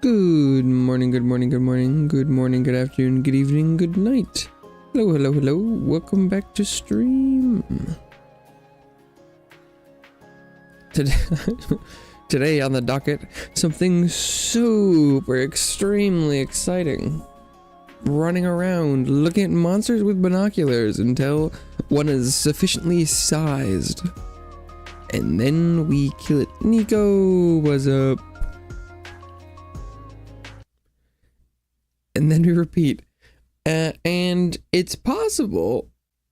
Good morning, good morning, good morning, good morning, good afternoon, good evening, good night. Hello, hello, hello. Welcome back to stream. Today on the docket, something super extremely exciting. Running around, looking at monsters with binoculars until one is sufficiently sized. And then we kill it. Nico, what's up? And then we repeat. And it's possible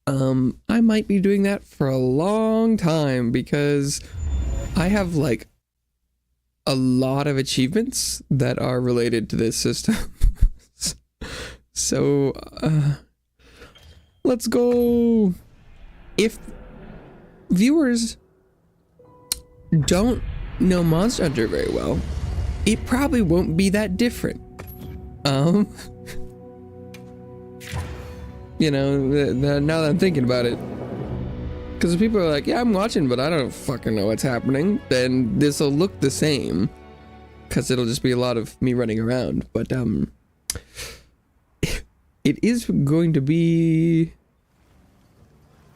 I might be doing that for a long time because I have like a lot of achievements that are related to this system. So let's go. If viewers don't know Monster Hunter very well, it probably won't be that different. You know, now that I'm thinking about it, because people are like, yeah, I'm watching, but I don't fucking know what's happening, then this will look the same, because it'll just be a lot of me running around. But it is going to be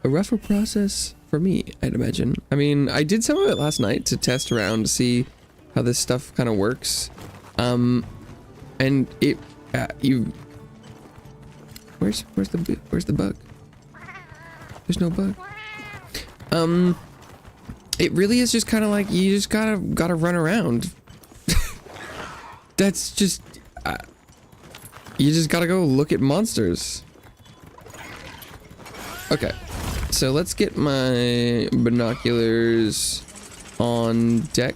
a rougher process for me, I'd imagine. I mean, I did some of it last night to test around to see how this stuff kind of works. And it, where's the bug? There's no bug. It really is just kind of like, you just gotta run around. That's just, you just gotta go look at monsters. Okay, so let's get my binoculars on deck.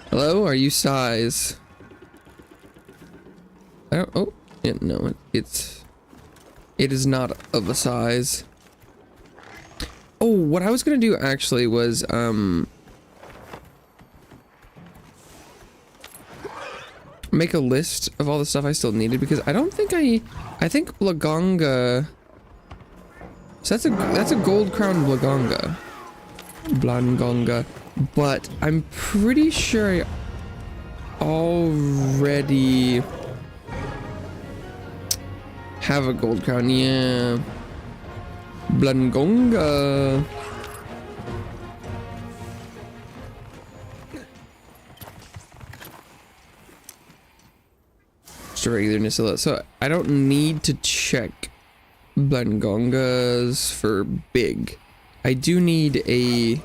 Hello, are you size? I don't, oh, yeah, no, it is not of a size. Oh, what I was gonna do actually was, make a list of all the stuff I still needed, because I don't think I think Blagonga, so that's a gold crown Blagonga, but I'm pretty sure I already have a gold crown. Yeah, Blagonga. Just a regular Nisila. So I don't need to check Blagongas for big. I do need a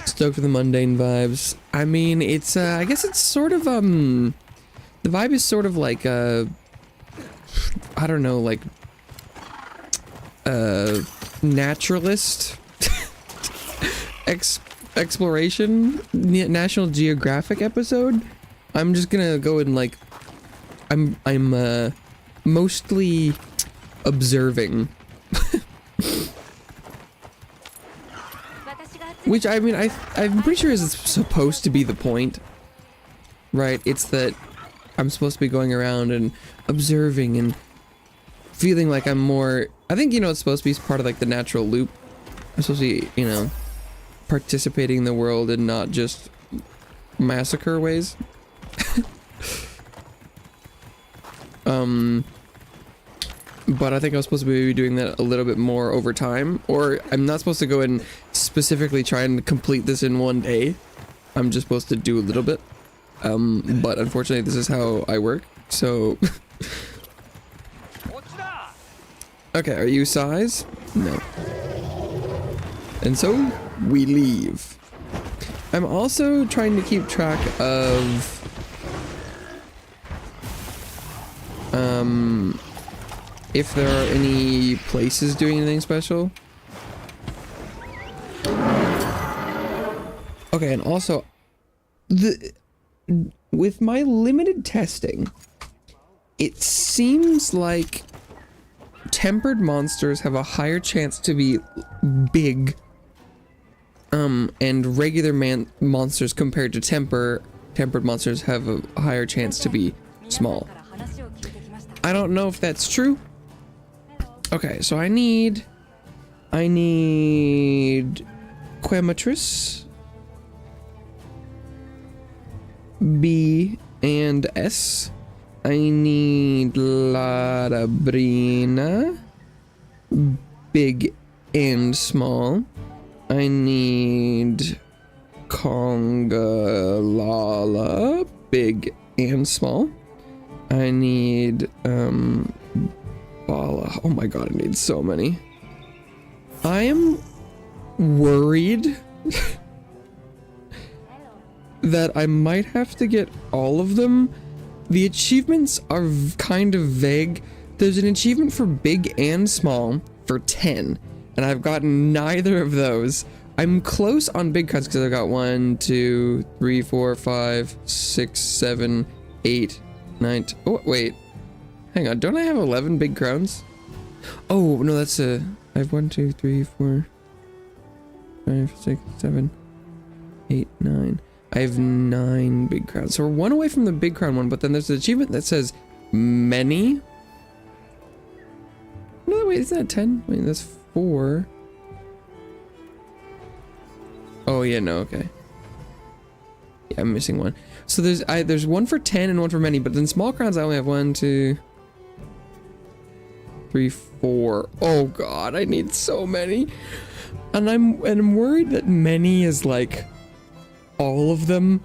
stoked for the mundane vibes. I mean, it's I guess it's sort of the vibe is sort of like I don't know, like naturalist exploration National Geographic episode. I'm just gonna go and like I'm mostly observing. Which, I mean, I'm pretty sure is supposed to be the point, right? It's that I'm supposed to be going around and observing and feeling like I'm more, I think, you know, it's supposed to be part of like the natural loop. I'm supposed to be, you know, participating in the world and not just massacre ways. But I think I was supposed to be doing that a little bit more over time, or I'm not supposed to go and specifically try and complete this in one day. I'm just supposed to do a little bit. But unfortunately this is how I work, so. Okay, are you size? No. And so we leave. I'm also trying to keep track of if there are any places doing anything special. Okay, and also with my limited testing, it seems like tempered monsters have a higher chance to be big, and regular monsters compared to tempered monsters have a higher chance to be small. I don't know if that's true. Okay, so I need Quematrus. B and S. I need Ladabrina, big and small. I need Congalala, big and small. I need Bala. Oh my god, I need so many. I am worried that I might have to get all of them. The achievements are kind of vague. There's an achievement for big and small for 10, and I've gotten neither of those. I'm close on big cuts because I've got 1, 2, 3, 4, 5, 6, 7, 8, 9. Oh, wait. Hang on. Don't I have 11 big crowns? Oh, no, that's a. I have 1, 2, 3, 4, 5, 6, 7, 8, 9. I have 9 big crowns. So we're 1 away from the big crown one, but then there's an achievement that says many. No, wait, isn't that 10? Wait, that's 4. Oh, yeah, no, okay. Yeah, I'm missing 1. So there's 1 for 10 and 1 for many, but then small crowns I only have 1, 2, 3, 4. Oh god, I need so many. And I'm worried that many is like all of them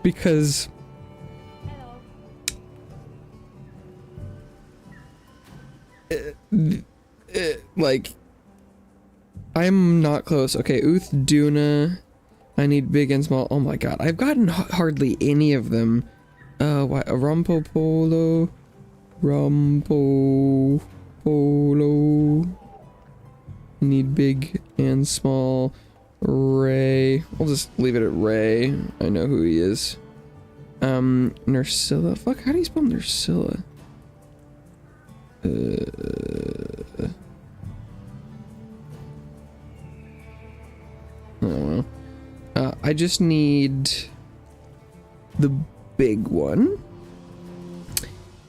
because like I'm not close. Okay, Uth Duna. I need big and small. Oh my god, I've gotten hardly any of them. What? Rumpo Polo. Rumpo Polo. I need big and small. Ray. I'll just leave it at Ray. I know who he is. Nursilla. Fuck, how do you spell Nursilla? I don't know. I just need the big one.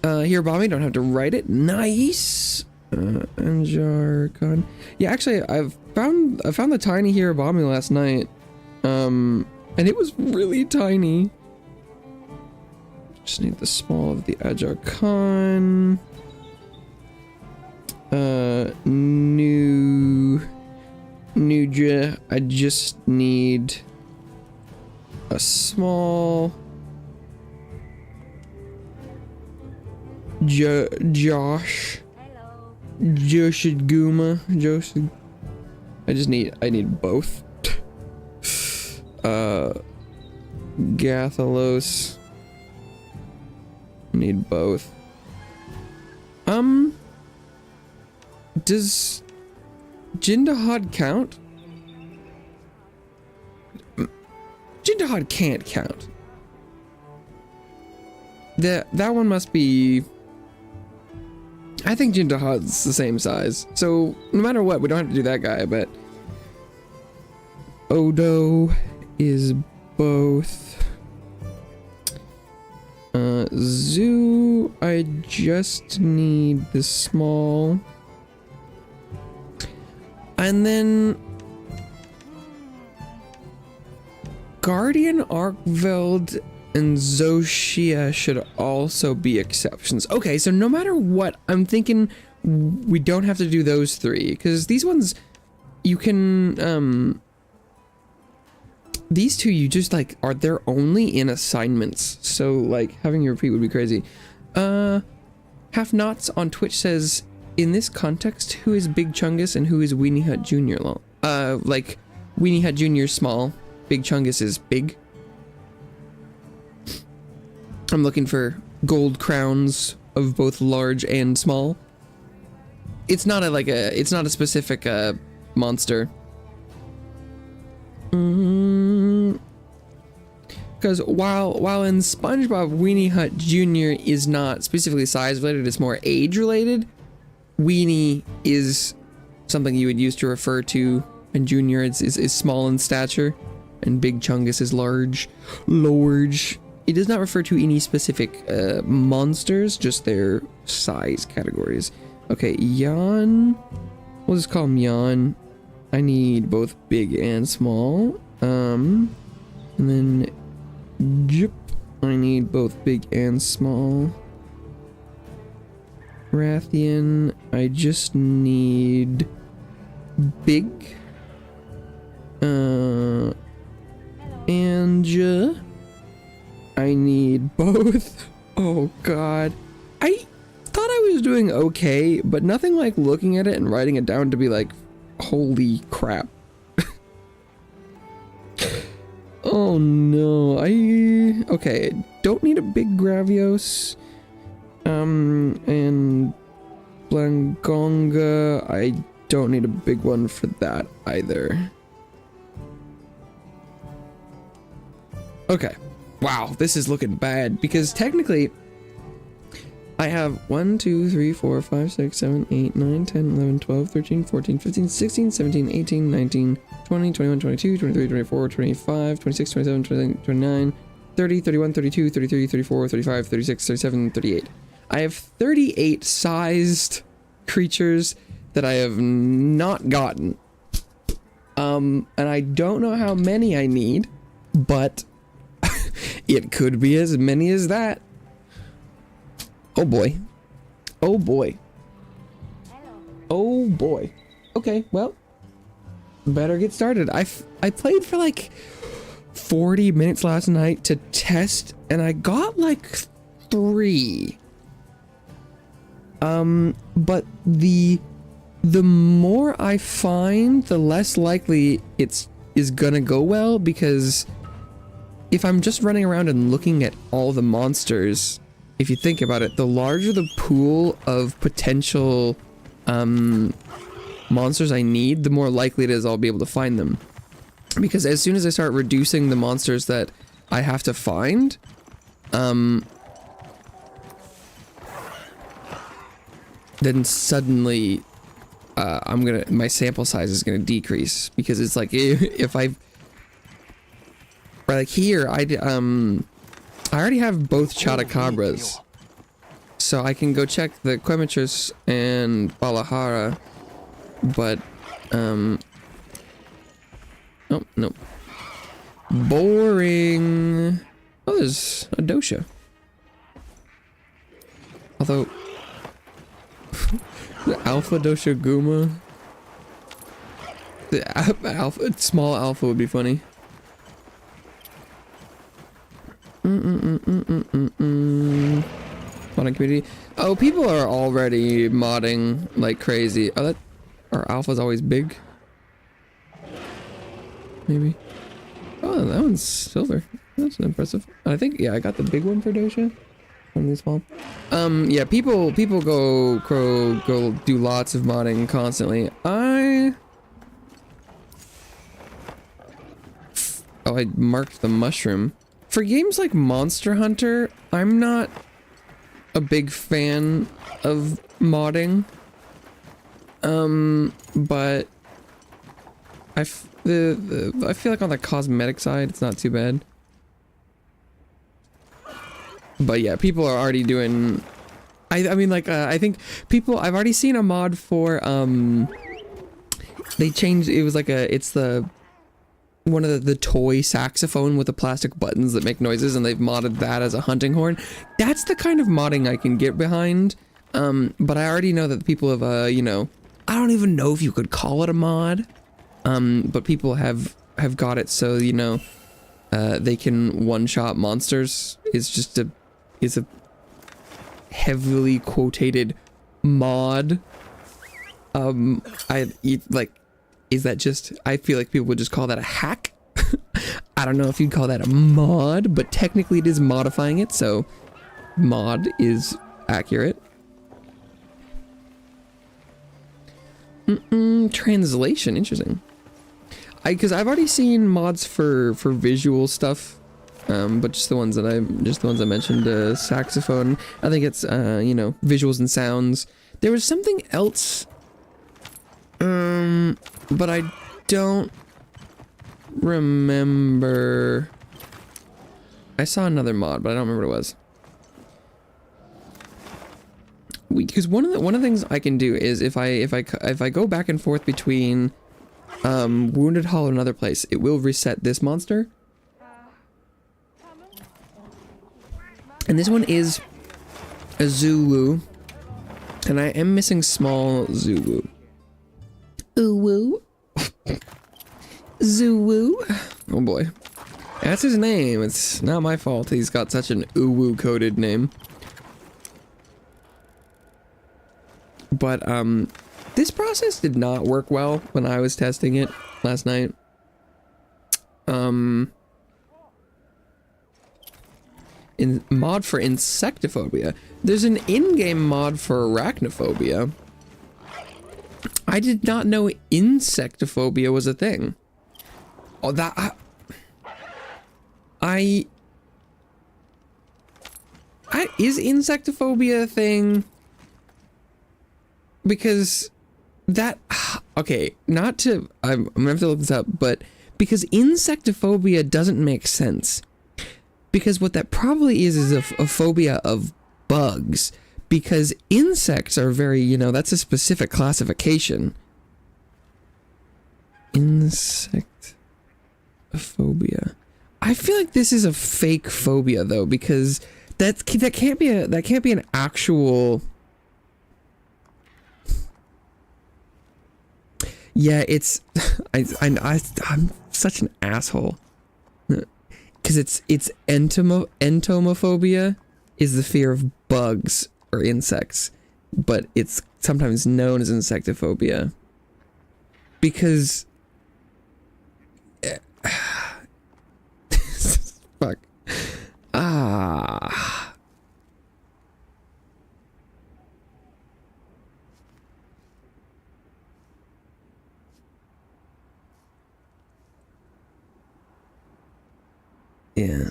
Here, Bobby, don't have to write it. Nice. Anjar. Yeah, actually, I found the tiny Hirabami last night. And it was really tiny. Just need the small of the Ajar Khan. Nuja. I just need a small. Josh. Joshiguma. I need both. Gathalos. Need both. Does Jindahad count? Jindahad can't count. That one must be. I think Jindahad's the same size. So no matter what, we don't have to do that guy, but Odo is both. Zoo, I just need the small. And then Guardian, Arkveld, and Zoshia should also be exceptions. Okay, so no matter what, I'm thinking we don't have to do those 3, because these ones, you can, these 2 you just like, they're only in assignments, so like, having you repeat would be crazy. Half Knots on Twitch says, in this context, who is Big Chungus and who is Weeny Hut Jr.? Like, Weeny Hut Jr. is small, Big Chungus is big. I'm looking for gold crowns of both large and small. It's not it's not a specific monster. Because while in SpongeBob, Weenie Hut Jr. is not specifically size related, it's more age related. Weenie is something you would use to refer to, and Junior is small in stature, and Big Chungus is large. It does not refer to any specific monsters, just their size categories. Okay, Yan. We'll just call him Yan. I need both big and small. And then Yep. I need both big and small. Rathian, I just need big. And I need both. Oh god. I thought I was doing okay, but nothing like looking at it and writing it down to be like, holy crap. Oh no, okay, don't need a big Gravios. And Blangonga, I don't need a big one for that either. Okay, wow, this is looking bad because technically I have 1, 2, 3, 4, 5, 6, 7, 8, 9, 10, 11, 12, 13, 14, 15, 16, 17, 18, 19, 20, 21, 22, 23, 24, 25, 26, 27, 28, 29, 30, 31, 32, 33, 34, 35, 36, 37, 38. I have 38 sized creatures that I have not gotten. And I don't know how many I need, but it could be as many as that. Oh boy. Oh boy. Oh boy. Okay, well, better get started. I played for like 40 minutes last night to test, and I got like 3. But the more I find, the less likely is gonna go well, because if I'm just running around and looking at all the monsters, if you think about it, the larger the pool of potential monsters I need, the more likely it is I'll be able to find them. Because as soon as I start reducing the monsters that I have to find, then suddenly my sample size is gonna decrease, because it's like if like here I already have both Chotacabras, so I can go check the Quemetris and Balahara, but oh no, boring. Oh, there's a Dosha, although the Alpha Dosha Guma, the small alpha would be funny. Modding community. Oh, people are already modding like crazy. Oh, that our alpha's always big. Maybe. Oh, that one's silver. That's impressive. I think, yeah, I got the big one for Dosha. One of these small. Yeah, people go do lots of modding constantly. Oh, I marked the mushroom. For games like Monster Hunter, I'm not a big fan of modding. But I feel like on the cosmetic side, it's not too bad. But yeah, people are already doing. I mean, like, I think people. I've already seen a mod for. They changed. It was like it's the. One of the toy saxophone with the plastic buttons that make noises, and they've modded that as a hunting horn. That's the kind of modding I can get behind. But I already know that the people have, you know, I don't even know if you could call it a mod. But people have got it so, you know, they can one-shot monsters. It's a heavily quotated mod. Is that just, I feel like people would just call that a hack. I don't know if you'd call that a mod, but technically it is modifying it, so mod is accurate. Translation, interesting. Because I've already seen mods for visual stuff, but just the ones that I mentioned. Saxophone. I think it's you know, visuals and sounds. There was something else. But I don't remember. I saw another mod, but I don't remember what it was. Because one of the things I can do is if I go back and forth between Wounded Hollow and another place, it will reset this monster. And this one is a Zulu. And I am missing small Zulu. Uwu. Zulu. Oh boy. That's his name. It's not my fault he's got such an Uwu coded name. But, this process did not work well when I was testing it last night. In mod for insectophobia. There's an in-game mod for arachnophobia. I did not know insectophobia was a thing. Oh, that... is insectophobia a thing? Because that... Okay, not to... I'm gonna have to look this up, but... Because insectophobia doesn't make sense. Because what that probably is a phobia of bugs. Because insects are very, you know, that's a specific classification. Insectophobia. I feel like this is a fake phobia though, because that can't be an actual. Yeah, it's I'm such an asshole. Because it's entomophobia is the fear of bugs or insects, but it's sometimes known as insectophobia. Because fuck. Yeah.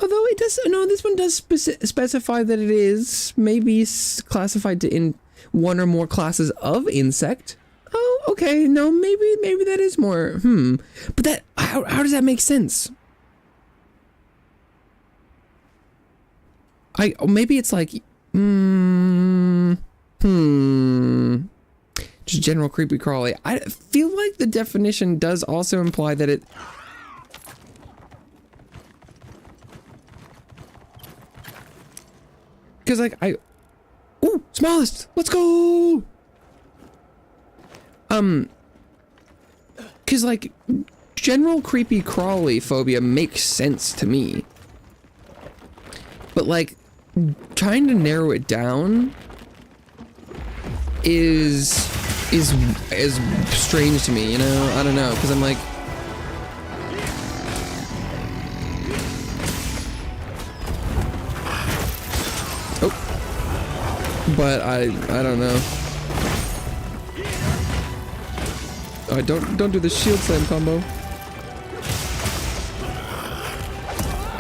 Although it does, no, this one does specify that it is maybe classified to in one or more classes of insect. Oh, okay, no, maybe that is more, But that, how does that make sense? Maybe it's like, just general creepy crawly. I feel like the definition does also imply that it... Because like ooh, smallest! Let's go! Because like, general creepy crawly phobia makes sense to me. But like, trying to narrow it down is strange to me, you know? I don't know, because I'm like... Oh. But I don't know. Oh, don't do the shield slam combo.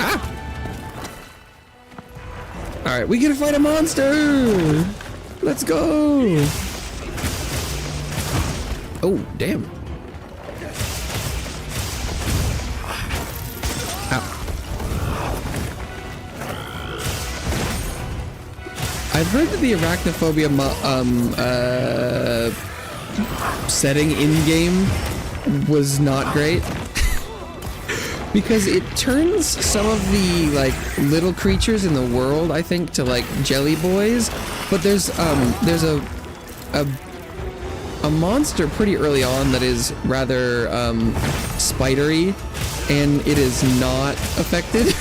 Ah! Alright, we gotta fight a monster! Let's go! Oh, damn. Ow. I've heard that the arachnophobia setting in-game was not great. Because it turns some of the, like, little creatures in the world, I think, to, like, jelly boys. But there's a monster pretty early on that is rather, spidery, and it is not affected.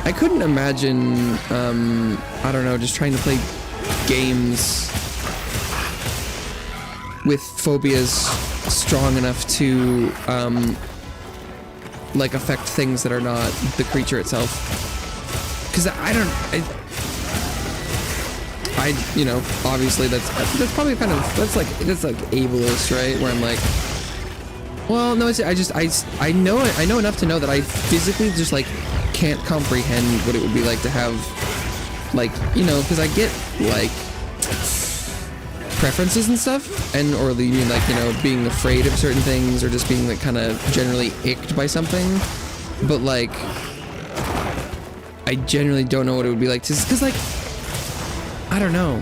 I couldn't imagine, I don't know, just trying to play games with phobias strong enough to, like, affect things that are not the creature itself. Because you know, obviously that's probably kind of, that's like ableist, right? Where I'm like, well, no, I know enough to know that I physically just, like, can't comprehend what it would be like to have, like, you know, because I get, like, preferences and stuff, or you mean, like, you know, being afraid of certain things, or just being, like, kind of generally icked by something, but, like, I generally don't know what it would be like to, because, like, I don't know,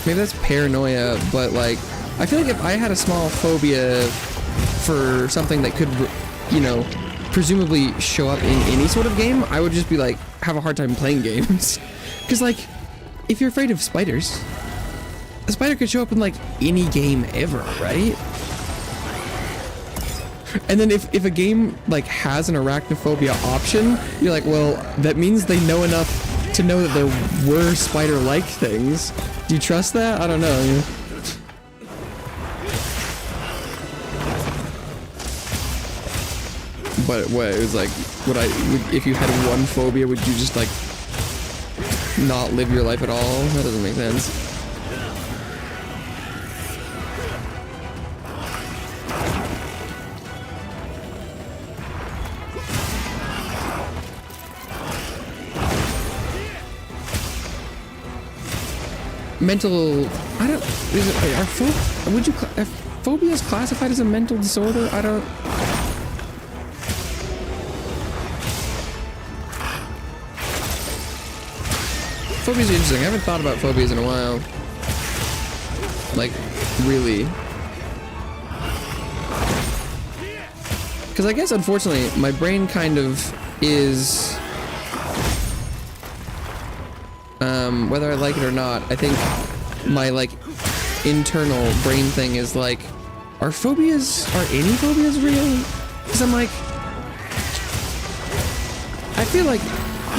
maybe that's paranoia, but, like, I feel like if I had a small phobia for something that could, you know, presumably show up in any sort of game, I would just be like, have a hard time playing games. Because like, if you're afraid of spiders, a spider could show up in like any game ever, right? And then if a game like has an arachnophobia option, you're like, well, that means they know enough to know that there were spider-like things. Do you trust that? I don't know. You know? But what, it was like, if you had one phobia, would you just like not live your life at all? That doesn't make sense. Mental, I don't, is it, are phobias classified as a mental disorder? I don't. Phobias are interesting. I haven't thought about phobias in a while. Like, really. Because I guess, unfortunately, my brain kind of is... whether I like it or not, I think my, like, internal brain thing is like, are any phobias real? Because I'm like... I feel like,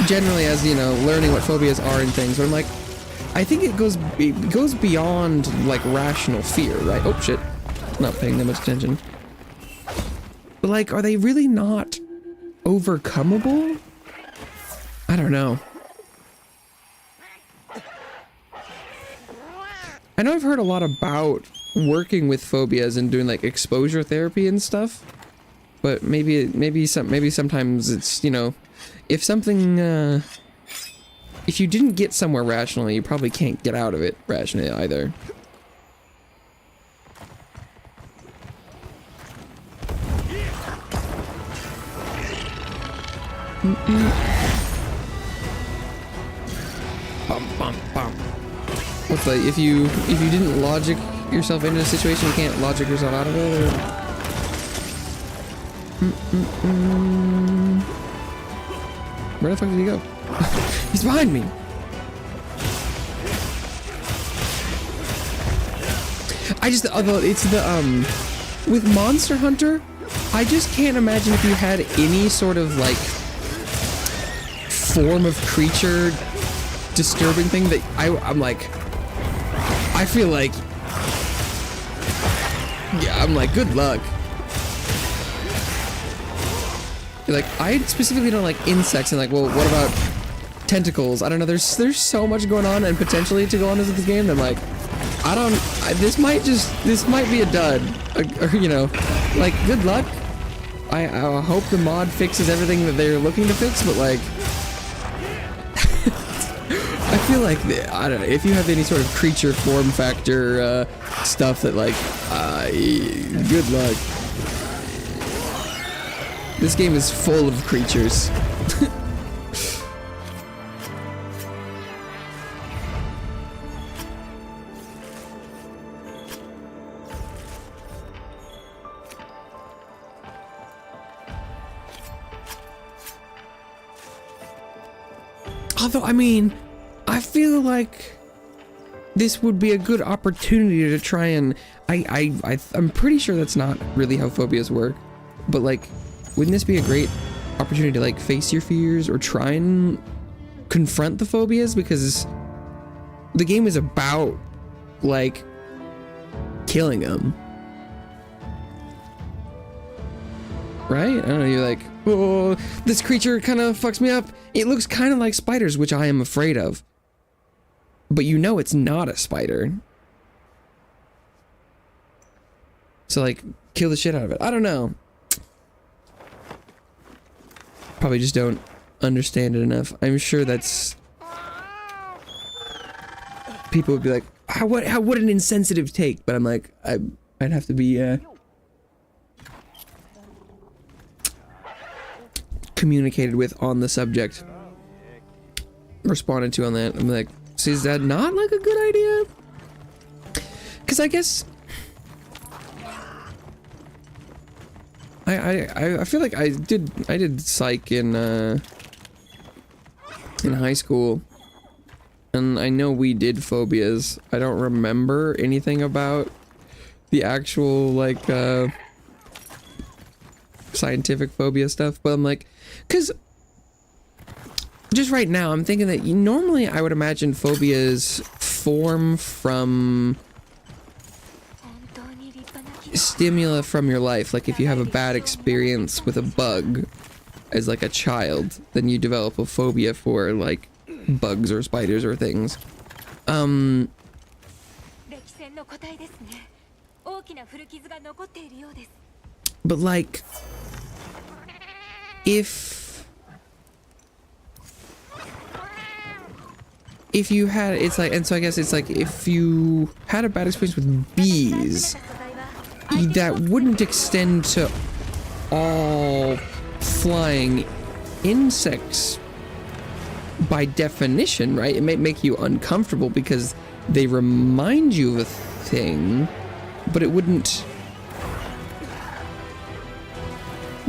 generally, as you know, learning what phobias are and things, but I'm like, I think it goes beyond like rational fear, right? Oh shit, not paying that much attention. But like, are they really not overcomable? I don't know. I know I've heard a lot about working with phobias and doing like exposure therapy and stuff, but maybe sometimes it's, you know, if something, if you didn't get somewhere rationally, you probably can't get out of it rationally either. Bum, bum, bum. What's like, if you didn't logic yourself into a situation, you can't logic yourself out of it, or... Where the fuck did he go? He's behind me! Although it's the, with Monster Hunter, I just can't imagine if you had any sort of, like, form of creature disturbing thing that I'm like, I feel like, yeah, I'm like, good luck. Like, I specifically don't like insects, and like, well, what about tentacles? I don't know, there's so much going on and potentially to go on with this game that I'm like, this might be a dud, or, you know, like, good luck. I hope the mod fixes everything that they're looking to fix, but like, I feel like, I don't know, if you have any sort of creature form factor stuff that like, good luck. This game is full of creatures. Although, I mean, I feel like this would be a good opportunity to try and... I'm pretty sure that's not really how phobias work, but like, wouldn't this be a great opportunity to like face your fears or try and confront the phobias? Because the game is about like killing them, right? I don't know, you're like, oh, this creature kind of fucks me up. It looks kind of like spiders, which I am afraid of, but you know it's not a spider. So like, kill the shit out of it. I don't know. Probably just don't understand it enough. I'm sure that's... People would be like, what an insensitive take, but I'm like, I'd have to be communicated with on the subject, responded to on that. I'm like, so is that not like a good idea? Because I guess I feel like I did psych in high school, and I know we did phobias. I don't remember anything about the actual like scientific phobia stuff, but I'm like, because just right now I'm thinking that normally I would imagine phobias form from stimuli from your life. Like if you have a bad experience with a bug as like a child, then you develop a phobia for like bugs or spiders or things. But like if you had, it's like, and so I guess it's like if you had a bad experience with bees, that wouldn't extend to all flying insects by definition, right? It may make you uncomfortable because they remind you of a thing, but it wouldn't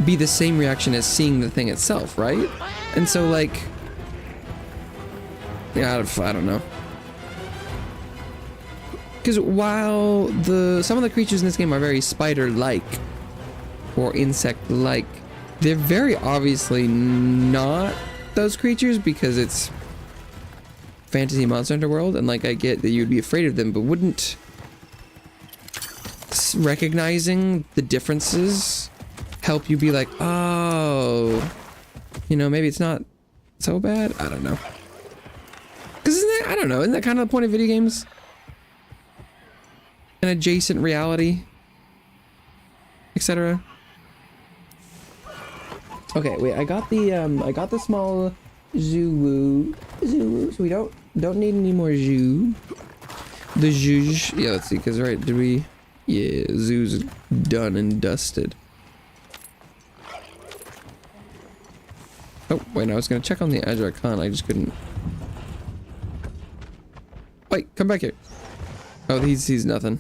be the same reaction as seeing the thing itself, right? And so like, yeah, I don't know. Because while some of the creatures in this game are very spider-like or insect-like, they're very obviously not those creatures because it's fantasy Monster Hunter World, and like I get that you'd be afraid of them, but wouldn't recognizing the differences help you be like, oh, you know, maybe it's not so bad? I don't know. Because I don't know, isn't that kind of the point of video games? An adjacent reality, etc. Okay, wait, I got the small zoo, so we don't need any more zoo. The zhuzh, yeah, let's see, because right, did we, yeah, zoo's done and dusted. Oh, wait, no, I was gonna check on the Azure Khan, I just couldn't. Wait, come back here. Oh, he sees nothing.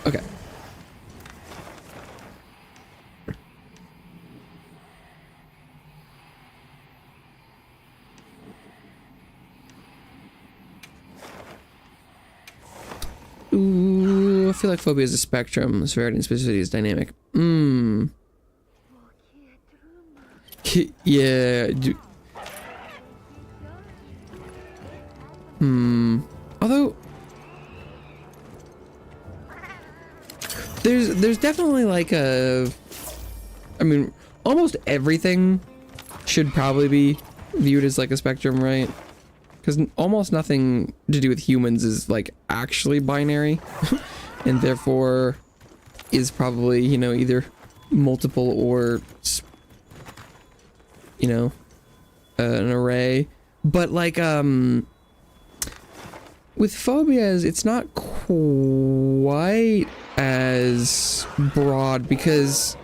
Okay. Ooh, I feel like phobia is a spectrum. Severity and specificity is dynamic. Yeah. Although there's definitely like I mean, almost everything should probably be viewed as like a spectrum, right? Because almost nothing to do with humans is like actually binary, and therefore is probably, you know, either multiple or, you know, an array. But like with phobias, it's not quite as broad, because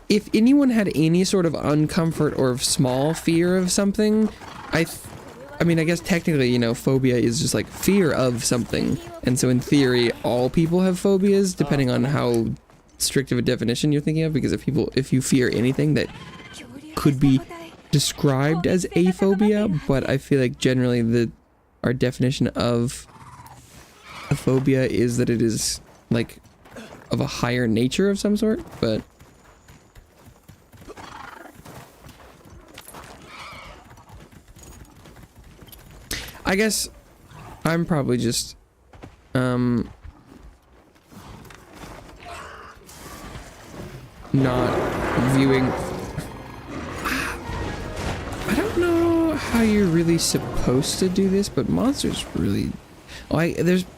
if anyone had any sort of uncomfort or small fear of something, I mean, I guess technically, you know, phobia is just like fear of something. And so in theory, all people have phobias, depending on how strict of a definition you're thinking of, because if you fear anything that could be described as a phobia, but I feel like generally our definition of a phobia is that it is like of a higher nature of some sort, but I guess I'm probably just not viewing. I don't know how you're really supposed to do this, but monsters really. Oh,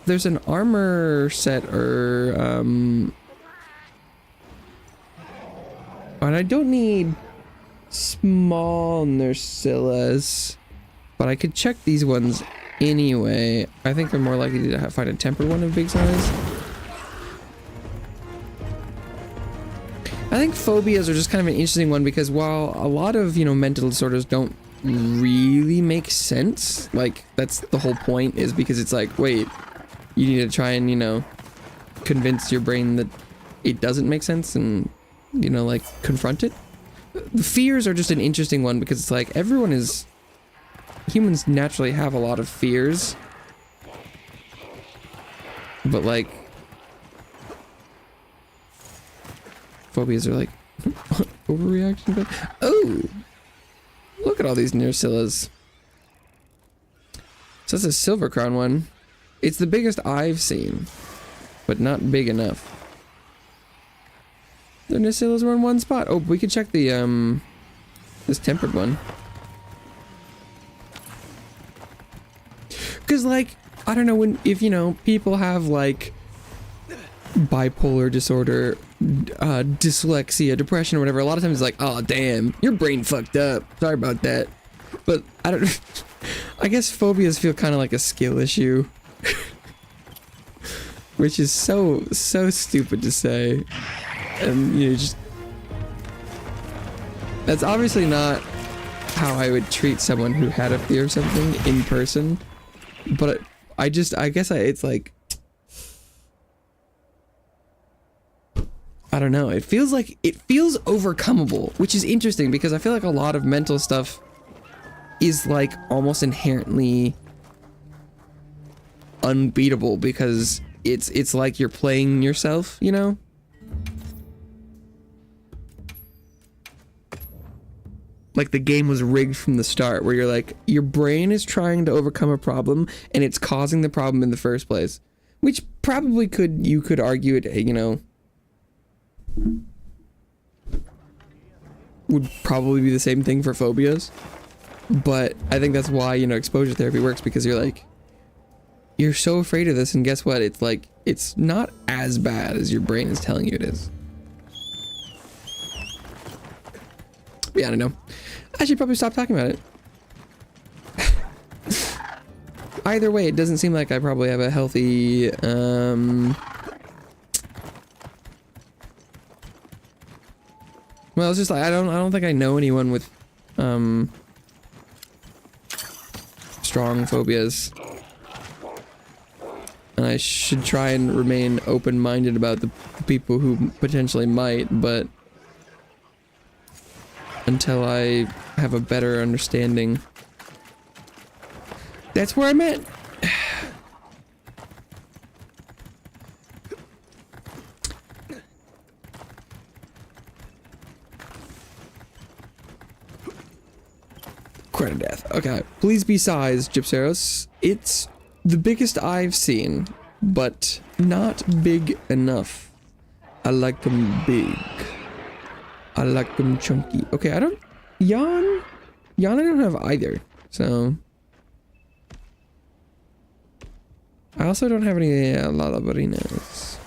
there's an armor set or and I don't need small Nursillus, but I could check these ones anyway. I think they're more likely to find a tempered one of big size. I think phobias are just kind of an interesting one, because while a lot of, you know, mental disorders don't really make sense, like that's the whole point, is because it's like, wait, you need to try and, you know, convince your brain that it doesn't make sense, and you know, like confront it. The fears are just an interesting one because it's like humans naturally have a lot of fears, but like phobias are like overreaction. But oh, look at all these Nearsillas. So that's a silver crown one. It's the biggest I've seen, but not big enough. The Nearsillas were in one spot. Oh, we could check the this tempered one. Cause like, I don't know, if you know, people have like bipolar disorder, dyslexia, depression, or whatever, a lot of times it's like, oh damn, your brain fucked up. Sorry about that. But I don't I guess phobias feel kind of like a skill issue. Which is so stupid to say. And you know, just that's obviously not how I would treat someone who had a fear of something in person. But I guess it's like, I don't know, it feels overcomable, which is interesting because I feel like a lot of mental stuff is like almost inherently unbeatable because it's like you're playing yourself, you know? Like the game was rigged from the start where you're like, your brain is trying to overcome a problem and it's causing the problem in the first place. Which probably you could argue it, you know, would probably be the same thing for phobias. But I think that's why, you know, exposure therapy works, because you're like, you're so afraid of this and guess what? It's like, it's not as bad as your brain is telling you it is. Yeah, I don't know. I should probably stop talking about it. Either way, it doesn't seem like I probably have a healthy, well, it's just like, I don't think I know anyone with, strong phobias. And I should try and remain open-minded about the people who potentially might, but until I have a better understanding. That's where I'm at. Credit death. Okay. Please be size, Gypseros. It's the biggest I've seen, but not big enough. I like them big. I like them chunky. Okay, I don't... Yawn I don't have either, so... I also don't have any Lalabarinas.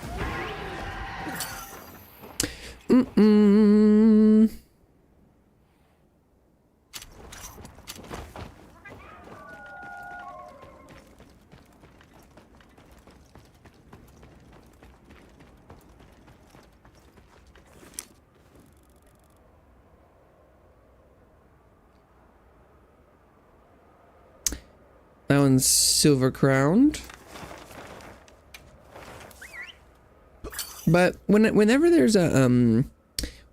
That one's silver crowned. But whenever there's a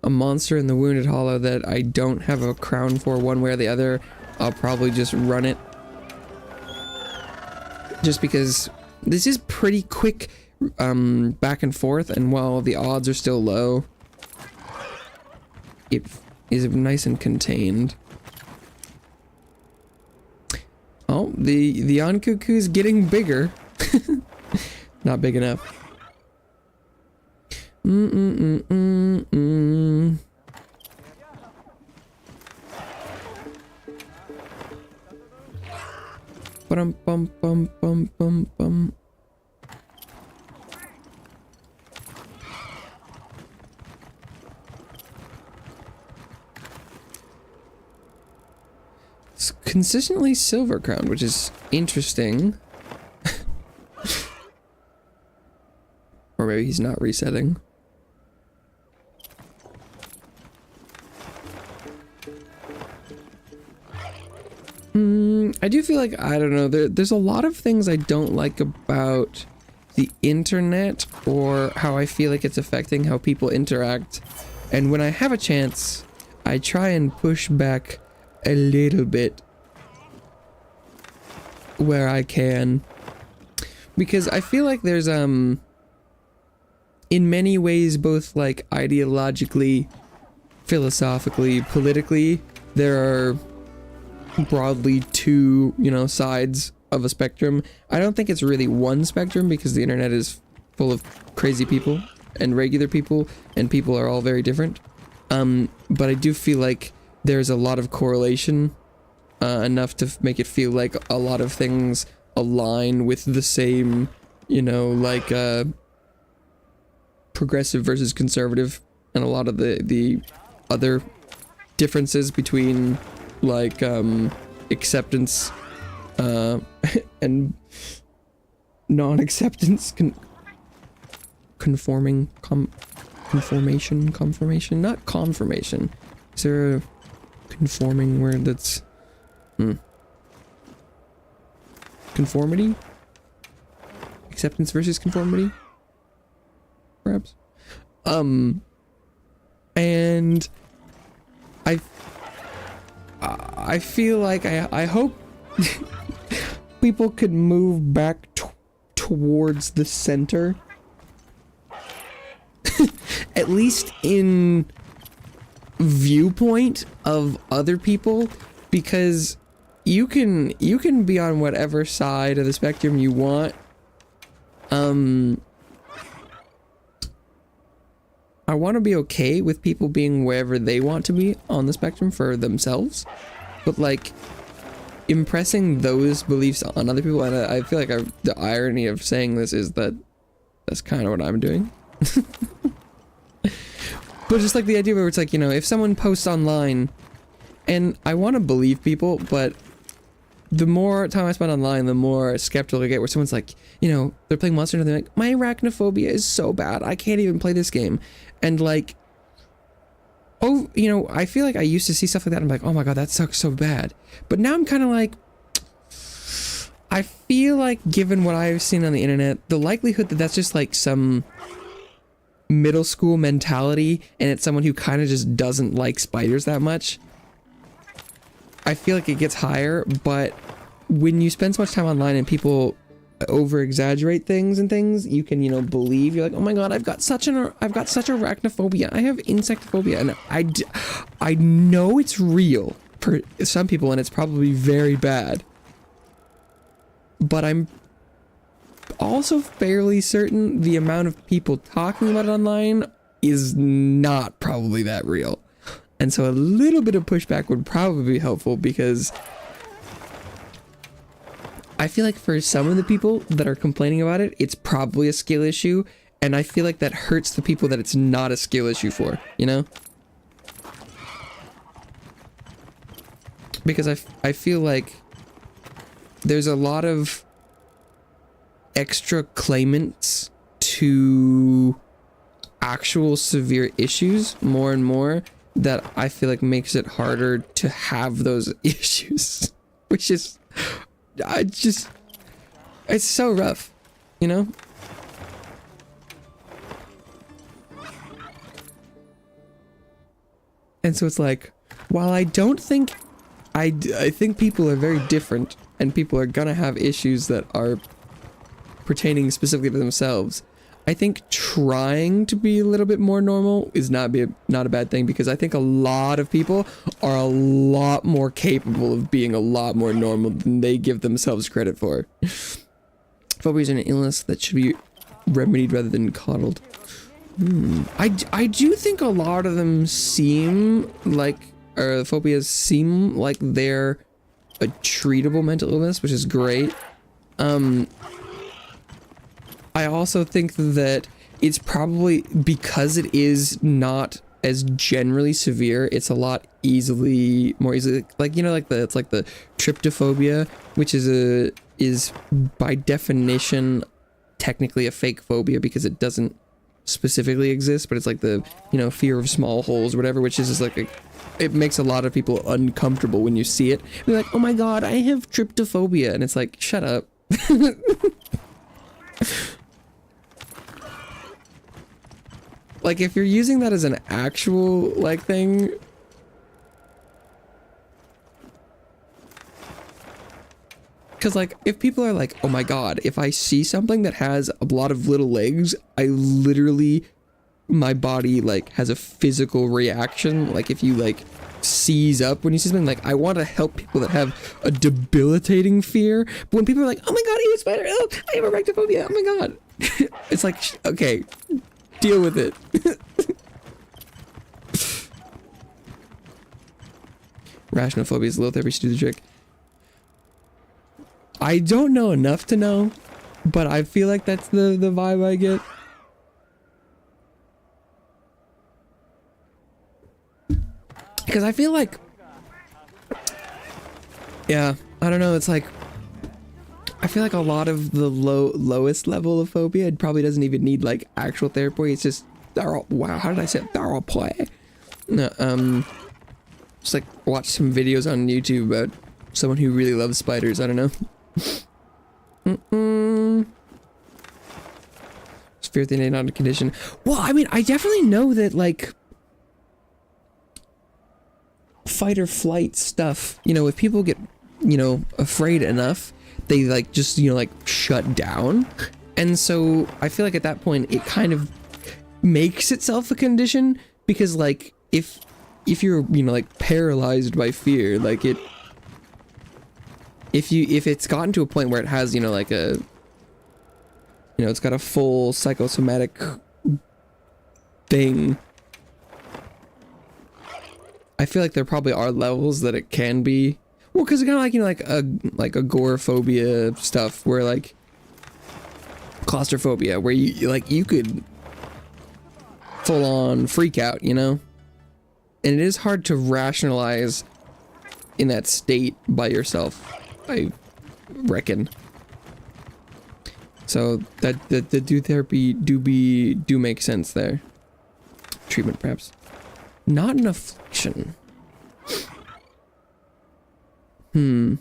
monster in the Wounded Hollow that I don't have a crown for one way or the other, I'll probably just run it. Just because this is pretty quick back and forth, and while the odds are still low, it is nice and contained. Oh, the Ankuku's getting bigger. Not big enough. Bum bum bum bum bum bum. It's consistently silver crowned, which is interesting. Or maybe he's not resetting. I do feel like, I don't know, there's a lot of things I don't like about the internet, or how I feel like it's affecting how people interact And when I have a chance, I try and push back a little bit where I can. Because I feel like there's, in many ways, both like ideologically, philosophically, politically, there are broadly two, you know, sides of a spectrum. I don't think it's really one spectrum because the internet is full of crazy people and regular people, and people are all very different. But I do feel like there's a lot of correlation, enough to make it feel like a lot of things align with the same, you know, like, progressive versus conservative, and a lot of the other differences between, like, acceptance, and non-acceptance, conformation, not confirmation. Is there a conforming word that's, conformity? Acceptance versus conformity? Perhaps? And I feel like I hope people could move back towards the center. At least in viewpoint of other people, because you can be on whatever side of the spectrum you want. I want to be okay with people being wherever they want to be on the spectrum for themselves, but like impressing those beliefs on other people, and I feel like the irony of saying this is that that's kind of what I'm doing. But just like the idea where it's like, you know, if someone posts online, and I want to believe people, but the more time I spend online, the more skeptical I get, where someone's like, you know, they're playing Monster and they're like, my arachnophobia is so bad, I can't even play this game. And like, oh, you know, I feel like I used to see stuff like that and I'm like, oh my god, that sucks so bad. But now I'm kind of like, I feel like given what I've seen on the internet, the likelihood that that's just like some middle school mentality and it's someone who kind of just doesn't like spiders that much, I feel like it gets higher. But when you spend so much time online and people over exaggerate things, you can, you know, believe. You're like, oh my god, I've got such arachnophobia, I have insectophobia, and I know it's real for some people and it's probably very bad, but I'm also fairly certain the amount of people talking about it online is not probably that real. And so a little bit of pushback would probably be helpful, because I feel like for some of the people that are complaining about it, it's probably a skill issue, and I feel like that hurts the people that it's not a skill issue for, you know? Because I feel like there's a lot of extra claimants to actual severe issues more and more, that I feel like makes it harder to have those issues, which is, it's so rough, you know? And so it's like, while I don't think, I think people are very different and people are gonna have issues that are pertaining specifically to themselves, I think trying to be a little bit more normal is not a bad thing, because I think a lot of people are a lot more capable of being a lot more normal than they give themselves credit for. Phobia is an illness that should be remedied rather than coddled. I do think a lot of them seem like, or phobias seem like they're a treatable mental illness, which is great. I also think that it's probably because it is not as generally severe, it's a lot more easily, like, you know, like it's like the tryptophobia, which is by definition technically a fake phobia because it doesn't specifically exist, but it's like the, you know, fear of small holes or whatever, which is just like it makes a lot of people uncomfortable when you see it. They're like, oh my god, I have tryptophobia, and it's like, shut up. Like, if you're using that as an actual, like, thing... Because, like, if people are like, oh my god, if I see something that has a lot of little legs, I literally... My body, like, has a physical reaction. Like, if you, like, seize up when you see something, like, I want to help people that have a debilitating fear. But when people are like, oh my god, I eat a spider, oh, I have arachnophobia, oh my god. It's like, okay, deal with it. Rationophobia is low therapy to do the trick. I don't know enough to know, but I feel like that's the vibe I get. Because I feel like, yeah, I don't know, it's like, I feel like a lot of the lowest level of phobia, it probably doesn't even need like actual therapy, it's just, wow, how did I say it? Thorough play. No, just like watch some videos on YouTube about someone who really loves spiders, I don't know. Fear the innate not a condition. Well, I mean, I definitely know that like, fight or flight stuff, you know, if people get, you know, afraid enough, they like just, you know, like shut down. And so I feel like at that point it kind of makes itself a condition, because like if you're, you know, like paralyzed by fear, like it, if it's gotten to a point where it has, you know, like a, you know, it's got a full psychosomatic thing, I feel like there probably are levels that it can be. Well, because it's kind of like, you know, like agoraphobia stuff, where like claustrophobia, where you like you could full on freak out, you know, and it is hard to rationalize in that state by yourself, I reckon. So that the do therapy do make sense there. Treatment perhaps. Not an affliction. I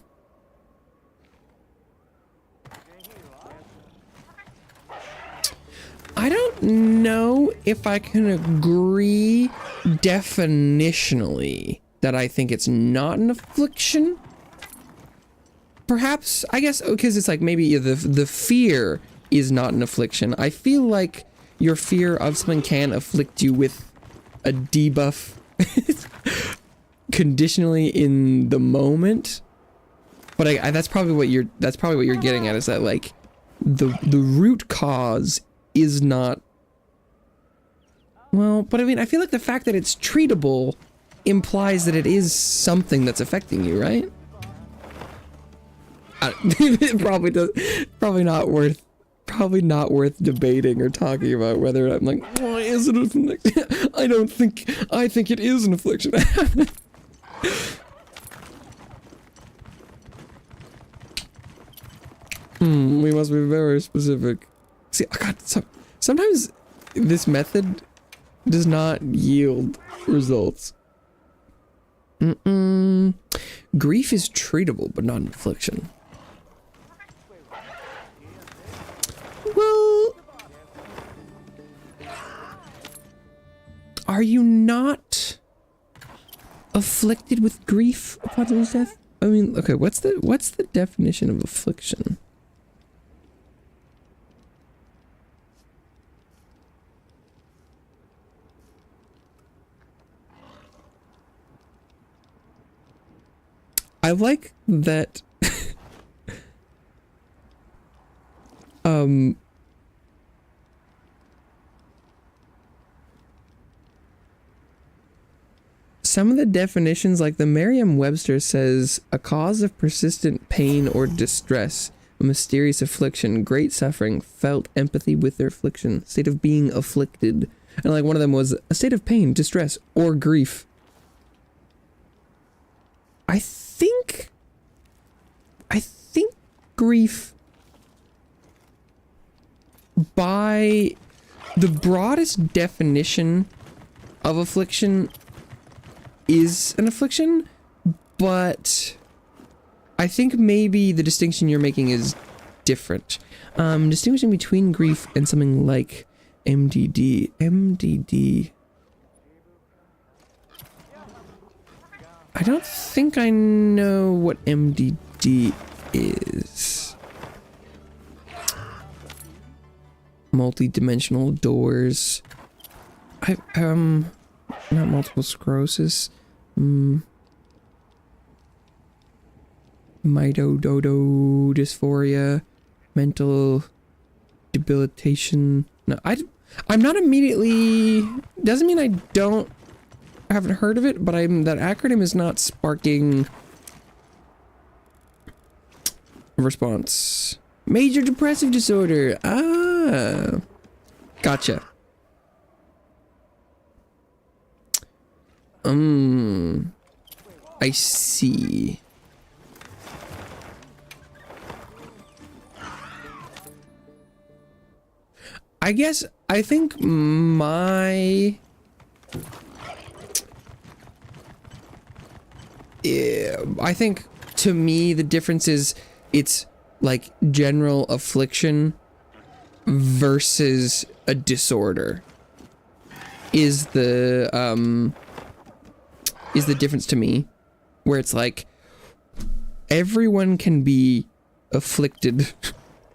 don't know if I can agree definitionally that I think it's not an affliction. Perhaps, I guess, because it's like maybe the fear is not an affliction. I feel like your fear of something can afflict you with a debuff conditionally in the moment, but that's probably what you're getting at, is that like the root cause is not, well, but I mean, I feel like the fact that it's treatable implies that it is something that's affecting you, right? It probably does, probably not worth debating or talking about whether I'm like, why is it an affliction? I think it is an affliction. We must be very specific. See, oh god, sometimes this method does not yield results. Grief is treatable, but not an affliction. Well, are you not afflicted with grief upon someone's death? I mean, okay, what's the definition of affliction? I like that some of the definitions, like the Merriam-Webster says, a cause of persistent pain or distress, a mysterious affliction, great suffering, felt empathy with their affliction, state of being afflicted. And like one of them was a state of pain, distress, or grief. I think grief, by the broadest definition of affliction, is an affliction, but I think maybe the distinction you're making is different. Distinguishing between grief and something like MDD. MDD. I don't think I know what MDD is. Multi-dimensional doors. Not multiple sclerosis. Mitododo dysphoria. Mental debilitation. No, I'm not immediately... Doesn't mean I haven't heard of it, but that acronym is not sparking a response. Major depressive disorder. Ah, gotcha. I see. I think my... I think to me the difference is it's like general affliction versus a disorder is the difference to me, where it's like everyone can be afflicted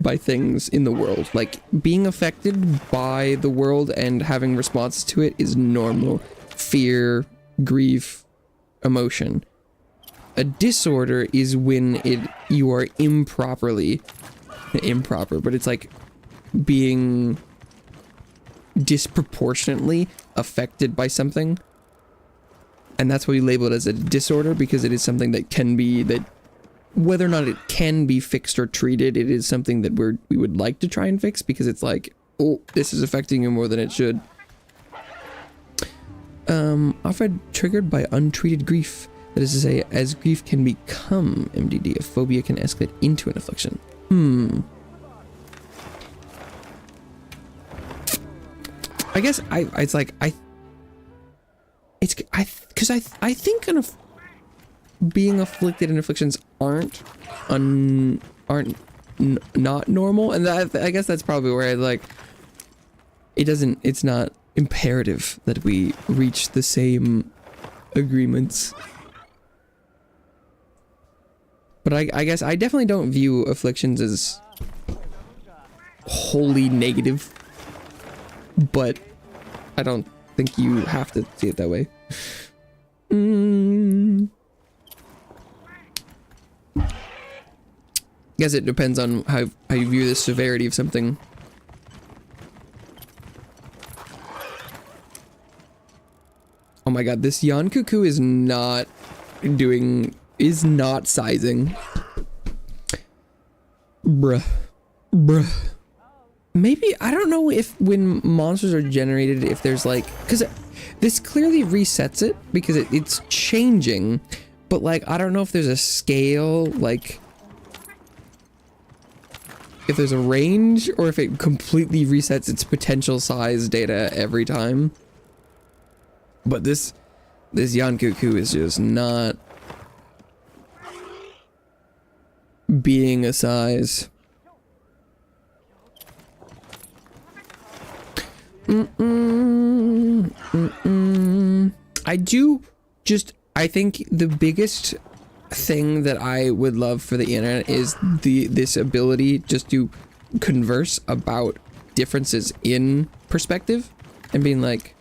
by things in the world. Like being affected by the world and having responses to it is normal. Fear, grief, emotion. A disorder is when you are improper, but it's like being disproportionately affected by something. And that's why we label it as a disorder, because it is something that can be, that whether or not it can be fixed or treated, it is something that we would like to try and fix, because it's like, oh, this is affecting you more than it should. Often triggered by untreated grief. That is to say, as grief can become MDD, a phobia can escalate into an affliction. I guess I think kind of being afflicted in afflictions aren't not normal, and I guess that's probably where I like. It's not imperative that we reach the same agreements. But I guess I definitely don't view afflictions as wholly negative. But I don't think you have to see it that way. Guess it depends on how you view the severity of something. Oh my god, this Yan Cuckoo is not sizing. Bruh. Maybe, I don't know if when monsters are generated, if there's like, because this clearly resets it, because it's changing, but like, I don't know if there's a scale, like, if there's a range, or if it completely resets its potential size data every time. But this Yan Cuckoo is just not being a size. I think the biggest thing that I would love for the internet is this ability just to converse about differences in perspective and being like,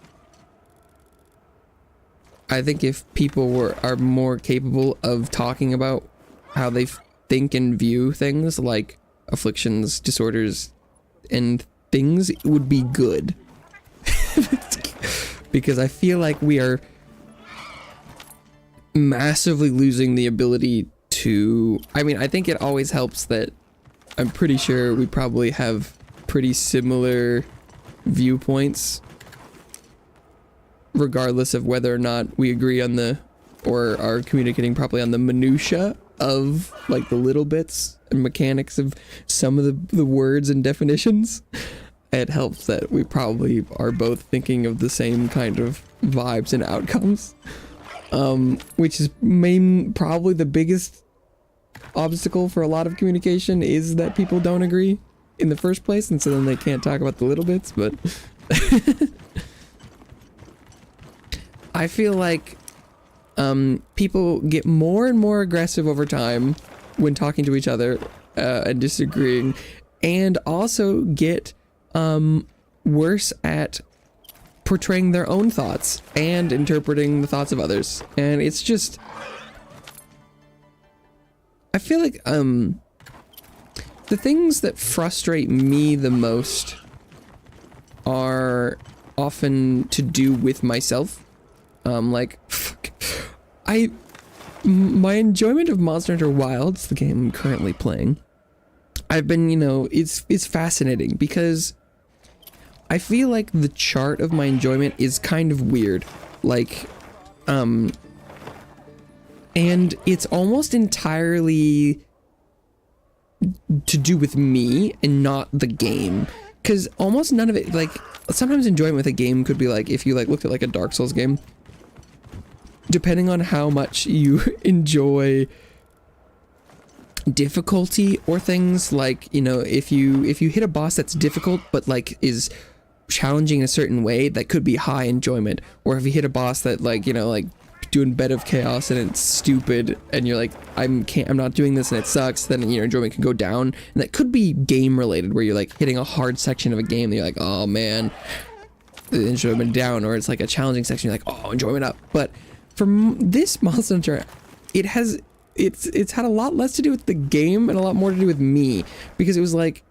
I think if people are more capable of talking about how they think and view things like afflictions, disorders, and things, it would be good. Because I feel like we are massively losing the ability to... I mean, I think it always helps that I'm pretty sure we probably have pretty similar viewpoints, regardless of whether or not we agree on or are communicating properly on the minutia of like the little bits and mechanics of some of the words and definitions. It helps that we probably are both thinking of the same kind of vibes and outcomes, which is probably the biggest obstacle for a lot of communication, is that people don't agree in the first place, and so then they can't talk about the little bits. But I feel like people get more and more aggressive over time when talking to each other and disagreeing, and also get worse at portraying their own thoughts and interpreting the thoughts of others. And it's just, I feel like the things that frustrate me the most are often to do with myself. Like, my enjoyment of Monster Hunter Wilds, the game I'm currently playing, I've been, it's fascinating because I feel like the chart of my enjoyment is kind of weird. Like, and it's almost entirely to do with me and not the game. Because almost none of it, like, sometimes enjoyment with a game could be like, if you like looked at like a Dark Souls game, depending on how much you enjoy difficulty or things, like, if you hit a boss that's difficult but like is challenging in a certain way, that could be high enjoyment. Or if you hit a boss that like like doing Bed of Chaos and it's stupid and you're like, I'm not doing this and it sucks, then enjoyment can go down. And that could be game related, where you're like hitting a hard section of a game and you're like, oh man, the enjoyment down. Or it's like a challenging section, you're like, oh, enjoyment up. But for this Monster Hunter, it's had a lot less to do with the game and a lot more to do with me, because it was like,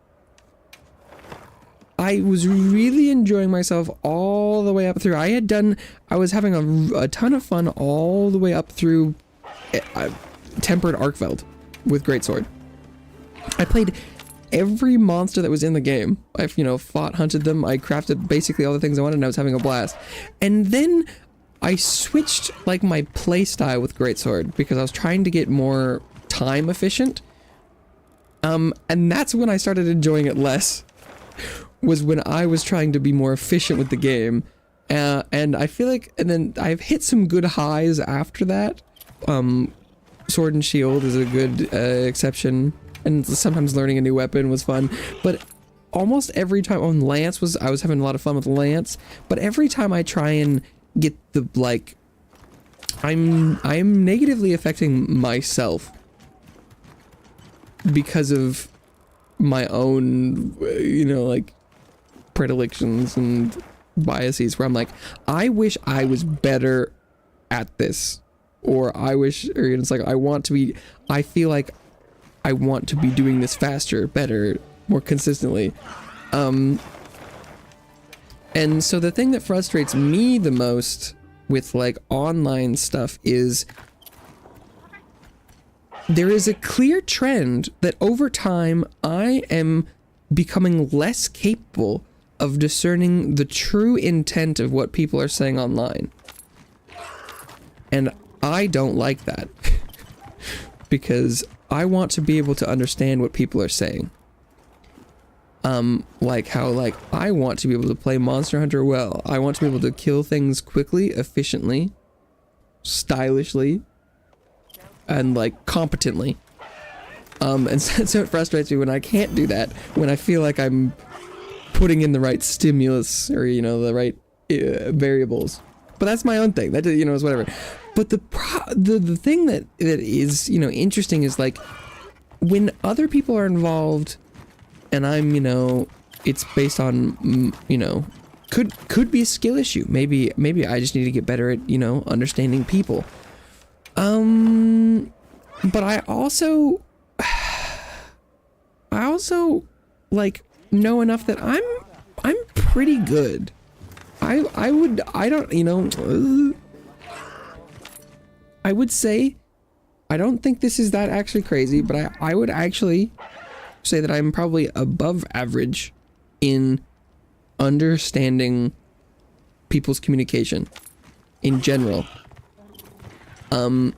I was really enjoying myself all the way up through. I was having a ton of fun all the way up through Tempered Arkveld with Greatsword. I played every monster that was in the game. I've, fought, hunted them. I crafted basically all the things I wanted, and I was having a blast. And then I switched like my playstyle with Greatsword because I was trying to get more time efficient. And that's when I started enjoying it less. Was when I was trying to be more efficient with the game. And I feel like, and then I've hit some good highs after that. Sword and Shield is a good exception, and sometimes learning a new weapon was fun. But almost every time on Lance I was having a lot of fun with Lance. But every time I try and get the like, I'm negatively affecting myself because of my own, like predilections and biases, where I'm like, I wish I was better at this, or it's like, I feel like I want to be doing this faster, better, more consistently. And so the thing that frustrates me the most with like online stuff is there is a clear trend that over time I am becoming less capable of discerning the true intent of what people are saying online. And I don't like that because I want to be able to understand what people are saying. Like how, like, I want to be able to play Monster Hunter well. I want to be able to kill things quickly, efficiently, stylishly, and like competently. And so it frustrates me when I can't do that, when I feel like I'm putting in the right stimulus or, the right variables. But that's my own thing. That, is whatever. But the thing that is, interesting is like when other people are involved and I'm, it's based on, could be a skill issue. Maybe I just need to get better at, understanding people. But I also like know enough that I'm pretty good. I would say, I don't think this is that actually crazy, but I would actually say that I'm probably above average in understanding people's communication in general. And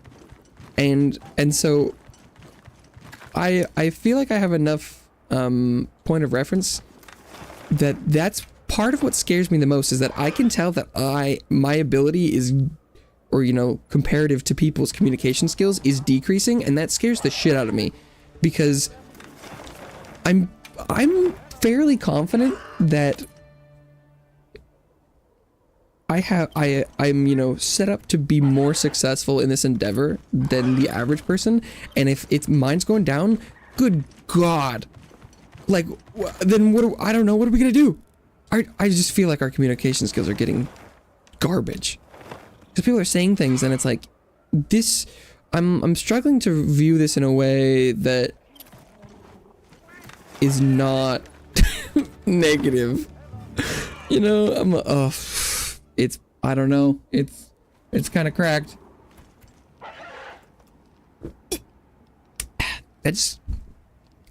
so I feel like I have enough point of reference that's part of what scares me the most, is that I can tell that my ability is, or comparative to people's communication skills, is decreasing, and that scares the shit out of me, because I'm fairly confident that I'm, you know, set up to be more successful in this endeavor than the average person, and if it's mine's going down, good God, like, then I don't know, what are we gonna do? I just feel like our communication skills are getting garbage. Because people are saying things and it's like, this, I'm struggling to view this in a way that is not negative. You know, I don't know, it's kind of cracked. That just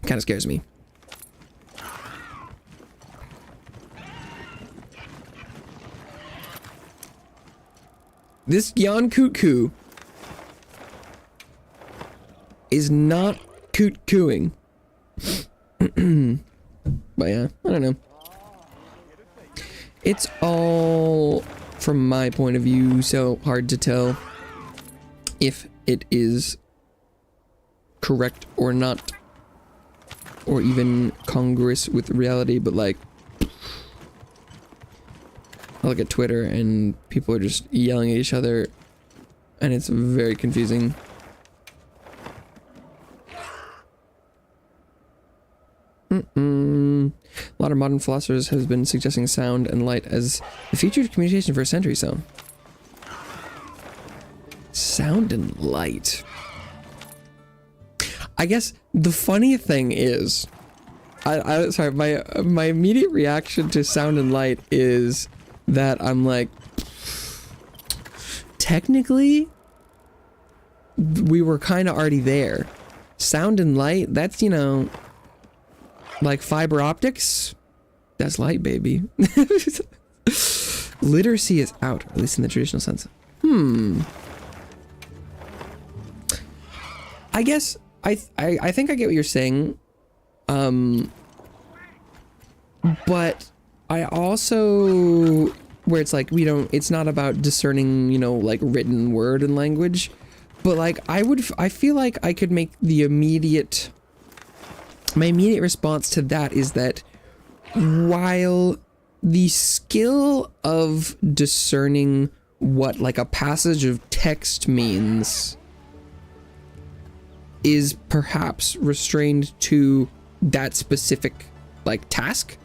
kind of scares me. This Yon Coot Coo is not coot cooing. But yeah, I don't know. It's all, from my point of view, so hard to tell if it is correct or not, or even congruous with reality, but like, I look at Twitter and people are just yelling at each other and it's very confusing. A lot of modern philosophers have been suggesting sound and light as the future of communication for a century, so. Sound and light. I guess the funny thing is, sorry, my immediate reaction to sound and light is that I'm like, technically, we were kind of already there. Sound and light, that's, you know, like fiber optics, that's light, baby. Literacy is out, at least in the traditional sense. I guess I think I get what you're saying, but I also, where it's like it's not about discerning, you know, like written word and language, but like I feel like I could make my immediate response to that is that while the skill of discerning what like a passage of text means is perhaps restrained to that specific like task,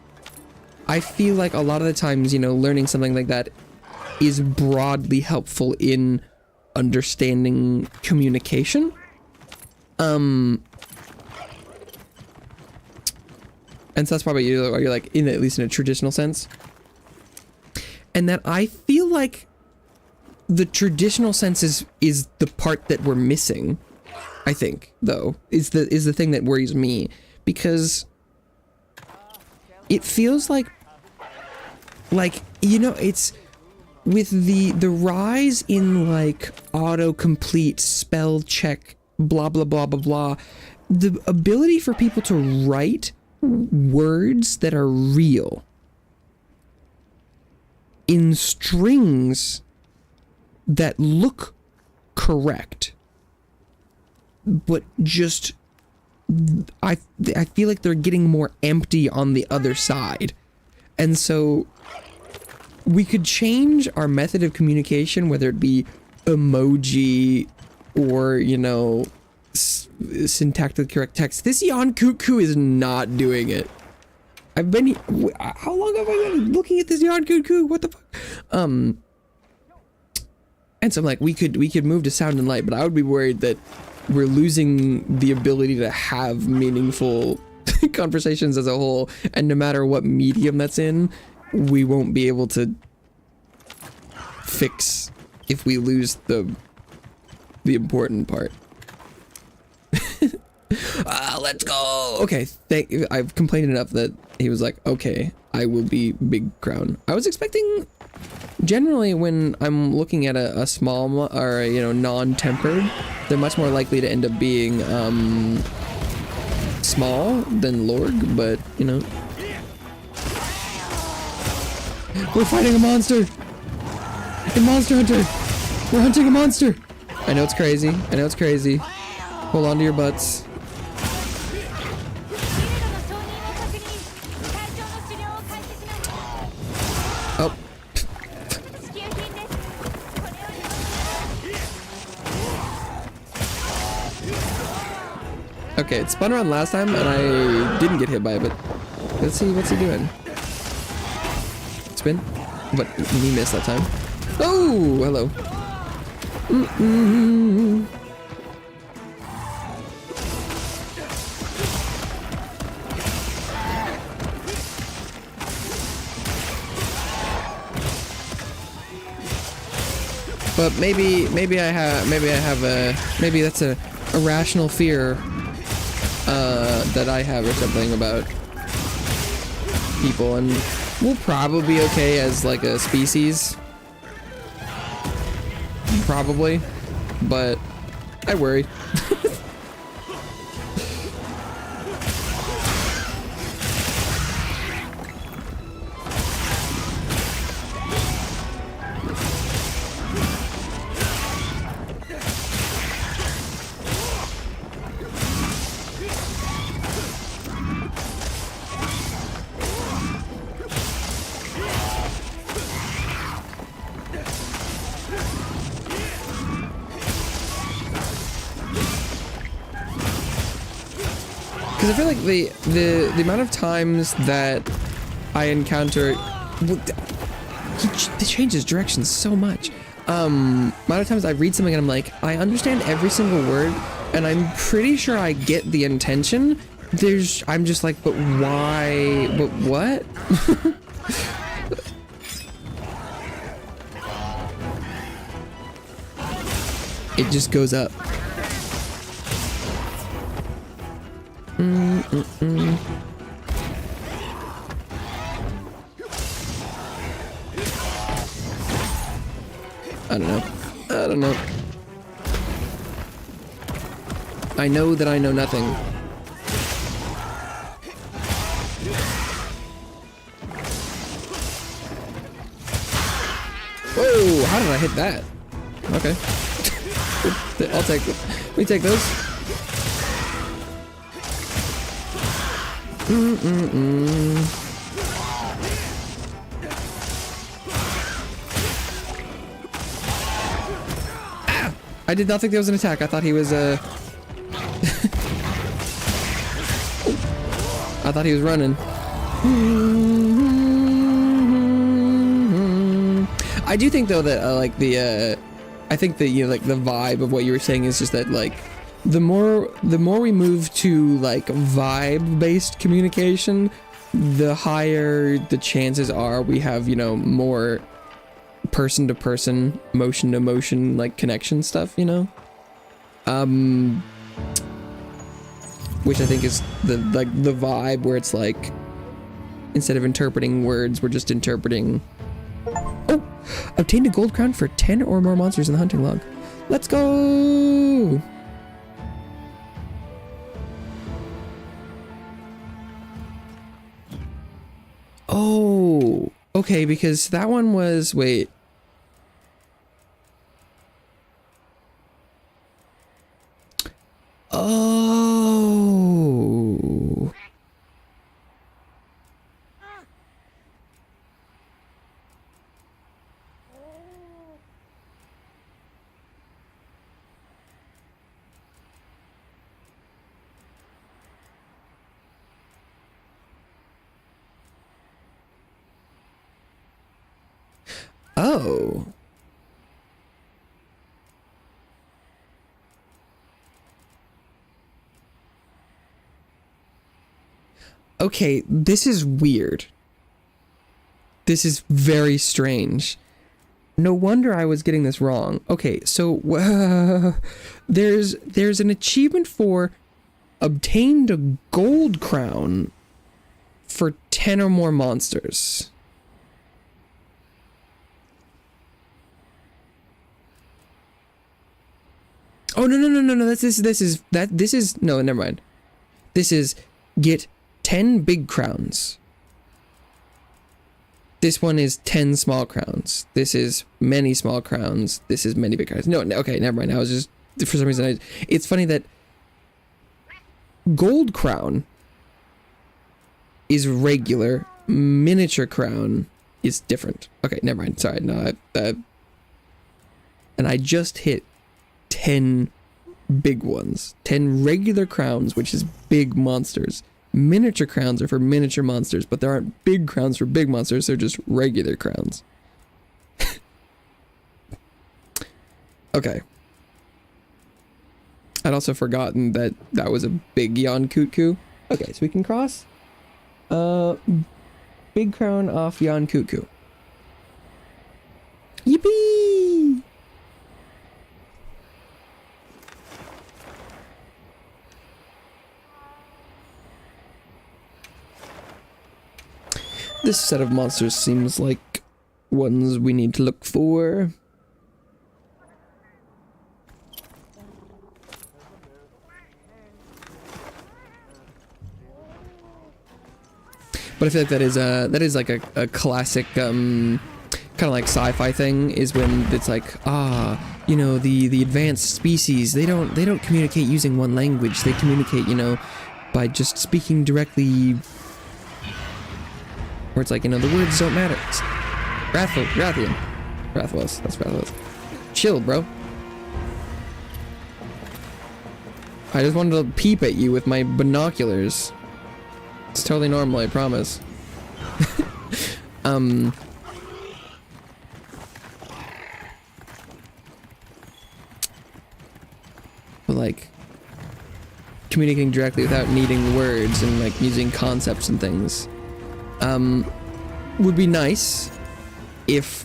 I feel like a lot of the times, you know, learning something like that is broadly helpful in understanding communication. And so that's probably you're like, in at least in a traditional sense. And that I feel like the traditional sense is the part that we're missing, I think, though, is the thing that worries me, because it feels like, you know, it's with the rise in like autocomplete, spell check, blah blah blah blah blah, the ability for people to write words that are real in strings that look correct, but just I feel like they're getting more empty on the other side. And so we could change our method of communication, whether it be emoji or, you know, syntactically correct text. This Yon Coot Coo is not doing it. I've been, how long have I been looking at this Yon Coot Coo? What the fuck? And so I'm like, we could move to sound and light, but I would be worried that we're losing the ability to have meaningful conversations as a whole, and no matter what medium that's in, we won't be able to fix if we lose the important part. Let's go. Okay, I've complained enough that he was like, okay, I will be big crown. I was expecting, generally when I'm looking at a small or a, you know, non-tempered, they're much more likely to end up being small than Lorg, but you know, we're fighting a monster in Monster Hunter. We're hunting a monster. I know it's crazy. I know it's crazy. Hold on to your butts. Oh. Okay, it spun around last time and I didn't get hit by it, but let's see, what's he doing? Spin? But he missed that time. Oh, hello. But maybe that's a irrational fear that I have or something about people, and we'll probably be okay as like a species. Probably, but I worry. Because I feel like the amount of times that I encounter, well, he changes directions so much. Amount of times I read something and I'm like, I understand every single word, and I'm pretty sure I get the intention. I'm just like, but why? But what? It just goes up. I don't know. I know that I know nothing. Whoa, how did I hit that? Okay. I'll take it. We take those. Ah! I did not think that was an attack. I thought he was I thought he was running. I do think though that like I think that, you know, like the vibe of what you were saying is just that like the more we move to like vibe based communication, the higher the chances are we have, you know, more person to person, motion to motion like connection stuff, you know, which I think is the vibe where it's like instead of interpreting words, we're just interpreting. Oh, obtained a gold crown for 10 or more monsters in the hunting log. Let's go. Oh, okay, because that one was, wait. Oh. Oh. Okay, this is weird. This is very strange. No wonder I was getting this wrong. Okay, so there's an achievement for obtained a gold crown for 10 or more monsters. Oh no. This is no, never mind. This is get 10 big crowns. This one is 10 small crowns. This is many small crowns. This is many big crowns. No, okay, never mind. I was just, for some reason, it's funny that gold crown is regular, miniature crown is different. Okay, never mind. Sorry, no, and I just hit 10 big ones. 10 regular crowns, which is big monsters. Miniature crowns are for miniature monsters, but there aren't big crowns for big monsters, they're just regular crowns. Okay. I'd also forgotten that that was a big Yon Kutku. Okay, so we can cross. Big crown off Yon Kutku. Yippee! This set of monsters seems like ones we need to look for. But I feel like that is like a classic kind of like sci-fi thing, is when it's like, you know, the advanced species, they don't communicate using one language. They communicate, you know, by just speaking directly. Where it's like, you know, the words don't matter. Rathian. Rathlos. That's Rathlos. Chill, bro. I just wanted to peep at you with my binoculars. It's totally normal, I promise. But like, communicating directly without needing words and like using concepts and things. Would be nice if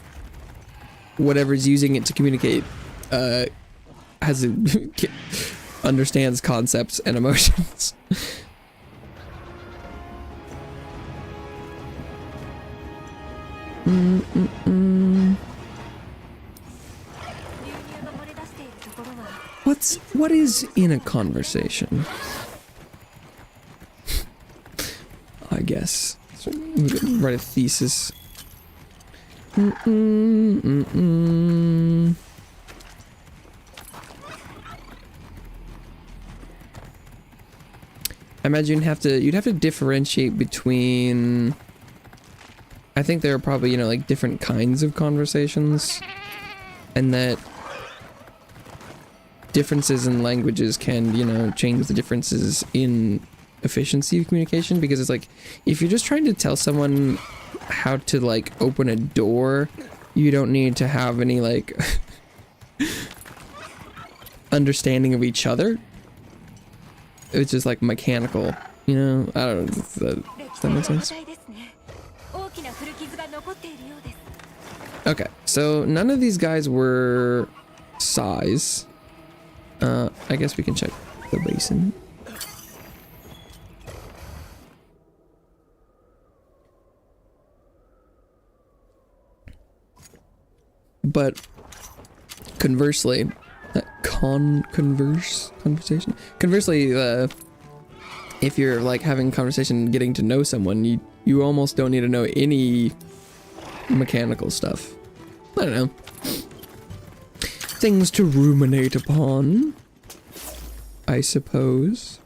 whatever's using it to communicate understands concepts and emotions. What is in a conversation? I guess. So we could write a thesis. I imagine you'd have to differentiate between. I think there are probably, you know, like different kinds of conversations, and that differences in languages can, you know, change the differences in efficiency of communication, because it's like, if you're just trying to tell someone how to like open a door, you don't need to have any like understanding of each other. It's just like mechanical, you know. I don't know, does that make sense? Okay, so none of these guys were size. I guess we can check the basin. But conversely, conversation. Conversely, if you're like having a conversation and getting to know someone, you almost don't need to know any mechanical stuff. I don't know. Things to ruminate upon, I suppose.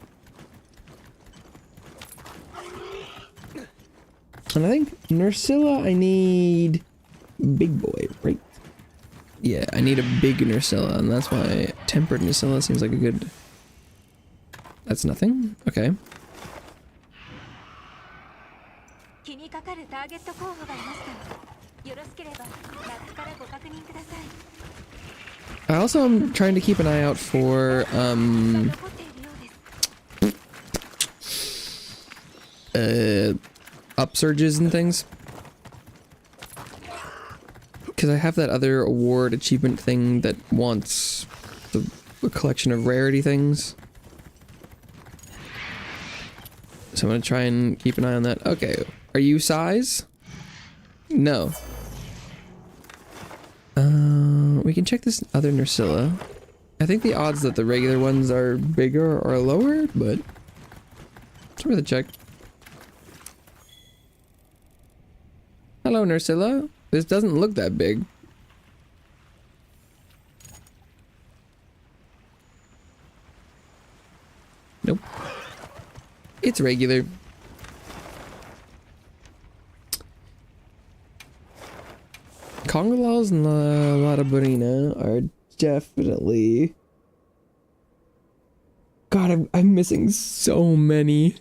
And I think Nursilla, I need big boy, right? Yeah, I need a big Nursilla, and that's why tempered Nursilla seems like a good... That's nothing? Okay. I also am trying to keep an eye out for, upsurges and things. Because I have that other award achievement thing that wants a collection of rarity things. So I'm gonna try and keep an eye on that. Okay, are you size? No. We can check this other Nursilla. I think the odds that the regular ones are bigger or lower, but it's worth a check. Hello, Nursilla. This doesn't look that big. Nope. It's regular. Congolals and La Burina are definitely God, I'm missing so many.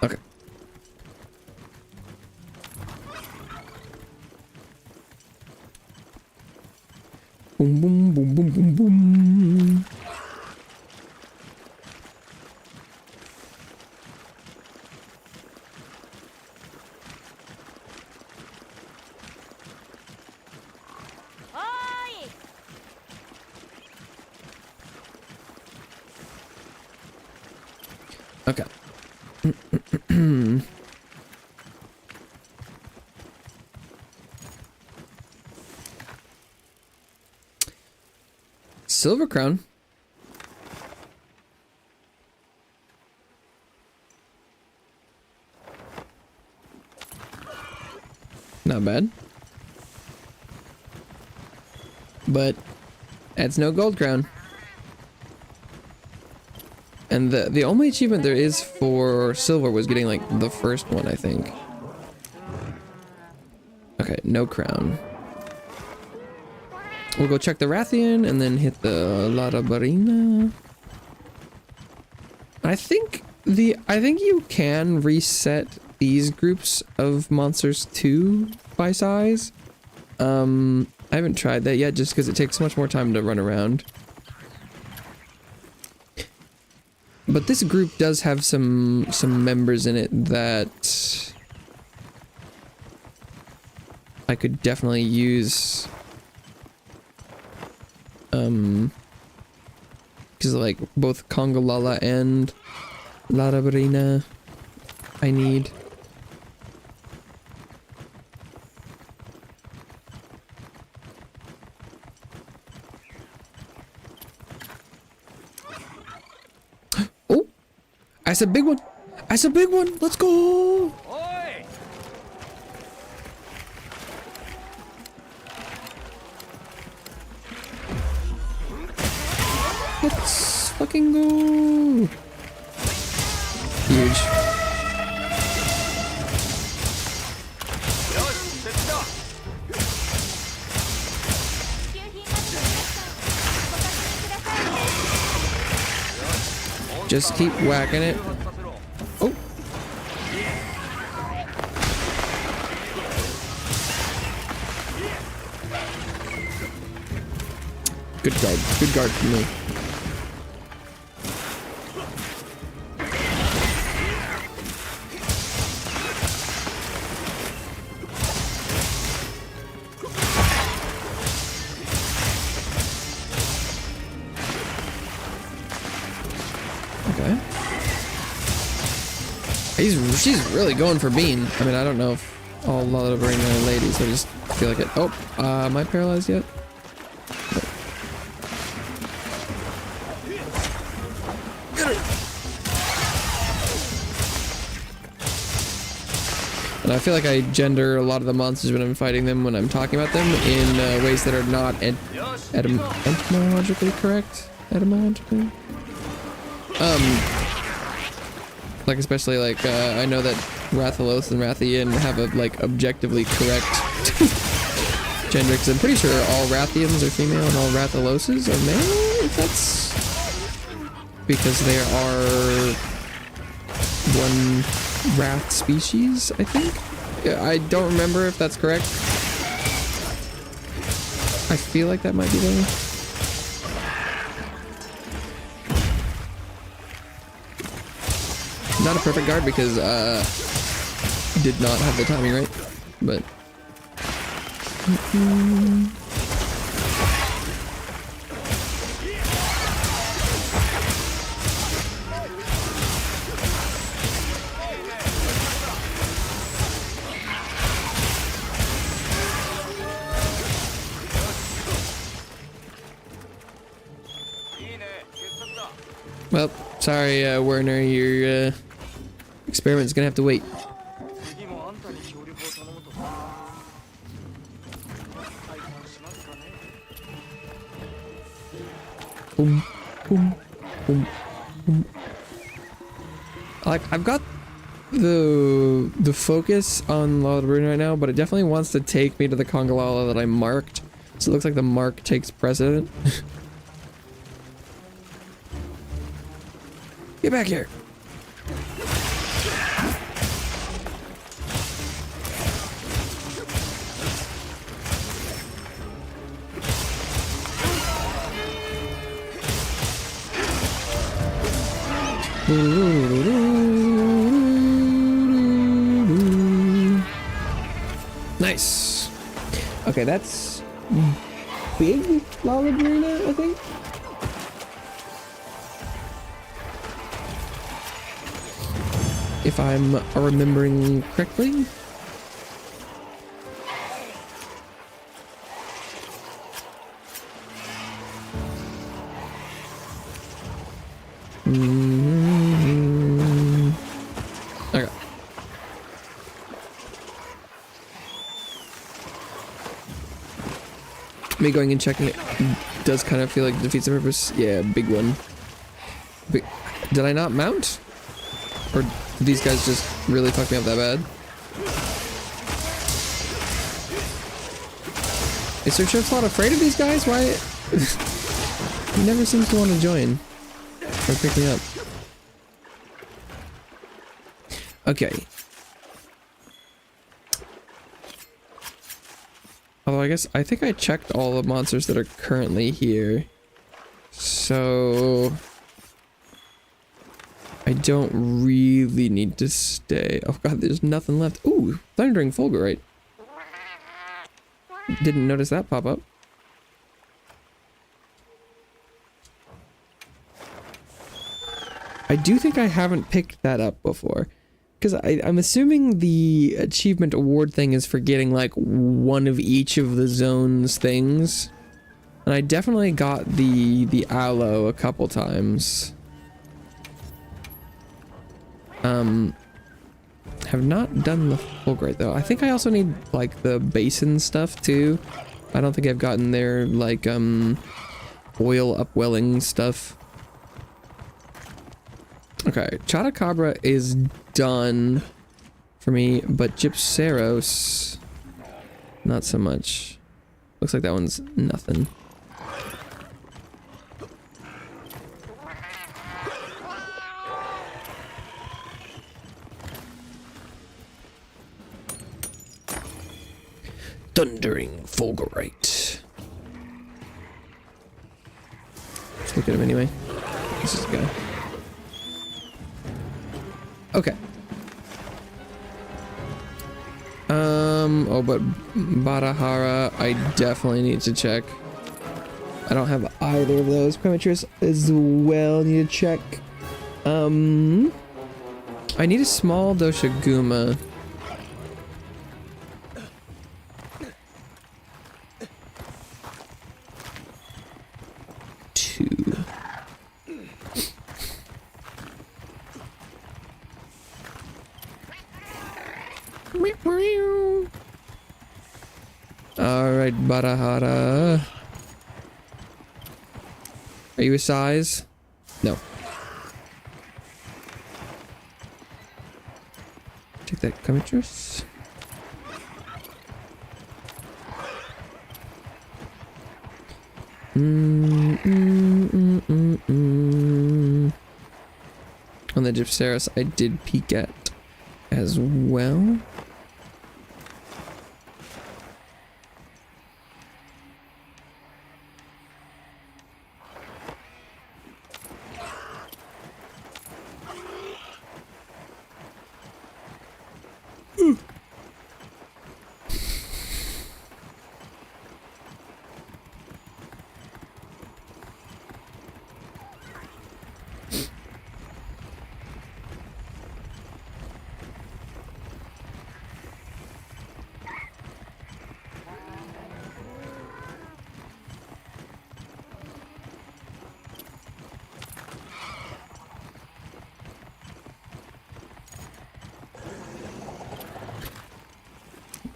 Okay. Boom, boom, boom, boom, boom, boom. Okay. Silver crown. Not bad. But it's no gold crown. And the only achievement there is for silver was getting like the first one, I think. Okay, no crown. We'll go check the Rathian and then hit the Larabarina. I think you can reset these groups of monsters too by size. I haven't tried that yet just because it takes much more time to run around. But this group does have some members in it that I could definitely use. Because like both Kongolala and Larabarina I need. Oh, I said big one. I said big one. Let's go. Let's fucking go. Huge. Just keep whacking it. Oh. Good guard. Good guard for me. She's really going for Bean. I mean, I don't know if all Larabarina ladies, I just feel like it. Oh, am I paralyzed yet? No. Get her! And I feel like I gender a lot of the monsters when I'm fighting them, when I'm talking about them, in ways that are not etymologically correct. Etymologically? Like especially like I know that Rathalos and Rathian have a like objectively correct gender, because I'm pretty sure all Rathians are female and all Rathaloses are male, if that's because they are one Rath species, I think. Yeah, I don't remember if that's correct. I feel like that might be the not a perfect guard because did not have the timing right, but well, sorry, Werner, your experiment's gonna have to wait. Boom, boom, boom, boom. Like, I've got the focus on Lala Brune right now, but it definitely wants to take me to the Congalala that I marked. So it looks like the mark takes precedent. Get back here. Nice. Okay, that's big Lala Brune, I think. If I'm remembering correctly. Okay. Me going and checking it does kind of feel like it defeats the purpose. Yeah, big one. Did I not mount? Or did these guys just really fuck me up that bad? Is Sir Chipslot afraid of these guys? Why? He never seems to want to join. Or pick me up. Okay. Although I think I checked all the monsters that are currently here. So I don't really need to stay. Oh god, there's nothing left. Ooh, Thundering Fulgurite. Didn't notice that pop up. I do think I haven't picked that up before. Because I'm assuming the achievement award thing is for getting like one of each of the zone's things. And I definitely got the aloe a couple times. Have not done the Fulgurite though. I think I also need like the basin stuff too. I don't think I've gotten their like oil upwelling stuff. Okay, Chotacabra is done for me, but Gypceros, not so much. Looks like that one's nothing. Thundering Fulgurite. Let's look at him anyway. This is the guy. Okay. Oh, but Badahara, I definitely need to check. I don't have either of those. Prematurus as well, need to check. I need a small Doshaguma. Alright, Badahara. Are you a size? No. Take that Comitrus. On the Gypceros, I did peek at as well.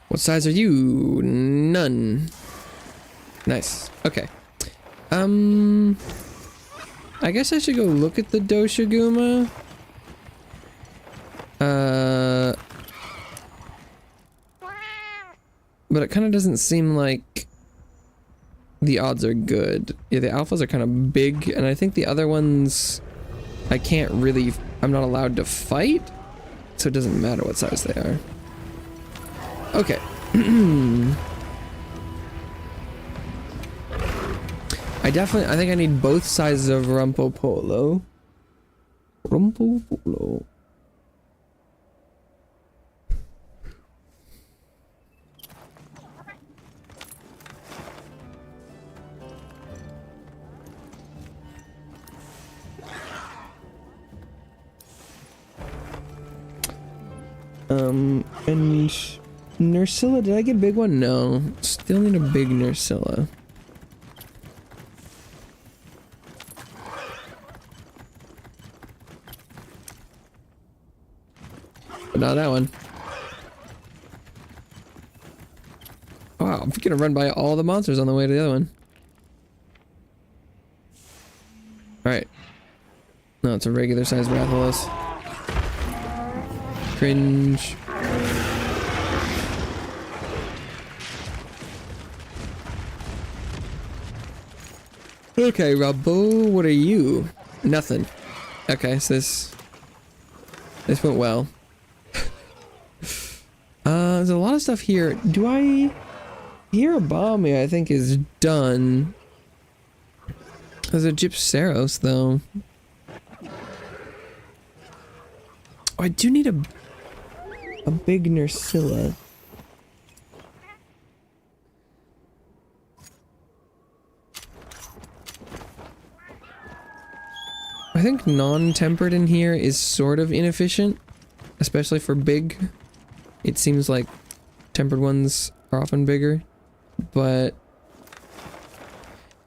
What size are you? None. Nice. Okay. I guess I should go look at the Doshaguma. But it kind of doesn't seem like the odds are good. Yeah, the alphas are kind of big, and I think the other ones I can't really, I'm not allowed to fight, so it doesn't matter what size they are. Okay. I think I need both sizes of Rumpo Polo. Rumpo Polo. And Nursilla, did I get a big one? No. Still need a big Nursilla. But not that one. Wow, I'm gonna run by all the monsters on the way to the other one. Alright. No, it's a regular sized Rathalos. Cringe. Okay, Robbo, what are you? Nothing. Okay, so this went well. There's a lot of stuff here. Do I hear a bomb? I think is done. There's a Gypceros though. Oh, I do need a big Nursilla. I think non-tempered in here is sort of inefficient, especially for big. It seems like tempered ones are often bigger, but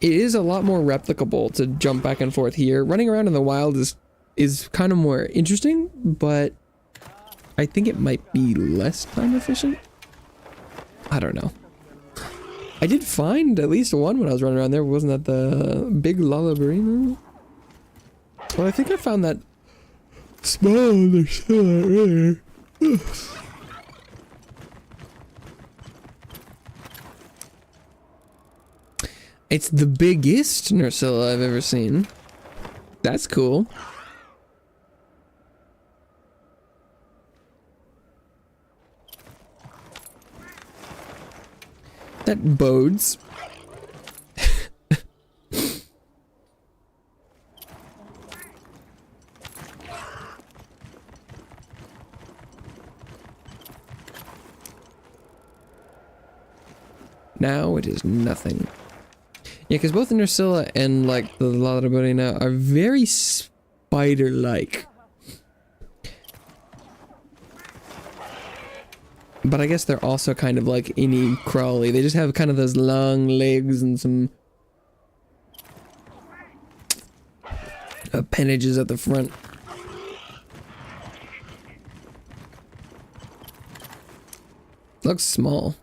it is a lot more replicable to jump back and forth here. Running around in the wild is kind of more interesting, but I think it might be less time efficient. I don't know. I did find at least one when I was running around there. Wasn't that the big Lalabarino? Well, I think I found that small Nursilla earlier. It's the biggest Nursilla I've ever seen. That's cool. That bodes. Now it is nothing. Yeah, because both the Nursilla and like the Lalabarina are very spider-like. But I guess they're also kind of like innie crawly. They just have kind of those long legs and some appendages at the front. Looks small.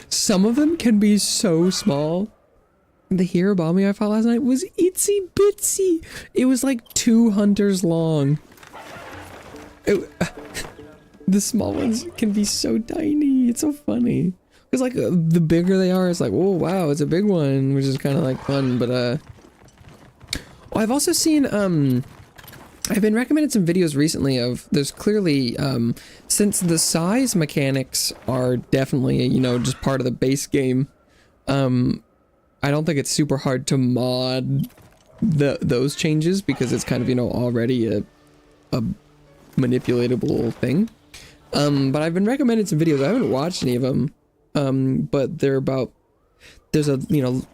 Some of them can be so small. The Hirobami I fought last night was itsy bitsy. It was like 2 hunters long. The small ones can be so tiny. It's so funny. Because like the bigger they are, it's like, oh wow, it's a big one, which is kind of like fun. But oh, I've also seen I've been recommended some videos recently of, there's clearly, since the size mechanics are definitely, you know, just part of the base game, I don't think it's super hard to mod those changes because it's kind of, you know, already a manipulatable thing. But I've been recommended some videos. I haven't watched any of them, but they're about, there's a, you know,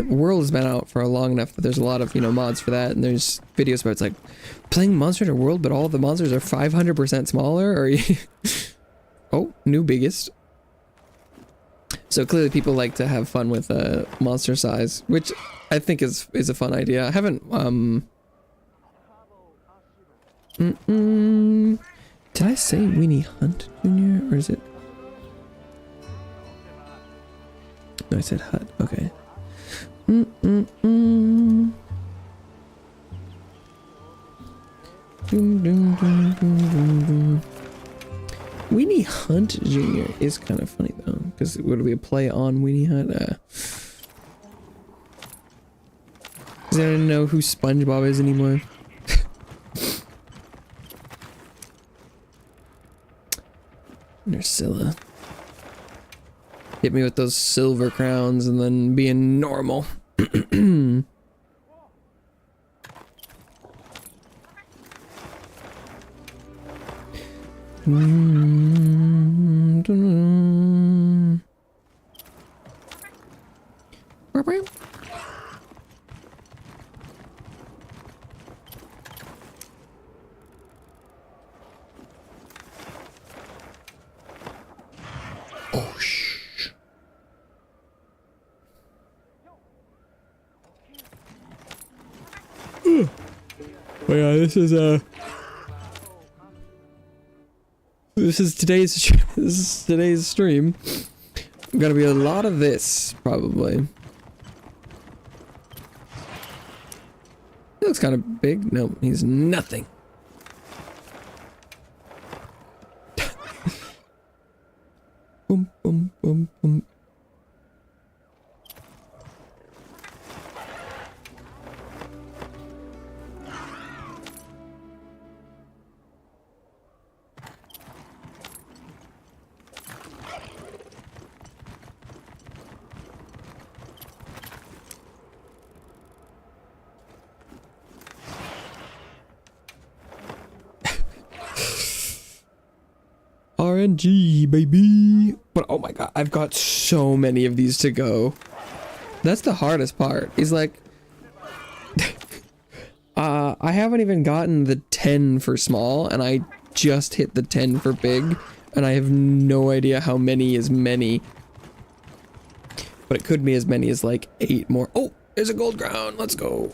World has been out for long enough that there's a lot of, you know, mods for that, and there's videos where it's like playing Monster Hunter World, but all the monsters are 500% smaller, or oh, new biggest. So clearly people like to have fun with monster size, which I think is a fun idea. I haven't did I say Weeny Hunt Jr. or is it? No, I said Hut. Okay. Doom, doom, doom, doom, doom, doom. Weenie Hunt Jr. is kind of funny though, because it would be a play on Weenie Hunt. Does anyone know who SpongeBob is anymore? Nursilla. Hit me with those silver crowns and then being normal. Oh, shh. Oh yeah, this is today's stream. Gonna be a lot of this, probably. He looks kind of big. No, he's nothing. Boom, boom, boom, boom. RNG, baby. But oh my god, I've got so many of these to go. That's the hardest part. Is like I haven't even gotten the 10 for small, and I just hit the 10 for big, and I have no idea how many is many. But it could be as many as like 8 more. Oh, there's a gold crown. Let's go.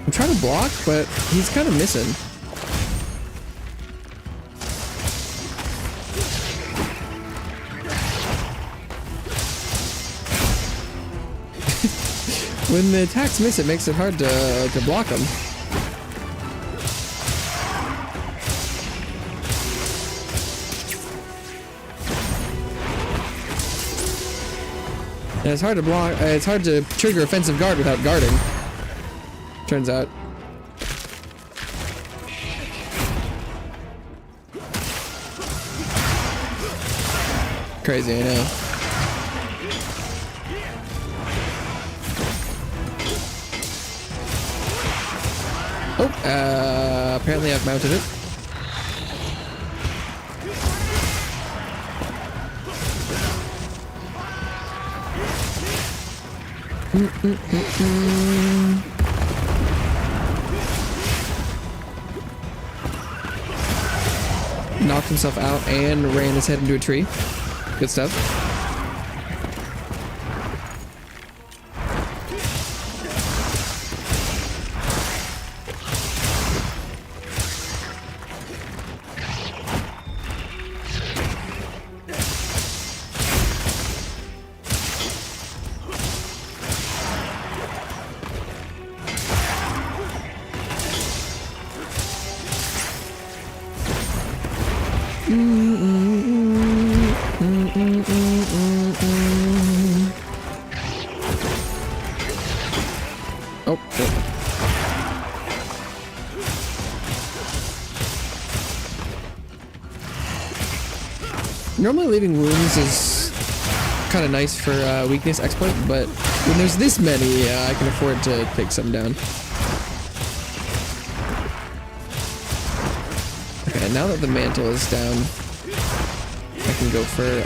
I'm trying to block, but he's kind of missing. When the attacks miss, it makes it hard to block them. And it's hard to block. It's hard to trigger offensive guard without guarding. Turns out. Crazy, I know. Oh, apparently I've mounted it. Knocked himself out and ran his head into a tree. Good stuff. Oh, shit. Normally leaving wounds is kind of nice for weakness exploit, but when there's this many, I can afford to take some down. Okay, now that the mantle is down, I can go for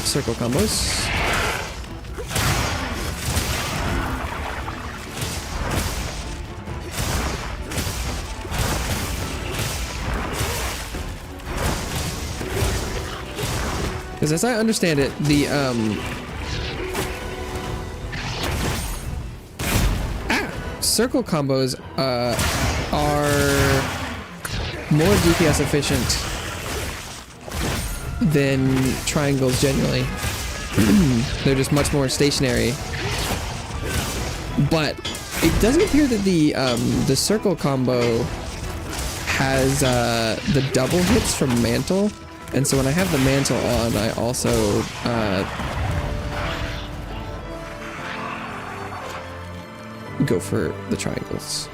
circle combos. Because as I understand it, the circle combos are more DPS efficient than triangles generally. They're just much more stationary. But it doesn't appear that the circle combo has the double hits from mantle, and so when I have the mantle on, I also go for the triangles.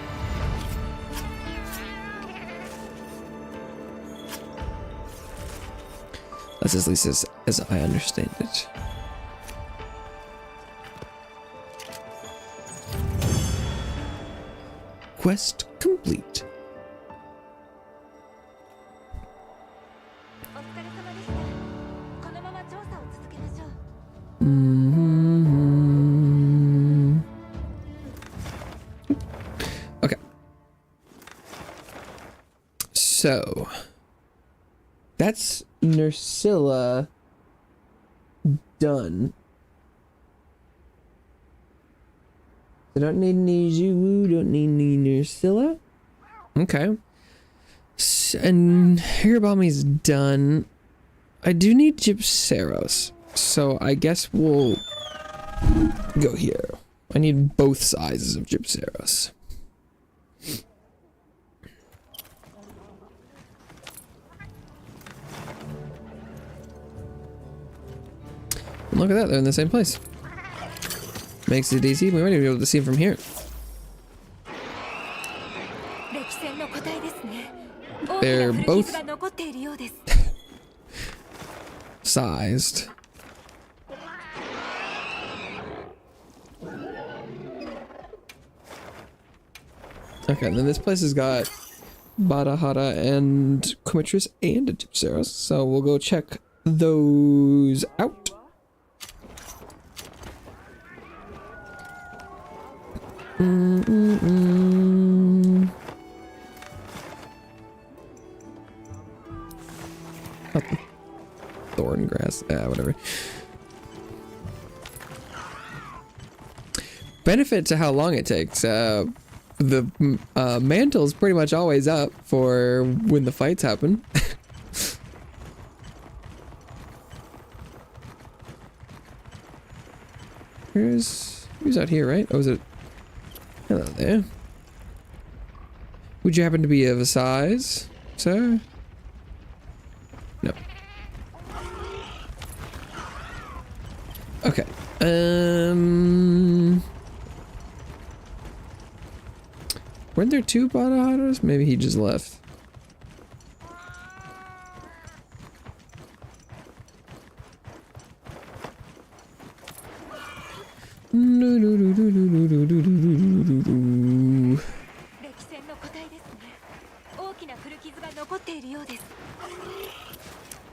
That's at least as I understand it. Quest complete. Okay. So that's Nursilla done. I don't need any Zulu, don't need any Nursilla. Okay. And Hirabalmi's done. I do need Gypceros, so I guess we'll go here. I need both sizes of Gypceros. Look at that, they're in the same place. Makes it easy. We might even be able to see them from here. They're both sized. Okay, and then this place has got Badahara and Comitris and a Gypceros, so we'll go check those out. Thorn grass, whatever. Benefit to how long it takes. The mantle's pretty much always up for when the fights happen. Who's out here, right? Oh, is it? Hello there. Would you happen to be of a size, sir? No. Okay. Weren't there two Badaharas? Maybe he just left.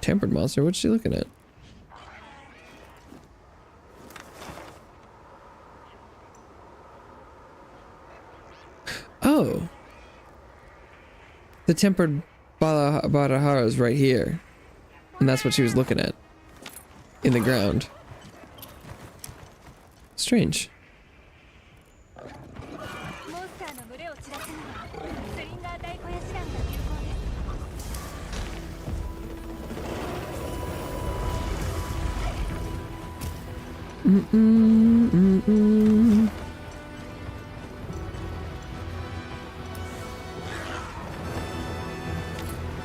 Tempered monster, what's she looking at? Oh. The tempered Badahara is right here. And that's what she was looking at. In the ground. Strange.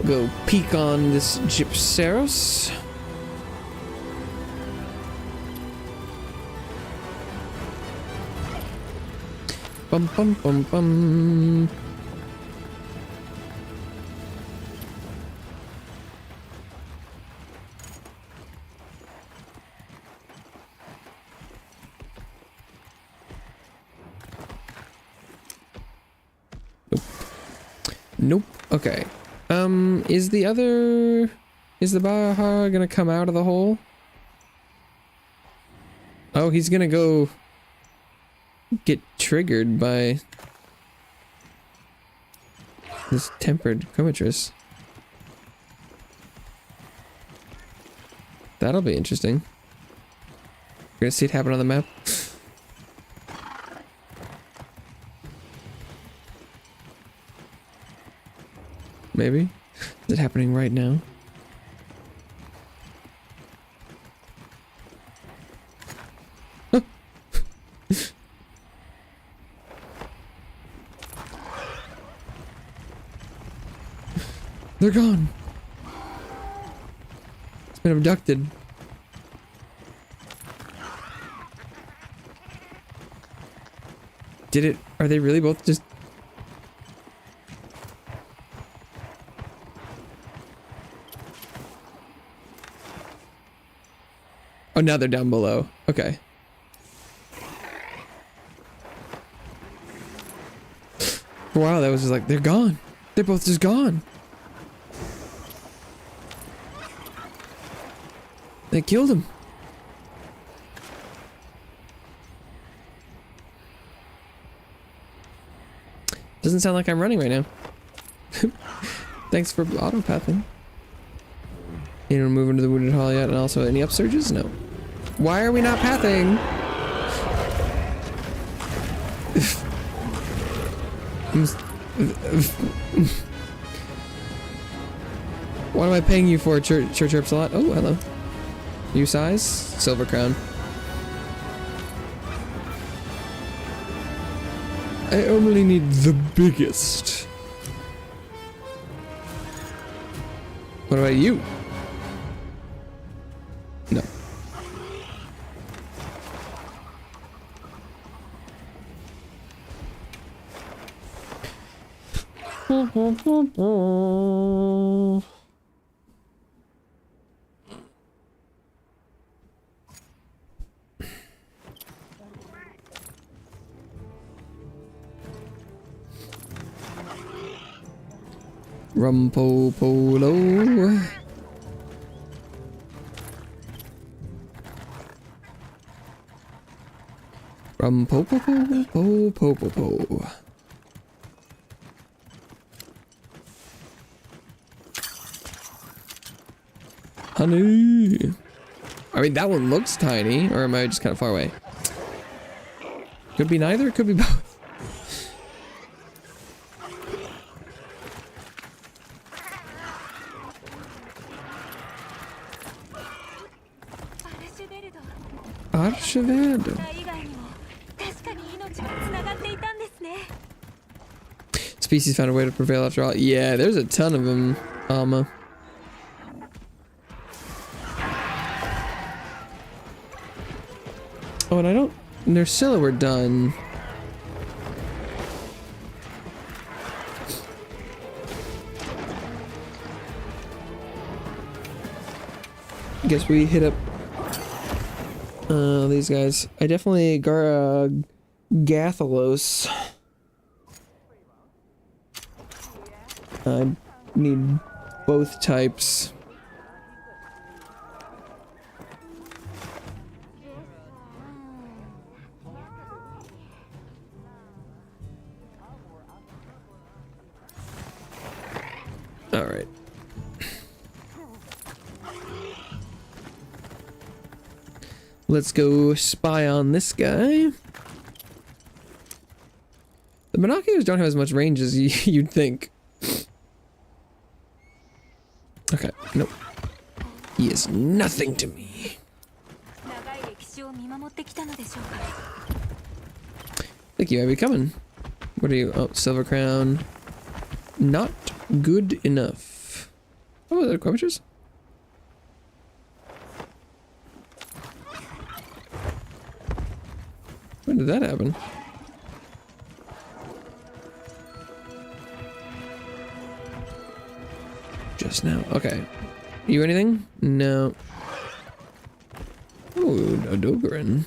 Go peek on this Gypceros. Bum bum bum bum. Nope. Nope. Okay. Is the Baha gonna come out of the hole? Oh, he's gonna go get triggered by this tempered Comitris. That'll be interesting. You're gonna see it happen on the map. Maybe? Is it happening right now? They're gone. It's been abducted. Did it? Are they really both just... Oh, now they're down below. Okay. For a while, that was just like, they're gone. They're both just gone. They killed him. Doesn't sound like I'm running right now. Thanks for autopathing. Anyone move into the wounded hall yet? And also, any upsurges? No. Why are we not pathing? What am I paying you for, Church Herb Salad? Oh, hello. You size? Silver crown. I only need the biggest. What about you? No. Rumpopolo. Rumpopopopopopopo. Honey. I mean, that one looks tiny, or am I just kind of far away? Could be neither, could be both. Archived. Species found a way to prevail after all. Yeah, there's a ton of them, Oh, and I don't... Nursilla, we're done. Guess we hit up these guys. I definitely Gathalos. I need both types. All right. Let's go spy on this guy. The binoculars don't have as much range as you'd think. Okay, nope. He is nothing to me. Think you might be coming. What are you? Oh, silver crown. Not good enough. Oh, are there quematures? When did that happen? Just now. Okay. You anything? No. Oh, a Dogoran.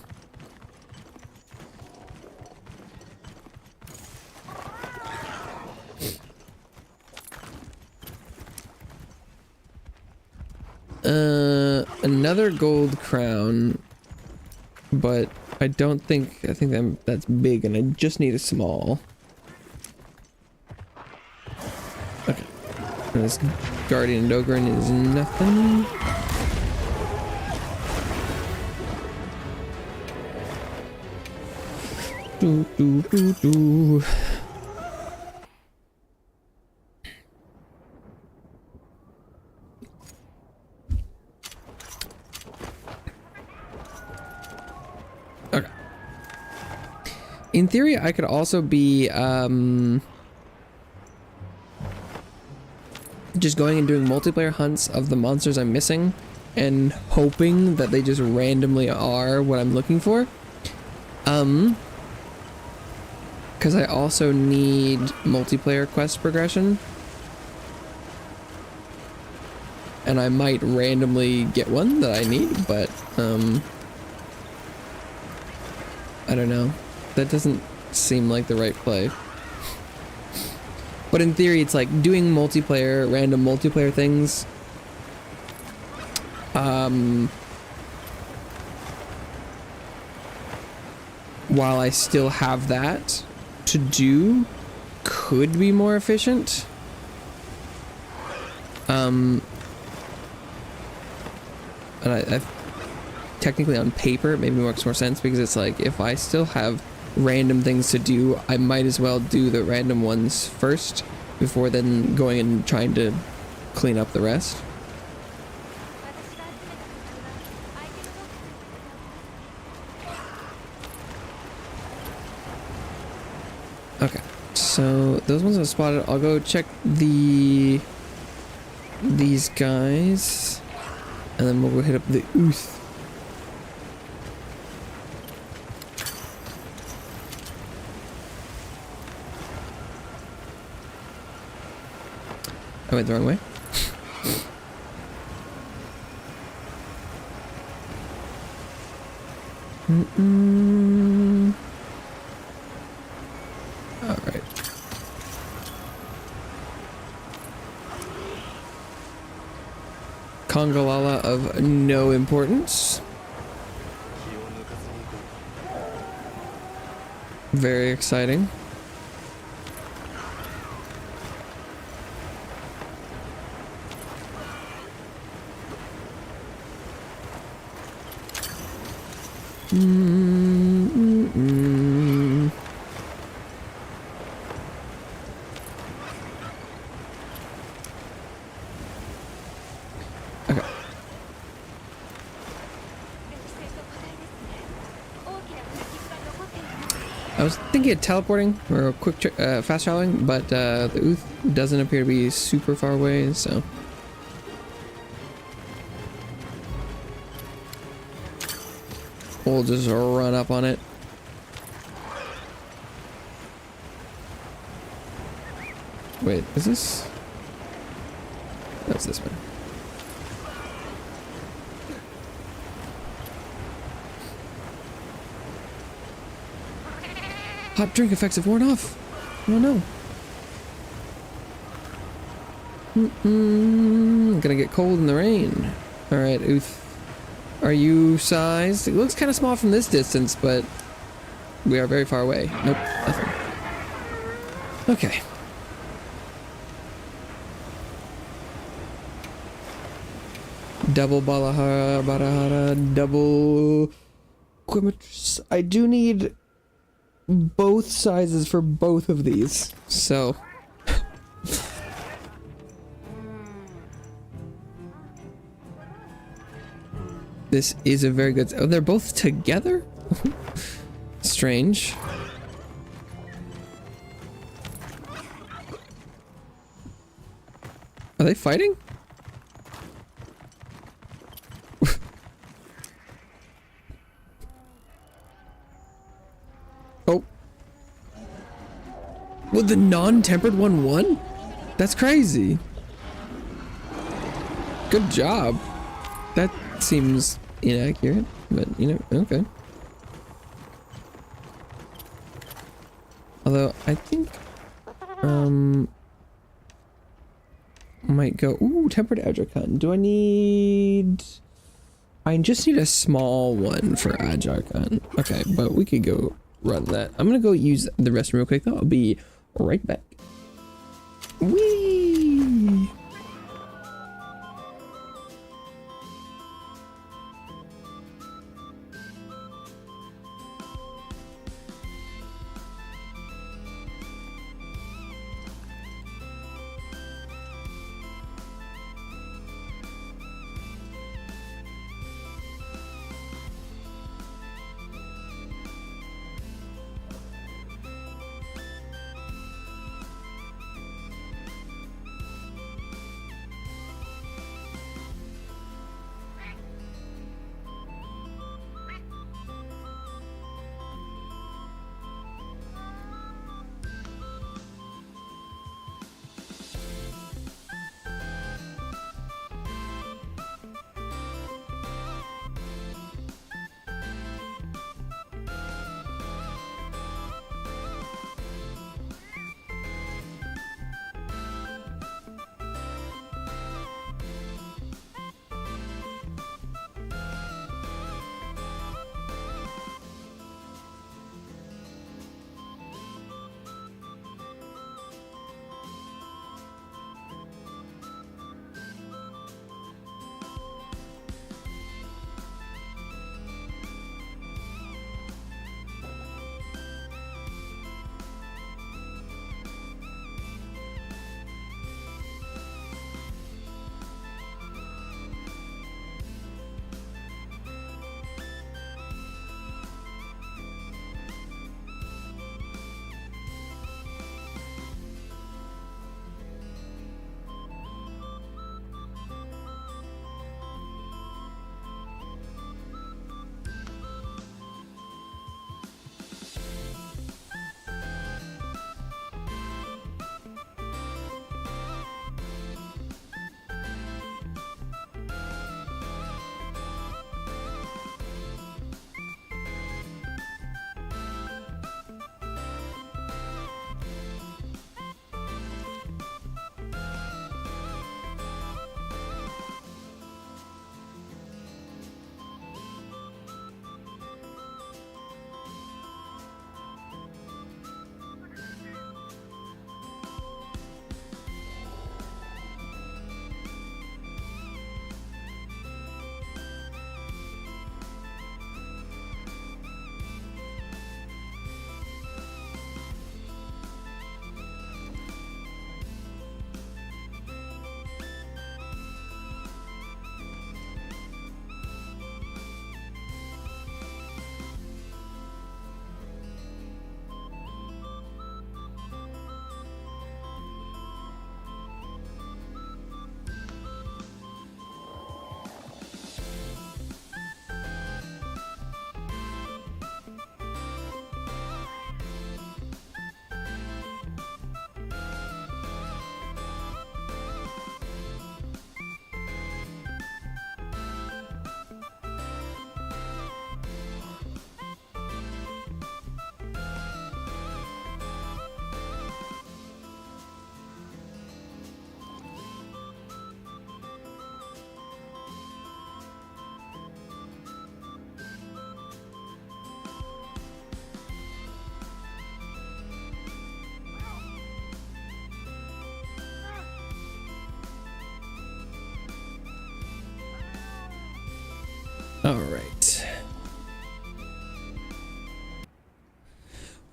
Another gold crown, but I think that's big, and I just need a small. Okay. This Guardian Dogoran is nothing. Do, do, do, do. Okay. In theory, I could also be just going and doing multiplayer hunts of the monsters I'm missing and hoping that they just randomly are what I'm looking for. Because I also need multiplayer quest progression. And I might randomly get one that I need, but I don't know. That doesn't seem like the right play. But in theory, it's like doing multiplayer, random multiplayer things. While I still have that to do, could be more efficient. And I've technically on paper, it maybe makes more sense because it's like if I still have random things to do, I might as well do the random ones first before then going and trying to clean up the rest. Okay, so those ones I've spotted. I'll go check these guys, and then we'll go hit up the ooth. I went the wrong way. All right. Congalala of no importance. Very exciting. Okay. I was thinking of teleporting or a quick fast traveling, but the ooth doesn't appear to be super far away, so. We'll just run up on it. Wait, is this? That's this one. Hot drink effects have worn off. Oh no. Gonna get cold in the rain. Alright, ooth. Are you sized? It looks kind of small from this distance, but we are very far away. Nope, nothing. Okay. Double Balahara, double Quimitris. I do need both sizes for both of these, so. This is a very good. Oh, they're both together? Strange. Are they fighting? Oh. Would the non-tempered one won? That's crazy. Good job. That seems inaccurate, but you know, okay. Although I think might go tempered Adjarkhan. Do I need? I just need a small one for Adjarkhan. Okay, but we could go run that. I'm gonna go use the restroom real quick though. I'll be right back. Whee!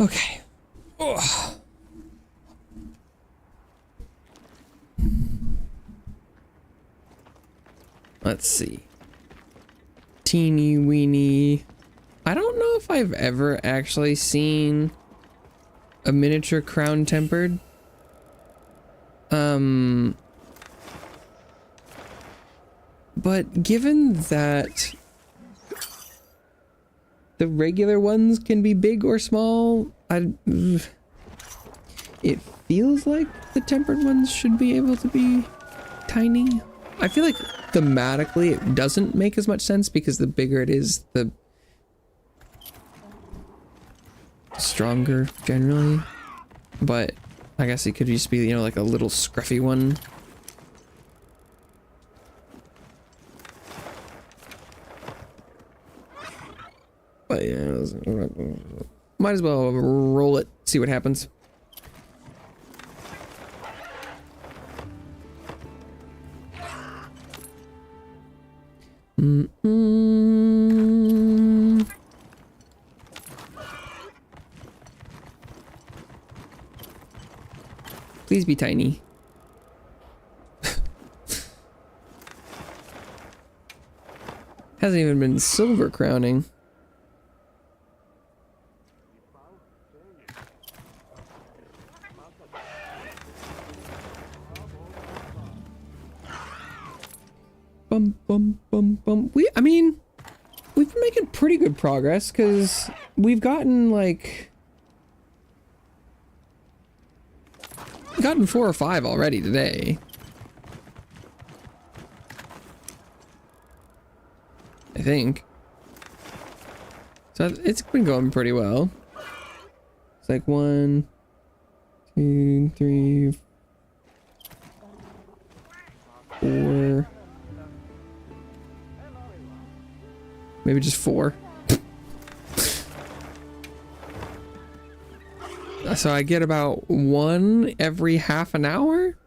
Okay. Oh. Let's see. Teeny weeny. I don't know if I've ever actually seen a miniature crown tempered. But given that the regular ones can be big or small, it feels like the tempered ones should be able to be tiny. I feel like thematically it doesn't make as much sense because the bigger it is, the stronger generally. But I guess it could just be, you know, like a little scruffy one. But yeah, might as well roll it, see what happens. Please be tiny. Hasn't even been silver crowning. Bum, bum, bum, bum. I mean, we've been making pretty good progress because we've gotten like... gotten 4 or 5 already today. I think. So it's been going pretty well. It's like 1, 2, 3, 4. Maybe just 4. So I get about 1 every half an hour?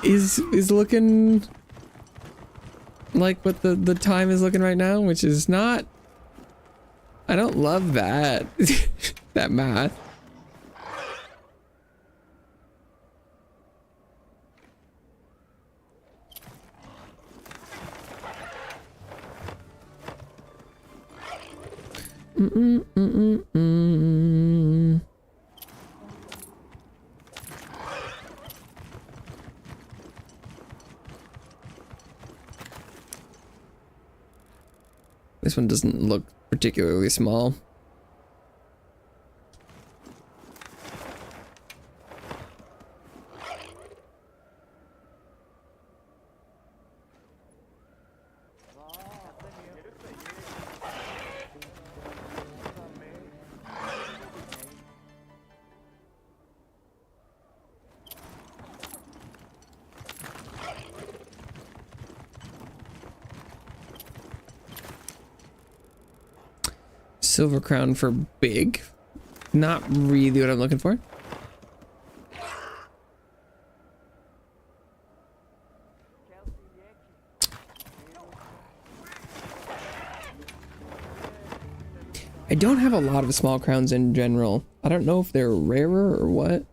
is looking like what the time is looking right now, which is not... I don't love that. That math. This one doesn't look particularly small. Silver crown for big. Not really what I'm looking for. I don't have a lot of small crowns in general. I don't know if they're rarer or what.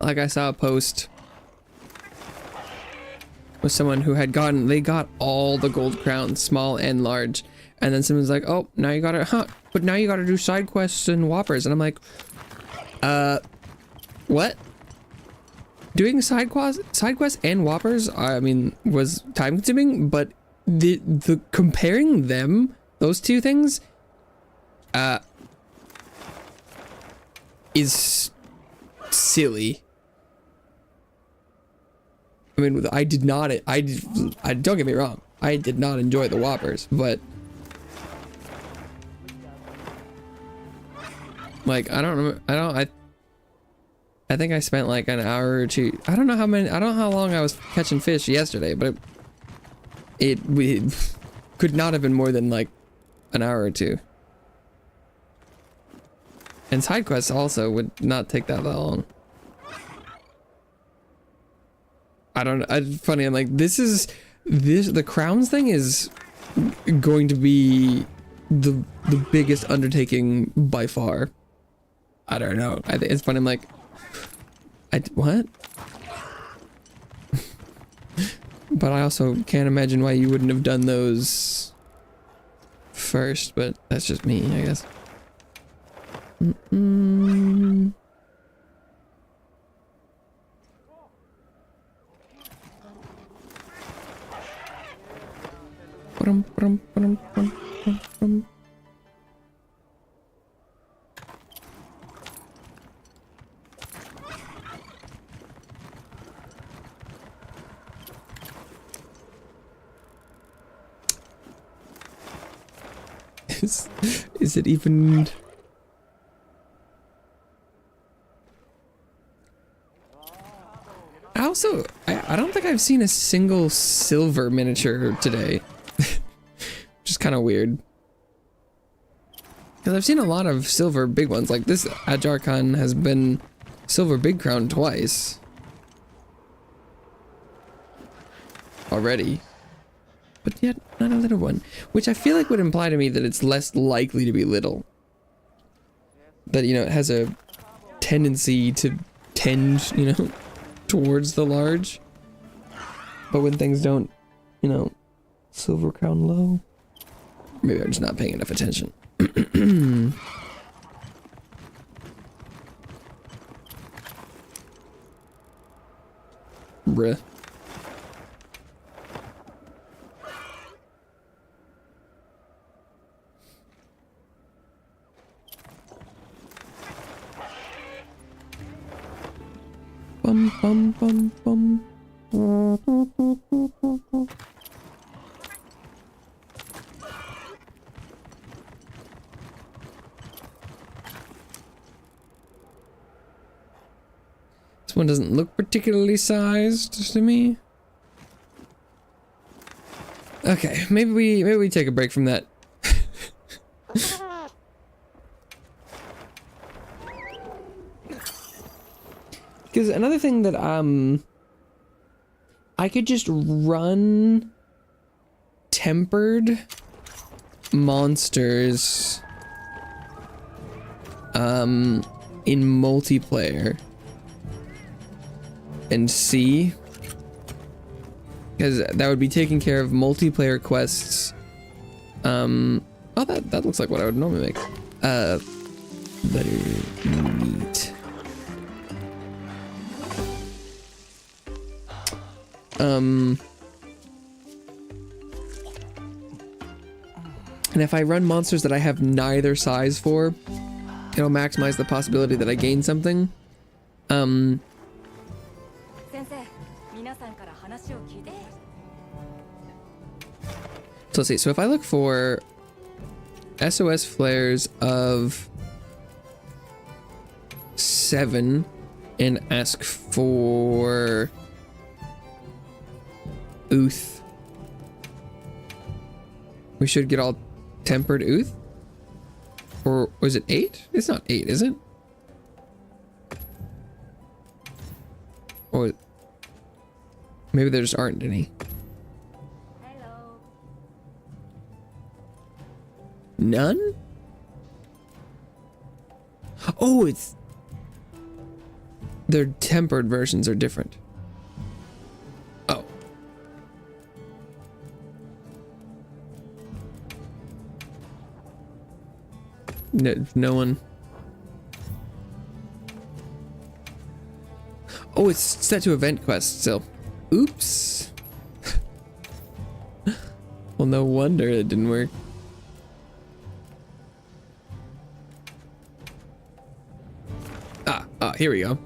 Like I saw a post with someone who had they got all the gold crowns, small and large. And then someone's like, oh, now you gotta, but now you gotta do side quests and whoppers. And I'm like, what? Doing side quests and whoppers, I mean, was time consuming, but the comparing them, those two things, is silly. I mean, I don't get me wrong, I did not enjoy the whoppers, but like, I think I spent like an hour or two. I don't know how long I was catching fish yesterday, but we could not have been more than like an hour or two. And side quests also would not take that long. I don't know. Funny, I'm like, the crowns thing is going to be the biggest undertaking by far. I don't know. I think it's funny. I'm like, what? But I also can't imagine why you wouldn't have done those first, but that's just me, I guess. Is it even... I don't think I've seen a single silver miniature today. Which is kind of weird. Because I've seen a lot of silver big ones. Like this Ajarkhan has been silver big crown twice. Already. But yet not a little one. Which I feel like would imply to me that it's less likely to be little. That, you know, it has a tendency to tend, you know, towards the large. But when things don't, you know, silver crown low. Maybe I'm just not paying enough attention. Bruh. Bum bum bum bum. This one doesn't look particularly sized to me. Okay, maybe we take a break from that. Because another thing that I could just run tempered monsters in multiplayer and see, because that would be taking care of multiplayer quests. Oh, that looks like what I would normally make. Better meat. And if I run monsters that I have neither size for, it'll maximize the possibility that I gain something. So let's see. So if I look for SOS flares of 7 and ask for Ooth, we should get all tempered Ooth? Or was it 8? It's not 8, is it? Or maybe there just aren't any. Hello. None? Oh, it's... Their tempered versions are different. Oh. No one. Oh, it's set to event quest still. Oops. Well, no wonder it didn't work. Here we go.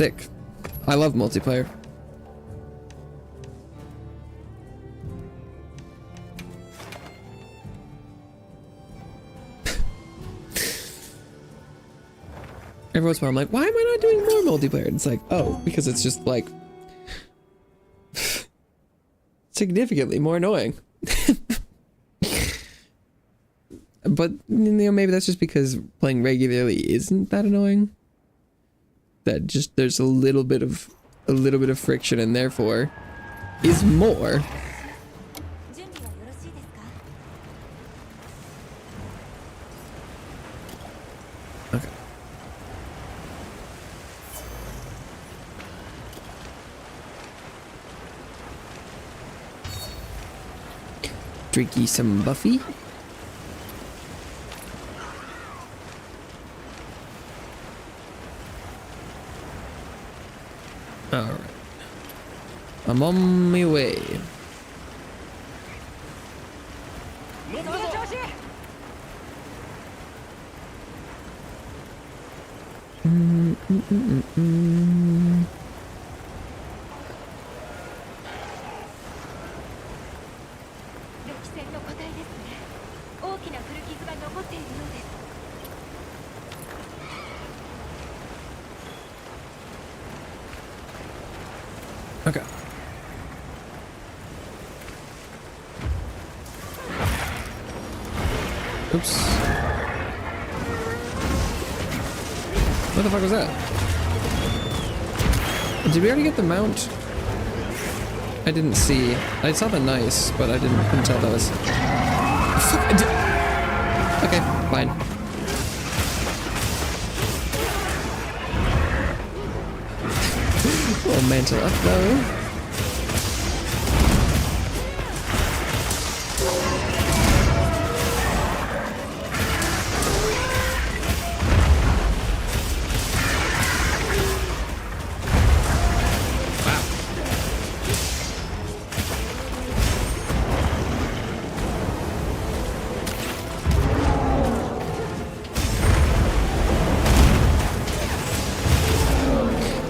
Sick. I love multiplayer. Every once in a while I'm like, why am I not doing more multiplayer? And it's like, oh, because it's just like significantly more annoying. But you know, maybe that's just because playing regularly isn't that annoying. That just there's a little bit of friction and therefore is more. Okay. Drinky some Buffy. Alright. I'm on my way. Mm. 大きな古傷が残っているようです。 Okay. Oops. What the fuck was that? Did we already get the mount? I didn't see. I saw the nice, but I couldn't tell that was. Fuck. Okay, fine. Little mantle up though.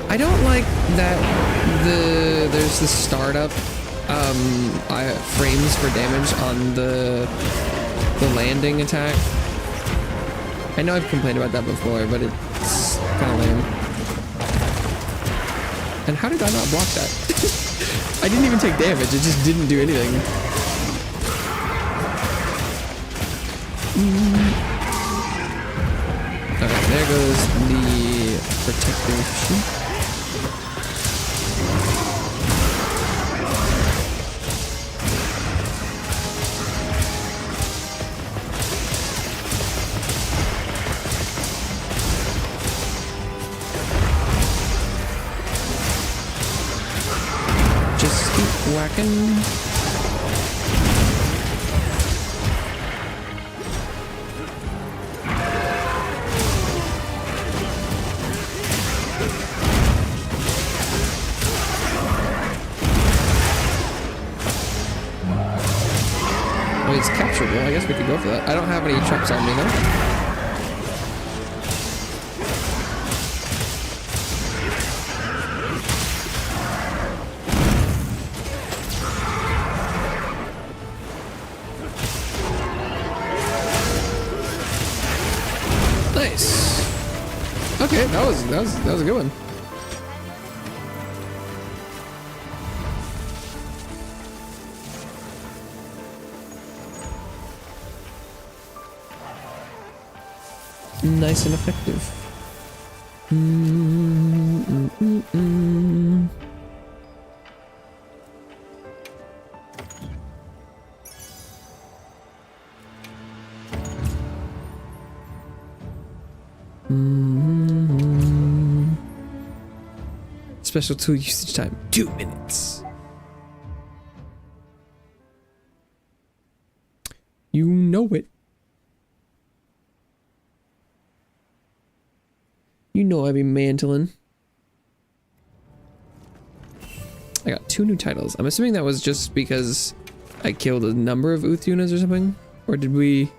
I don't like that there's the startup frames for damage on the landing attack. I know I've complained about that before, but it's kind of lame. And how did I not block that? I didn't even take damage, it just didn't do anything. Alright, there goes the protective sheet. Just keep whacking. Oh, it's capturable. I guess we could go for that. I don't have any traps on me though. Nice. Okay, that was a good one. Nice and effective. Special tool usage time, 2 minutes. You know it. You know I be mantling. I got 2 new titles. I'm assuming that was just because I killed a number of Uthunas or something? Or did we...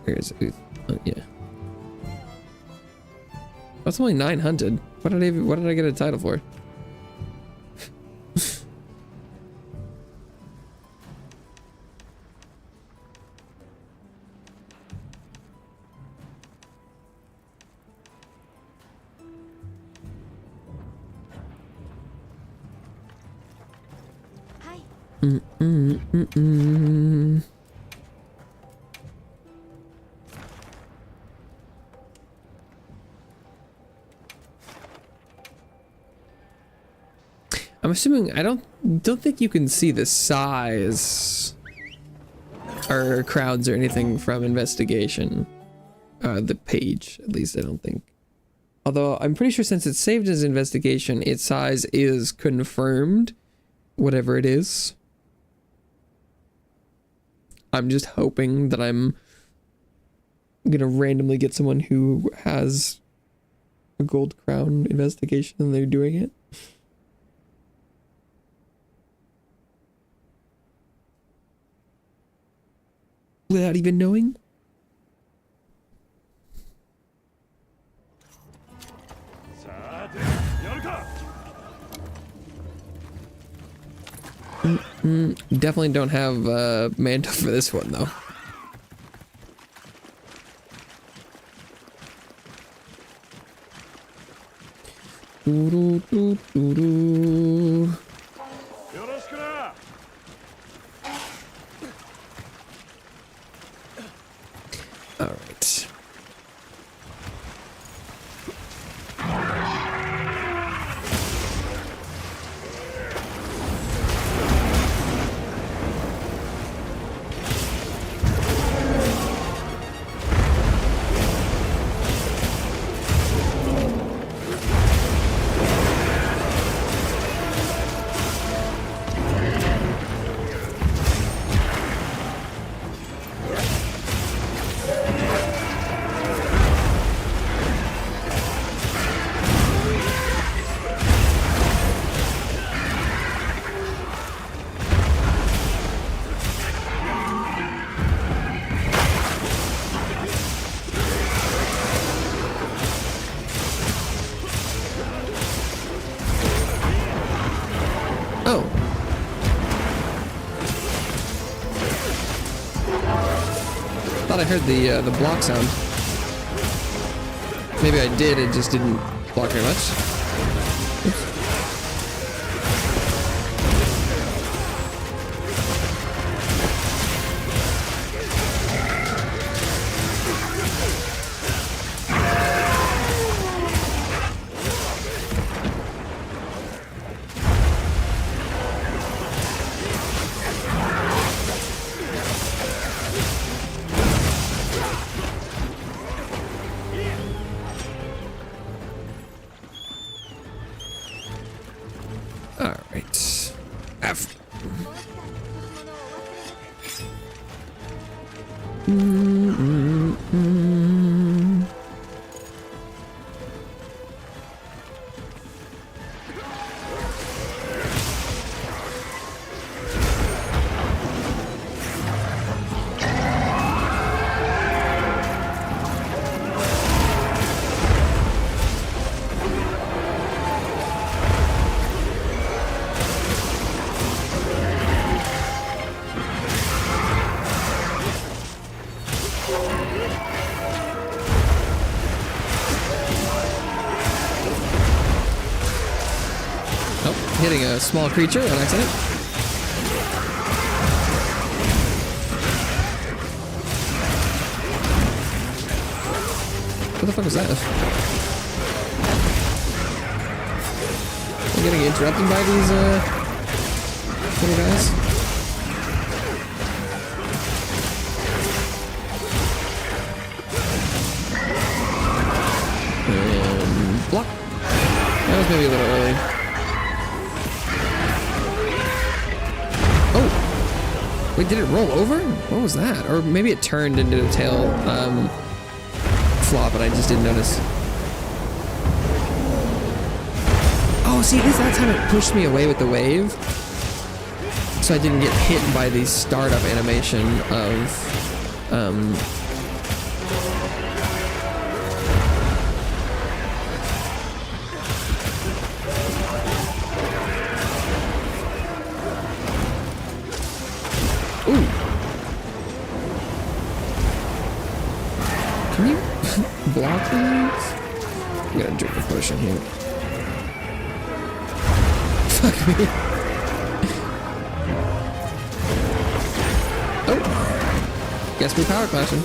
Where's Uth? Oh, yeah. That's only 9 hunted. What did I get a title for? I'm assuming I don't think you can see the size or crowds or anything from investigation. The page, at least I don't think. Although I'm pretty sure since it's saved as investigation, its size is confirmed, whatever it is. I'm just hoping that I'm gonna randomly get someone who has a gold crown investigation and they're doing it. Without even knowing. Definitely don't have mantle for this one though. All right. I heard the block sound. Maybe I did, it just didn't block very much. Oops. Hitting a small creature on accident. What the fuck was that? I'm getting interrupted by these little guys. And block. That was maybe a little early. Wait, did it roll over? What was that? Or maybe it turned into a tail flop, but I just didn't notice. Oh, see, that time it pushed me away with the wave. So I didn't get hit by the startup animation of Can you block these? I'm gonna drink a potion here. Fuck me. Oh. Guess we're power clashing.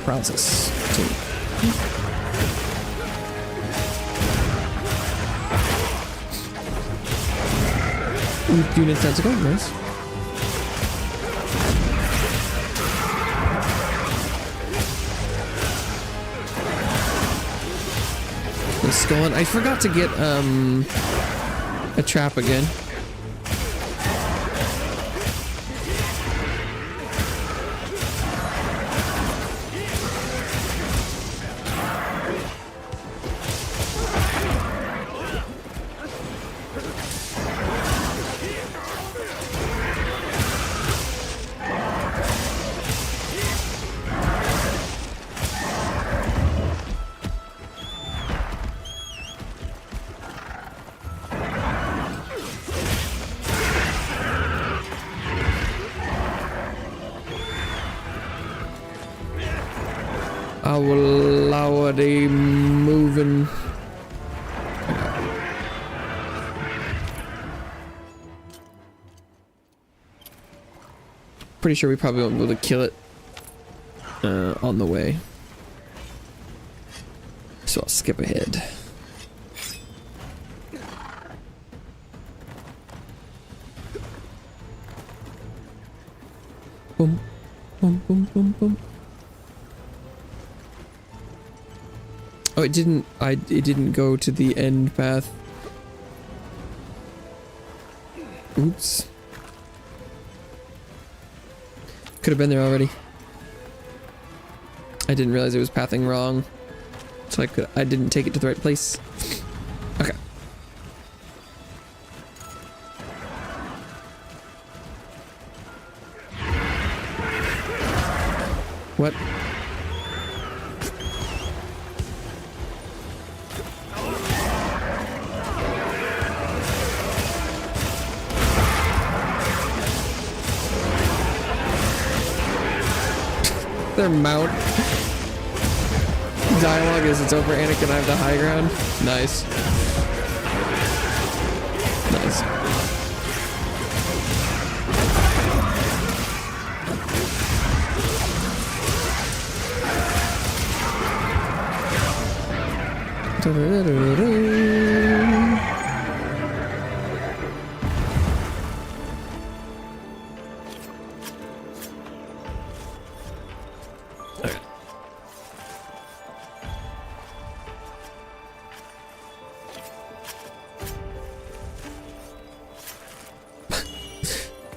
Paralysis. Unit tentacle, nice. The skull. I forgot to get a trap again. I will allow it a moving. Pretty sure we probably won't be able to kill it on the way. So I'll skip ahead. Boom, boom, boom, boom, boom. Oh, it didn't go to the end path. Oops. Could have been there already. I didn't realize it was pathing wrong. So I didn't take it to the right place. Okay. What? Their mount dialogue is it's over Anakin, I have the high ground. Nice. Nice.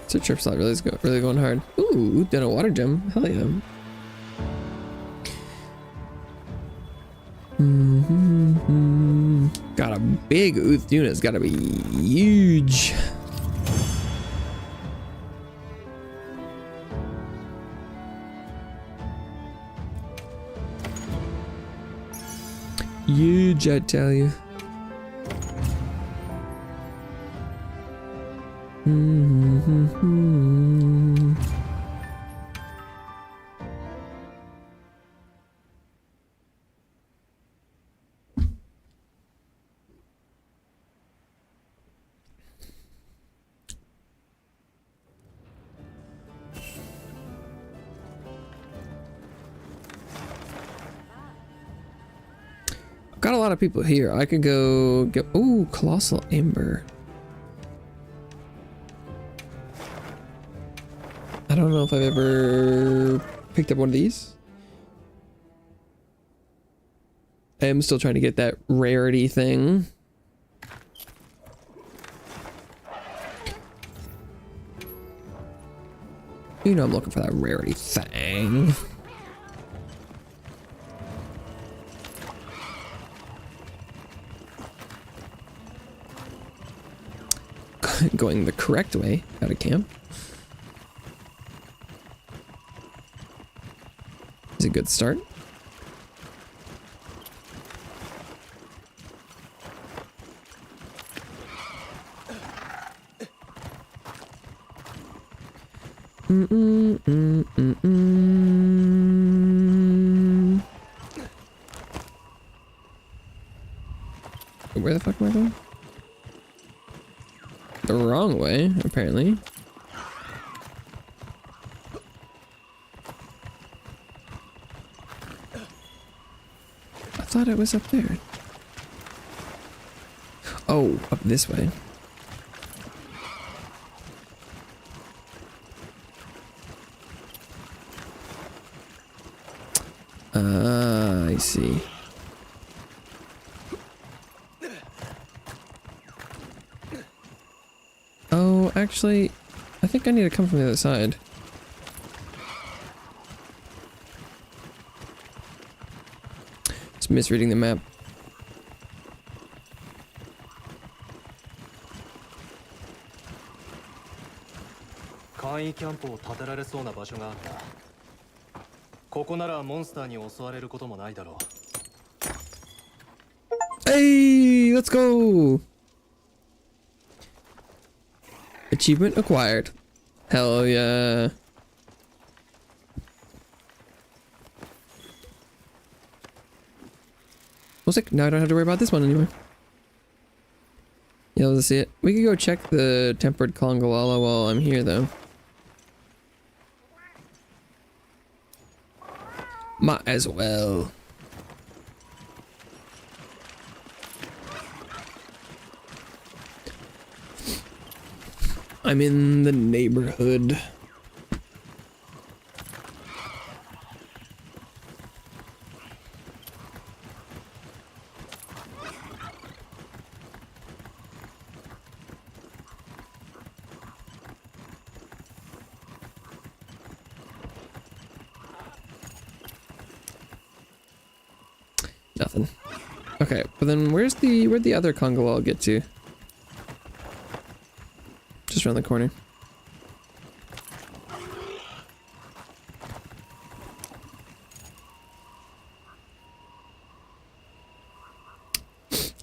So trip's not really going hard. Ooh, did a water gem. Hell yeah. Got a big Uth unit. It's gotta be huge. Huge, I tell you. Got a lot of people here. I could go get. Ooh, colossal amber. I don't know if I've ever picked up one of these. I am still trying to get that rarity thing. You know I'm looking for that rarity thing. going the correct way out of camp. Is a good start. Where the fuck am I going? The wrong way, apparently. I thought it was up there. Oh, up this way. I see. Oh, actually, I think I need to come from the other side. Just misreading the map. Hey, let's go! Achievement acquired. Hell yeah. Well, sick. Now I don't have to worry about this one anymore. Yeah, let's see it. We could go check the tempered Klongalala while I'm here, though. Might as well. I'm in the neighborhood. Nothing. Okay, but then where'd the other Congalal get to? Just around the corner.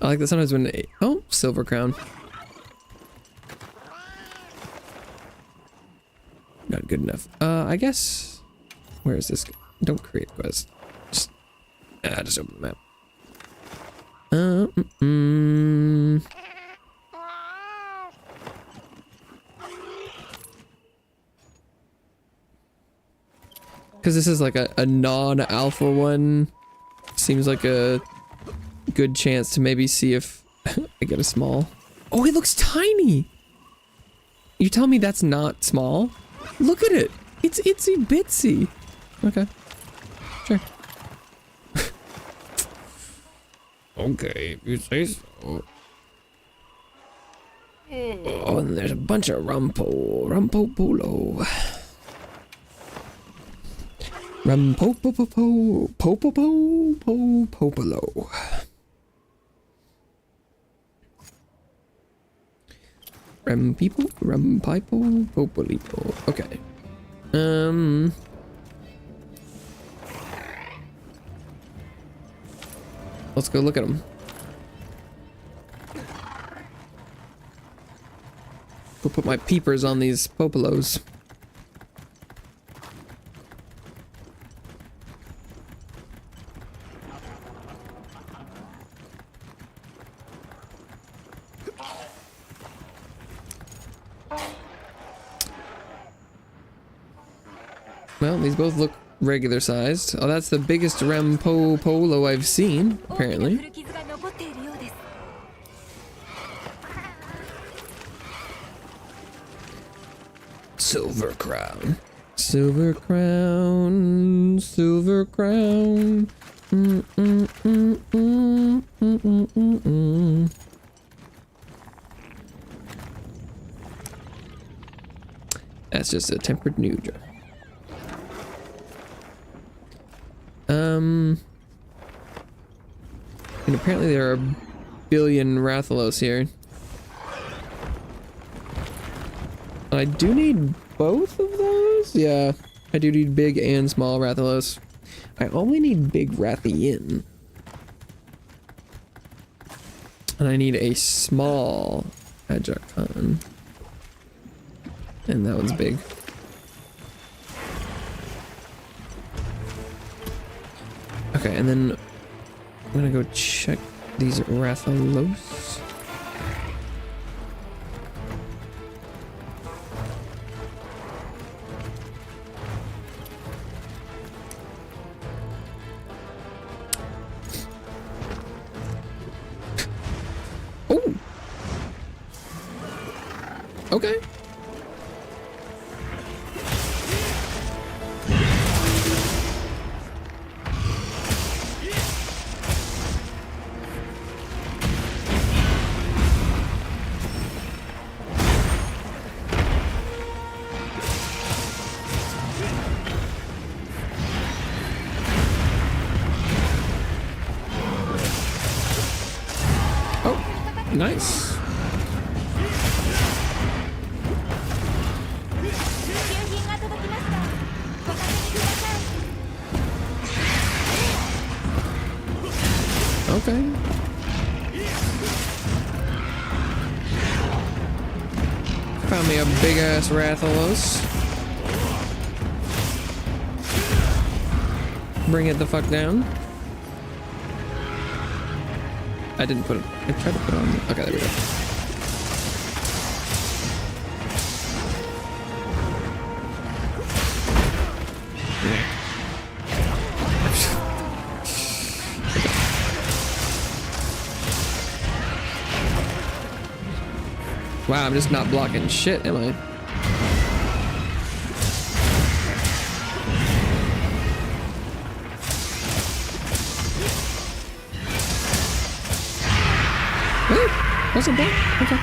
I like that sometimes when oh, silver crown. Not good enough. I guess where is this? Don't create quest. Just open the map. Because this is like a non-alpha one. Seems like a good chance to maybe see if I get a small. Oh, it looks tiny! You tell me that's not small? Look at it! It's itsy bitsy! Okay. Sure. Okay, if you say so. Oh, and there's a bunch of Rumpopolo. Rumpopopo, popopo, popolo. Rumpipo, rumpipo, popolipo. Okay. Let's go look at them. Go put my peepers on these popolos. Well, these both look regular sized. Oh, that's the biggest Polo I've seen, apparently. Silver crown. Silver crown. Silver crown. That's just a tempered Nuja. And apparently there are a billion Rathalos here. I do need both of those? Yeah, I do need big and small Rathalos. I only need big Rathian. And I need a small Ajakon. And that one's big. Okay, and then I'm gonna go check these Rathalos. Oh! Okay. Nice. 給品が届きました。ご確認ください。 Okay. Found me a big ass Rathalos. Bring it the fuck down. I didn't put it. I tried to put it on. Okay, there we go. Wow, I'm just not blocking shit, am I? Wasn't bad. Okay.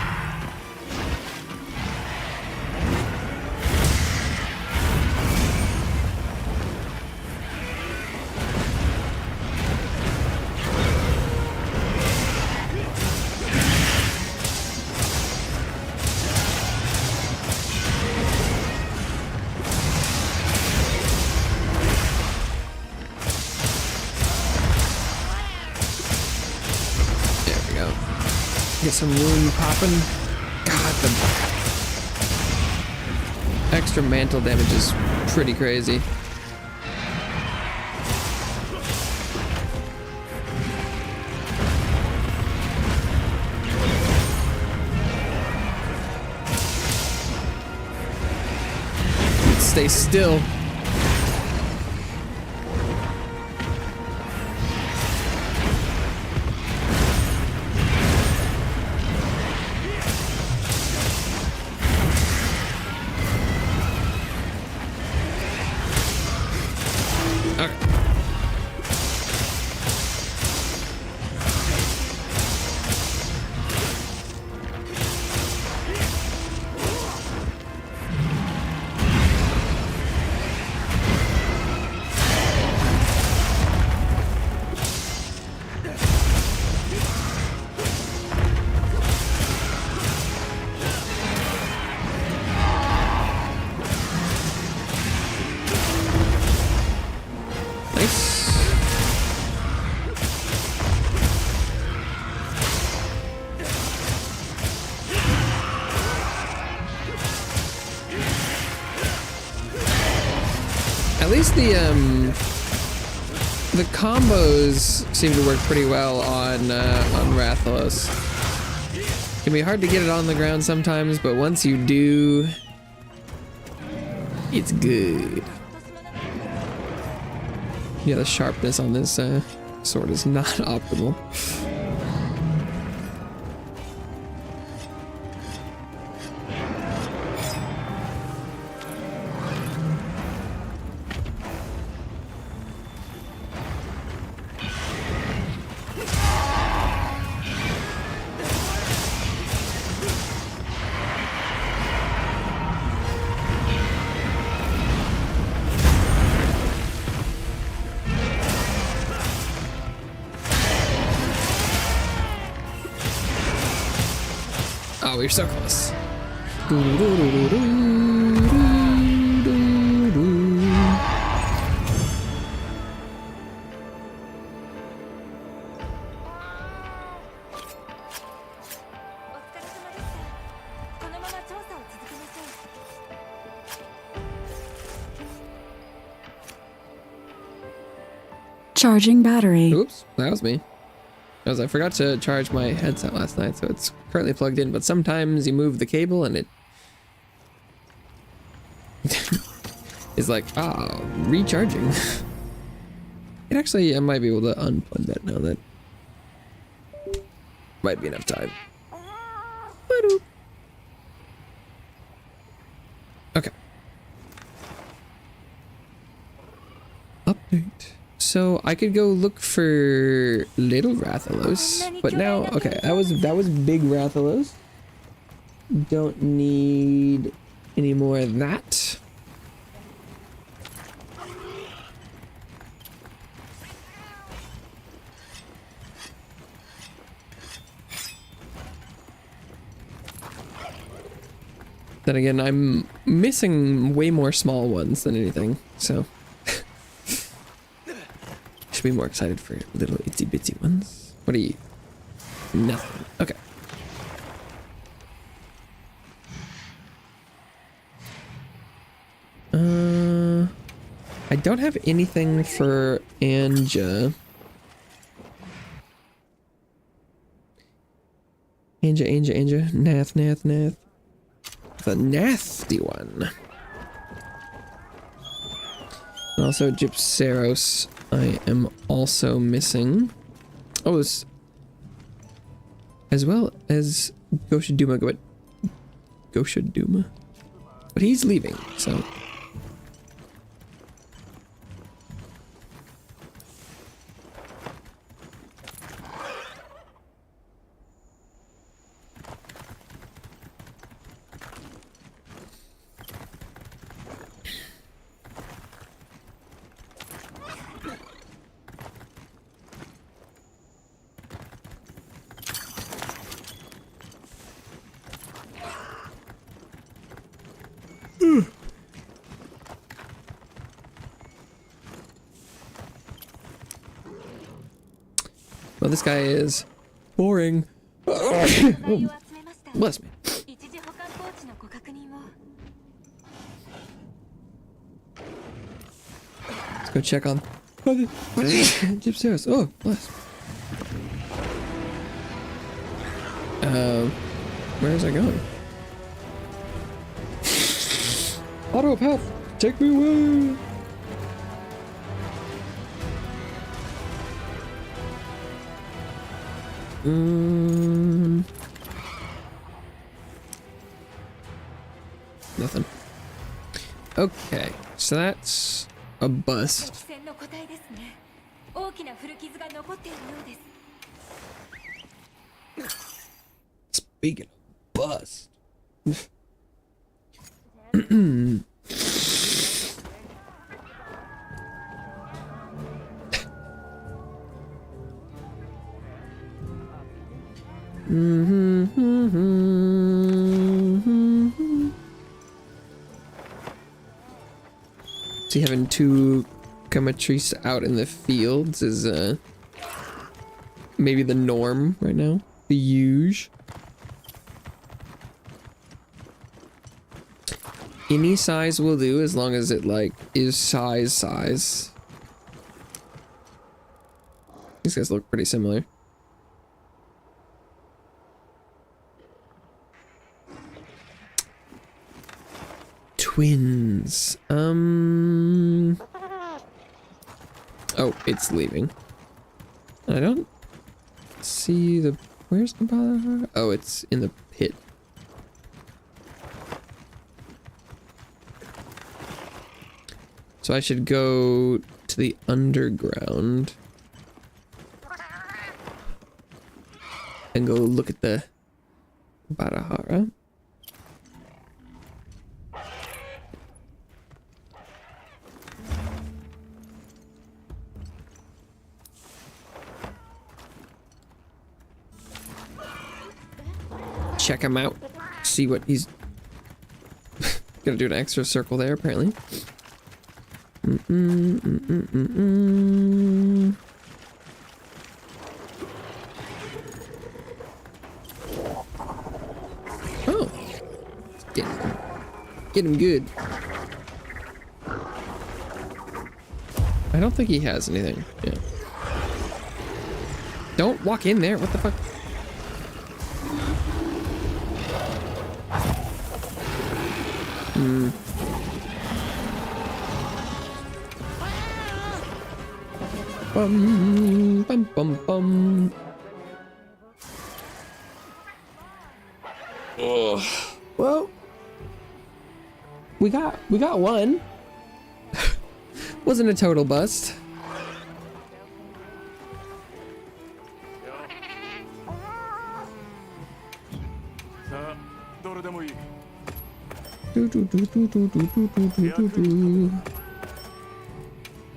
Get some wound popping. God, the extra mantle damage is pretty crazy. Stay still. At least the combos seem to work pretty well on Rathalos. Can be hard to get it on the ground sometimes, but once you do, it's good. Yeah, the sharpness on this sword is not optimal. Oh, we're so close. Charging battery. Oops, that was me. Because I forgot to charge my headset last night, so it's currently plugged in, but sometimes you move the cable and it is like, recharging. It actually, I might be able to unplug that now. That might be enough time. Okay. Update. So I could go look for little Rathalos, but now, okay, that was big Rathalos. Don't need any more of that. Then again, I'm missing way more small ones than anything, so should be more excited for little itsy bitsy ones. What are you? Nothing. Okay. I don't have anything for Anja. Anja. Nath. The nasty one. And also Gypseros, I am also missing. Oh, as well as Goshaduma, but he's leaving, so. Well, this guy is boring. Oh, bless me. Let's go check on Gypseros. Oh, bless. Where is I going? Autopath, take me away. Nothing. Okay, so that's a bust. Speaking of bust. See, having two Camatrice out in the fields is maybe the norm right now. The huge. Any size will do as long as it like is size. These guys look pretty similar. Twins. Oh, it's leaving. I don't see the. Where's the bar? Oh, it's in the pit. So I should go to the underground and go look at the Barahara. Check him out. See what he's Gonna do an extra circle there, apparently. Oh. Get him good. I don't think he has anything. Yeah. Don't walk in there. What the fuck? Bum, bum, bum, bum. Oh. Well, we got one. Wasn't a total bust.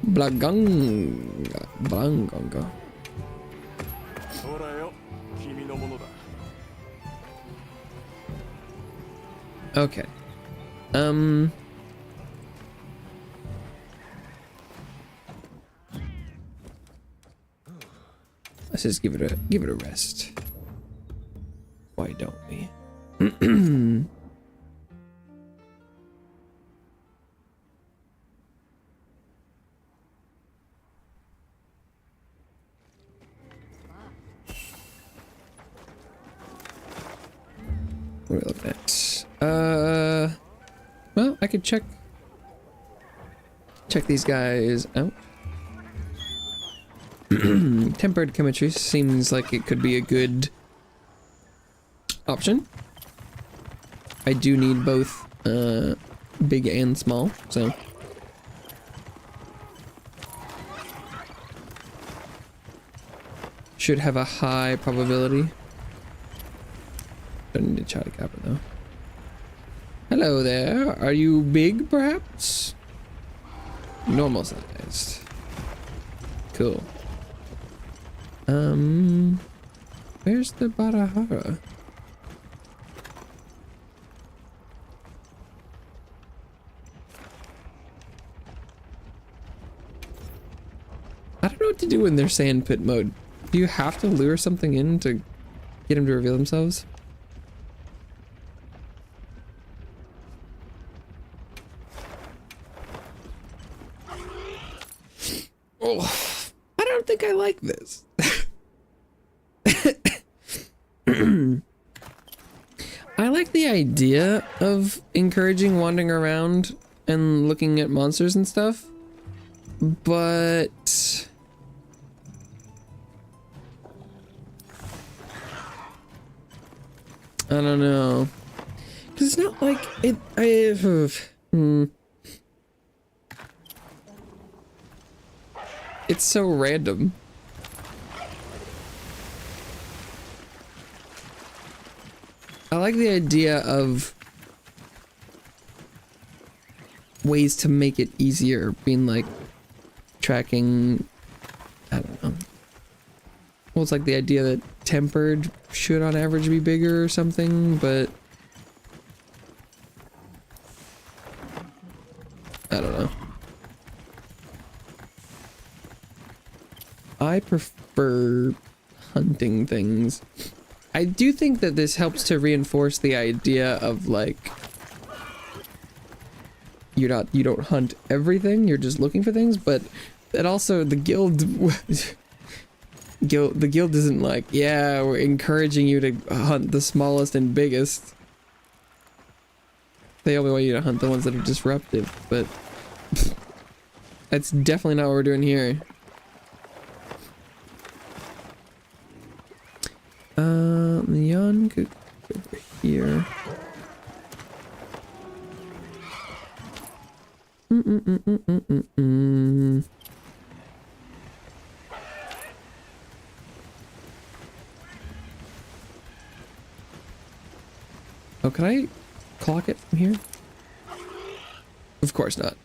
Blaganga. Blaganga. Okay. Let's just give it a rest. Why don't we? What are we looking at? Well, I could check these guys out. Tempered chemistry seems like it could be a good option. I do need both big and small, so should have a high probability. Don't need to try to cap it though. Hello there. Are you big, perhaps? Normal sized. Cool. Where's the Barahara? I don't know what to do in their sandpit mode. Do you have to lure something in to get them to reveal themselves? Oh, I don't think I like this. I like the idea of encouraging wandering around and looking at monsters and stuff, but I don't know, because it's not like it. It's so random. I like the idea of ways to make it easier, being like tracking, I don't know. Well, it's like the idea that tempered should on average be bigger or something, but I don't know. I prefer hunting things. I do think that this helps to reinforce the idea of like you don't hunt everything, you're just looking for things, but it also the guild the guild isn't like, yeah, we're encouraging you to hunt the smallest and biggest. They only want you to hunt the ones that are disruptive, but that's definitely not what we're doing here. Leon could go over here. Oh, can I clock it from here? Of course not.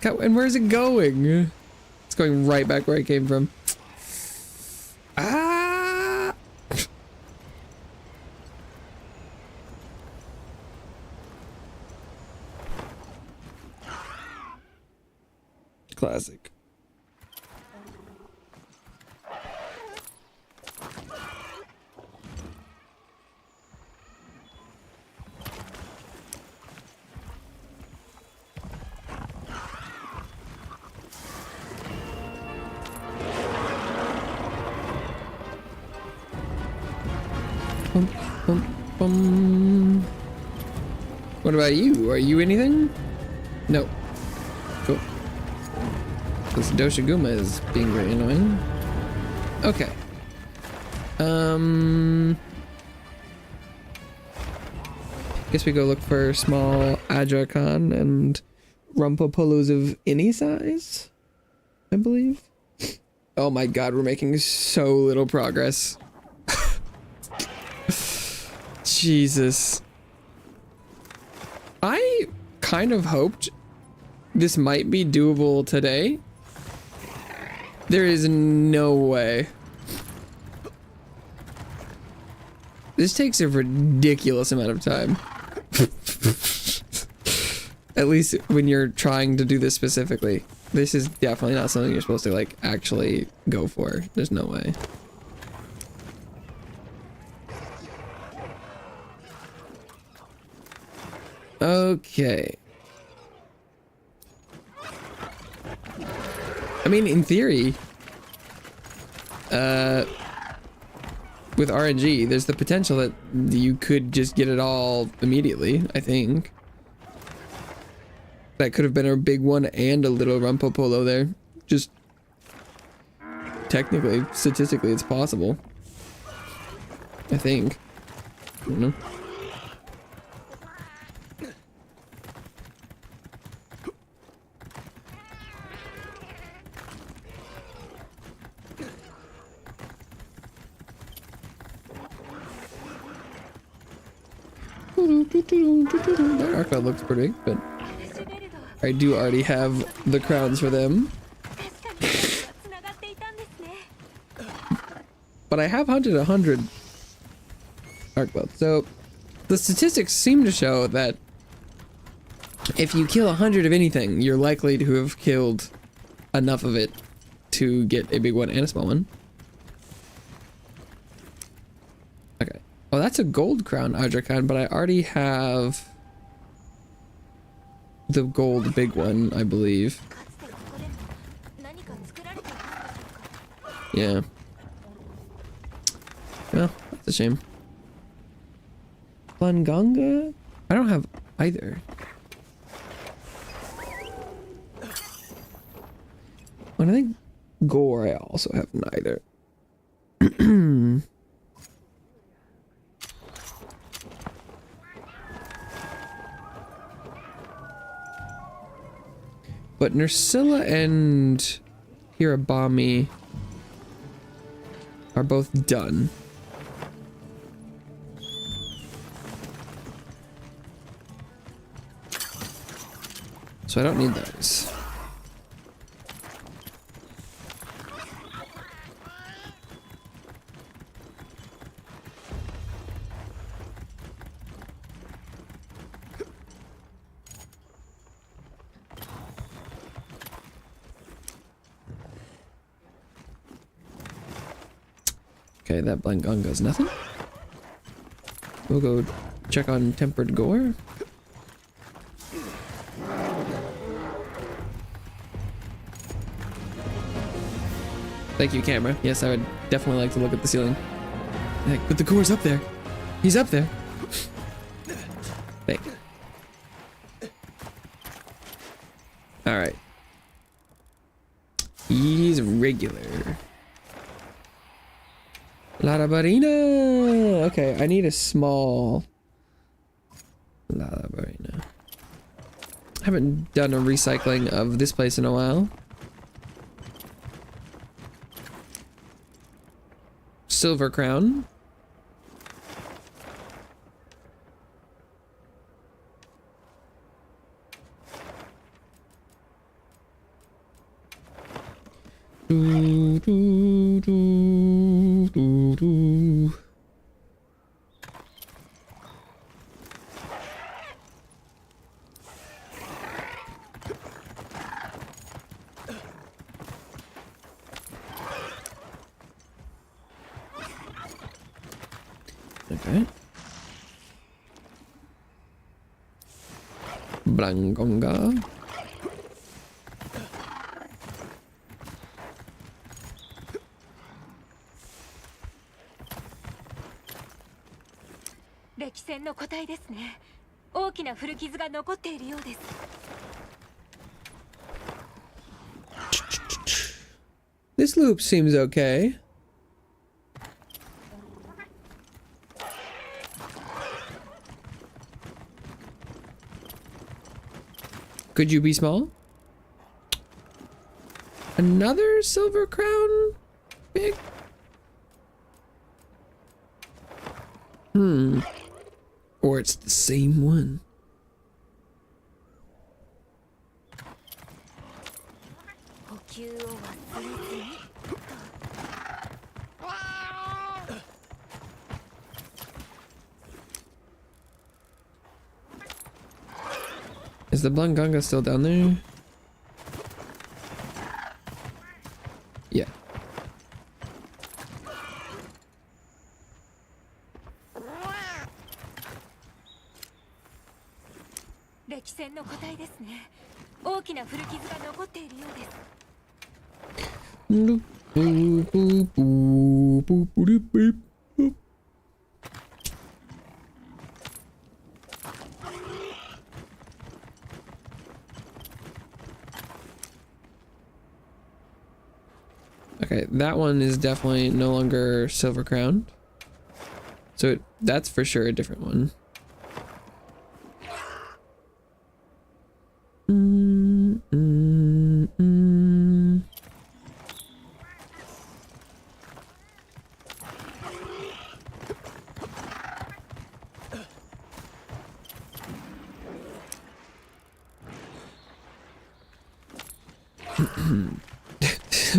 And where's it going? It's going right back where I came from. Ah! Classic. Bum, bum, bum. What about you? Are you anything? No. Cool. This Doshiguma is being very annoying. Okay. Guess we go look for small Adrakan and Rumpapolos of any size, I believe. Oh my god, we're making so little progress. Jesus. I kind of hoped this might be doable today. There is no way. This takes a ridiculous amount of time. At least when you're trying to do this specifically. This is definitely not something you're supposed to like actually go for. There's no way. Okay. I mean, in theory, with RNG, there's the potential that you could just get it all immediately, I think. That could have been a big one and a little Rumpopolo there. Just technically, statistically, it's possible. I think. I don't know. That arc looks pretty, but I do already have the crowns for them. But I have hunted 100 arc belts, so the statistics seem to show that if you kill 100 of anything, you're likely to have killed enough of it to get a big one and a small one. Okay. Oh, that's a gold crown Adrakan, but I already have the gold big one, I believe. Yeah. Well, that's a shame. Blanganga? I don't have either. And I think Gore I also have neither. But Nursilla and Hirabami are both done. So I don't need those. Okay, that Blangonga's nothing. We'll go check on Tempered Gore. Thank you, camera. Yes, I would definitely like to look at the ceiling. Heck, but the Gore's up there. He's up there. Thank you. Alright. He's regular. Larabarina! Okay, I need a small Larabarina. I haven't done a recycling of this place in a while. Silver crown. Do, do, do, do, do. Okay. Blangonga. This loop seems okay. Could you be small? Another silver crown? Big? Or it's the same one. Is the Blanganga still down there? Yeah. Boop, boop, boop, boop, boop, boop, boop, boop. Okay, that one is definitely no longer silver crowned. So that's for sure a different one.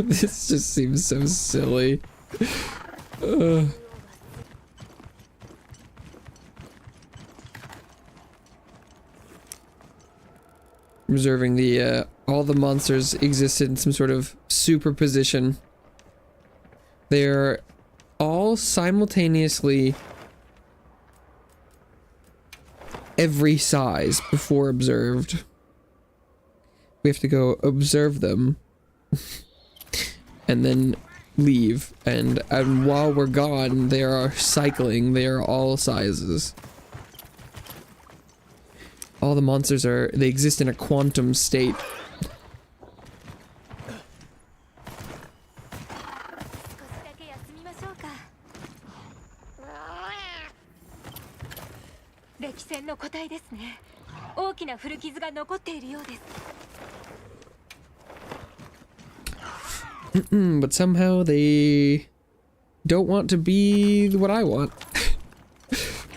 This just seems so silly. Observing the all the monsters exist in some sort of superposition. They're all simultaneously every size before observed. We have to go observe them and then leave, and while we're gone they are cycling. They are all sizes. All the monsters they exist in a quantum state. But somehow they don't want to be what I want.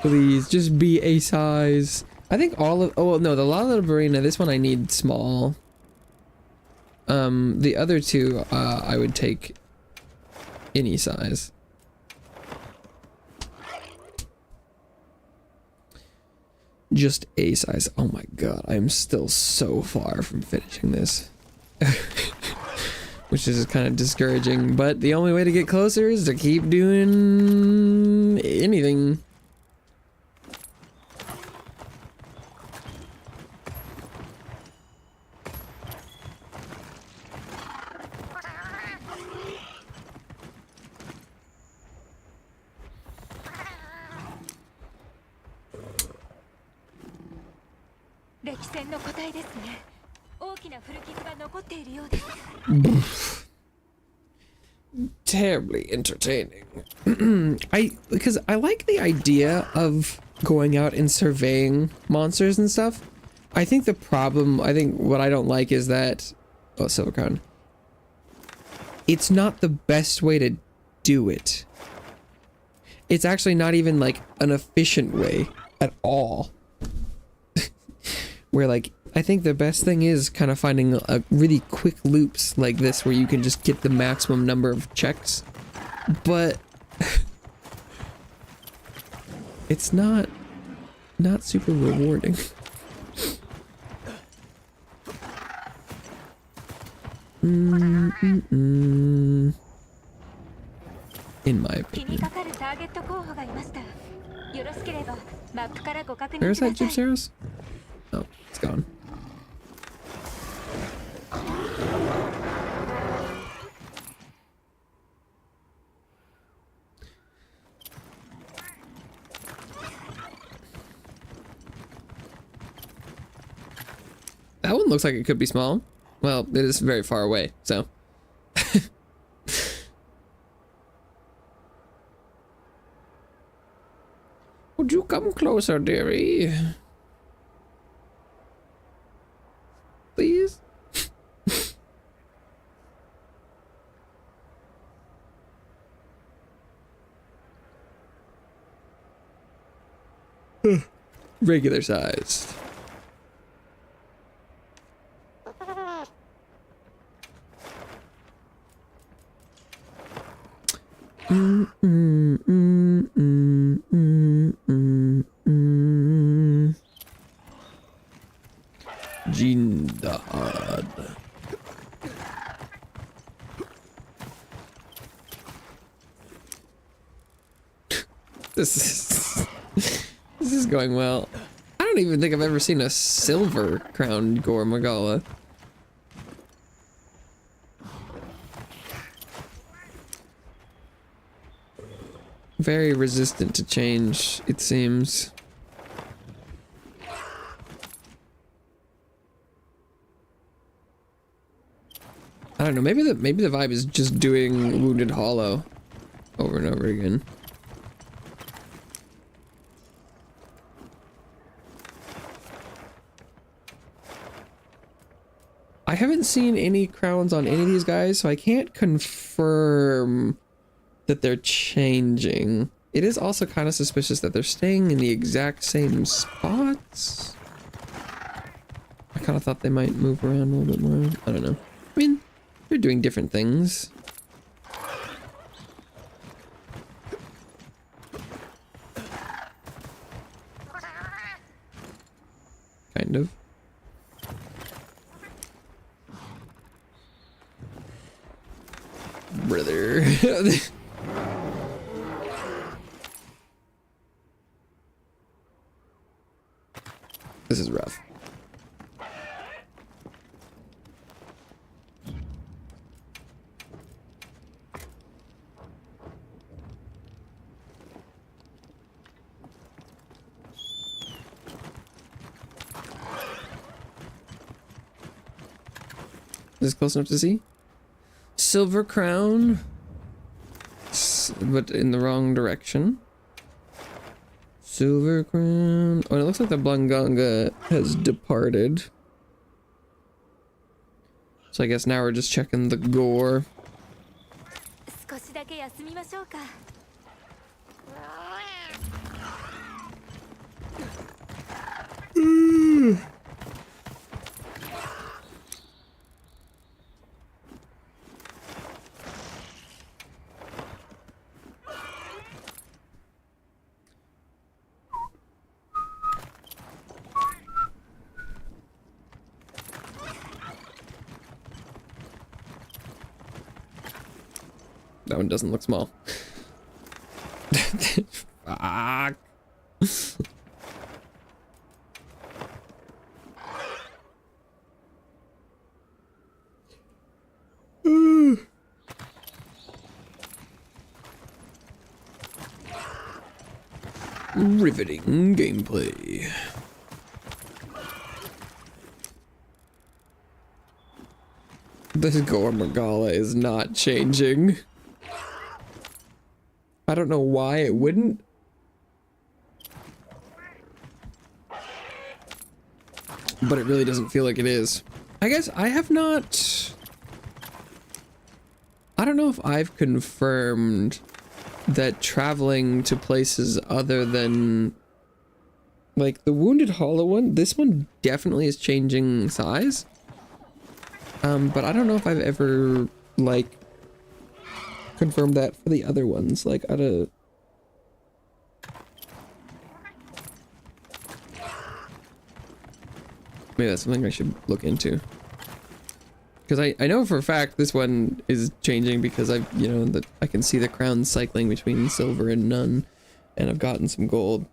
Please, just be a size. I think all of... Oh, no, the Lala Barina, this one I need small. The other two, I would take any size. Just a size. Oh my god, I'm still so far from finishing this. Which is kind of discouraging, but the only way to get closer is to keep doing anything. Terribly entertaining. Because I like the idea of going out and surveying monsters and stuff. I think what I don't like is that... Oh, Silver Crown. It's not the best way to do it. It's actually not even like an efficient way at all. Where like, I think the best thing is kind of finding a really quick loops like this where you can just get the maximum number of checks. But it's not super rewarding. In my opinion. よろしければマップからご確認 Where's くだ that さい Gypsaurus? Oh, it's gone. That one looks like it could be small. Well, it is very far away, so. Would you come closer, dearie? Please? Regular sized. Jindad. This is going well. I don't even think I've ever seen a silver crowned Gore Magala. Very resistant to change, it seems. I don't know, maybe the vibe is just doing Wounded Hollow over and over again. I haven't seen any crowns on any of these guys, so I can't confirm that they're changing. It is also kind of suspicious that they're staying in the exact same spots. I kind of thought they might move around a little bit more. I don't know. I mean, they're doing different things. Kind of. Brother. This is rough. Is this close enough to see? Silver crown, but in the wrong direction. Silver crown. Oh, it looks like the Blanganga has departed. So I guess now we're just checking the gore. 少しだけ休みましょうか That one doesn't look small. Fuck. Riveting gameplay. This Gore Magala is not changing. I don't know why it wouldn't. But it really doesn't feel like it is. I guess I have not... I don't know if I've confirmed that traveling to places other than... Like, the Wounded Hollow one, this one definitely is changing size. But I don't know if I've ever, like, confirmed that for the other ones. Like, maybe that's something I should look into. Because I know for a fact this one is changing because I can see the crowns cycling between silver and none. and I've gotten some gold.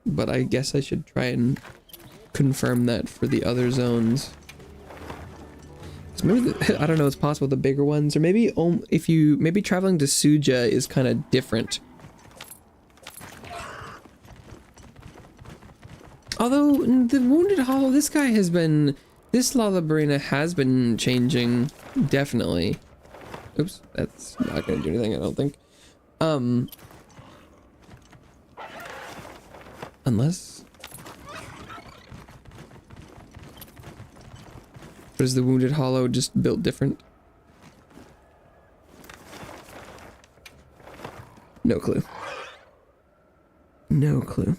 But I guess I should try and confirm that for the other zones. So maybe I don't know, it's possible the bigger ones, or maybe if you maybe traveling to Suja is kind of different. Although the Wounded Hollow, this lava arena has been changing, definitely. Oops, that's not gonna do anything, I don't think. Unless... But is the Wounded Hollow just built different? No clue. No clue.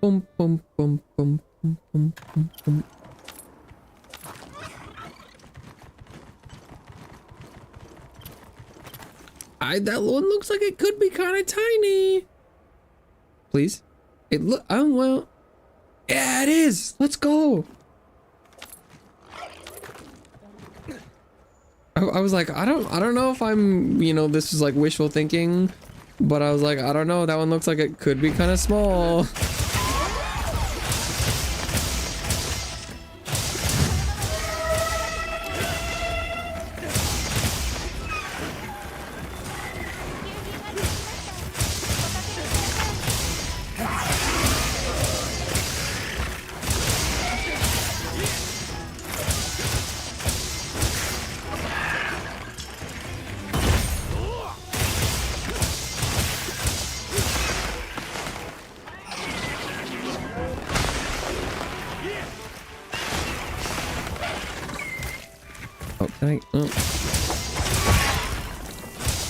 Boom, boom, boom, boom, boom, boom, boom, boom. That one looks like it could be kind of tiny. Please? Oh, well. Yeah, it is. Let's go. I was like, I don't know if I'm, this is like wishful thinking, but I was like, I don't know. That one looks like it could be kind of small. Oh.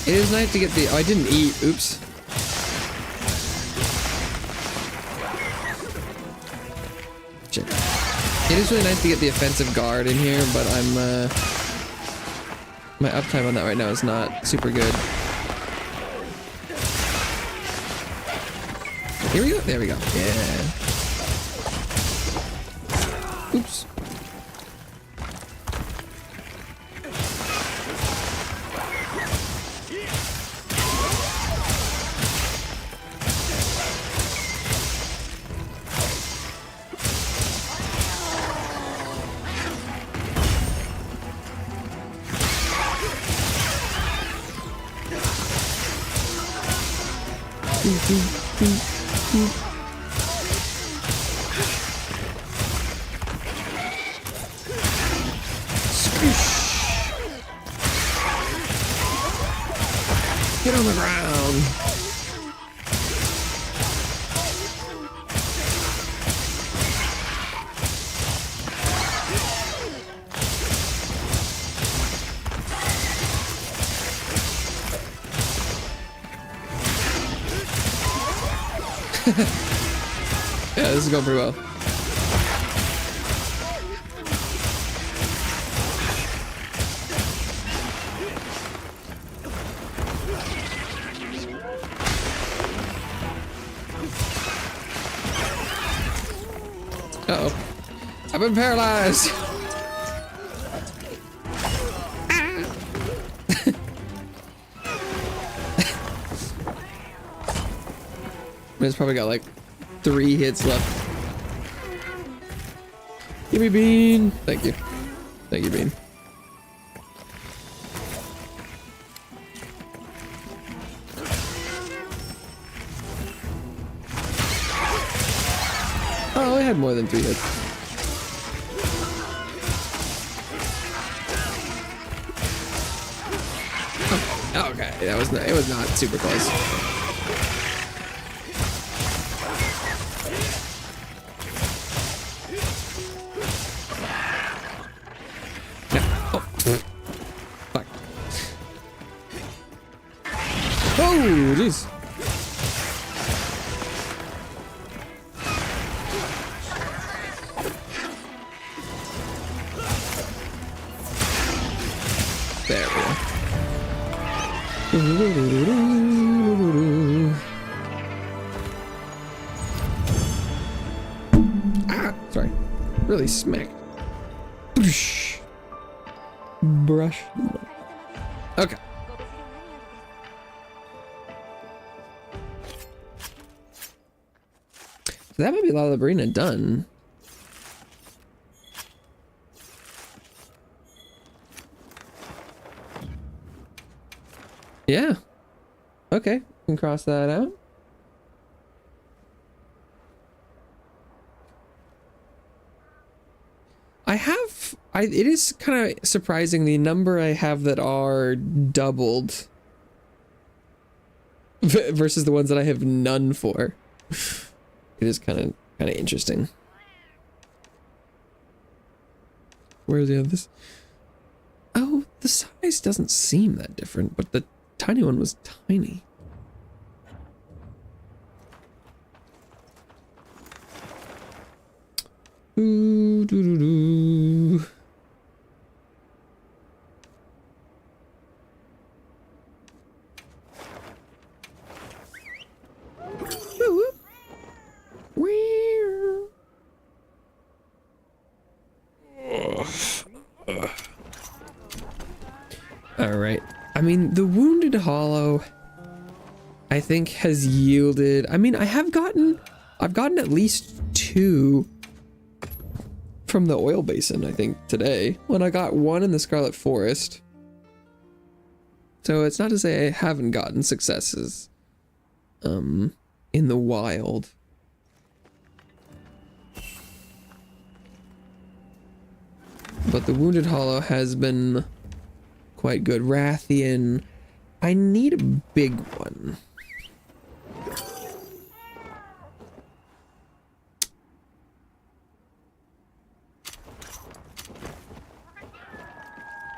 It is nice to get the... Oh, I didn't eat. Oops. Shit. It is really nice to get the offensive guard in here, but I'm, my uptime on that right now is not super good. Here we go. There we go. Yeah. Oops. Get on the ground. Yeah, this is going pretty well. Uh-oh. I've been paralyzed. It's probably got like 3 hits left. Give me Bean. Thank you. Thank you, Bean. Oh, I had more than 3 hits. Oh, okay, it was not super close. jeez. There we go. Ah, sorry. Really smacked. Brush. Okay. So that might be La Labrina done. Yeah. Okay. Can cross that out. It is kind of surprising the number I have that are doubled versus the ones that I have none for. It is kind of interesting. Where's the others? Oh, the size doesn't seem that different, but the tiny one was tiny. Ooh, doo doo doo. All right. I mean, the Wounded Hollow, I think, has yielded. I mean, I've gotten at least 2 from the oil basin, I think, today. When I got 1 in the Scarlet Forest. So it's not to say I haven't gotten successes in the wild. But the Wounded Hollow has been quite good. Rathian, I need a big one.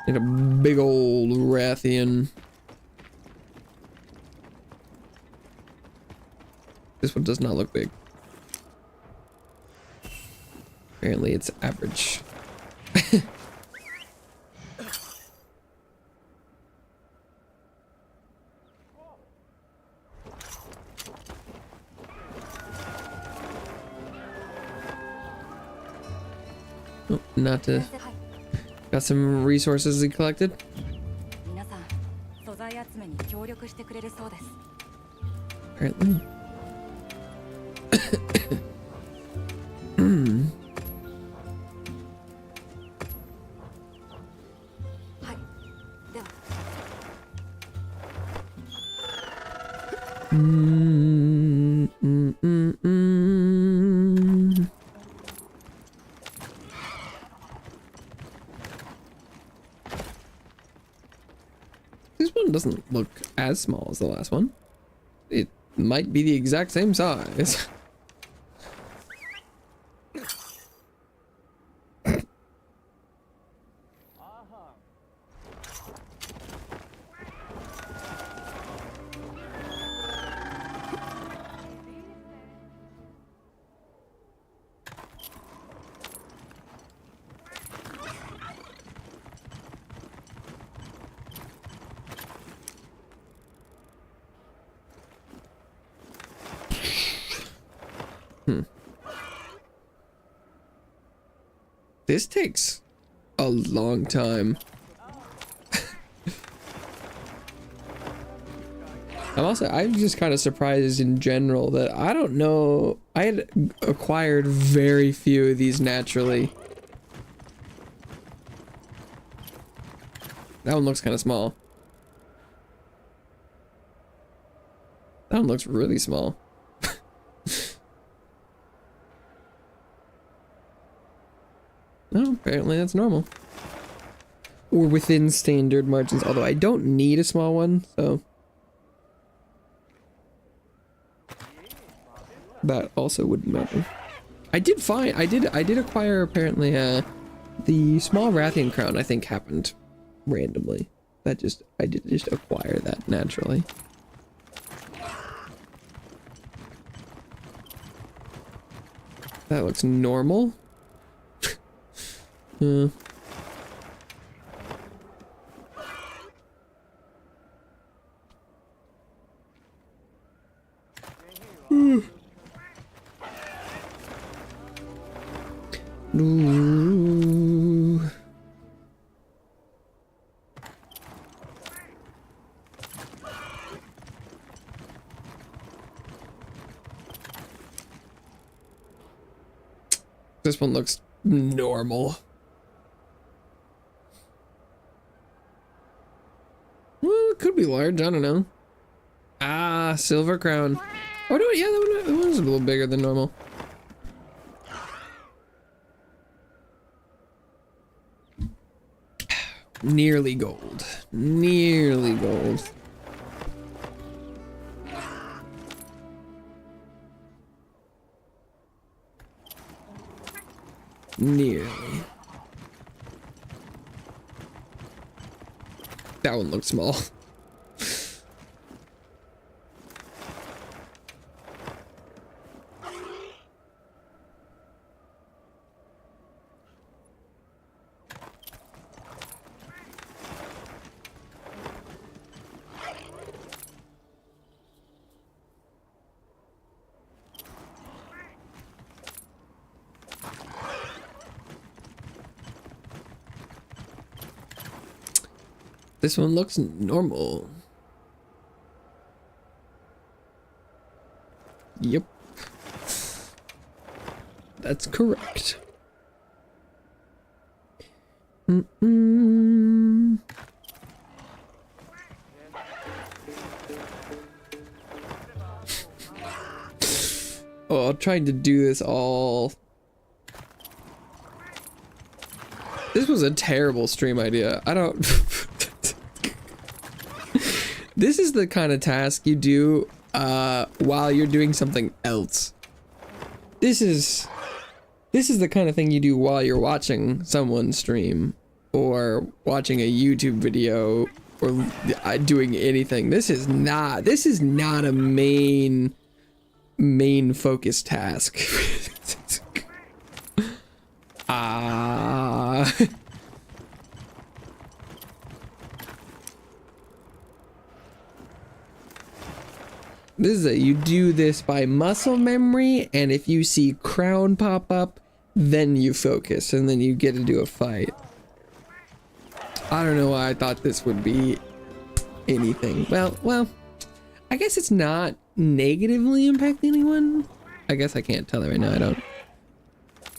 Need a big old Rathian. This one does not look big. Apparently it's average. Oh, not to. Got some resources he collected. Apparently. This one doesn't look as small as the last one. It might be the exact same size. This takes a long time. I'm just kind of surprised in general that I don't know. I had acquired very few of these naturally. That one looks kind of small. That one looks really small. Oh, apparently that's normal. Or within standard margins, although I don't need a small one, so that also wouldn't matter. I did acquire apparently the small Rathian crown, I think happened randomly. I did just acquire that naturally. That looks normal. uh. Ooh. This one looks normal. Well, it could be large, I don't know. Ah, silver crown. Oh no, yeah, that one was a little bigger than normal. Nearly gold. Nearly gold. Nearly. That one looks small. This one looks normal. Yep. That's correct. Mm-mm. Oh, I'm trying to do this all. This was a terrible stream idea. I don't. This is the kind of task you do while you're doing something else. This is the kind of thing you do while you're watching someone stream or watching a YouTube video or doing anything. This is not a main focus task. This is you do this by muscle memory, and if you see crown pop up, then you focus, and then you get to do a fight. I don't know why I thought this would be anything. Well, I guess it's not negatively impacting anyone. I guess I can't tell it right now.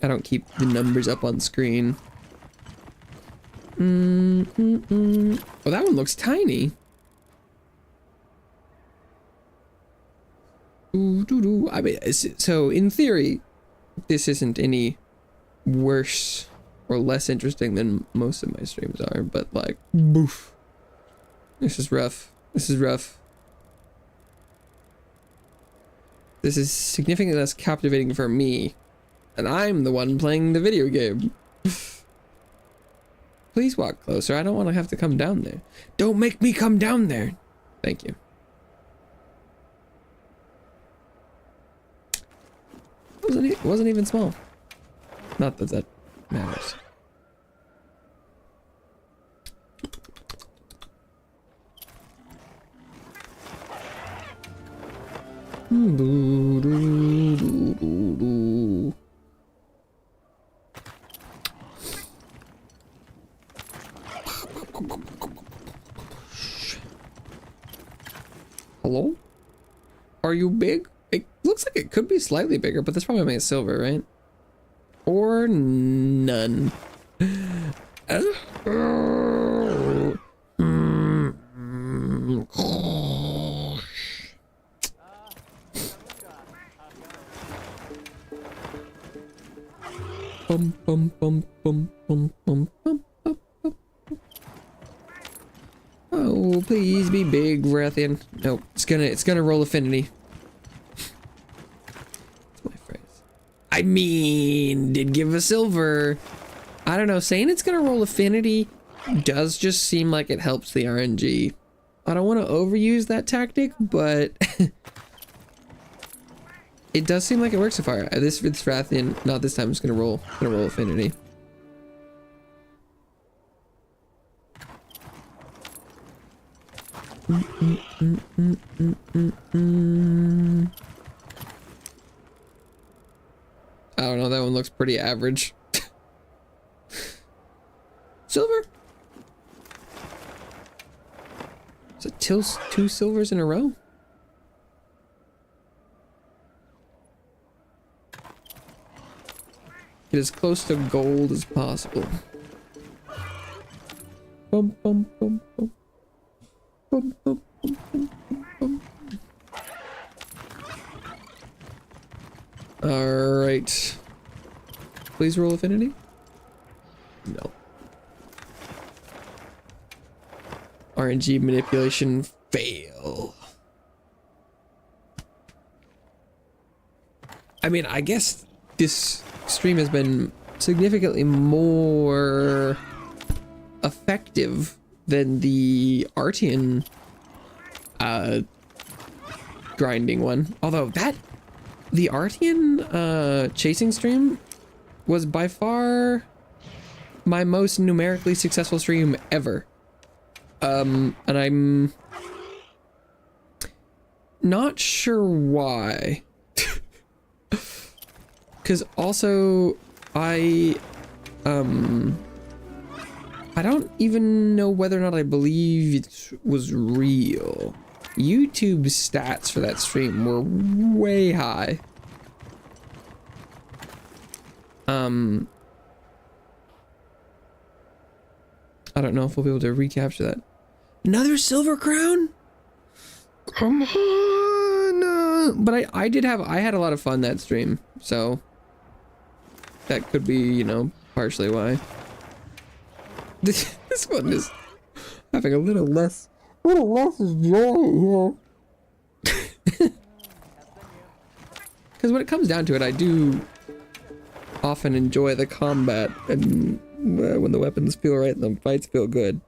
I don't keep the numbers up on screen. Oh, that one looks tiny. I mean, so in theory, this isn't any worse or less interesting than most of my streams are, but like, boof. This is rough. This is rough. This is significantly less captivating for me, and I'm the one playing the video game. Please walk closer. I don't want to have to come down there. Don't make me come down there. Thank you. It wasn't even small. Not that that matters. Hello? Are you big? It looks like it could be slightly bigger, but this probably makes it silver, right? Or none. Bum, bum, bum, bum, bum, bum, bum, bum, bum. Oh, please be big, Rathian. Nope, it's gonna roll affinity. I mean, did give a silver. I don't know, saying it's gonna roll affinity does just seem like it helps the RNG. I don't want to overuse that tactic, but It does seem like it works so far. This Rathian, not this time. I'm just gonna roll affinity. I don't know. That one looks pretty average. Silver. Is it two silvers in a row? Get as close to gold as possible. Bum, bum, bum, bum. Bum, bum, bum, bum, bum, bum. All right. Please roll affinity. No. RNG manipulation fail. I mean, I guess this stream has been significantly more effective than the Artian grinding one. Although the Artian chasing stream was by far my most numerically successful stream ever. And I'm not sure why. Because also I don't even know whether or not I believe it was real. YouTube's stats for that stream were way high. I don't know if we'll be able to recapture that. Another silver crown? Come on! But I had a lot of fun that stream, so that could be, you know, partially why. This one is having a little less joy here. Because when it comes down to it, I do often enjoy the combat and when the weapons feel right and the fights feel good.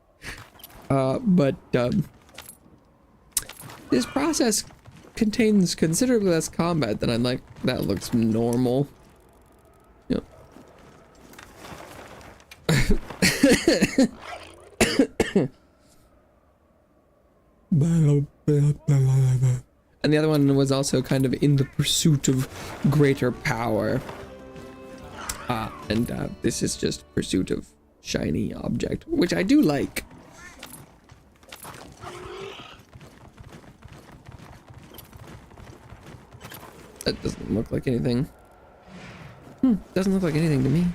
But this process contains considerably less combat than I'm like, that looks normal. Yep. And the other one was also kind of in the pursuit of greater power. And this is just pursuit of shiny object, which I do like. That doesn't look like anything. Doesn't look like anything to me.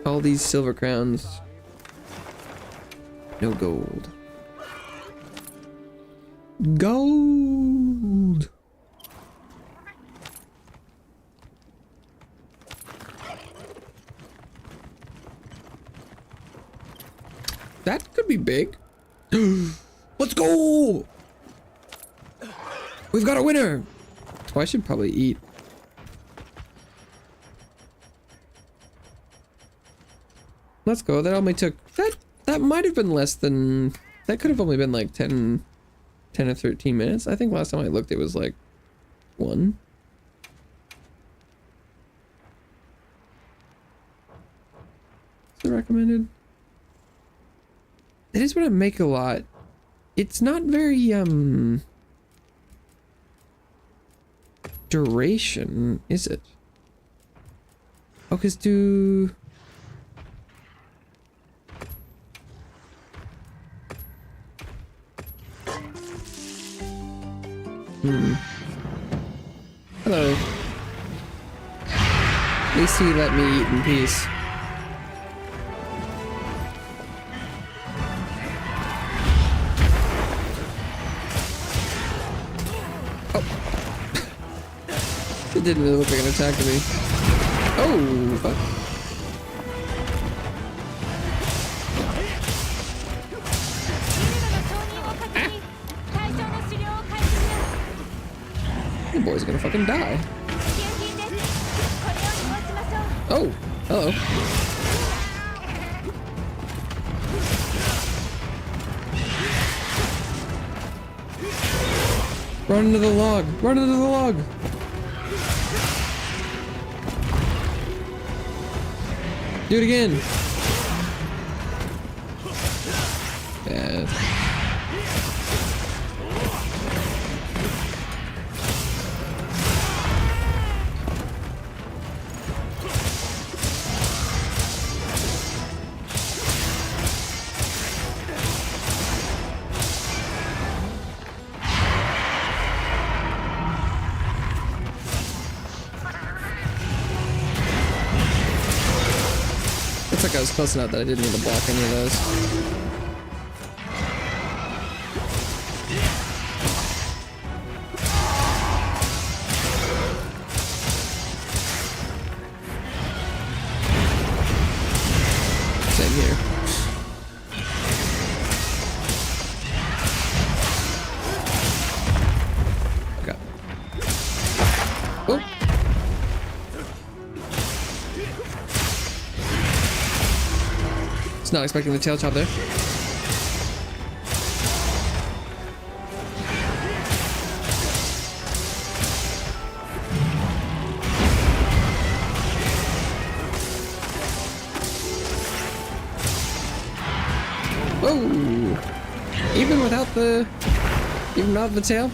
All these silver crowns. No gold. Gold! That could be big. Let's go! We've got a winner! Oh, I should probably eat. Let's go. That only took... That might have been less than... That could have only been like 10 or 13 minutes. I think last time I looked it was like 1. Is it recommended? It is what I make a lot. It's not very, duration, is it? Oh, 'cause Hello. At least he let me eat in peace. Oh. It didn't really look like an attack to me. Oh, fuck. The boy's gonna fucking die. Oh, hello. Run into the log! Run into the log! Do it again! Yeah. Looks like I was close enough that I didn't need to block any of those. Same here. Okay. Oh. Not expecting the tail chop there. Oh, even without the tail.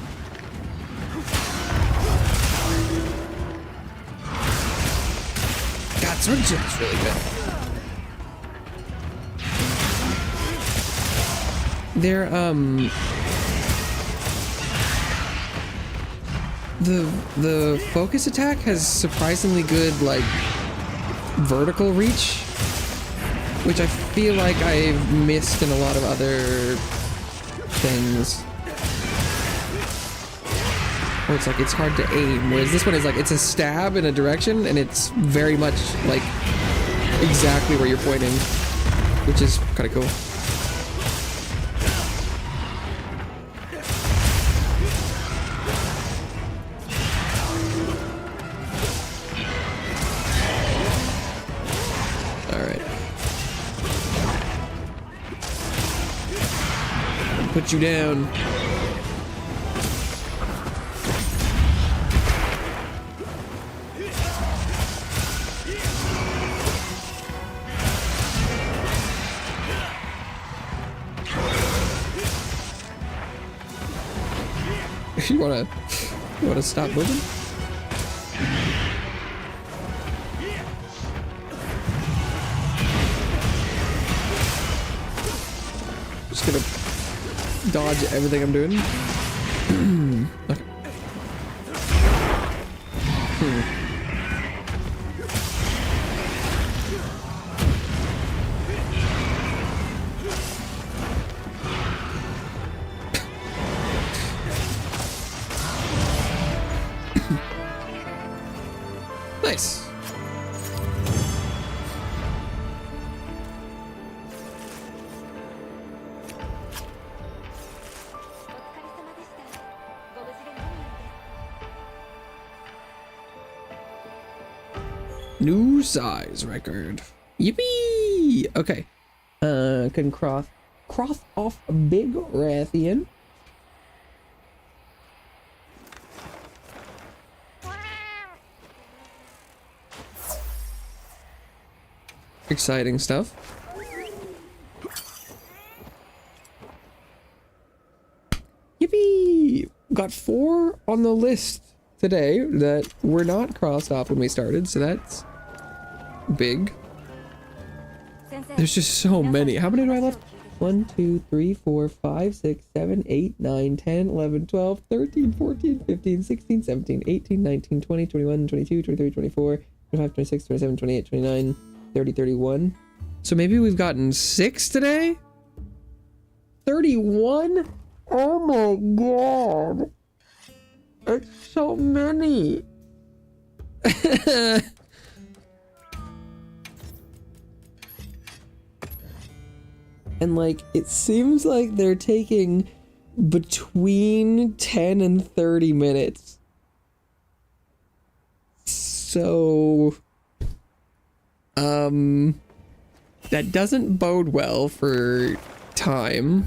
God, sword jib's really good. They're, the focus attack has surprisingly good, like, vertical reach, which I feel like I've missed in a lot of other things. Where it's like, it's hard to aim, whereas this one is like, it's a stab in a direction, and it's very much, like, exactly where you're pointing, which is kind of cool. Put you down. You wanna stop moving? Just gonna dodge everything I'm doing. Okay. Nice. New size record. Yippee! Okay. Can cross off a big Rathian. Exciting stuff. Yippee! Got 4 on the list today that were not crossed off when we started, so that's big. There's just so many. How many do I have left? 1, 2, 3, 4, 5, 6, 7, 8, 9, 10, 11, 12, 13, 14, 15, 16, 17, 18, 19, 20, 21, 22, 23, 24, 25, 26, 27, 28, 29, 30, 31. So maybe we've gotten 6 today? 31? Oh my god. It's so many. And like, it seems like they're taking between 10 and 30 minutes. So, that doesn't bode well for time.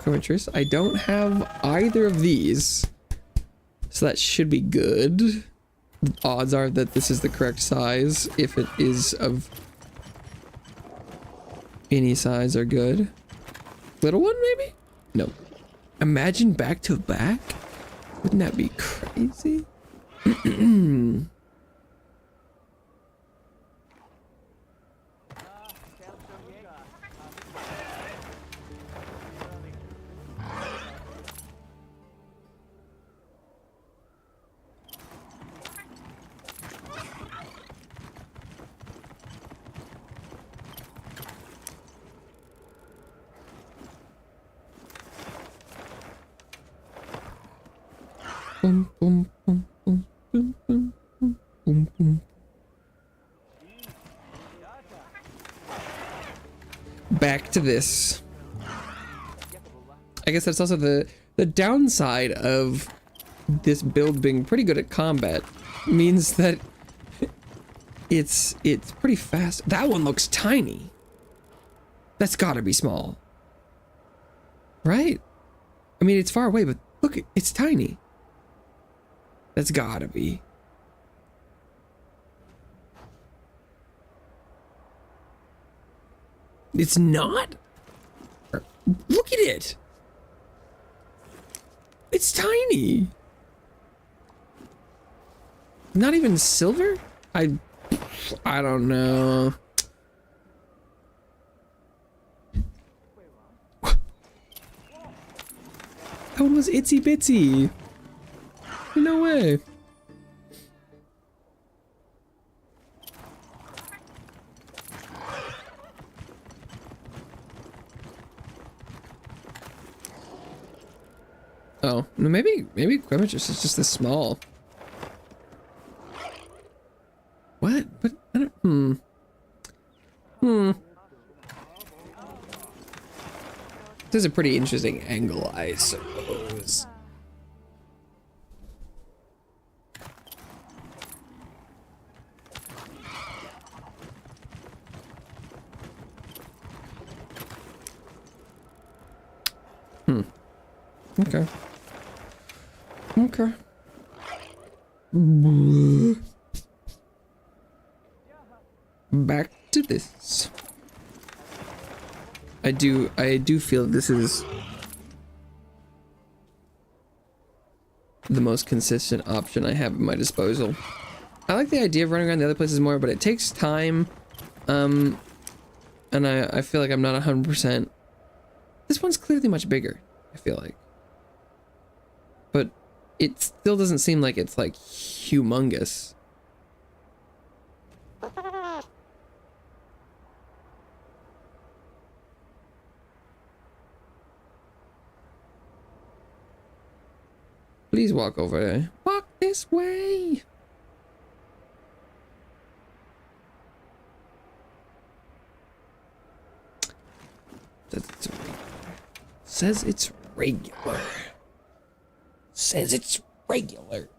Quimitrus. I don't have either of these, so that should be good. The odds are that this is the correct size, if it is of any size, are good. Little one, maybe? No. Imagine back to back? Wouldn't that be crazy? Boom, boom, boom, boom, boom, boom, boom, boom, boom. Back to this. I guess that's also the downside of this build being pretty good at combat. Means that it's pretty fast. That one looks tiny. That's gotta be small. Right? I mean, it's far away, but look, it's tiny. That's gotta be. It's not? Look at it. It's tiny. Not even silver? I don't know. That one was itsy bitsy. No way. Oh, no, maybe Quimitrus is just this small. What? But I don't, This is a pretty interesting angle, I suppose. Okay. Okay. Back to this. I do feel this is the most consistent option I have at my disposal. I like the idea of running around the other places more, but it takes time. And I feel like I'm not 100%. This one's clearly much bigger, I feel like. But it still doesn't seem like it's like humongous. Please walk over there. Walk this way. Says it's regular. Says it's regular.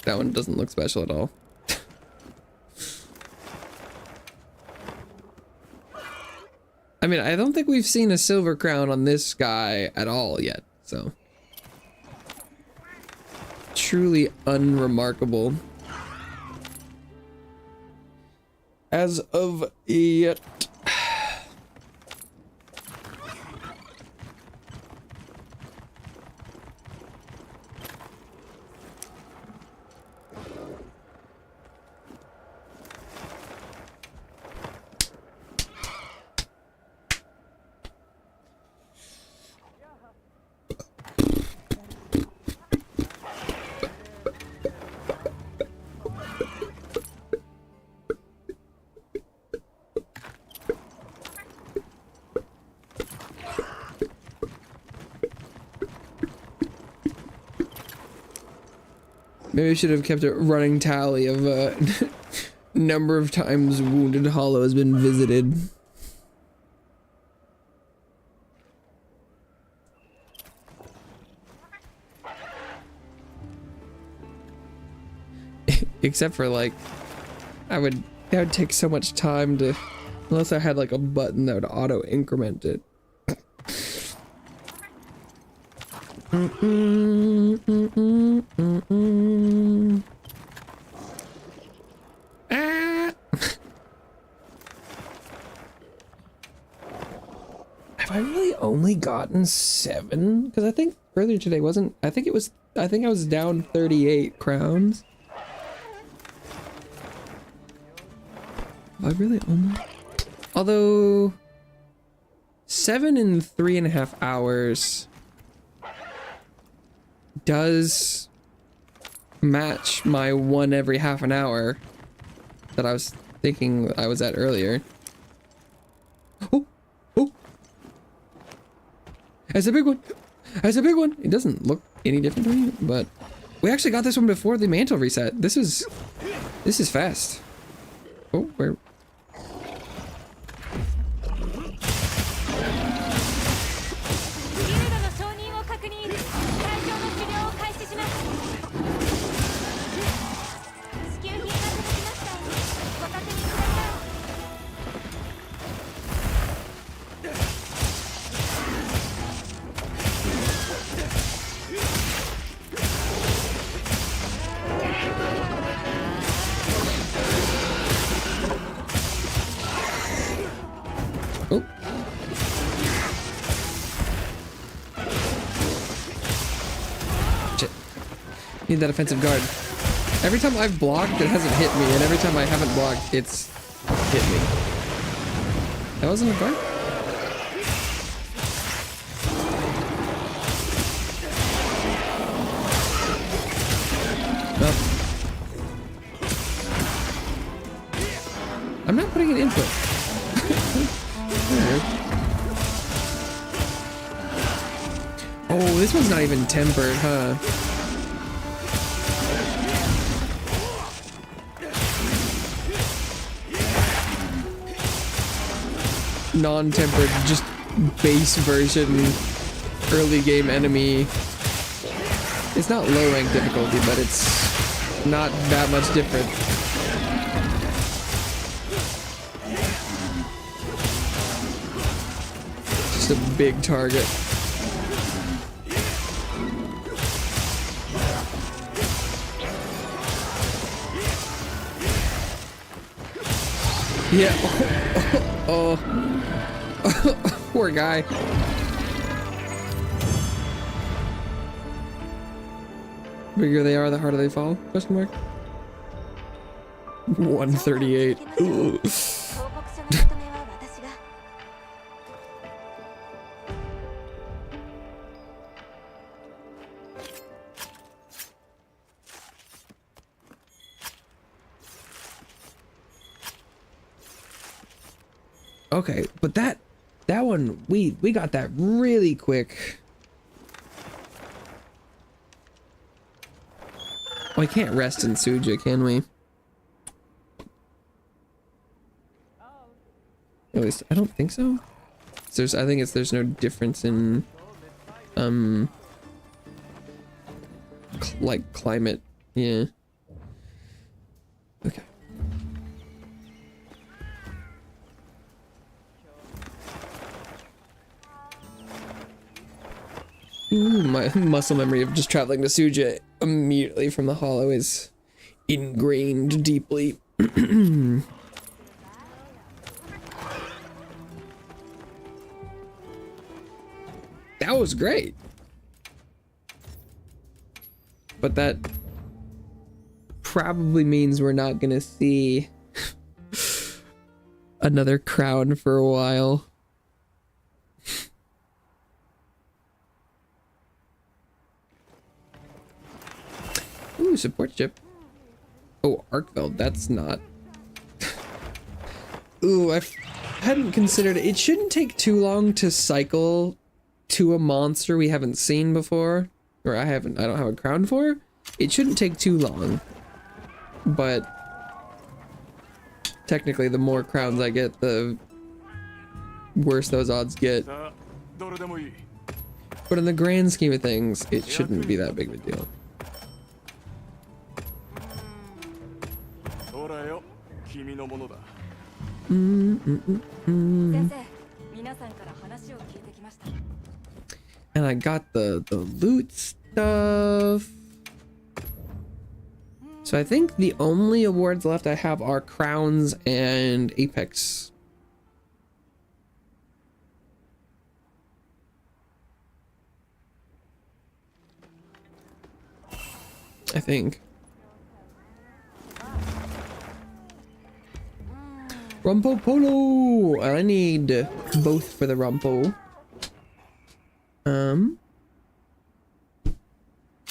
That one doesn't look special at all. I mean, I don't think we've seen a silver crown on this guy at all yet, so. Truly unremarkable. As of yet. Maybe I should have kept a running tally of number of times Wounded Hollow has been visited. Except for like, that would take so much time to, unless I had like a button that would auto increment it. Ah. Have I really only gotten 7? Because I think earlier today wasn't, I think I was down 38 crowns. Have I really only? Although 7 in 3.5 hours does match my 1 every half an hour that I was thinking I was at earlier. Oh, oh, that's a big one. That's a big one. It doesn't look any different to me, but we actually got this one before the mantle reset. This is fast. Oh, where? Need that offensive guard. Every time I've blocked, it hasn't hit me, and every time I haven't blocked, it's hit me. That wasn't a guard? No. I'm not putting an input. Oh, this one's not even tempered, huh? Non-tempered, just base version early game enemy. It's not low rank difficulty, but it's not that much different. Just a big target. Yeah. Oh. Poor guy. Bigger they are, the harder they fall? Question mark. 138. Ooh. Okay, but that one, we got that really quick. Oh, I can't rest in Suja, can we? At least I don't think so. I think there's no difference in like climate. Yeah. Okay. Ooh, my muscle memory of just traveling to Suja immediately from the hollow is ingrained deeply. That was great. But that probably means we're not gonna see another crown for a while. Ooh, support ship. Oh, Arkveld, that's not... Ooh, I hadn't considered it. It shouldn't take too long to cycle to a monster we haven't seen before. Or I don't have a crown for. It shouldn't take too long. But technically, the more crowns I get, the worse those odds get. But in the grand scheme of things, it shouldn't be that big of a deal. 先生、皆さんから話を聞いてきました。 And I got the loot stuff. So I think the only awards left I have are crowns and apex. I think. Rumpo Polo! I need both for the Rumpo.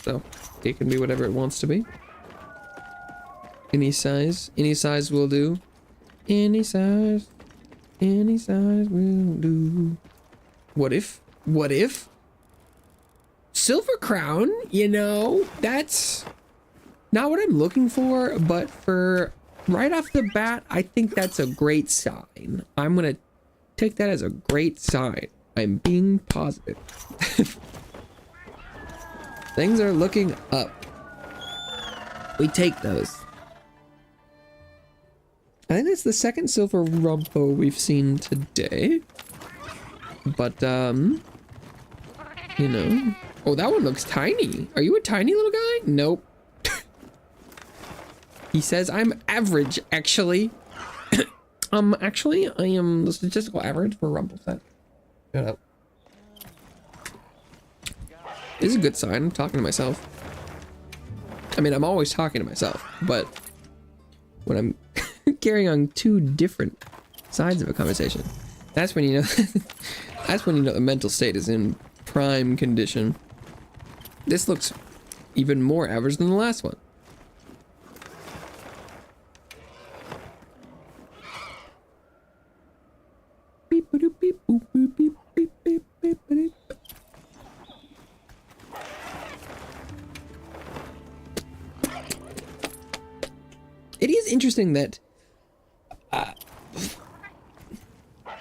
So it can be whatever it wants to be. Any size will do. Any size will do. What if? Silver crown, you know, that's not what I'm looking for, but for right off the bat, I think that's a great sign. I'm gonna take that as a great sign. I'm being positive. Things are looking up. We take those. I think that's the second silver rumpo we've seen today. But, you know. Oh, that one looks tiny. Are you a tiny little guy? Nope. He says I'm average, actually. Actually, I am the statistical average for rumple set. Shut up. This is a good sign. I'm talking to myself. I mean, I'm always talking to myself, but when I'm carrying on two different sides of a conversation, that's when you know that's when you know the mental state is in prime condition. This looks even more average than the last one. Beep, boop, beep, boop, boop, beep, beep, beep, beep, beep. It is interesting that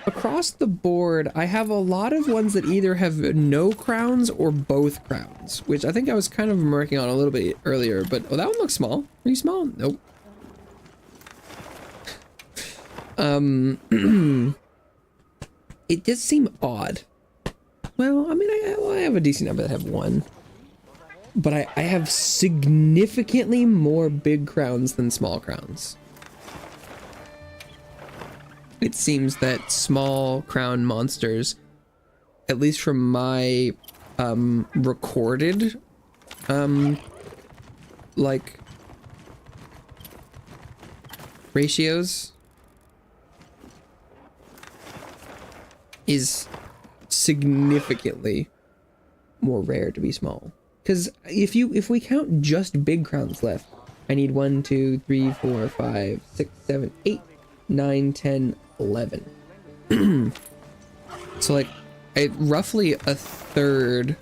across the board, I have a lot of ones that either have no crowns or both crowns, which I think I was kind of working on a little bit earlier, but oh, that one looks small. Are you small? Nope. It does seem odd. Well, I mean, I have a decent number that have one, but I have significantly more big crowns than small crowns. It seems that small crown monsters, at least from my recorded like ratios, is significantly more rare to be small. Because if we count just big crowns left, I need 1, 2, 3, 4, 5, 6, 7, 8, 9, 10, 11. So like roughly a third,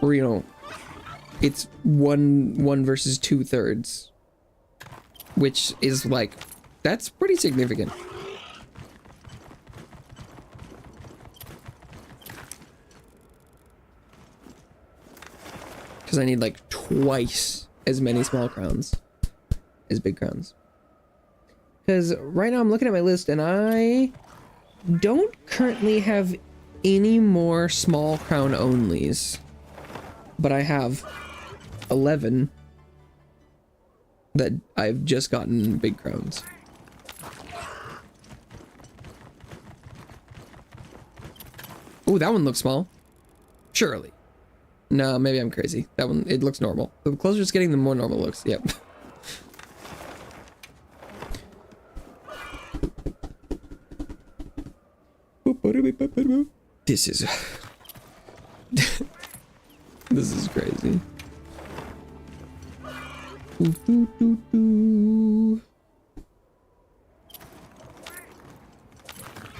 or you know, it's one versus 2/3, which is like, that's pretty significant. Because I need like twice as many small crowns as big crowns. Because right now I'm looking at my list and I don't currently have any more small crown onlys. But I have 11 that I've just gotten big crowns. Oh, that one looks small. Surely. No, maybe I'm crazy. That one, it looks normal. The closer it's getting, the more normal it looks. Yep. This is... this is crazy.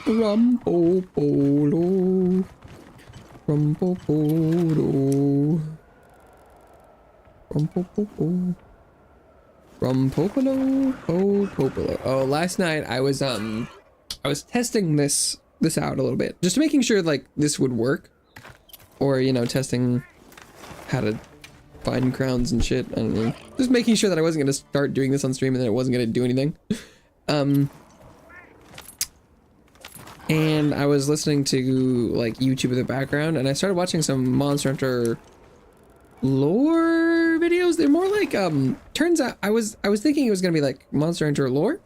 Rumpo polo. Rumpo polo. Rumpo polo. Rumpo polo. Oh, last night I was testing this out a little bit, just making sure like this would work, or you know, testing how to find crowns and shit. I don't know, just making sure that I wasn't gonna start doing this on stream and then it wasn't gonna do anything. And I was listening to like YouTube in the background, and I started watching some Monster Hunter lore videos. They're more like turns out I was thinking it was gonna be like Monster Hunter lore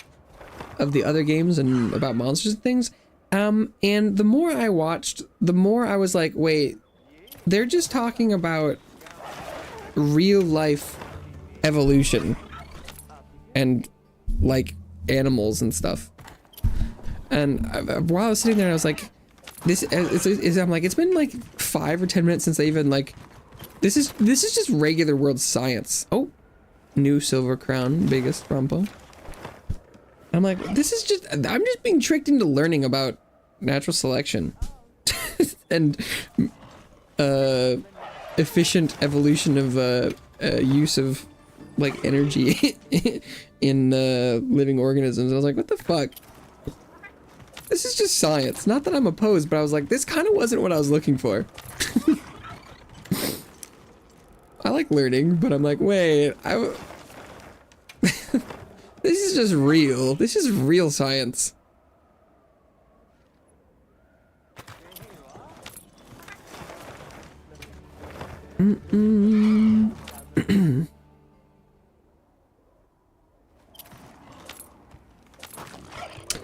of the other games and about monsters and things. And the more I watched, the more I was like, wait, they're just talking about real life evolution and like animals and stuff. And while I was sitting there, I was like, I'm like, it's been like 5 or 10 minutes since I even like, this is just regular world science. Oh, new silver crown, biggest Rumpo. I'm like, I'm just being tricked into learning about natural selection and efficient evolution of use of like energy in living organisms. I was like, what the fuck? This is just science. Not that I'm opposed, but I was like, this kind of wasn't what I was looking for. I like learning, but I'm like, wait, this is just real. This is real science.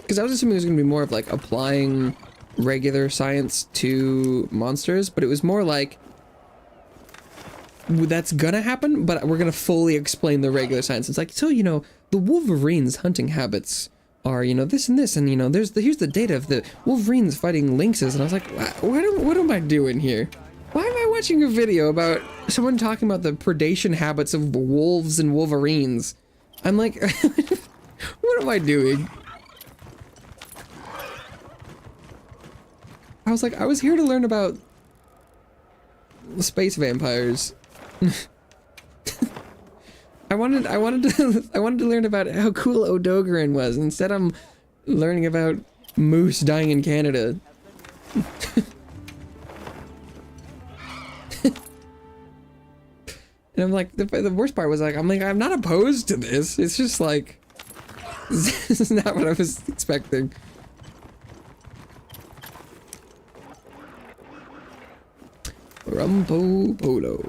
Because I was assuming it was going to be more of like applying regular science to monsters, but it was more like, that's gonna happen, but we're gonna fully explain the regular science. It's like, so, you know, the Wolverine's hunting habits are, you know, this and this, and, you know, here's the data of the Wolverines fighting lynxes, and I was like, what am I doing here? Why am I watching a video about someone talking about the predation habits of wolves and Wolverines? I'm like, what am I doing? I was like, I was here to learn about space vampires. I wanted to learn about how cool Odogarin was. Instead, I'm learning about moose dying in Canada. And I'm like, the worst part was like, I'm not opposed to this. It's just like, this is not what I was expecting. Rumpo Polo.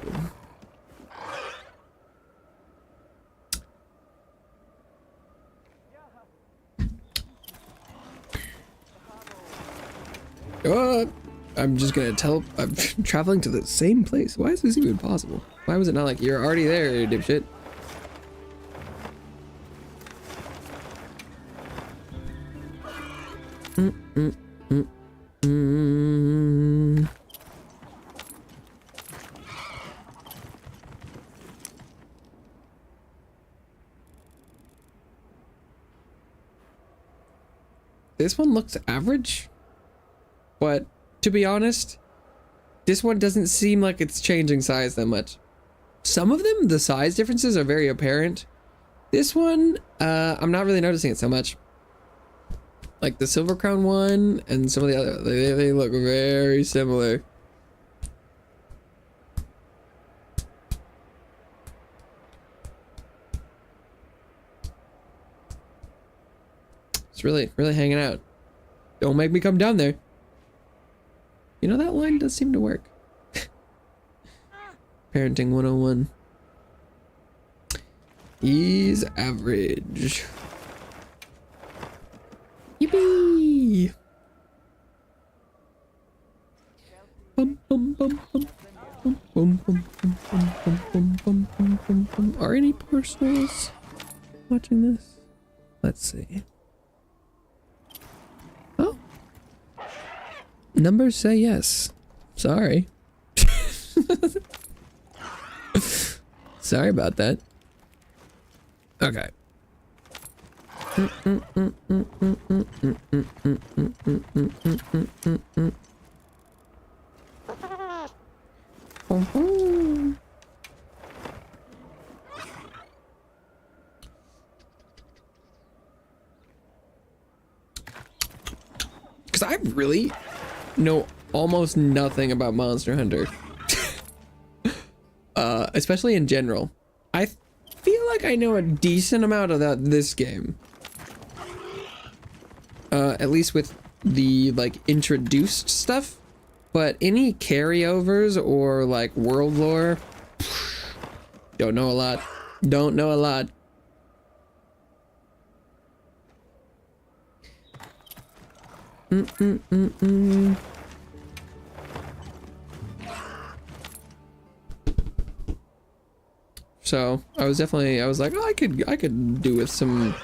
I'm just gonna I'm traveling to the same place. Why is this even possible? Why was it not like, you're already there, dipshit? This one looks average, but to be honest, this one doesn't seem like it's changing size that much. Some of them, the size differences are very apparent. This one, I'm not really noticing it so much. Like the Silver Crown one and some of the other, they look very similar. It's really hanging out. Don't make me come down there. You know, that line does seem to work. Parenting 101. He's average. Yippee! Bum, bum, bum, bum, bum, bum, bum, bum, bum, bum, bum, bum, bum, bum. Are any parcels watching this? Let's see. Oh. Numbers say yes. Sorry. Sorry about that. Okay. Because I really know almost nothing about Monster Hunter. Especially in general. I feel like I know a decent amount about this game. at least with the like introduced stuff. But any carryovers or like world lore, don't know a lot. Don't know a lot. So I was like, oh, I could do with some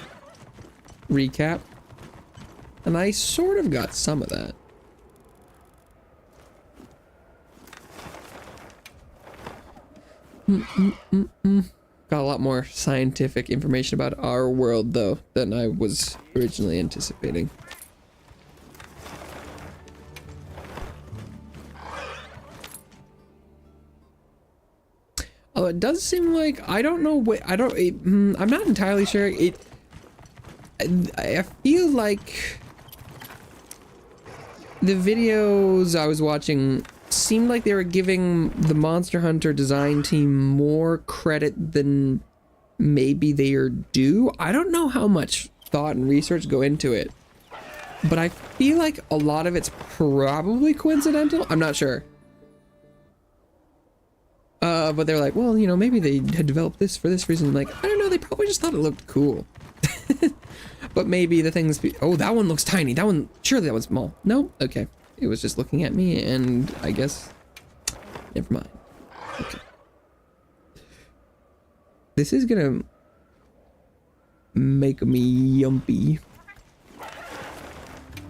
recap, and I sort of got some of that. Got a lot more scientific information about our world though than I was originally anticipating. Oh, it does seem like, I don't know what, I'm not entirely sure. I feel like the videos I was watching seemed like they were giving the Monster Hunter design team more credit than maybe they are due. I don't know how much thought and research go into it, but I feel like a lot of it's probably coincidental. I'm not sure. But they're like, well, you know, maybe they had developed this for this reason. Like, I don't know, they probably just thought it looked cool. But maybe the things oh, that one looks tiny. That one, surely that one's small. No? Okay. It was just looking at me, and I guess, never mind. Okay. This is gonna make me yumpy.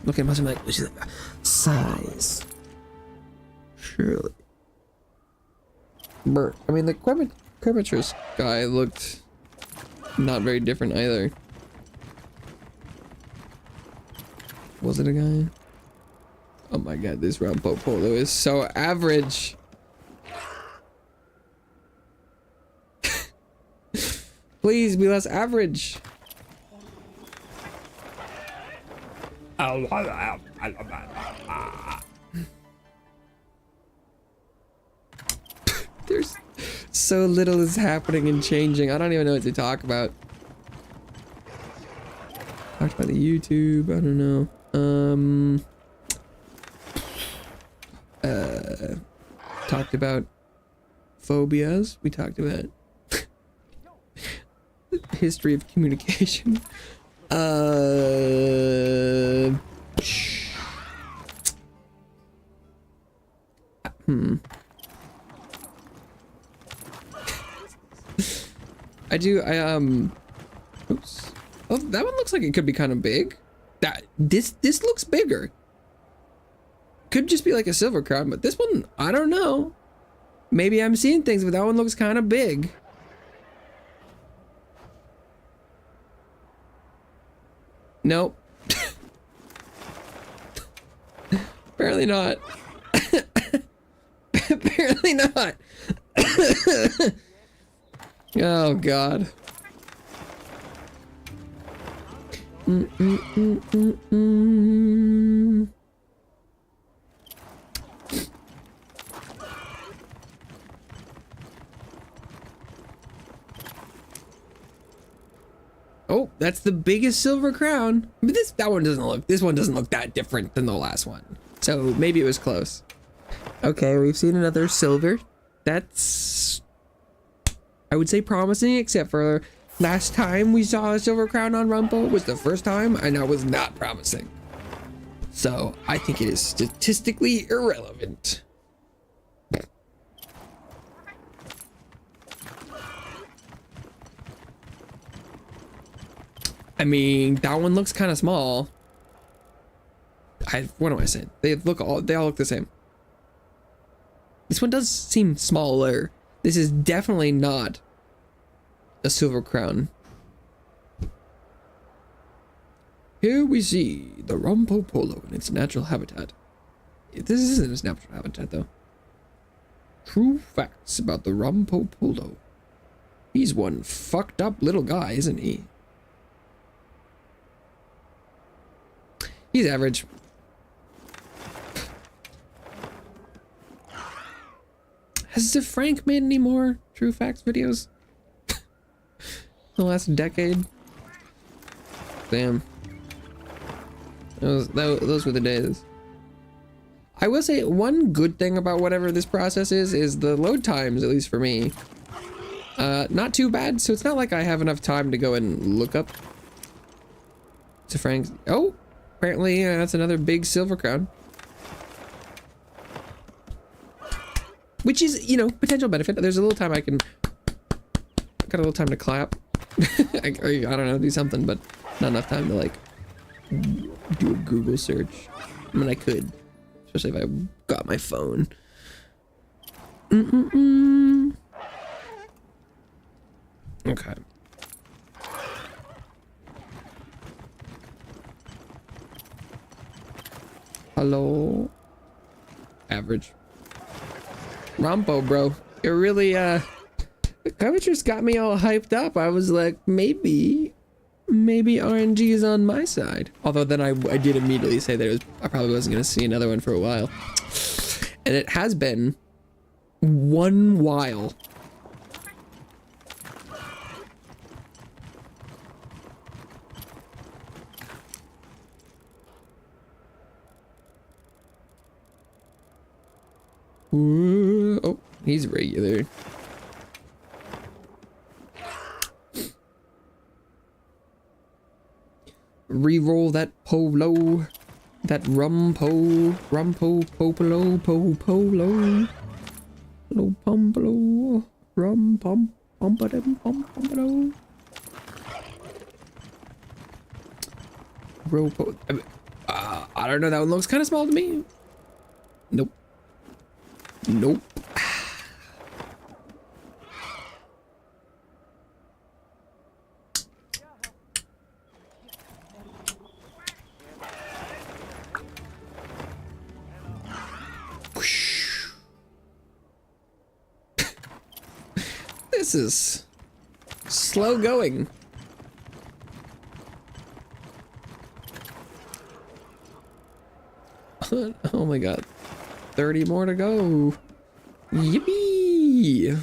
Look at him, like, she's like, size. Surely. Bert. I mean, the Crematrix guy looked not very different either. Was it a guy? Oh my god, this Rampo Polo is so average. Please be less average. There's so little is happening and changing. I don't even know what to talk about. Talked about the YouTube. I don't know. Talked about phobias. We talked about history of communication. Oops. Oh, that one looks like it could be kind of big. This looks bigger. Could just be like a silver crown, but this one, I don't know. Maybe I'm seeing things, but that one looks kind of big. Nope. Apparently not. Apparently not. Oh god. Oh, that's the biggest silver crown. But this one doesn't look that different than the last one. So maybe it was close. Okay, we've seen another silver. That's, I would say, promising, except for last time we saw a silver crown on Rumpo was the first time, and that was not promising. So I think it is statistically irrelevant. I mean, that one looks kind of small. What am I saying? They all look the same. This one does seem smaller. This is definitely not a silver crown. Here we see the Rumpo Polo in its natural habitat. This isn't its natural habitat though. True facts about the Rumpo Polo. He's one fucked up little guy, isn't he? He's average. Has Frank made any more True Facts videos? The last decade? Damn. Those were the days. I will say one good thing about whatever this process is the load times, at least for me. Not too bad, so it's not like I have enough time to go and look up to Frank's. Oh, apparently that's another big silver crown. Which is, you know, potential benefit. There's a little time I can... Got a little time to clap. I don't know, do something, but not enough time to, like, do a Google search. I mean, I could. Especially if I got my phone. Okay. Hello. Average. Rompo, bro. It really, the covetous got me all hyped up. I was like, maybe RNG is on my side. Although then I did immediately say that I probably wasn't going to see another one for a while. And it has been one while. Ooh, oh, he's regular. Reroll that polo, that rumpo, popolo, polo, lo pumpolo, rum pump, pumpadum, pumpalo. Ropo. I don't know. That one looks kind of small to me. Nope. Nope. This is slow going. Oh my god. 30 more to go. Yippee!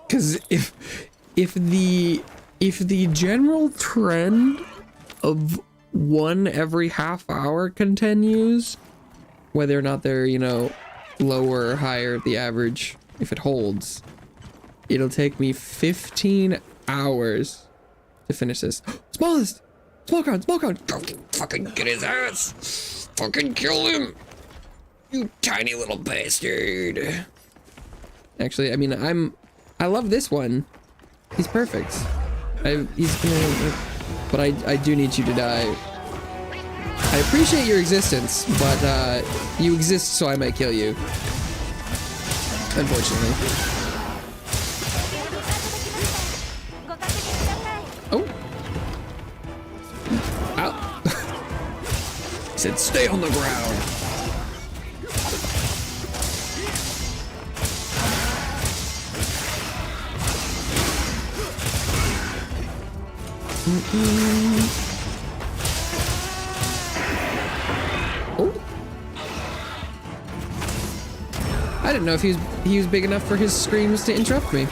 Cause if the general trend of one every half hour continues, whether or not they're, you know, lower or higher the average, if it holds, it'll take me 15 hours to finish this. Smallest! Small crown! Fucking get his ass! Fucking kill him! You tiny little bastard! Actually, I mean, I love this one. He's perfect. He's gonna... But I do need you to die. I appreciate your existence, but you exist so I might kill you. Unfortunately. Oh. Ow. He said stay on the ground. Oh. I didn't know if he was big enough for his screams to interrupt me.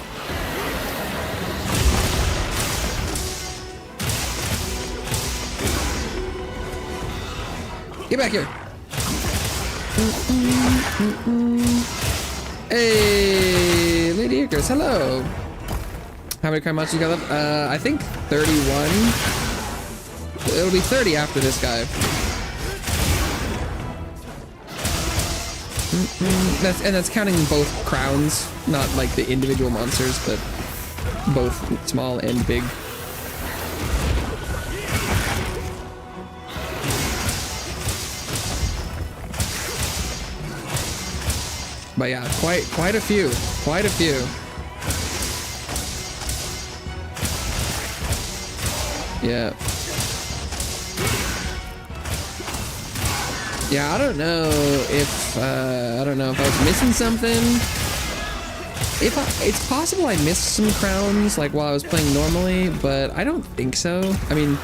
Get back here. Hey, Lady Icarus, hello. How many crime monsters you got left? I think 31. It'll be 30 after this guy. That's counting both crowns, not like the individual monsters, but both small and big. But yeah, quite a few. Yeah. Yeah, I don't know if I was missing something. It's possible I missed some crowns like while I was playing normally, but I don't think so. I mean,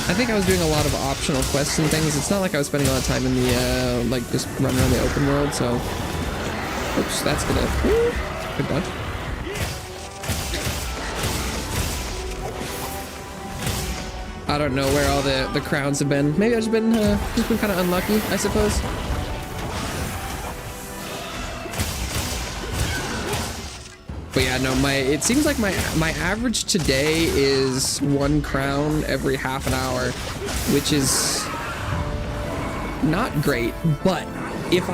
I think I was doing a lot of optional quests and things. It's not like I was spending a lot of time in the like just running around the open world. So, oops, that's gonna good dodge. I don't know where all the crowns have been. Maybe I've just been kind of unlucky, I suppose. But yeah, no, it seems like my average today is 1 crown every half an hour, which is not great. But if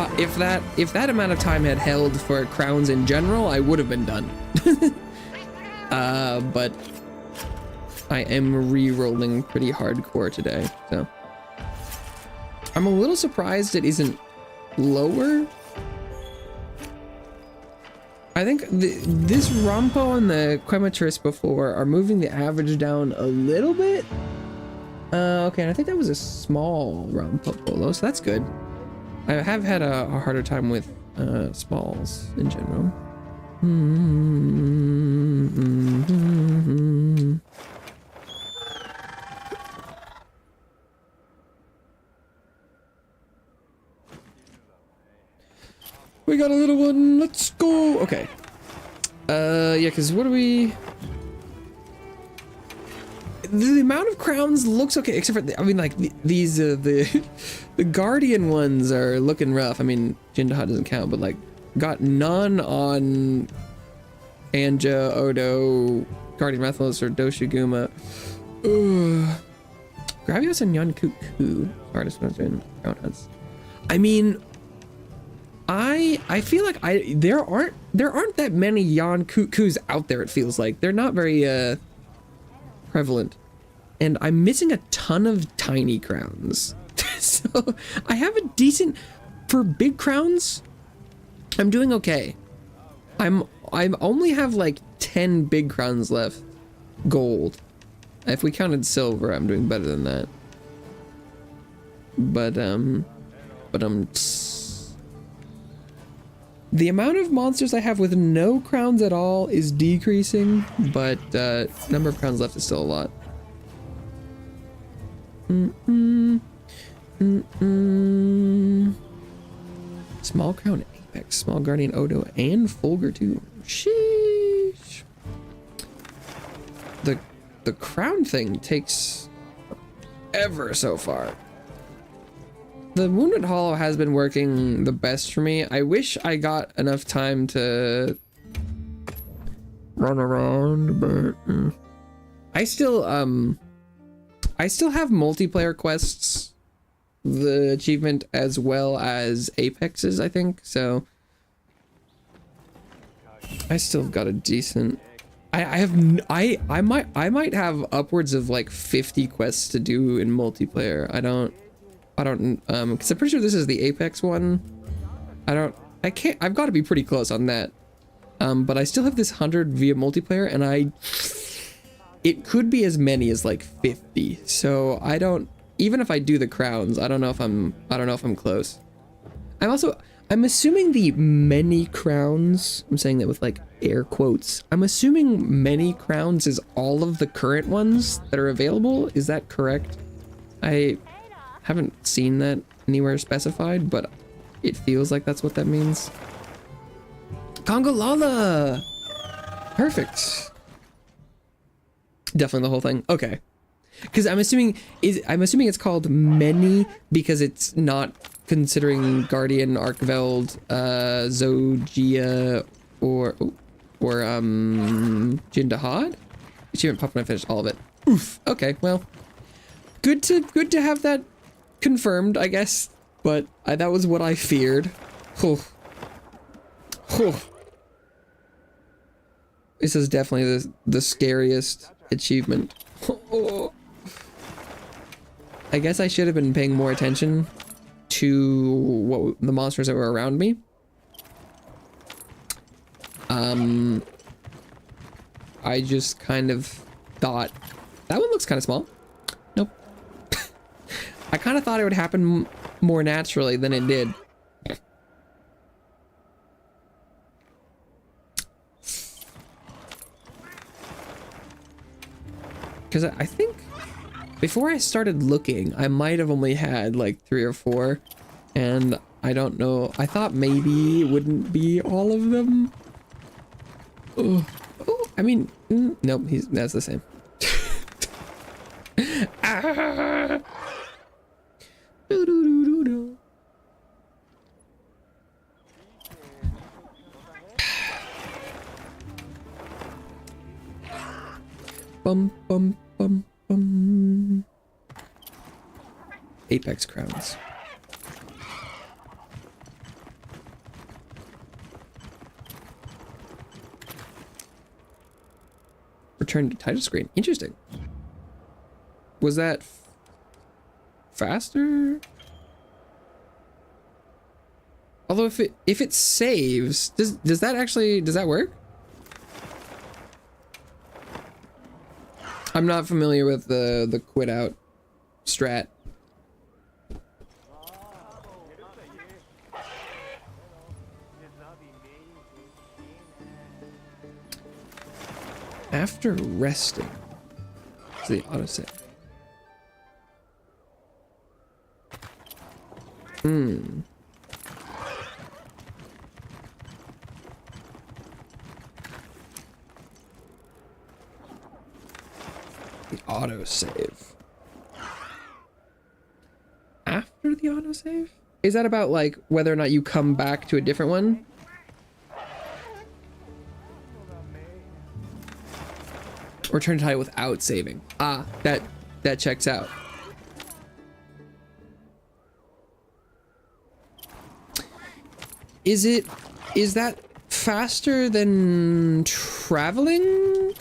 that amount of time had held for crowns in general, I would have been done. But I am re-rolling pretty hardcore today, so I'm a little surprised it isn't lower. I think this Rompo and the Quematrix before are moving the average down a little bit. Okay, and I think that was a small Rompo Polo, so that's good. I have had a harder time with smalls in general. We got a little one. Let's go. Okay. Yeah, because what do we... The amount of crowns looks okay, except for, I mean, like, these, the Guardian ones are looking rough. I mean, Jindaha doesn't count, but, like, got none on Anja, Odo, Guardian Methylos, or Doshiguma. Gravios and Yonkuku. Artist in crown heads. I mean... I feel like there aren't that many Yan Kukus out there, it feels like. They're not very prevalent. And I'm missing a ton of tiny crowns. So I have a decent, for big crowns, I'm doing okay. I only have like 10 big crowns left. Gold. If we counted silver, I'm doing better than that. But the amount of monsters I have with no crowns at all is decreasing, but number of crowns left is still a lot. Small crown Apex, small guardian Odo, and Fulgur too. Sheesh. The crown thing takes ever so far. The Wounded Hollow has been working the best for me. I wish I got enough time to run around, but I still have multiplayer quests, the achievement, as well as Apexes, I think. So I still got a decent. I might have upwards of like 50 quests to do in multiplayer. I don't because I'm pretty sure this is the Apex one. I've got to be pretty close on that. But I still have this 100 via multiplayer, and it could be as many as like 50. So even if I do the crowns, I don't know if I'm close. I'm assuming the many crowns, I'm saying that with like air quotes. I'm assuming many crowns is all of the current ones that are available. Is that correct? I haven't seen that anywhere specified, but it feels like that's what that means. Congo Lala! Perfect. Definitely the whole thing. Okay. Because I'm assuming it's called many because it's not considering Guardian, Arkveld, Zogia, or Jindahad? Achievement popped when I finished all of it. Oof. Okay, well. Good to have that confirmed, I guess, but that was what I feared. This is definitely the scariest achievement. I guess I should have been paying more attention to the monsters that were around me. I just kind of thought that one looks kind of small. Nope. I kind of thought it would happen more naturally than it did. Because I think before I started looking, I might have only had like 3 or 4, and I don't know. I thought maybe it wouldn't be all of them. Oh, I mean, nope, that's the same. Do-do-do-do-do. Bum bum bum bum. Apex crowns. Return to title screen. Interesting. Was that faster? Although if it saves, does that work? I'm not familiar with the quit out strat. After resting, it's the autosave. The autosave. After the autosave? Is that about like whether or not you come back to a different one? Return to title without saving. Ah, that checks out. Is that faster than traveling?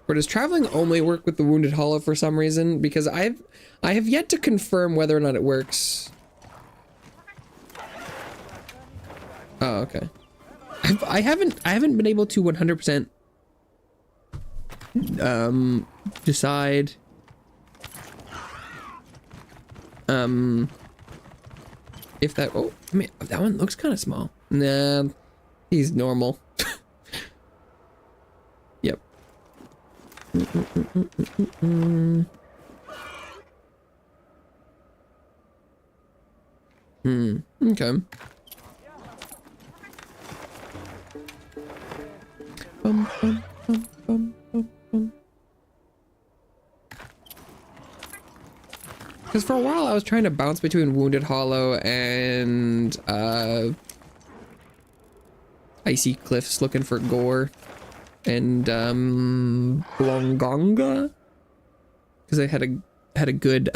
Or does traveling only work with the Wounded Hollow for some reason? Because I have yet to confirm whether or not it works. Oh, okay. I haven't been able to 100% decide if that, oh, I mean, that one looks kind of small. Nah, he's normal. Yep. Okay. Bum, bum, bum, bum, bum, bum. Because for a while I was trying to bounce between Wounded Hollow and Icy Cliffs looking for gore and Blongonga, because I had a good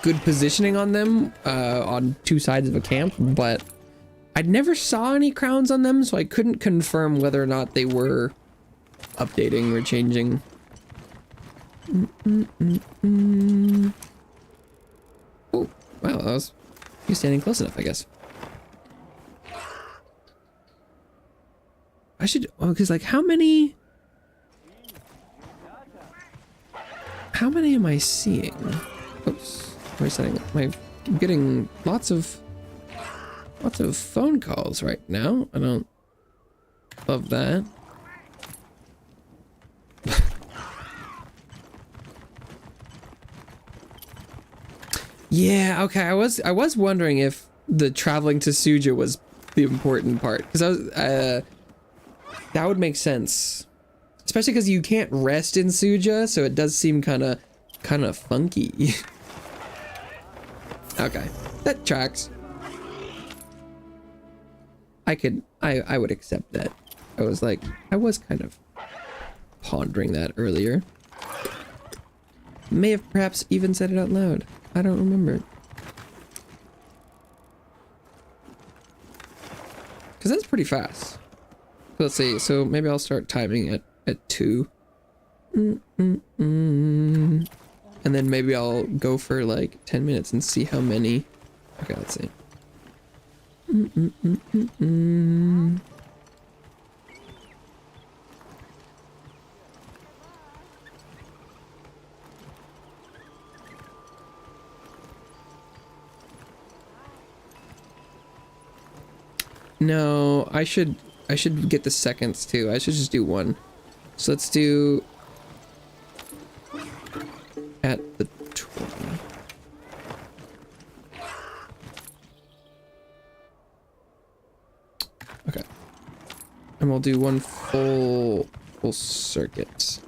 good positioning on them on two sides of a camp, but I never saw any crowns on them, so I couldn't confirm whether or not they were updating or changing. Oh, wow, he's standing close enough, I guess. I should, oh, because like how many am I seeing? Oops, am I setting up I'm getting lots of phone calls right now. I don't love that. Yeah, okay. I was wondering if the traveling to Suja was the important part, because I was that would make sense, especially because you can't rest in Suja, so it does seem kind of funky. Okay, that tracks. I would accept that. I was kind of pondering that earlier. May have perhaps even said it out loud. I don't remember. Because that's pretty fast. Let's see, so maybe I'll start timing it at 2. And then maybe I'll go for like 10 minutes and see how many. Okay, let's see. No, I should get the seconds too. I should just do one. So let's do And we'll do one full circuit.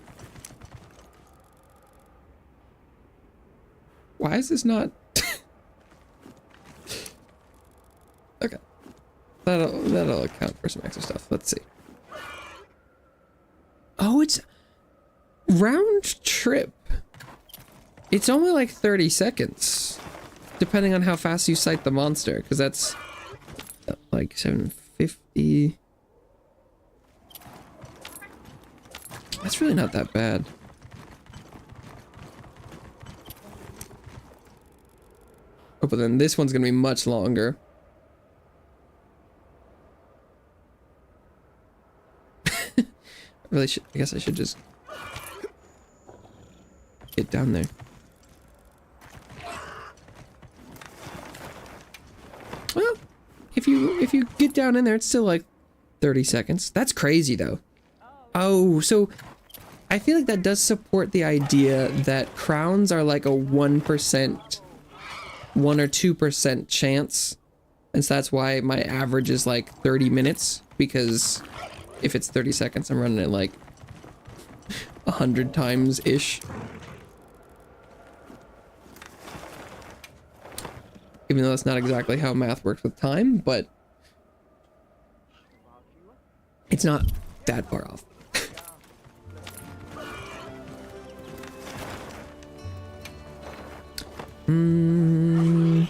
Why is this not? Okay. That'll account for some extra stuff. Let's see. Oh, it's round trip. It's only like 30 seconds, depending on how fast you sight the monster, because that's like 750. That's really not that bad. Oh, but then this one's gonna be much longer. I guess I should just get down there. Well, if you get down in there, it's still like 30 seconds. That's crazy though. Oh, so I feel like that does support the idea that crowns are like a 1%, 1 or 2% chance. And so that's why my average is like 30 minutes, because if it's 30 seconds, I'm running it like 100 times-ish. Even though that's not exactly how math works with time, but it's not that far off.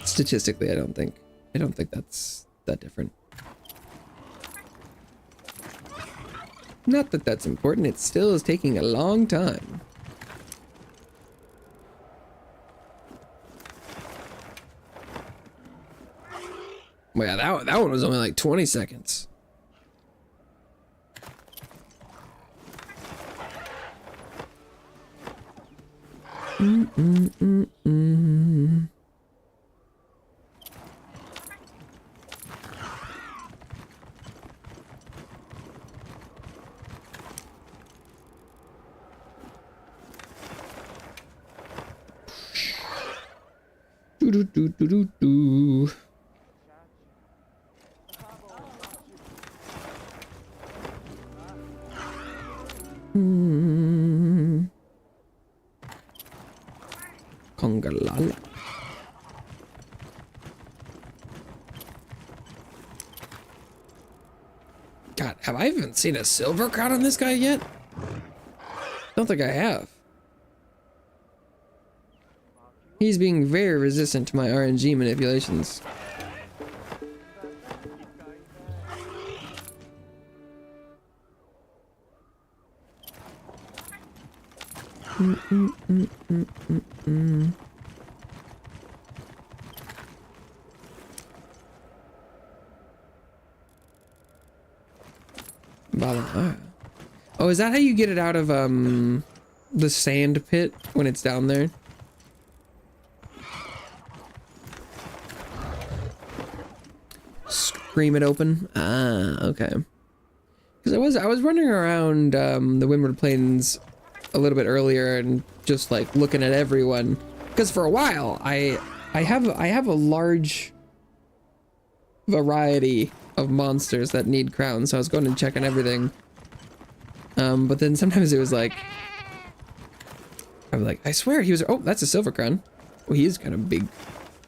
Statistically, I don't think that's that different. Not that that's important, it still is taking a long time. Well, yeah, that one was only like 20 seconds. Do. Congalala. God, have I even seen a silver crown on this guy yet? Don't think I have. He's being very resistant to my RNG manipulations. Oh, is that how you get it out of the sand pit when it's down there? Scream it open? Ah, okay. Because I was running around the Windward Plains a little bit earlier and just like looking at everyone. Because for a while I have a large variety of monsters that need crowns, so I was going and checking everything. But then sometimes it was like, I'm like, I swear he was. Oh, that's a silver crown. Oh, he is kind of big,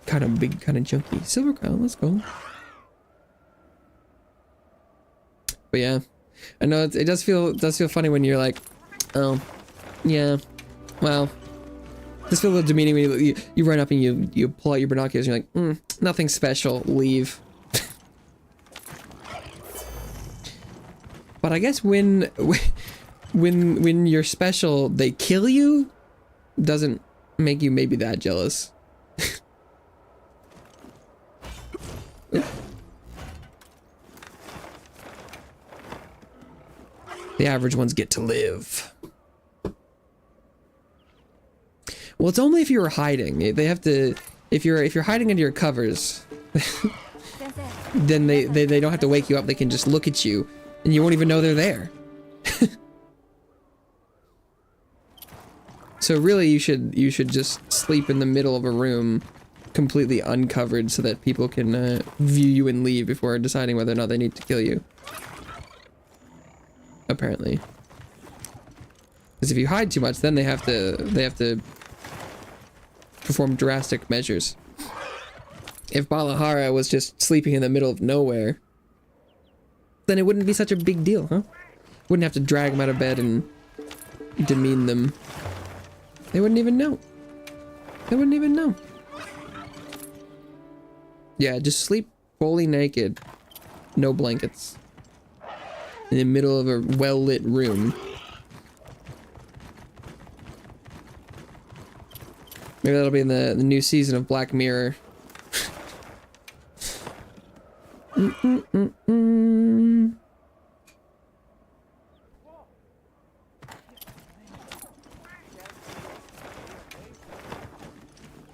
kind of chunky. Silver crown. Let's go. But yeah, I know it does feel funny when you're like, oh, yeah, well, this feels a little demeaning when you run up and you pull out your binoculars and you're like, nothing special, leave. But I guess when you're special, they kill you, doesn't make you maybe that jealous. The average ones get to live. Well, it's only if you were hiding. They have to, if you're hiding under your covers, then they don't have to wake you up. They can just look at you, and you won't even know they're there. So really, you should just sleep in the middle of a room, completely uncovered, so that people can view you and leave before deciding whether or not they need to kill you. apparently. Because if you hide too much, then they have to perform drastic measures. If Balahara was just sleeping in the middle of nowhere, then it wouldn't be such a big deal, huh? Wouldn't have to drag them out of bed and demean them. They wouldn't even know. They wouldn't even know. Yeah, just sleep fully naked. No blankets. In the middle of a well-lit room. Maybe that'll be in the new season of Black Mirror.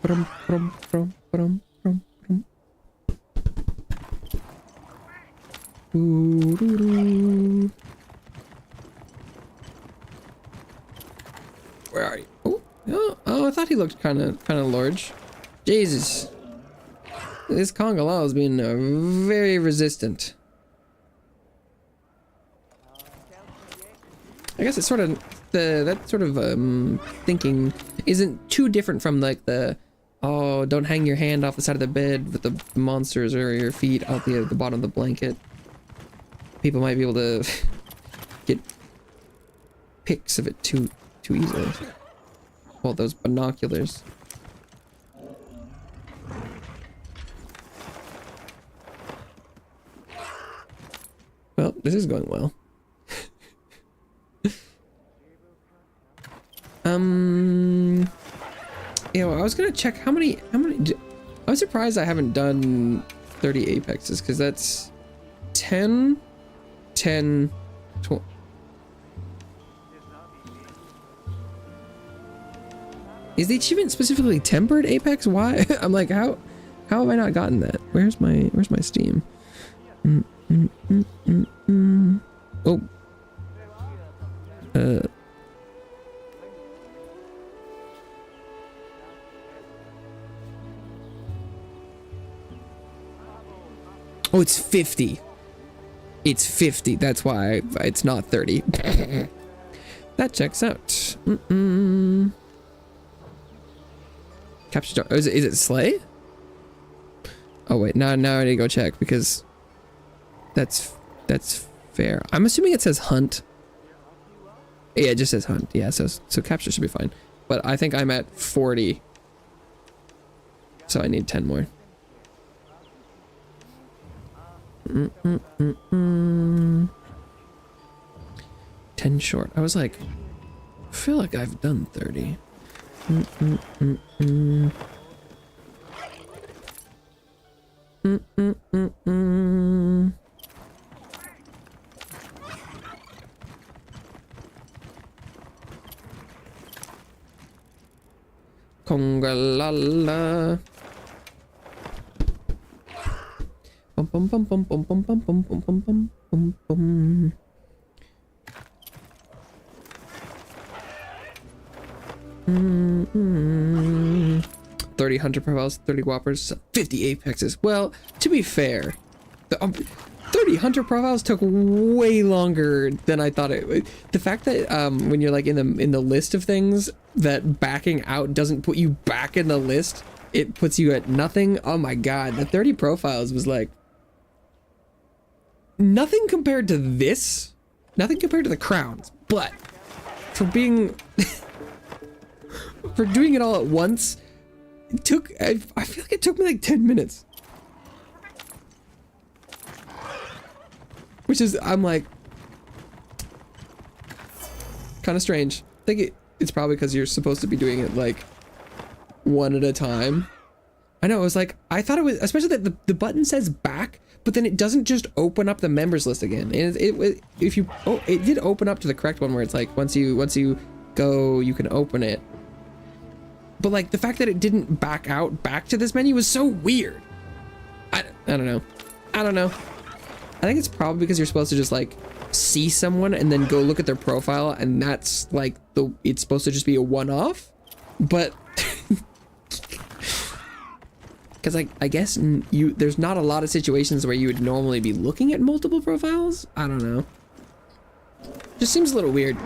Brum, brum, brum, brum, brum, brum. Ooh-doo-doo. Where are you? Oh, I thought he looked kind of large. Jesus. This Conga Lao is being very resistant. I guess it's sort of that sort of thinking isn't too different from like the don't hang your hand off the side of the bed with the monsters or your feet out the bottom of the blanket. People might be able to get pics of it too easily. Well, those binoculars. Well, this is going well. You know, I was gonna check how many I'm surprised I haven't done 30 apexes, because that's 10, 12. Is the achievement specifically tempered apex? Why? I'm like, how have I not gotten that? Where's my Steam? Oh. Oh, it's 50. It's 50. That's why it's not 30. That checks out. Capture star. Oh, is it Slay? Oh wait, now I need to go check because that's fair. I'm assuming it says Hunt. Yeah, it just says Hunt. Yeah, so capture should be fine. But I think I'm at 40. So I need 10 more. 10 short. I was like, I feel like I've done 30. Conga la la. Bum bum bum bum bum bum bum bum bum bum bum bum bum. Mm-hmm. 30 hunter profiles, 30 whoppers, 50 apexes. Well, to be fair, the 30 hunter profiles took way longer than I thought it would. The fact that when you're like in the list of things, that backing out doesn't put you back in the list, it puts you at nothing. Oh my god, the 30 profiles was like nothing compared to this, nothing compared to the crowns, but for being for doing it all at once, it took, I feel like it took me like 10 minutes. Which is, I'm like, kind of strange. I think it's probably because you're supposed to be doing it like one at a time. I know, it was like, I thought it was, especially that the button says back, but then it doesn't just open up the members list again. And if you, oh, it did open up to the correct one where it's like, once you go, you can open it. But like the fact that it didn't back out back to this menu was so weird. I don't know. I don't know. I think it's probably because you're supposed to just like see someone and then go look at their profile, and that's like it's supposed to just be a one-off. But because I guess there's not a lot of situations where you would normally be looking at multiple profiles. I don't know. Just seems a little weird.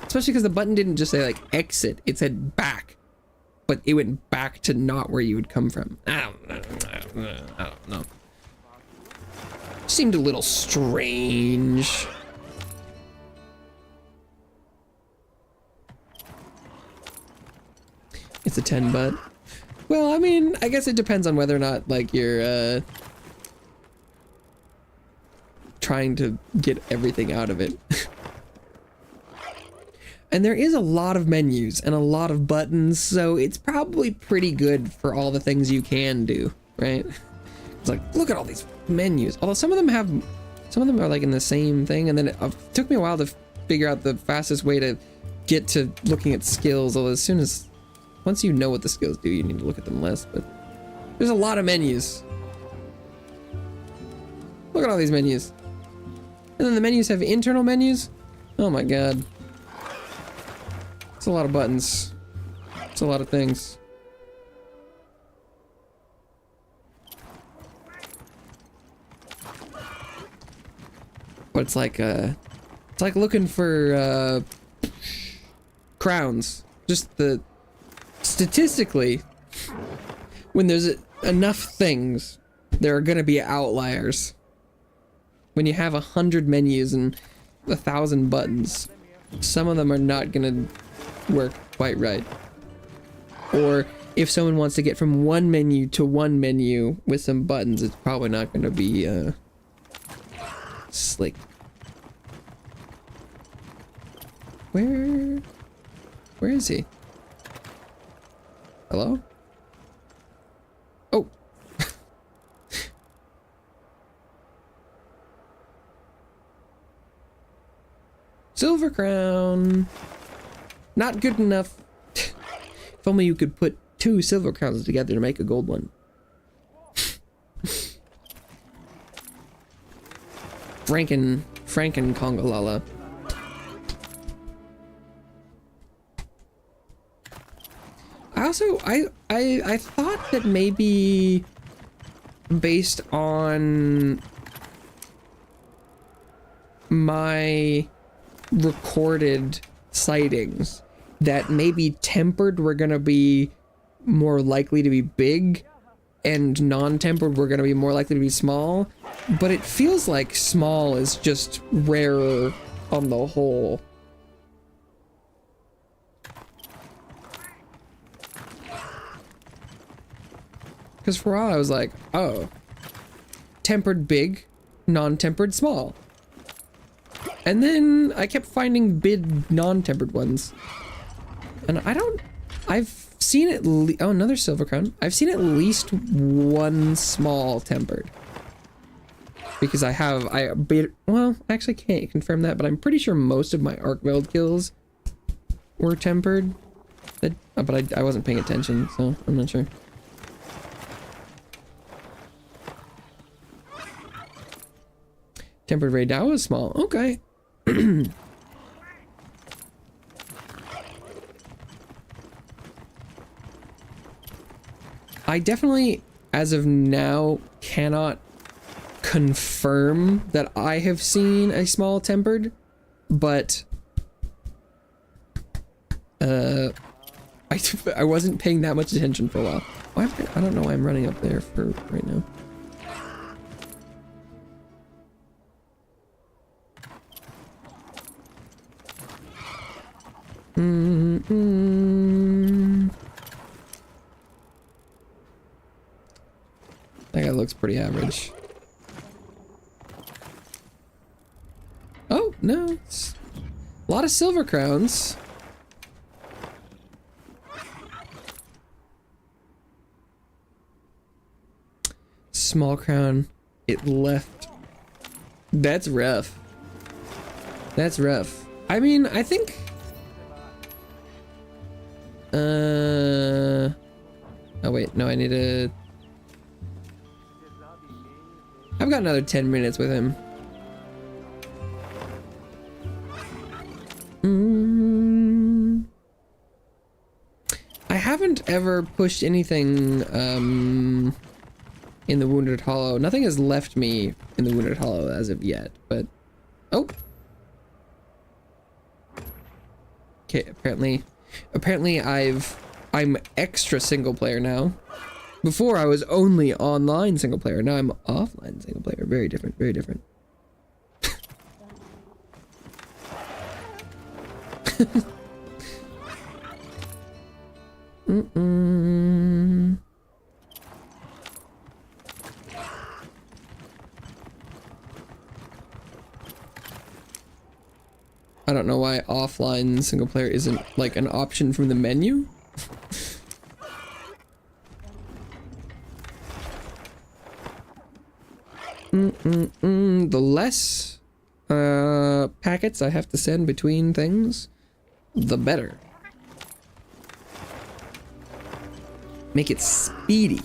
Especially because the button didn't just say like exit, it said back. But it went back to not where you would come from. I don't know. Seemed a little strange. It's a 10 butt. Well, I mean, I guess it depends on whether or not like you're trying to get everything out of it. And there is a lot of menus and a lot of buttons, so it's probably pretty good for all the things you can do, right? It's like, look at all these menus. Although some of them are like in the same thing, and then it took me a while to figure out the fastest way to get to looking at skills, although once you know what the skills do, you need to look at them less, but there's a lot of menus. Look at all these menus. And then the menus have internal menus. Oh my god. It's a lot of buttons. It's a lot of things. But it's like looking for crowns. Just statistically, when there's enough things, there are gonna be outliers. When you have 100 menus and 1,000 buttons, some of them are not gonna work quite right. Or if someone wants to get from one menu to one menu with some buttons, it's probably not gonna be slick. Where is he? Hello? Oh. Silver crown. Not good enough. If only you could put 2 silver crowns together to make a gold one. Franken Kongolala. I thought that maybe based on my recorded sightings that maybe tempered were gonna be more likely to be big and non-tempered were gonna be more likely to be small, but it feels like small is just rarer on the whole. Because for a while I was like, oh, tempered big, non-tempered small. And then I kept finding big non-tempered ones. And I've seen oh, another silver crown. I've seen at least one small tempered. Because well, I actually can't confirm that, but I'm pretty sure most of my Arc-Weld kills were tempered. But I wasn't paying attention, so I'm not sure. Tempered raid, that was small. Okay. I definitely, as of now, cannot confirm that I have seen a small tempered, but I wasn't paying that much attention for a while. I don't know why I'm running up there for right now. That guy looks pretty average. Oh, no. It's a lot of silver crowns. Small crown. It left. That's rough. That's rough. I mean, I think... Oh wait, no, I need to... I've got another 10 minutes with him. I haven't ever pushed anything in the Wounded Hollow. Nothing has left me in the Wounded Hollow as of yet, but... Oh! Okay, apparently I'm extra single player now. Before I was only online single player. Now I'm offline single player. Very different, very different. I don't know why offline single player isn't like an option from the menu. The less packets I have to send between things, the better. Make it speedy.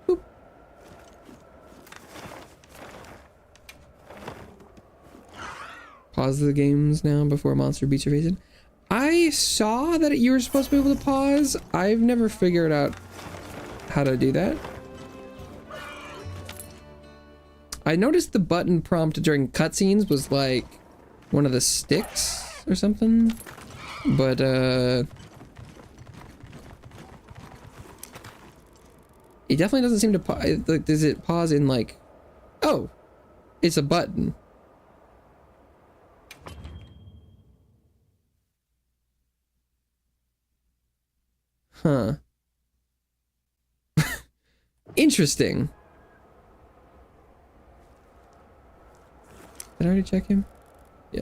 Boop. Pause the games now before monster beats your face in. I saw that you were supposed to be able to pause. I've never figured out how to do that. I noticed the button prompt during cutscenes was like one of the sticks or something, but it definitely doesn't seem to pause. Like, does it pause in like, oh, it's a button. Huh. Interesting. Did I already check him? Yeah.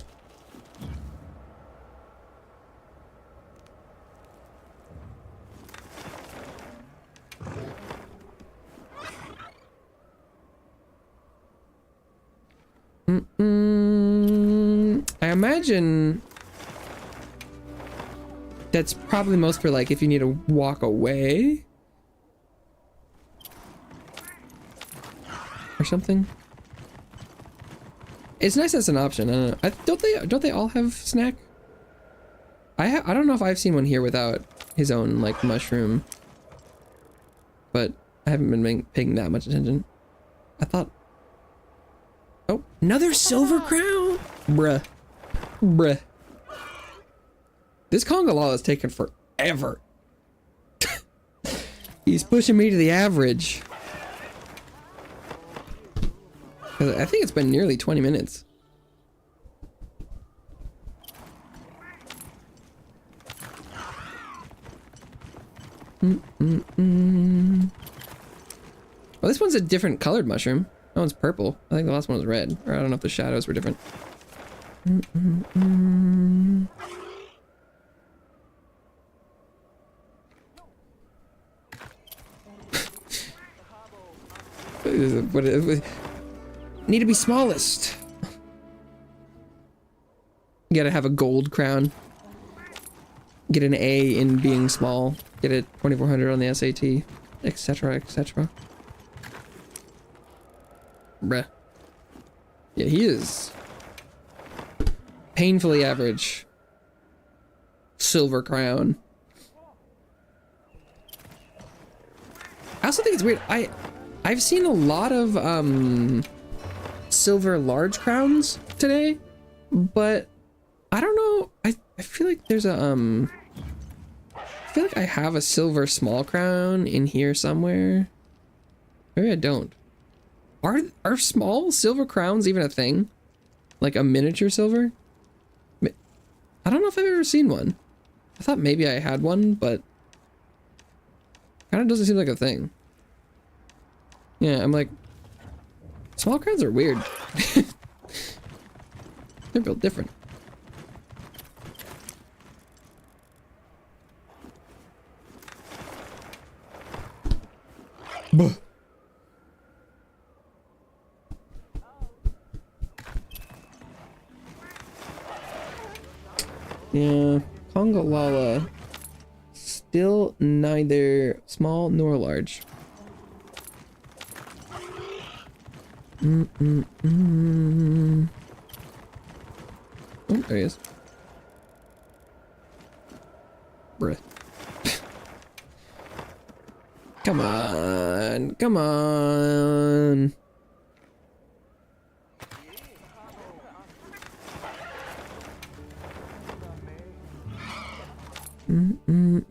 I imagine that's probably most for like if you need to walk away or something. It's nice as an option. I don't know. Don't they all have snack? I don't know if I've seen one here without his own like mushroom, but I haven't been paying that much attention. I thought, oh, another silver crown, bruh. This Congalala is taking forever. He's pushing me to the average. I think it's been nearly 20 minutes. Well, this one's a different colored mushroom. That one's purple. I think the last one was red. Or I don't know if the shadows were different. Need to be smallest. You gotta have a gold crown. Get an A in being small. Get a 2400 on the SAT, etc., etc. Bruh. Yeah, he is painfully average. Silver crown. I also think it's weird. I've seen a lot of silver large crowns today, but I don't know. I feel like there's a I feel like I have a silver small crown in here somewhere. Maybe I don't. Are small silver crowns even a thing? Like a miniature silver? I don't know if I've ever seen one. I thought maybe I had one, but kind of doesn't seem like a thing. Yeah, I'm like, small crowns are weird. They're built different. Buh. Yeah, Congalala, still neither small nor large. Oh, there he is. Bruh. Come on, come on. Mm-mm-mm.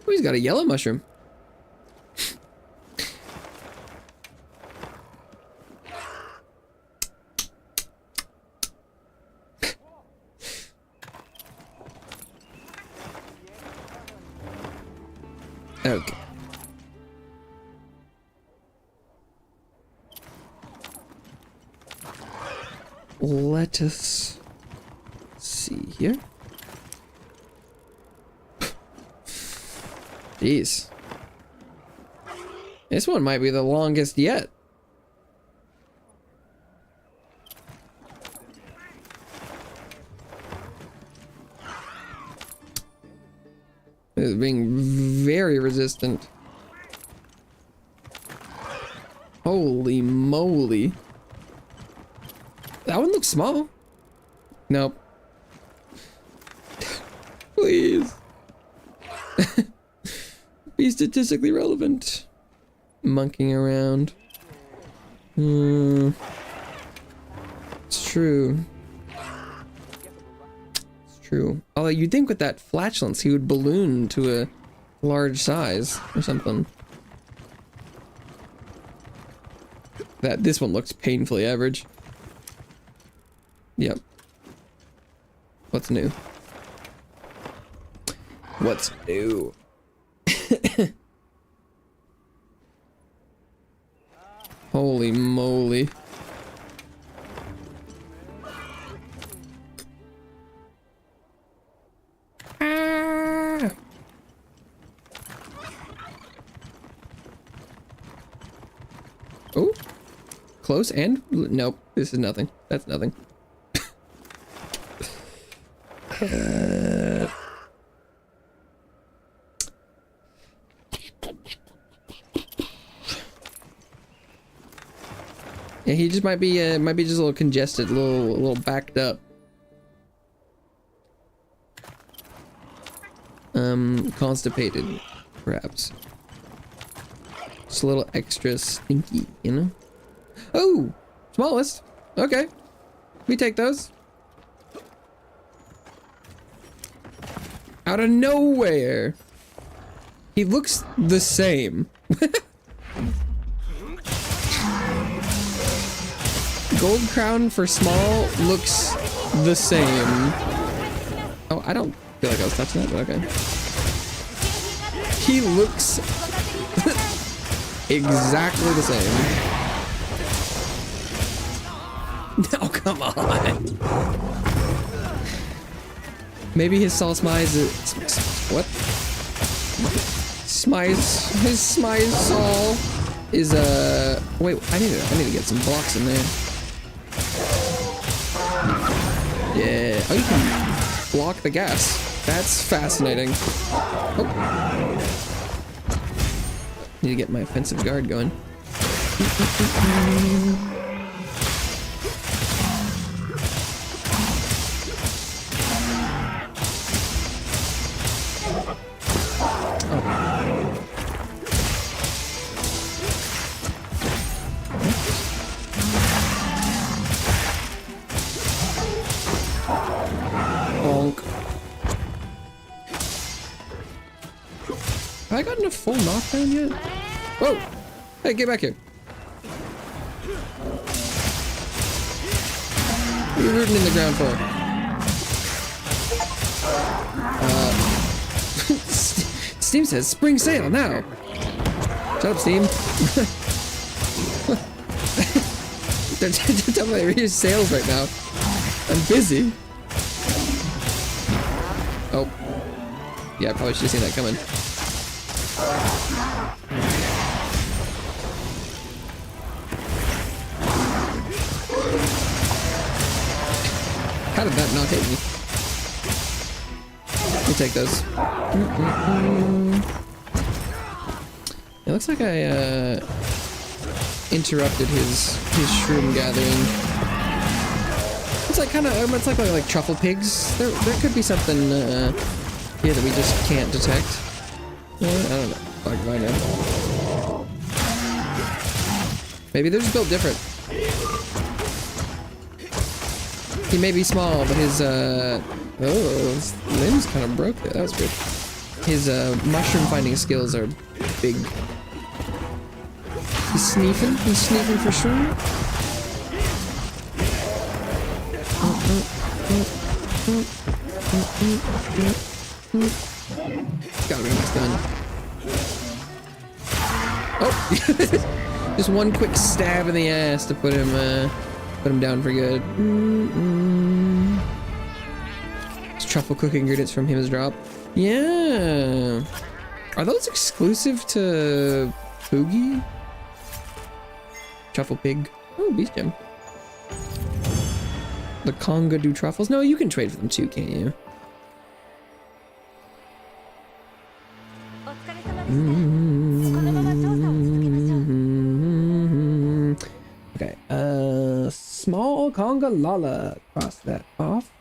Oh, he's got a yellow mushroom. Okay. Let us see here. Jeez. This one might be the longest yet. It's being very resistant. Holy moly. That one looks small. Nope. Please. Be statistically relevant. Monkeying around. It's true. It's true. Although you'd think with that flatulence he would balloon to a large size or something. This one looks painfully average. Yep. What's new? What's new? Holy moly. Ah. Oh. Close and nope, this is nothing. That's nothing. Yeah, he just might be just a little congested, a little backed up. Constipated, perhaps. Just a little extra stinky, you know? Oh, smallest. Okay, we take those. Out of nowhere. He looks the same. Gold crown for small looks the same. Oh, I don't feel like I was touching that, but okay. He looks exactly the same. No, come on. Maybe his Saul Smize is... What? His Smize Saul is wait, I need to get some blocks in there. Yeah. Oh, you can block the gas. That's fascinating. Oh. Need to get my offensive guard going. Have I gotten a full knockdown yet? Whoa! Hey, get back here. What are you rooting in the ground for? Steam says spring sale now. Shut up, Steam. Don't tell me I read sales right now. I'm busy. Oh. Yeah, I probably should have seen that coming. How did that not hit me? Let me take those. It looks like I interrupted his shroom gathering. like kind of, it's like truffle pigs. There could be something here that we just can't detect. I don't know. Fuck, I know. Maybe they're just built different. He may be small, but his limbs kind of broke there. That was weird. His mushroom finding skills are big. He's sneaking for sure. Gotta be almost done. Oh, just one quick stab in the ass to put him down for good. Truffle cooking ingredients from him is drop. Yeah. Are those exclusive to Poogie? Truffle pig. Oh, beast gem. The Conga do truffles? No, you can trade for them too, can't you? Okay, small Conga Lala. Cross that off.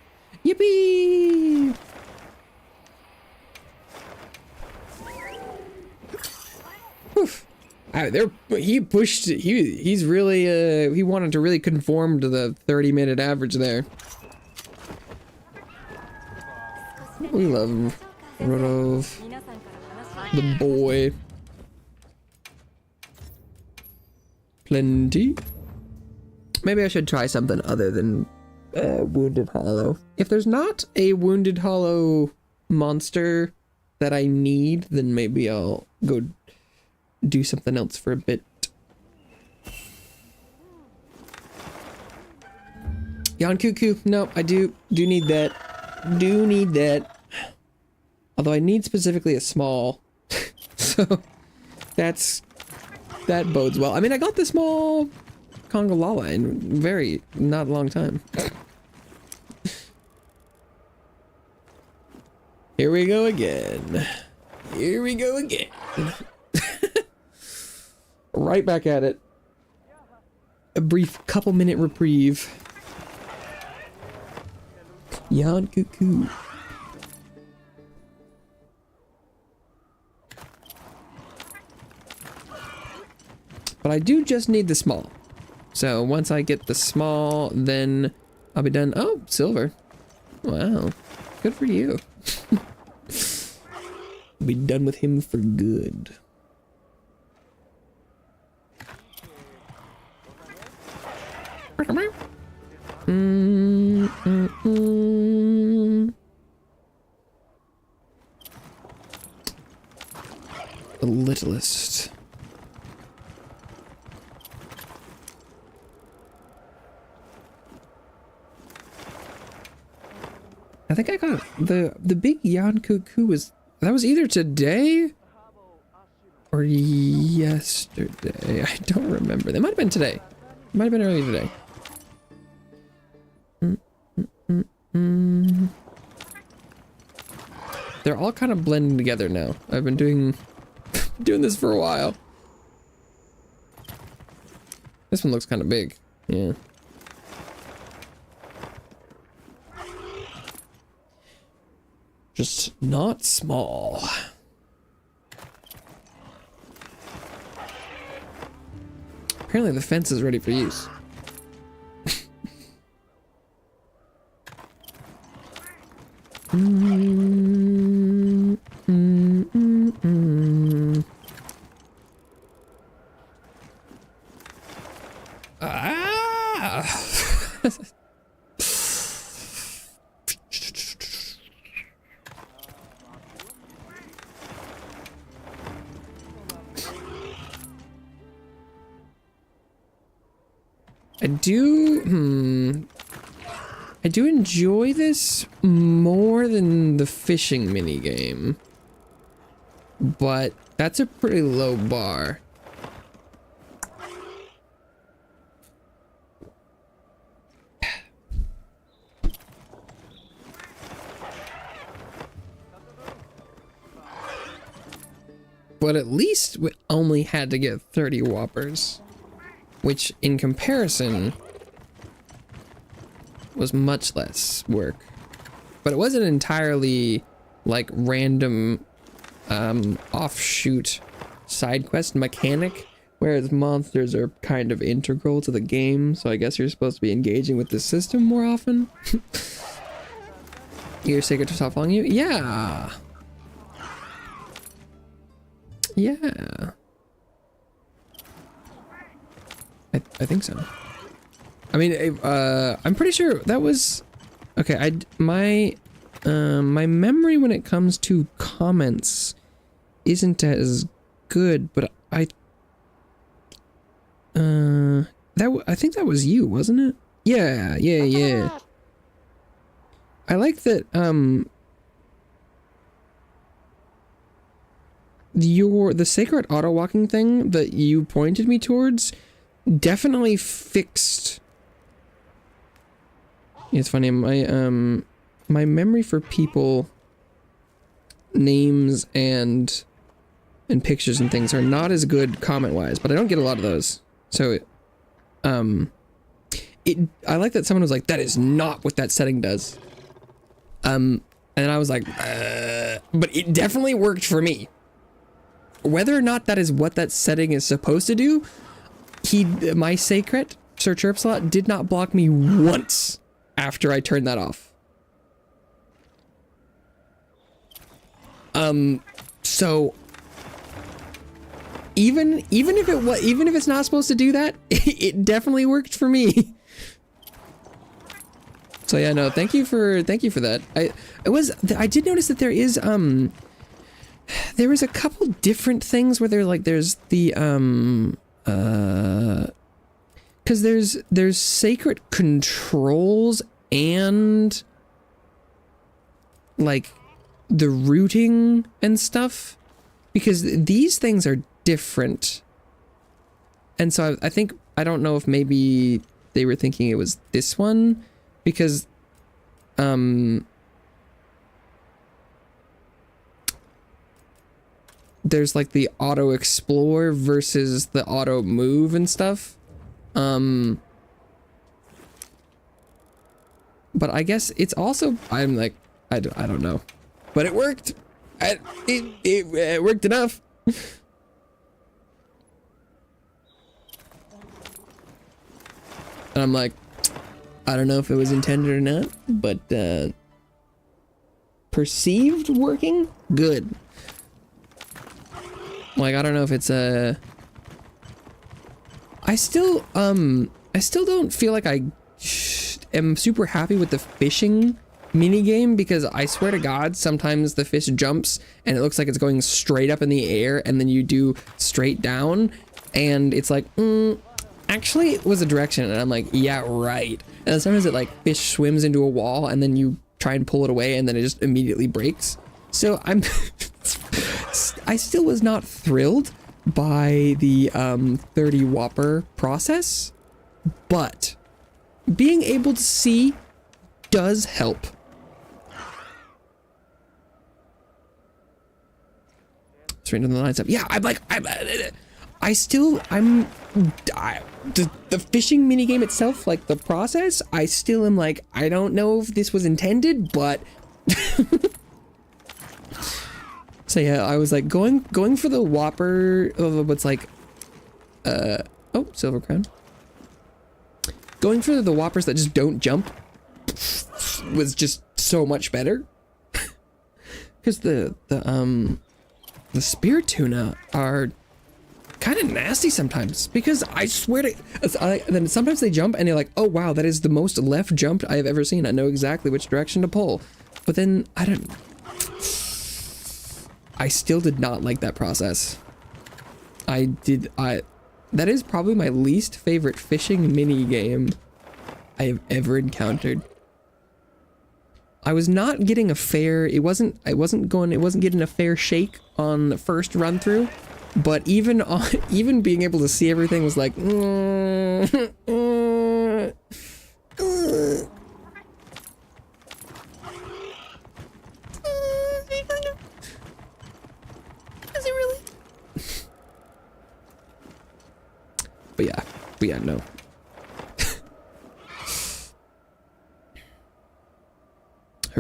Yippee! Oof. He's really, he wanted to really conform to the 30-minute average there. We love him. Rodolph. The boy. Plenty. Maybe I should try something other than Wounded Hollow. If there's not a Wounded Hollow monster that I need, then maybe I'll go do something else for a bit. Yon Cuckoo. No, I do need that. Do need that. Although I need specifically a small. So that bodes well. I mean, I got the small Conga Lala in not a long time. Here we go again. Here we go again. Right back at it. A brief couple-minute reprieve. Yon Cuckoo. But I do just need the small. So once I get the small, then I'll be done. Oh, silver. Wow. Good for you. Be done with him for good. The littlest. I think I got the big Yon Cuckoo that was either today or yesterday. I don't remember. They might have been today. It might have been earlier today. They're all kind of blending together now. I've been doing this for a while. This one looks kind of big. Yeah. Just not small. Apparently the fence is ready for use. Ah! I do enjoy this more than the fishing minigame, but that's a pretty low bar. But at least we only had to get 30 whoppers, which in comparison was much less work. But it wasn't entirely like random offshoot side quest mechanic, whereas monsters are kind of integral to the game, so I guess you're supposed to be engaging with the system more often. Your secret to stop following you? Yeah. Yeah. I think so. I mean, I'm pretty sure that was... Okay, my memory when it comes to comments isn't as good, but I think that was you, wasn't it? Yeah. I like that, the sacred auto-walking thing that you pointed me towards definitely fixed. It's funny, my memory for people, names, and pictures and things are not as good comment-wise, but I don't get a lot of those. So, I like that someone was like, that is not what that setting does. And I was like, but it definitely worked for me. Whether or not that is what that setting is supposed to do, my sacred, Sir Chirpslot, did not block me once after I turned that off. So even if it's not supposed to do that, it definitely worked for me. So yeah, no, thank you for that. I did notice that there is there was a couple different things where there's the because there's sacred controls and like the routing and stuff, because these things are different. And so I think, I don't know if maybe they were thinking it was this one, because there's like the auto explore versus the auto move and stuff. But I guess it's also, I'm like, I don't know, but it worked. It worked enough. And I'm like, I don't know if it was intended or not, but perceived working good. Like, I don't know if it's a... I still don't feel like I am super happy with the fishing minigame, because I swear to God, sometimes the fish jumps and it looks like it's going straight up in the air, and then you do straight down, and it's like, actually it was a direction, and I'm like, yeah, right. And sometimes it like fish swims into a wall, and then you try and pull it away, and then it just immediately breaks. So I still was not thrilled by the 30 Whopper process, but being able to see does help. Straight into the lines up. Yeah, the fishing minigame itself, like the process, I still am like, I don't know if this was intended, but so yeah, I was like going for the Whopper of what's like, oh, Silver Crown. Going for the Whoppers that just don't jump was just so much better. Because the spear tuna are kind of nasty sometimes, because I swear to, then sometimes they jump and you're like, oh wow, that is the most left jump I have ever seen. I know exactly which direction to pull. But then I still did not like that process. That is probably my least favorite fishing mini game I have ever encountered. I was not getting a fair, it wasn't getting a fair shake on the first run through, but even being able to see everything was like, But yeah, no.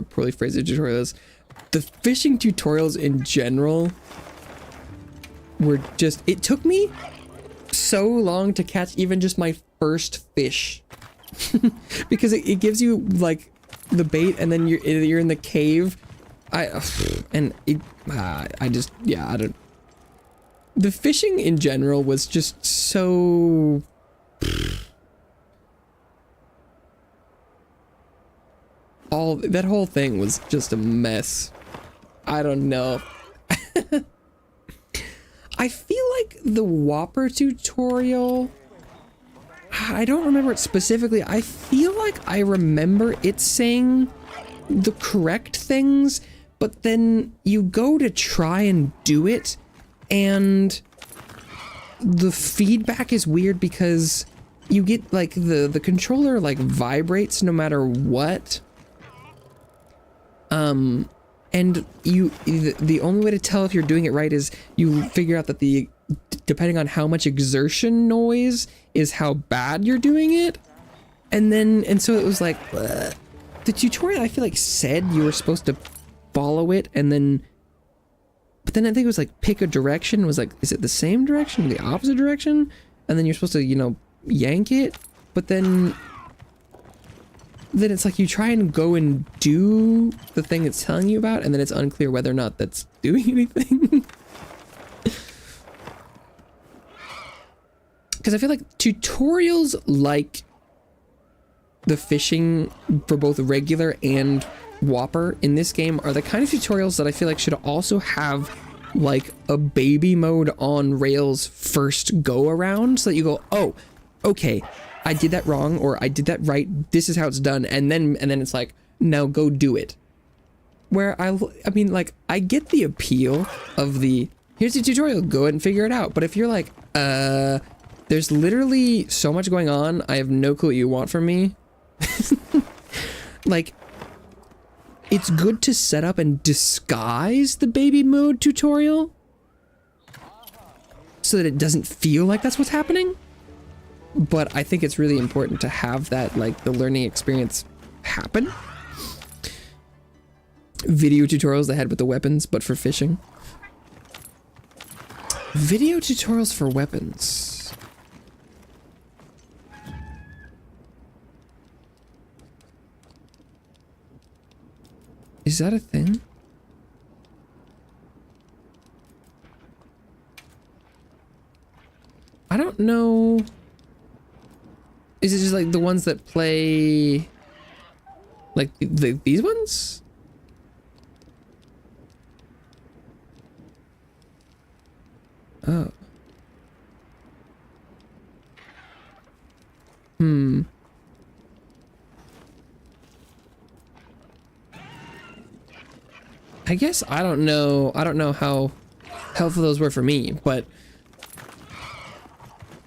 poorly phrased tutorial is. The fishing tutorials in general were just, it took me so long to catch even just my first fish. Because it gives you like the bait and then you're in the cave. I don't. The fishing in general was just so. That whole thing was just a mess. I don't know. I feel like the Whopper tutorial, I don't remember it specifically. I feel like I remember it saying the correct things, but then you go to try and do it and the feedback is weird because you get like the controller like vibrates no matter what. And the only way to tell if you're doing it right is you figure out that depending on how much exertion noise is how bad you're doing it. And so it was like, the tutorial I feel like said you were supposed to follow it but then I think it was like pick a direction. It was like, is it the same direction or the opposite direction? And then you're supposed to, yank it, but then it's like you try and go and do the thing it's telling you about, and then it's unclear whether or not that's doing anything. Because I feel like tutorials like the fishing for both regular and Whopper in this game are the kind of tutorials that I feel like should also have like a baby mode on rails first go around, so that you go, oh, okay, I did that wrong, or I did that right, this is how it's done, and then it's like, now go do it. Where I mean, like, I get the appeal of here's the tutorial, go ahead and figure it out. But if you're like, there's literally so much going on, I have no clue what you want from me. Like, it's good to set up and disguise the baby mode tutorial so that it doesn't feel like that's what's happening. But I think it's really important to have that, like, the learning experience happen. Video tutorials they had with the weapons, but for fishing. Video tutorials for weapons. Is that a thing? I don't know. Is it just like the ones that play like these ones? Oh. I guess I don't know how helpful those were for me, but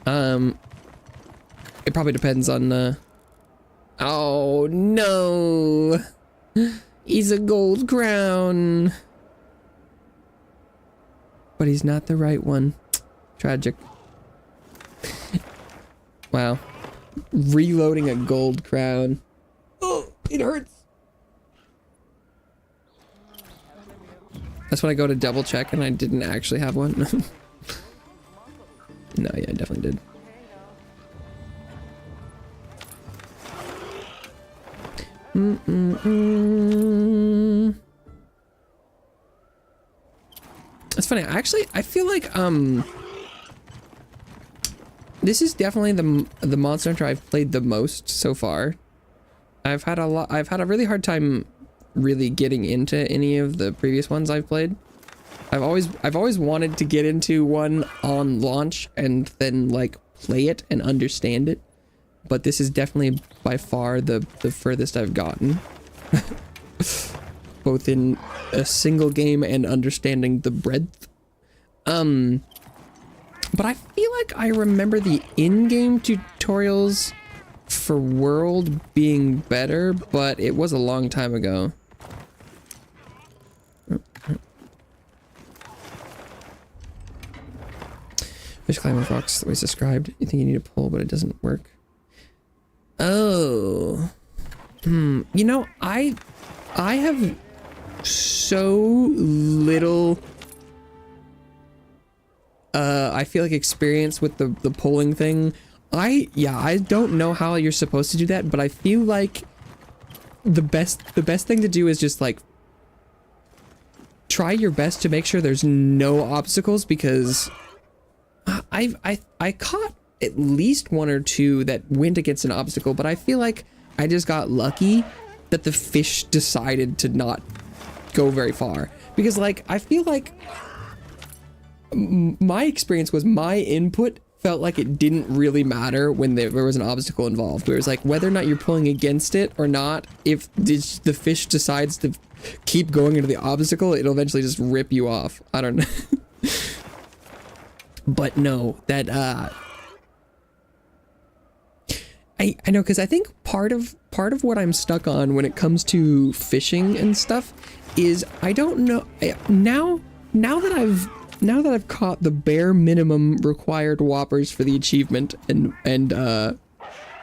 it probably depends on oh no. He's a gold crown. But he's not the right one. Tragic. Wow. Reloading a gold crown. Oh, it hurts. That's when I go to double check and I didn't actually have one. No, yeah, I definitely did. It's funny, I feel like this is definitely the Monster Hunter I've played the most so far. I've had a really hard time really getting into any of the previous ones I've played. I've always wanted to get into one on launch and then like play it and understand it, but this is definitely by far the furthest I've gotten. Both in a single game and understanding the breadth. But I feel like I remember the in-game tutorials for World being better, but it was a long time ago. Fish climb with rocks the way it's described. You think you need a pull, but it doesn't work. Oh. You know, I have so little I feel like experience with the pulling thing. I don't know how you're supposed to do that, but I feel like the best thing to do is just like try your best to make sure there's no obstacles, because I caught at least one or two that went against an obstacle, but I feel like I just got lucky that the fish decided to not go very far, because like I feel like my experience was my input felt like it didn't really matter when there was an obstacle involved, where it was like whether or not you're pulling against it or not, if the fish decides to keep going into the obstacle, it'll eventually just rip you off. I don't know. But no, that I know, because I think part of what I'm stuck on when it comes to fishing and stuff is I don't know now that I've caught the bare minimum required whoppers for the achievement and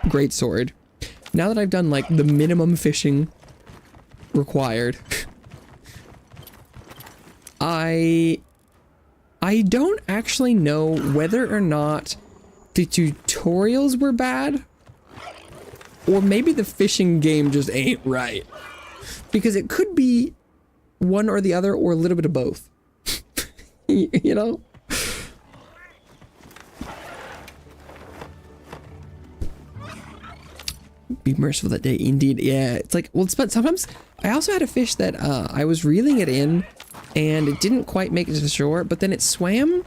great sword. Now that I've done like the minimum fishing required, I don't actually know whether or not the tutorials were bad, or maybe the fishing game just ain't right, because it could be one or the other, or a little bit of both. You know? Be merciful that day, indeed. Yeah, it's like, well, but sometimes I also had a fish that I was reeling it in and it didn't quite make it to the shore, but then it swam.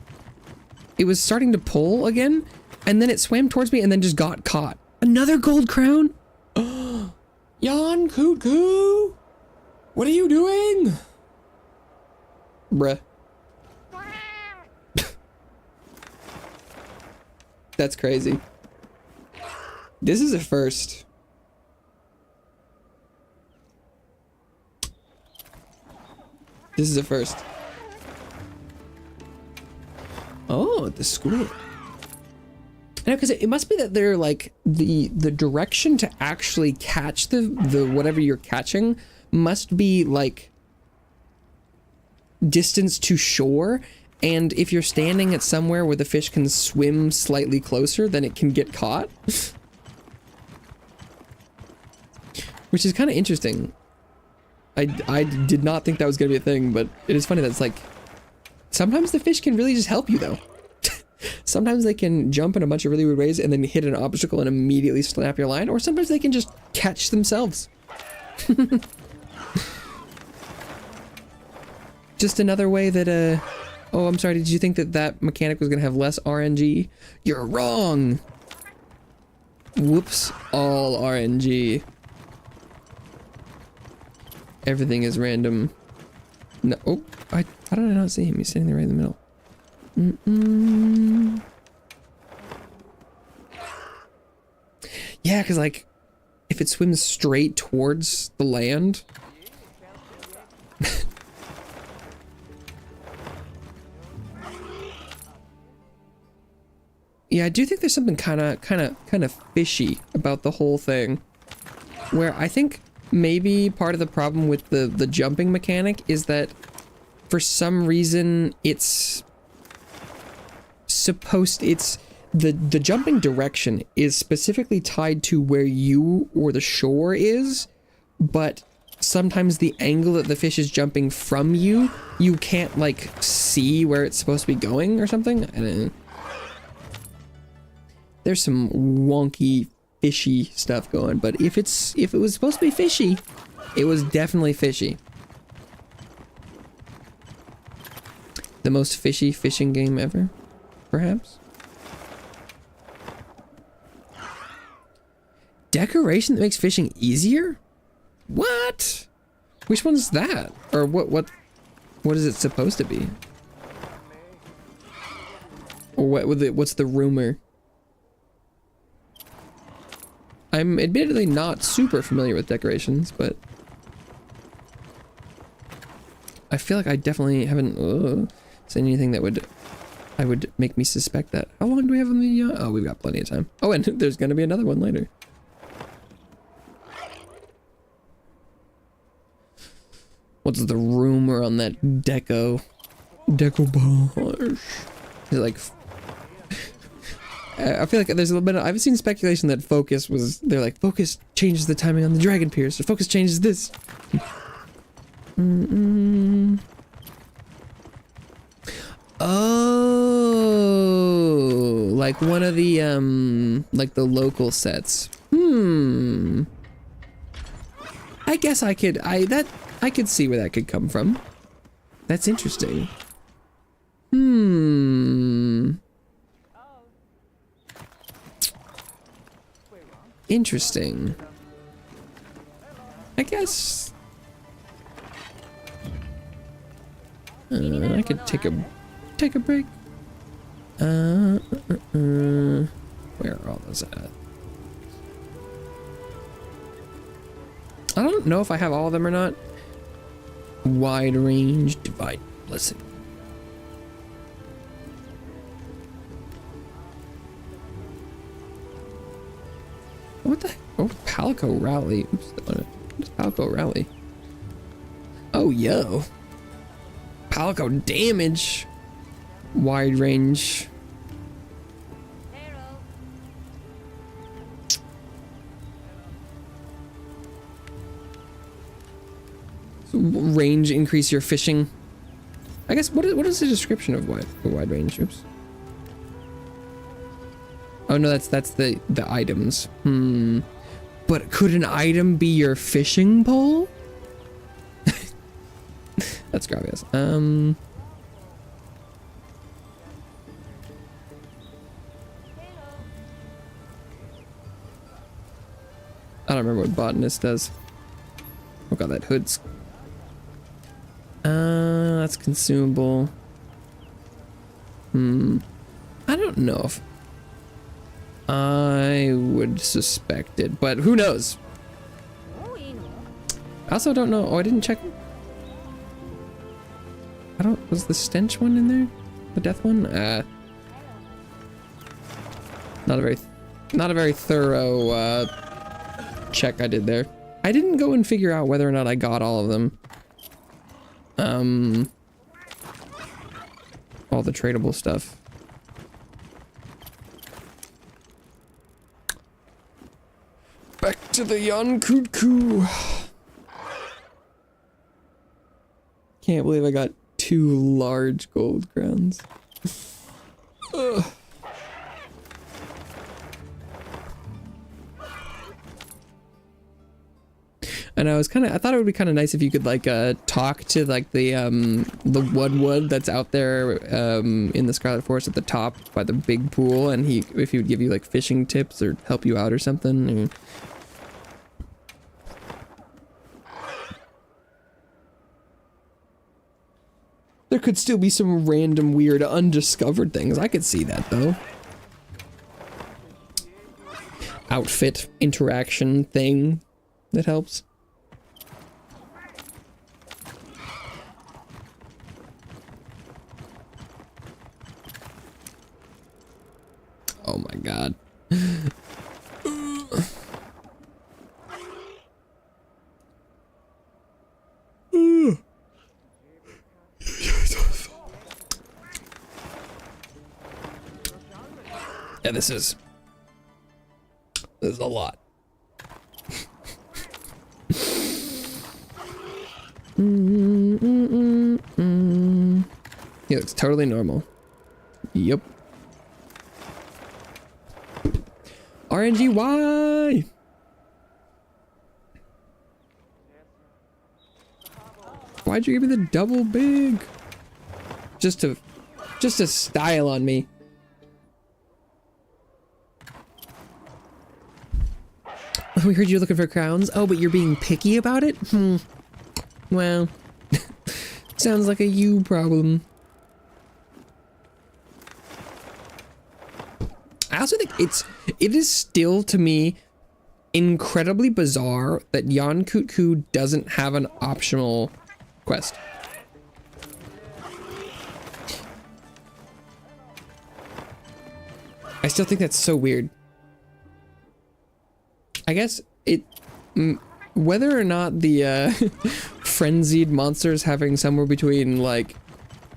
It was starting to pull again, and then it swam towards me and then just got caught. Another gold crown? Jan Cuckoo! What are you doing? Bruh. That's crazy. This is a first. This is a first. Oh, the school. I know, because it must be that they're like the direction to actually catch the whatever you're catching must be like distance to shore. And if you're standing at somewhere where the fish can swim slightly closer, then it can get caught. Which is kind of interesting. I did not think that was going to be a thing, but it is funny that it's like, sometimes the fish can really just help you though. Sometimes they can jump in a bunch of really weird ways and then hit an obstacle and immediately snap your line, or sometimes they can just catch themselves. Just another way that, oh, I'm sorry, did you think that that mechanic was going to have less RNG? You're wrong! Whoops, all RNG. Everything is random. No, oh, how did I not see him? He's standing there right in the middle. Yeah, because like, if it swims straight towards the land... Yeah, I do think there's something kind of fishy about the whole thing, where I think maybe part of the problem with the jumping mechanic is that for some reason it's the jumping direction is specifically tied to where you or the shore is, but sometimes the angle that the fish is jumping from you can't like see where it's supposed to be going or something. I don't know. There's some wonky fishy stuff going, but if it was supposed to be fishy, it was definitely fishy. The most fishy fishing game ever, perhaps. Decoration that makes fishing easier? What? Which one's that? Or what is it supposed to be? Or what's the rumor? I'm admittedly not super familiar with decorations, but I feel like I definitely haven't seen anything that would make me suspect that. How long do we have on the oh, we've got plenty of time. Oh, and there's gonna be another one later. What's the rumor on that decoupage? Like, I feel like there's a little bit of, I've seen speculation that focus was, they're like, focus changes the timing on the dragon pierce, or focus changes this. Oh, like one of the, like the local sets. I guess I could see where that could come from. That's interesting. Interesting. I guess. I could take a break. Where are all those at? I don't know if I have all of them or not. Wide range, divide, blessing. What the heck? Oh, Palico Rally. Oops, what is Palico Rally? Oh, yo. Palico damage. Wide range. Range increase your fishing. I guess what is the description of wide range? Oops. Oh no, that's the items. But could an item be your fishing pole? That's obvious. I don't remember what botanist does. Oh god, that hood's. That's consumable. I don't know if I would suspect it, but who knows? I also don't know. Oh, I didn't check. Was the stench one in there? The death one? Not a very thorough check I did there. I didn't go and figure out whether or not I got all of them. All the tradable stuff. Back to the Yankutku. Can't believe I got 2 large gold crowns. Ugh. And I thought it would be kind of nice if you could like talk to like the wood that's out there in the Scarlet Forest at the top by the big pool, and if he would give you like fishing tips or help you out or something. Or... There could still be some random weird undiscovered things. I could see that though. Outfit interaction thing that helps. Oh my god. Yeah, this is a lot. He looks totally normal. Yep. RNGY! Why'd you give me the double big? Just to style on me. We heard you're looking for crowns. Oh, but you're being picky about it? Well, sounds like a you problem. I also think it is still to me incredibly bizarre that Yankutku doesn't have an optional quest. I still think that's so weird. I guess whether or not the frenzied monsters having somewhere between like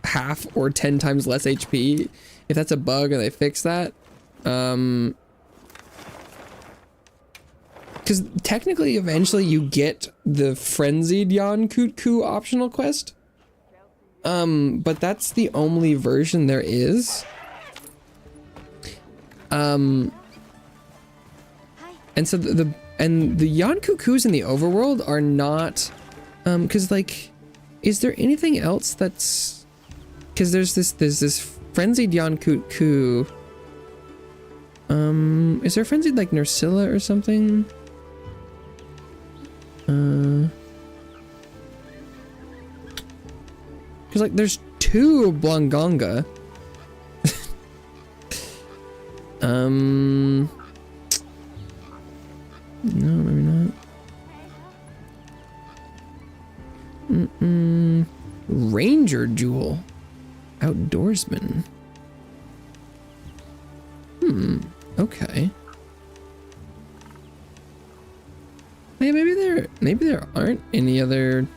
half or 10 times less HP. If that's a bug and they fix that, because technically eventually you get the frenzied Yan Kut-Ku optional quest, but that's the only version there is. And so the Yan Kut-Kus in the overworld are not, because like, is there anything else that's, because there's this frenzied Yan Kut-Ku. Is there a frenzied like Nursilla or something? Because like there's 2 Blongonga. No, maybe not. Ranger Jewel. Outdoorsman. Okay. Yeah, maybe there aren't any other.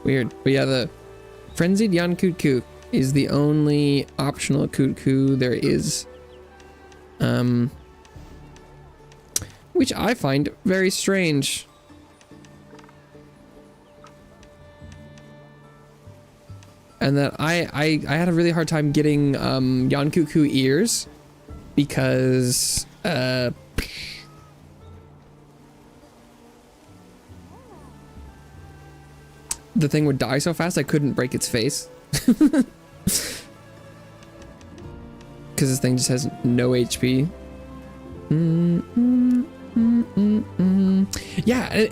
Weird. But yeah, the frenzied Yan Kut-Ku is the only optional Kut-Ku there is. Which I find very strange. And that I had a really hard time getting Yan Kut-Ku ears because the thing would die so fast I couldn't break its face. Because this thing just has no HP. Yeah,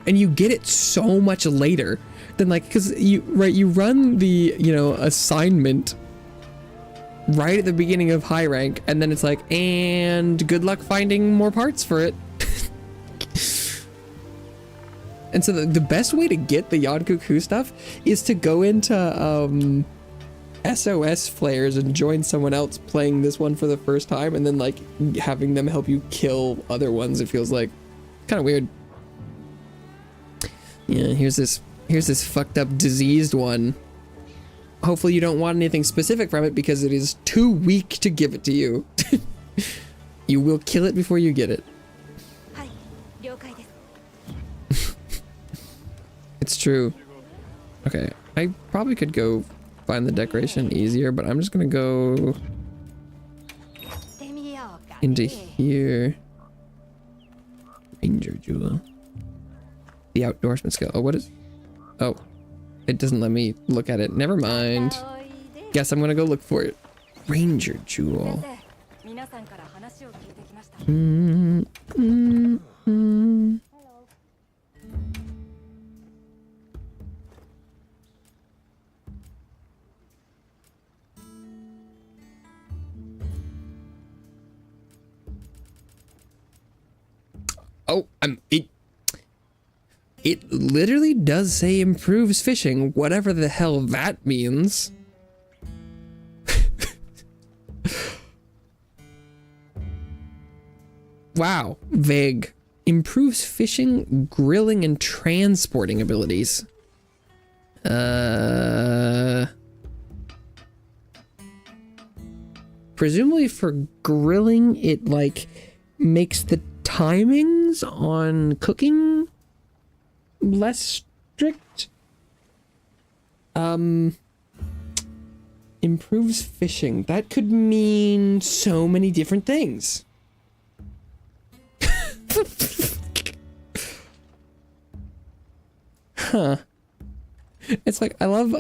and you get it so much later than like, because you run the, you know, assignment right at the beginning of high rank, and then it's like, and good luck finding more parts for it. And so the best way to get the Yan Kut-Ku stuff is to go into SOS flares and join someone else playing this one for the first time, and then like having them help you kill other ones. It feels like kind of weird. Yeah, here's this fucked up diseased one. Hopefully you don't want anything specific from it because it is too weak to give it to you. You will kill it before you get it. It's true. Okay, I probably could go find the decoration easier, but I'm just gonna go into here. Ranger Jewel. The outdoorsman skill. Oh, what is? Oh, it doesn't let me look at it. Never mind. Guess I'm gonna go look for it. Ranger Jewel. Oh, it literally does say improves fishing, whatever the hell that means. Wow, vague. Improves fishing, grilling, and transporting abilities. Presumably for grilling, it like makes the timings on cooking less strict. Improves fishing. That could mean so many different things. Huh. It's like I love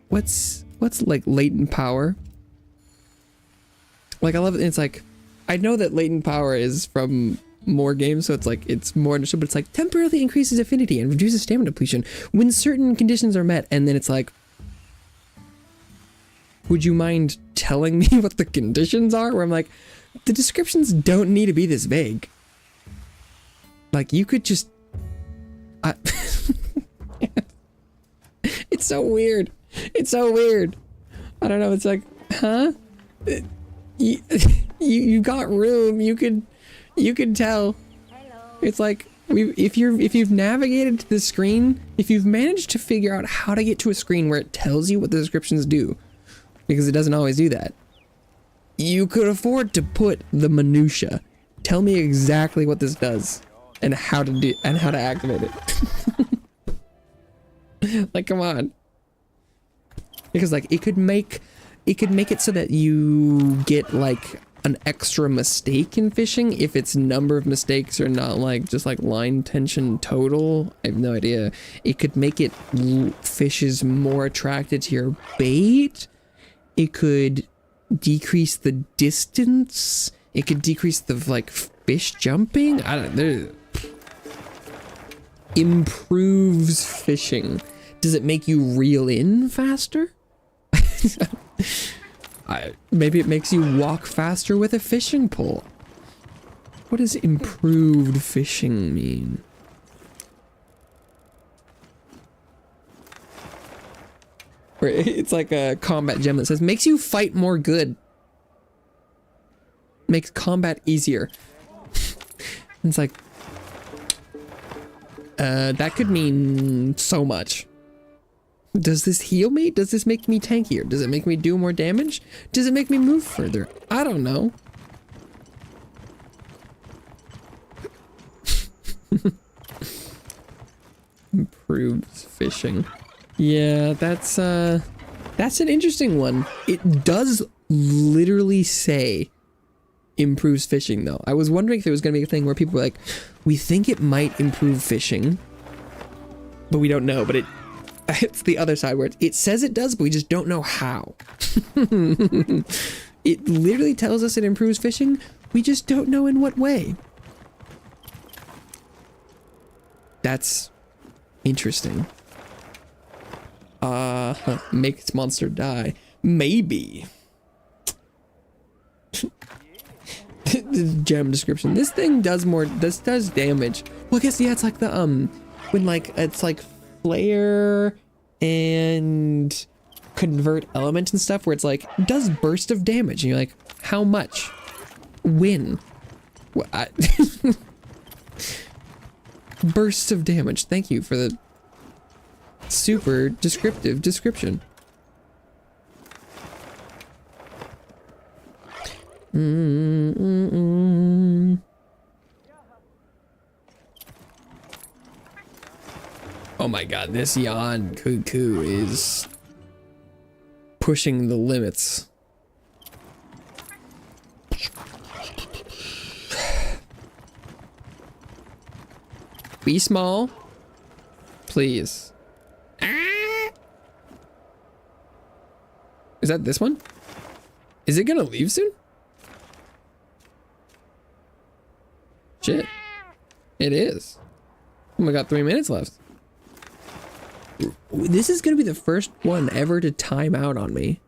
what's like latent power? Like I love it. It's like I know that latent power is from more games, so it's like it's more understood, but it's like temporarily increases affinity and reduces stamina depletion when certain conditions are met, and then it's like, would you mind telling me what the conditions are? Where I'm like, the descriptions don't need to be this vague. Like you could just it's so weird. It's so weird. I don't know, it's like, huh? You got room. You could tell. It's like if you've navigated to the screen, if you've managed to figure out how to get to a screen where it tells you what the descriptions do, because it doesn't always do that, you could afford to put the minutia. Tell me exactly what this does and how to activate it. Like, come on. Because like it could make it so that you get like an extra mistake in fishing if its number of mistakes are not like just like line tension total. I have no idea. It could make it fishes more attracted to your bait. It could decrease the distance. It could decrease the like fish jumping. I don't know. Improves fishing. Does it make you reel in faster? Maybe it makes you walk faster with a fishing pole. What does improved fishing mean? Or it's like a combat gem that says makes you fight more good. Makes combat easier. It's like that could mean so much. Does this heal me? Does this make me tankier? Does it make me do more damage? Does it make me move further? I don't know. Improves fishing. Yeah, that's an interesting one. It does literally say improves fishing though. I was wondering if there was gonna be a thing where people were like, we think it might improve fishing, but we don't know, but it's the other side where it says it does, but we just don't know how. It literally tells us it improves fishing. We just don't know in what way. That's interesting. Makes monster die. Maybe. Gem description. This thing does does damage. Well, I guess, yeah, it's like the, when like, it's like flare and convert element and stuff where it's like does burst of damage and you're like, how much? When? What? Bursts of damage. Thank you for the super descriptive description. Oh my god, this Yan Cuckoo is pushing the limits. Be small, please. Is that this one? Is it gonna leave soon? Shit. It is. Oh my god, 3 minutes left. This is gonna be the first one ever to time out on me.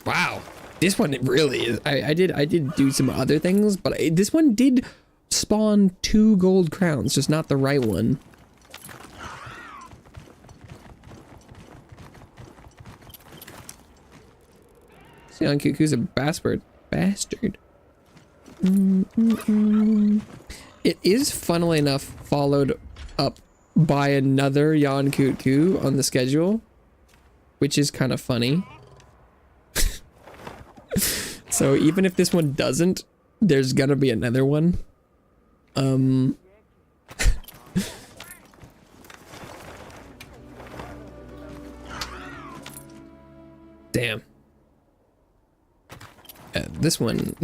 Wow. This one really is. I did do some other things, but this one did spawn 2 gold crowns, just not the right one. Sion Cuckoo's a bastard. It is, funnily enough, followed up by another Yan Cuckoo on the schedule, which is kind of funny. So even if this one doesn't, there's gonna be another one. Damn. This one's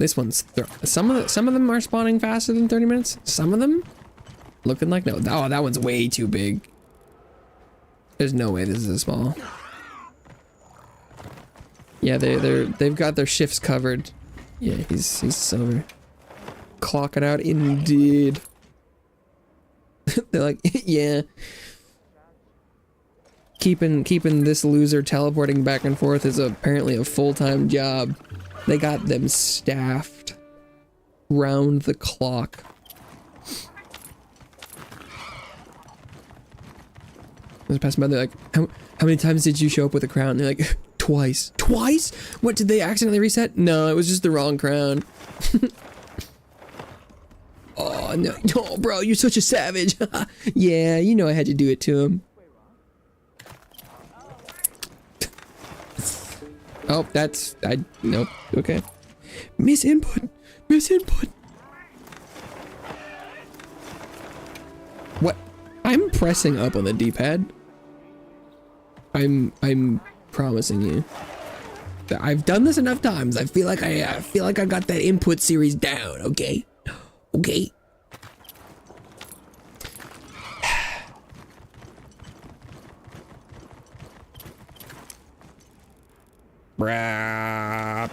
some of them are spawning faster than 30 minutes. Some of them looking like no. Oh, that one's way too big. There's no way this is a small. Yeah, they've got their shifts covered. Yeah, he's silver. Clock it out indeed. They're like, yeah. Keeping this loser teleporting back and forth is apparently a full-time job. They got them staffed round the clock. I was passing by, they're like, how many times did you show up with a crown? And they're like, twice. Twice? What, did they accidentally reset? No, it was just the wrong crown. Oh, no. Oh, bro, you're such a savage. Yeah, you know I had to do it to him. Oh, nope, okay. Misinput. What? I'm pressing up on the D-pad. I'm promising you. I've done this enough times. I feel like I got that input series down, okay? Okay. Brap.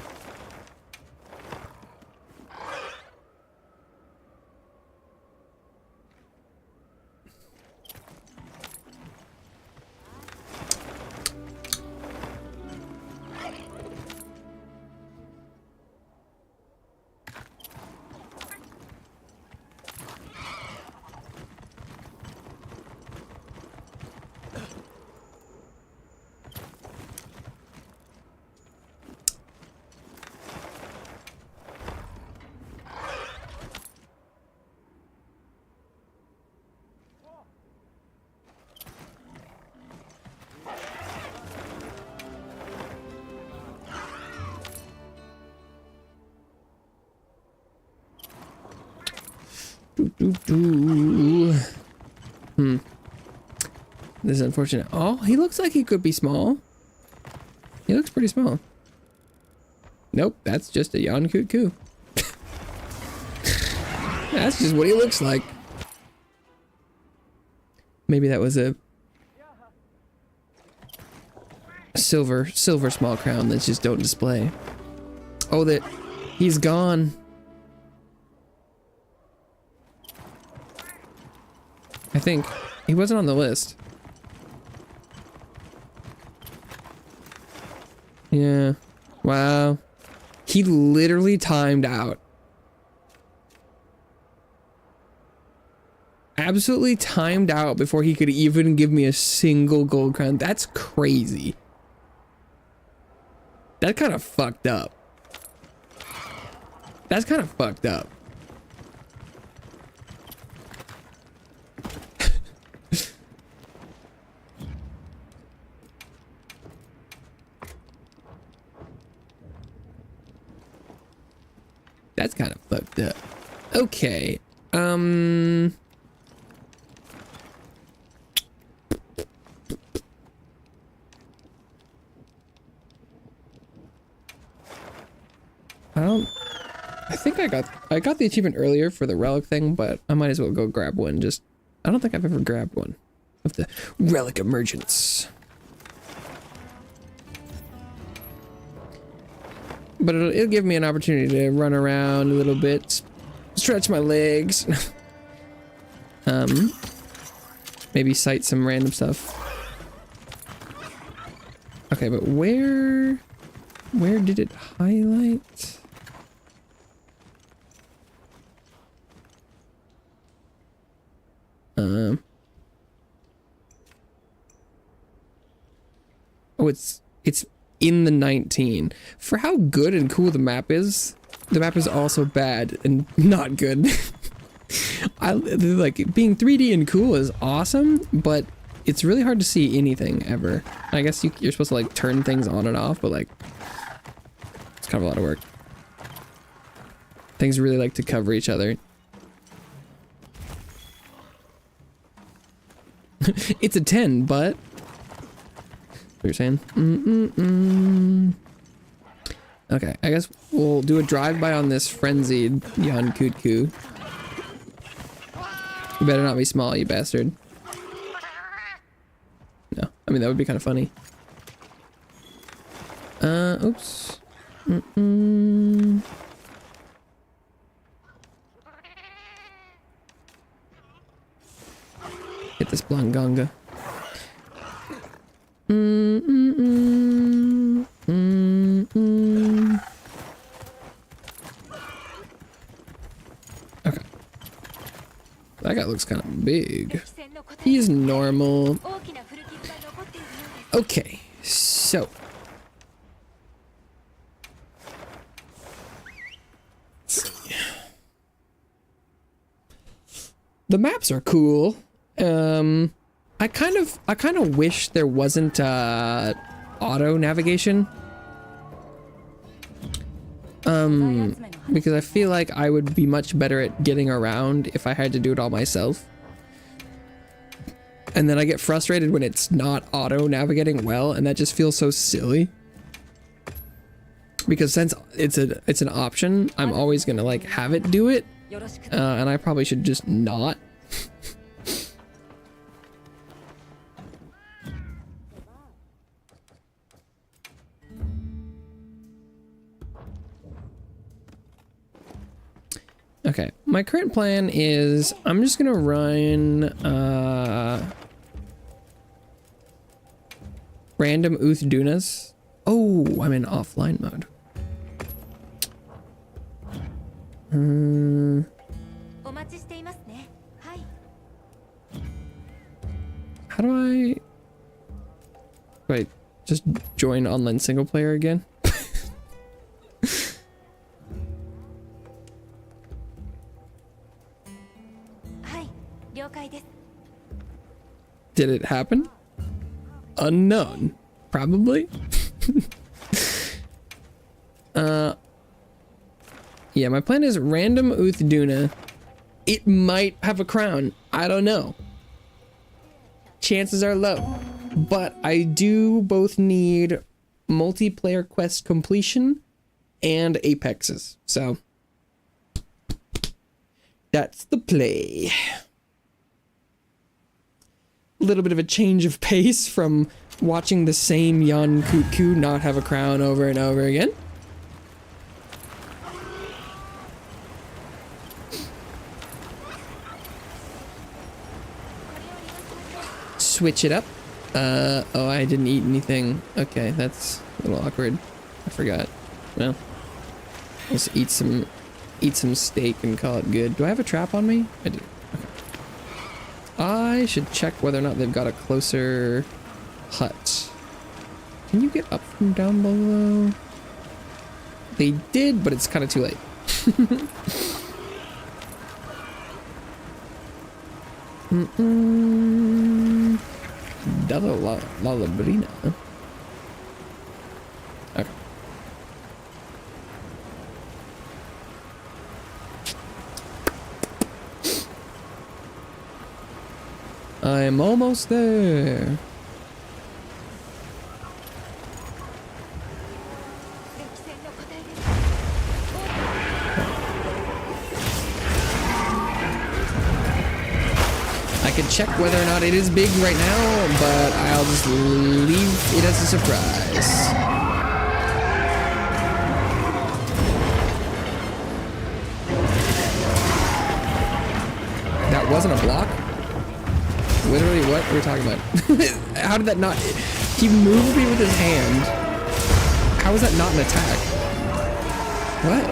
This is unfortunate. Oh, he looks like he could be small. He looks pretty small. Nope, that's just a Yan Cuckoo. That's just what he looks like. Maybe that was a silver small crown that just don't display. Oh, that he's gone. I think he wasn't on the list. Yeah. Wow. He literally timed out. Absolutely timed out before he could even give me a single gold crown. That's crazy. That kind of fucked up. That's kind of fucked up. That's kind of fucked up. Okay. I think I got the achievement earlier for the relic thing, but I might as well go grab one. I don't think I've ever grabbed one of the relic emergence. But it'll give me an opportunity to run around a little bit, stretch my legs. Maybe sight some random stuff. Okay, but where did it highlight? Oh, it's in the 19. For how good and cool the map is also bad and not good. Like being 3D and cool is awesome, but it's really hard to see anything ever. I guess you're supposed to like turn things on and off, but like it's kind of a lot of work. Things really like to cover each other. It's a 10, but what you're saying? Okay, I guess we'll do a drive-by on this frenzied Yan Cuckoo. You better not be small, you bastard. No, I mean that would be kind of funny. Oops. Hit this Blanganga. Okay. That guy looks kind of big. He's normal. Okay, so The maps are cool. I kind of wish there wasn't auto navigation. Because I feel like I would be much better at getting around if I had to do it all myself. And then I get frustrated when it's not auto navigating well, and that just feels so silly. Because since it's an option, I'm always gonna like have it do it, and I probably should just not. Okay, my current plan is I'm just gonna run random Uth Dunas. Oh, I'm in offline mode. How do I just join online single player again? Did it happen? Unknown. Probably. Yeah, my plan is random Uth Duna. It might have a crown. I don't know. Chances are low. But I do both need multiplayer quest completion and apexes. So that's the play. A little bit of a change of pace from watching the same Yan Kutku not have a crown over and over again. Switch it up. Oh, I didn't eat anything. Okay, that's a little awkward. I forgot. Well, let's eat some steak and call it good. Do I have a trap on me? I do. Okay. I should check whether or not they've got a closer hut. Can you get up from down below? They did, but it's kind of too late. Della Labrina. Okay. I'm almost there. I can check whether or not it is big right now, but I'll just leave it as a surprise. That wasn't a block? Literally, what we're talking about? How did that not? He moved me with his hand. How was that not an attack? What?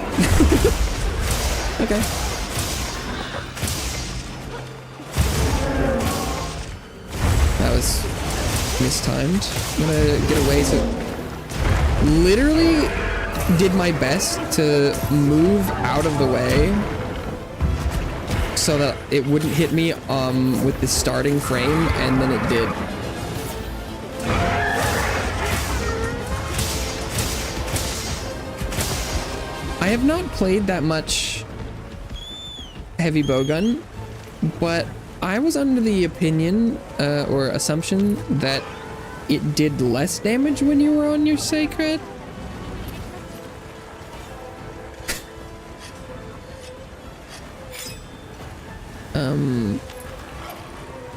Okay. That was mistimed. I'm gonna get away. So, literally, did my best to move out of the way so that it wouldn't hit me with the starting frame, and then it did. I have not played that much heavy bowgun, but I was under the opinion or assumption that it did less damage when you were on your sacred.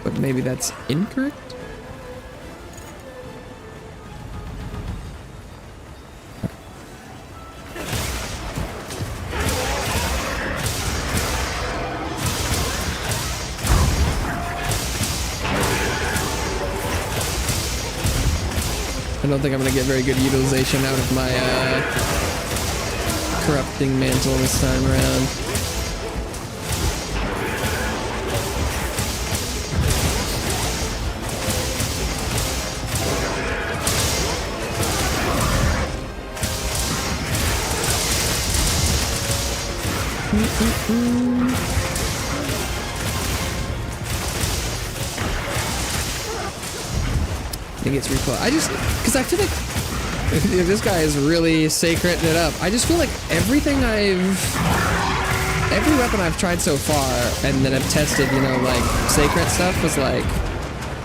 But maybe that's incorrect. I don't think I'm gonna get very good utilization out of my corrupting mantle this time around. it gets reclaimed. I just, because I feel like if this guy is really sacred it up. I just feel like every weapon I've tried so far and then I've tested, you know, like sacred stuff was like,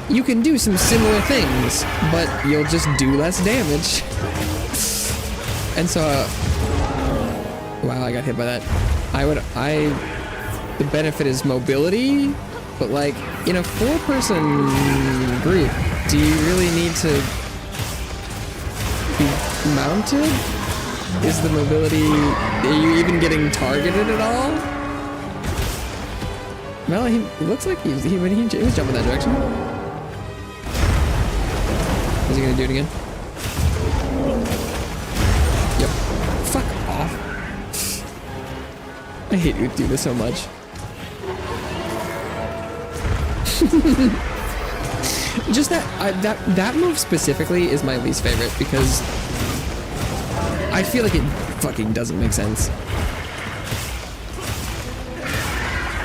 you can do some similar things, but you'll just do less damage. And so, wow, I got hit by that. The benefit is mobility, but like in a 4-person group, do you really need to be mounted? Is the mobility, are you even getting targeted at all? Well, he looks like he was jumping that direction. Is he gonna do it again? Yep. Fuck off. I hate you do this so much. Just that move specifically is my least favorite because I feel like it fucking doesn't make sense.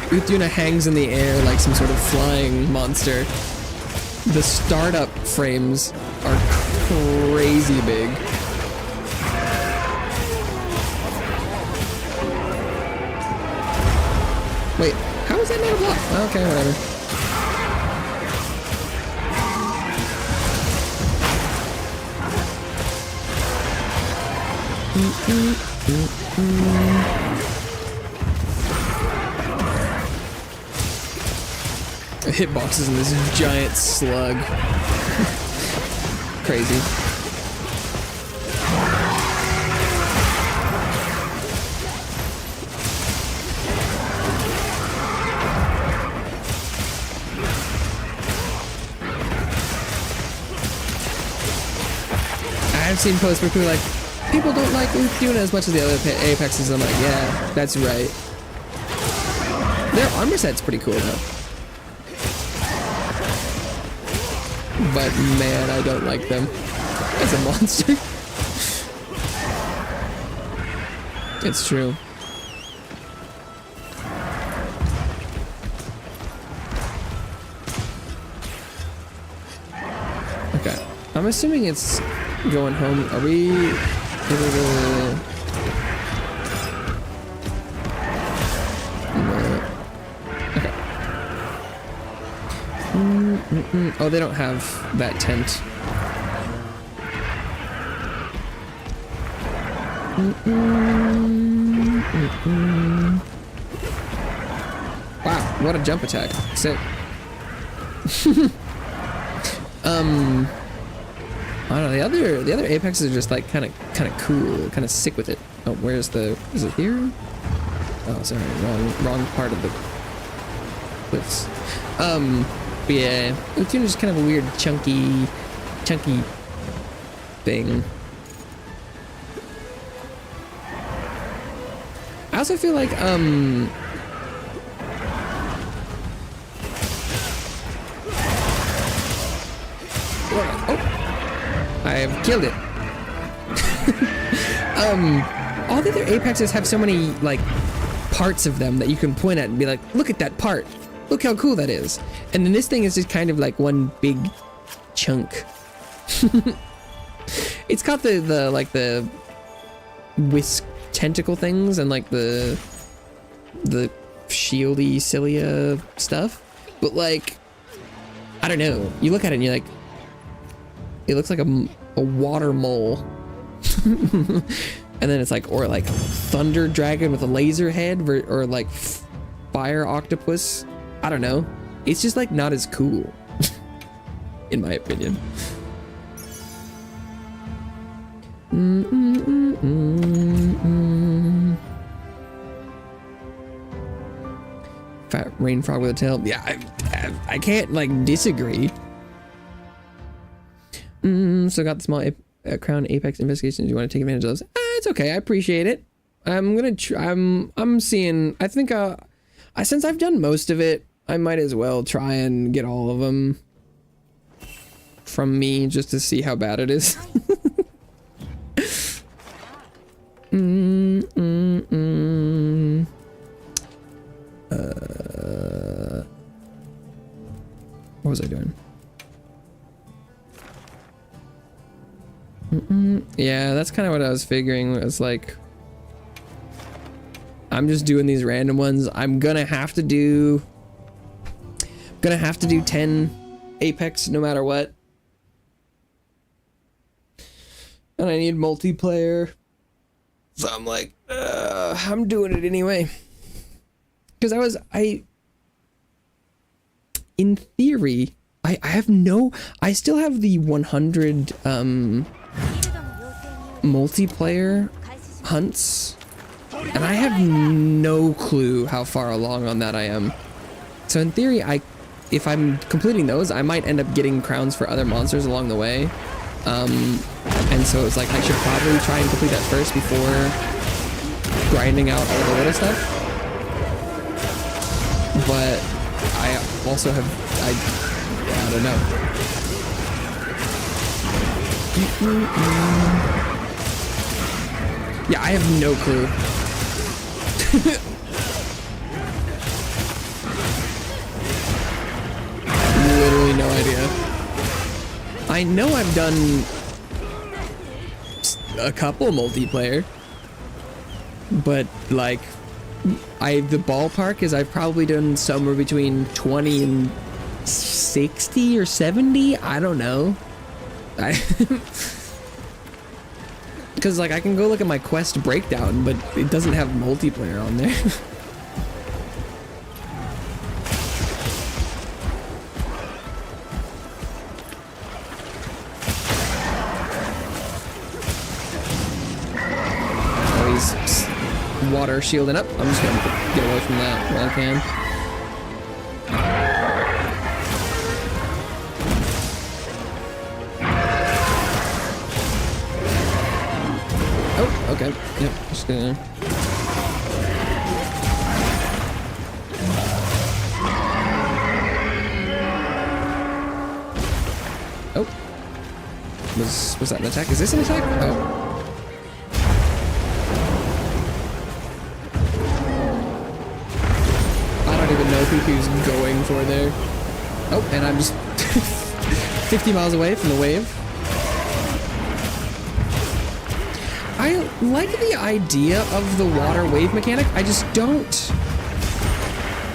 Uthyuna hangs in the air like some sort of flying monster. The startup frames are crazy big. Wait, how is that not a block? Okay, whatever. Hitboxes in this giant slug. Crazy. I've seen posts where people are like, people don't like Uthyuna as much as the other Apexes. I'm like, yeah, that's right. Their armor set's pretty cool though. But man, I don't like them as a monster. It's true. Okay, I'm assuming it's going home. Are we? Okay. Oh, they don't have that tent. Wow, what a jump attack. Sick. I don't know, the other apexes are just like kind of cool, kind of sick with it. Oh, where's the, is it here? Oh, sorry, wrong part of the cliffs. But yeah, Uthyuna's just kind of a weird chunky thing. I also feel like oh, I have killed it. All the other apexes have so many like parts of them that you can point at and be like, look at that part. Look how cool that is. And then this thing is just kind of like one big chunk. It's got the like the whisk tentacle things and like the shieldy cilia stuff. But like, I don't know. You look at it and you're like, it looks like a water mole. And then it's like, or like thunder dragon with a laser head, or like fire octopus. I don't know. It's just like not as cool, in my opinion. Fat rain frog with a tail. Yeah, I can't like disagree. So got the small crown apex investigations. You want to take advantage of those? It's okay. I appreciate it. I'm gonna. I'm seeing. I think. Since I've done most of it, I might as well try and get all of them from me just to see how bad it is. What was I doing? Yeah, that's kind of what I was figuring. It's like, I'm just doing these random ones. I'm gonna have to do 10 Apex no matter what. And I need multiplayer. So I'm like, I'm doing it anyway. Because in theory, I still have the 100 multiplayer hunts, and I have no clue how far along on that I am. So in theory, if I'm completing those, I might end up getting crowns for other monsters along the way. And so it's like I should probably try and complete that first before grinding out all the little stuff. But I also have I don't know. Yeah, I have no clue. Literally no idea. I know I've done a couple multiplayer, but like the ballpark is I've probably done somewhere between 20 and 60 or 70. I don't know. Because like I can go look at my quest breakdown, but it doesn't have multiplayer on there. Oh, he's water shielding up. I'm just gonna get away from that while I can. Okay, yep, just gonna... Oh. Was that an attack? Is this an attack? Oh. I don't even know who he's going for there. Oh, and I'm just 50 miles away from the wave. I like the idea of the water wave mechanic. I just don't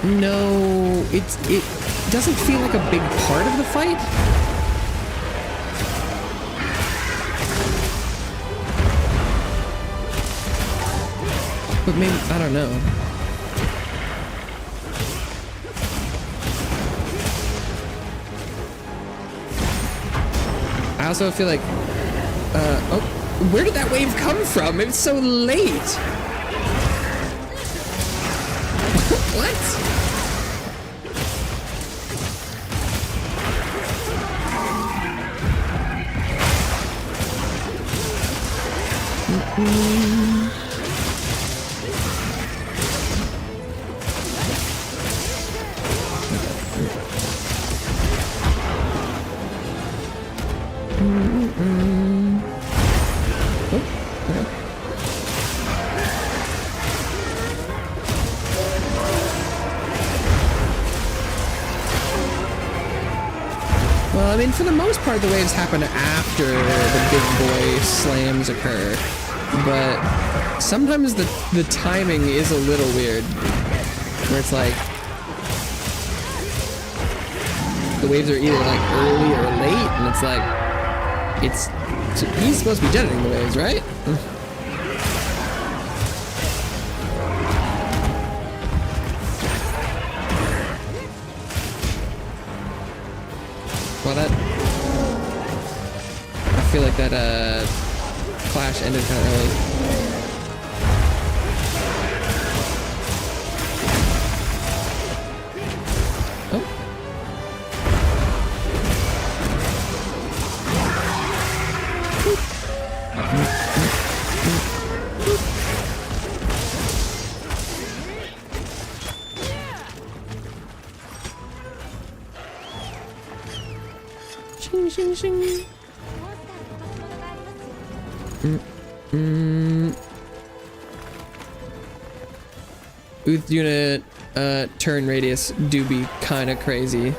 know. It doesn't feel like a big part of the fight. But maybe, I don't know. I also feel like, oh. Where did that wave come from? It's so late. What? Well, I mean, for the most part, the waves happen after the big boy slams occur, but sometimes the timing is a little weird, where it's like the waves are either like early or late, and it's like he's supposed to be jetting the waves, right? Well, I feel like that clash ended kind of early. Oh. Shing, shing. Booth unit turn radius do be kind of crazy.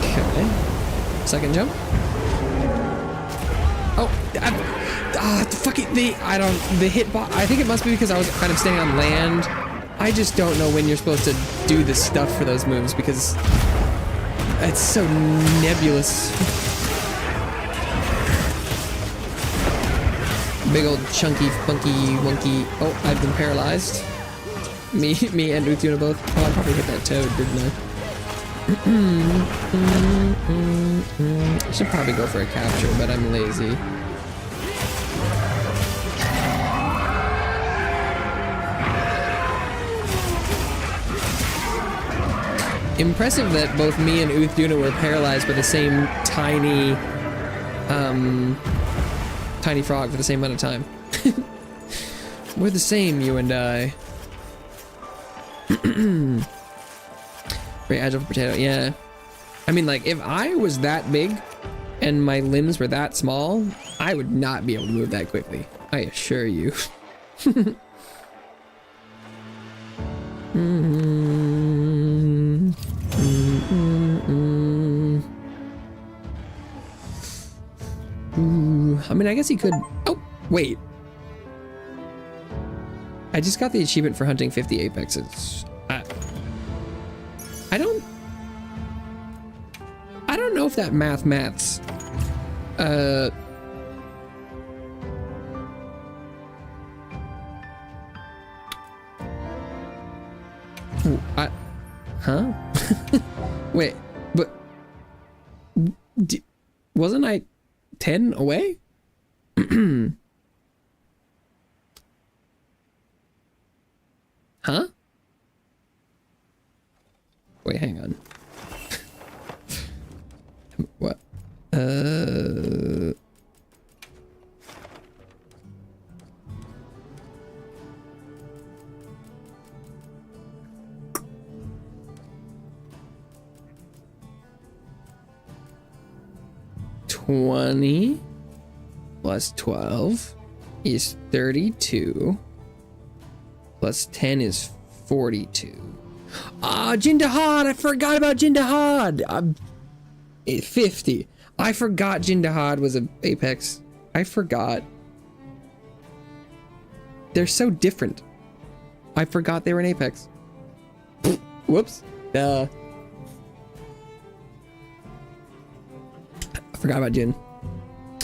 Okay. Second jump. Oh, the hitbox. I think it must be because I was kind of staying on land. I just don't know when you're supposed to do this stuff for those moves because it's so nebulous. Big old chunky, funky, wonky. Oh, I've been paralyzed. Me and Utuna both. Oh, I probably hit that toad, didn't I? I should probably go for a capture, but I'm lazy. Impressive that both me and Utuna were paralyzed by the same tiny frog for the same amount of time. We're the same, you and I. Very agile for potato, yeah. I mean, like, if I was that big and my limbs were that small, I would not be able to move that quickly. I assure you. I mean, I guess he could. Oh, wait. I just got the achievement for hunting 50 apexes. I don't know if that maths. Huh? Wait, but wasn't I 10 away? Huh? Wait, hang on. What? 20 plus 12 is 32. Plus 10 is 42. Ah, Jindahad! I forgot about Jindahad! 50. I forgot Jindahad was an apex. I forgot. They're so different. I forgot they were an apex. Whoops. I forgot about Jin.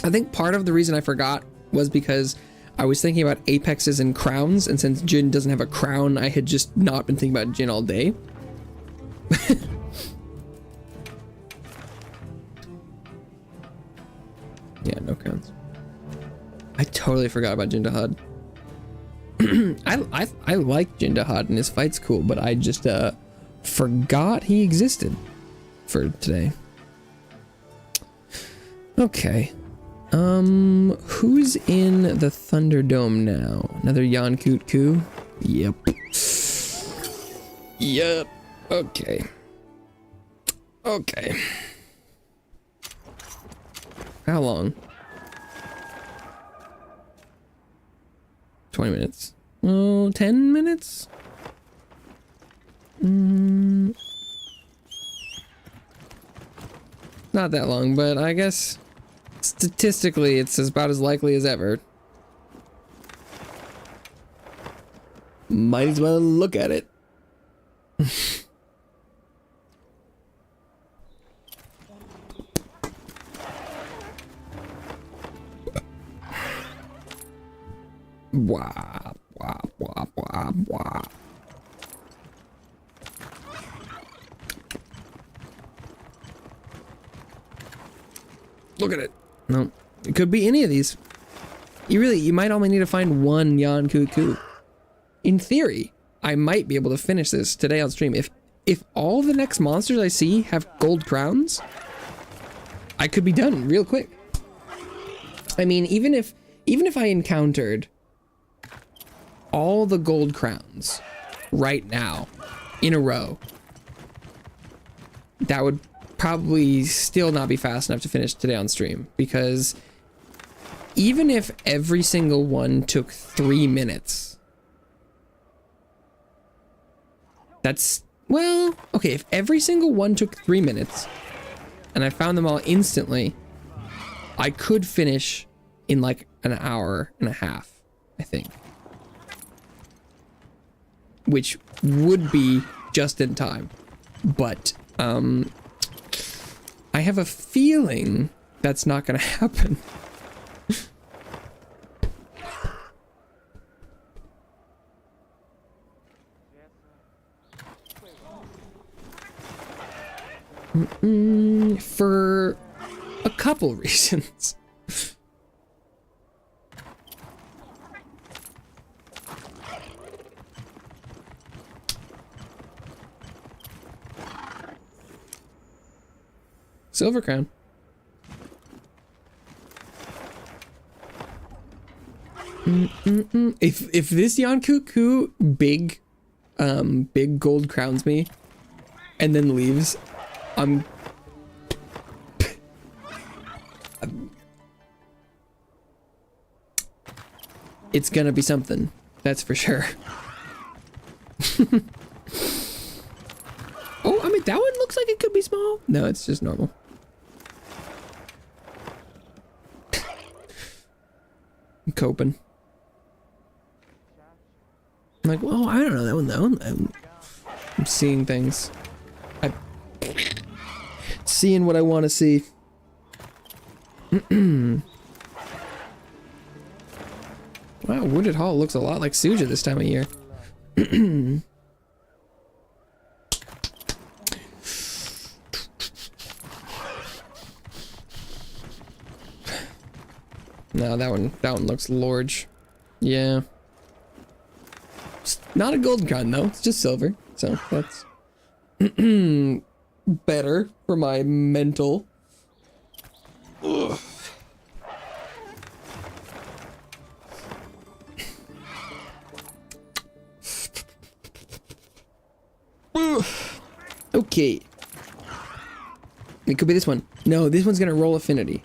I think part of the reason I forgot was because I was thinking about apexes and crowns, and since Jin doesn't have a crown, I had just not been thinking about Jin all day. Yeah, no crowns. I totally forgot about Jindahad. I like Jindahad and his fight's cool, but I just forgot he existed for today. Okay. Who's in the Thunderdome now? Another Yankoot Koo? Yep. Yep. Okay. Okay. How long? 20 minutes. Oh, 10 minutes? Not that long, but I guess statistically it's about as likely as ever. Might as well look at it. Wah, wah, wah, wah, wah. Look at it. No, it could be any of these. You might only need to find one Yankoot Koo. In theory, I might be able to finish this today on stream. If all the next monsters I see have gold crowns, I could be done real quick. I mean, even if I encountered all the gold crowns right now in a row, that would probably still not be fast enough to finish today on stream, because even if every single one took 3 minutes, that's, well, okay, if every single one took 3 minutes and I found them all instantly, I could finish in like an hour and a half, I think. Which would be just in time. But, I have a feeling that's not gonna happen. For a couple reasons. Silver crown. If this Yankuku big gold crowns me and then leaves, it's gonna be something, that's for sure. Oh, I mean, that one looks like it could be small. No, it's just normal. I'm coping. I'm like, well, I don't know, that one. I'm seeing things. I'm seeing what I want to see. Wow, Wounded Hall looks a lot like Suja this time of year. No, that one looks large. Yeah. It's not a gold crown though, it's just silver. So that's better for my mental. Ugh. Okay. It could be this one. No, this one's gonna roll affinity.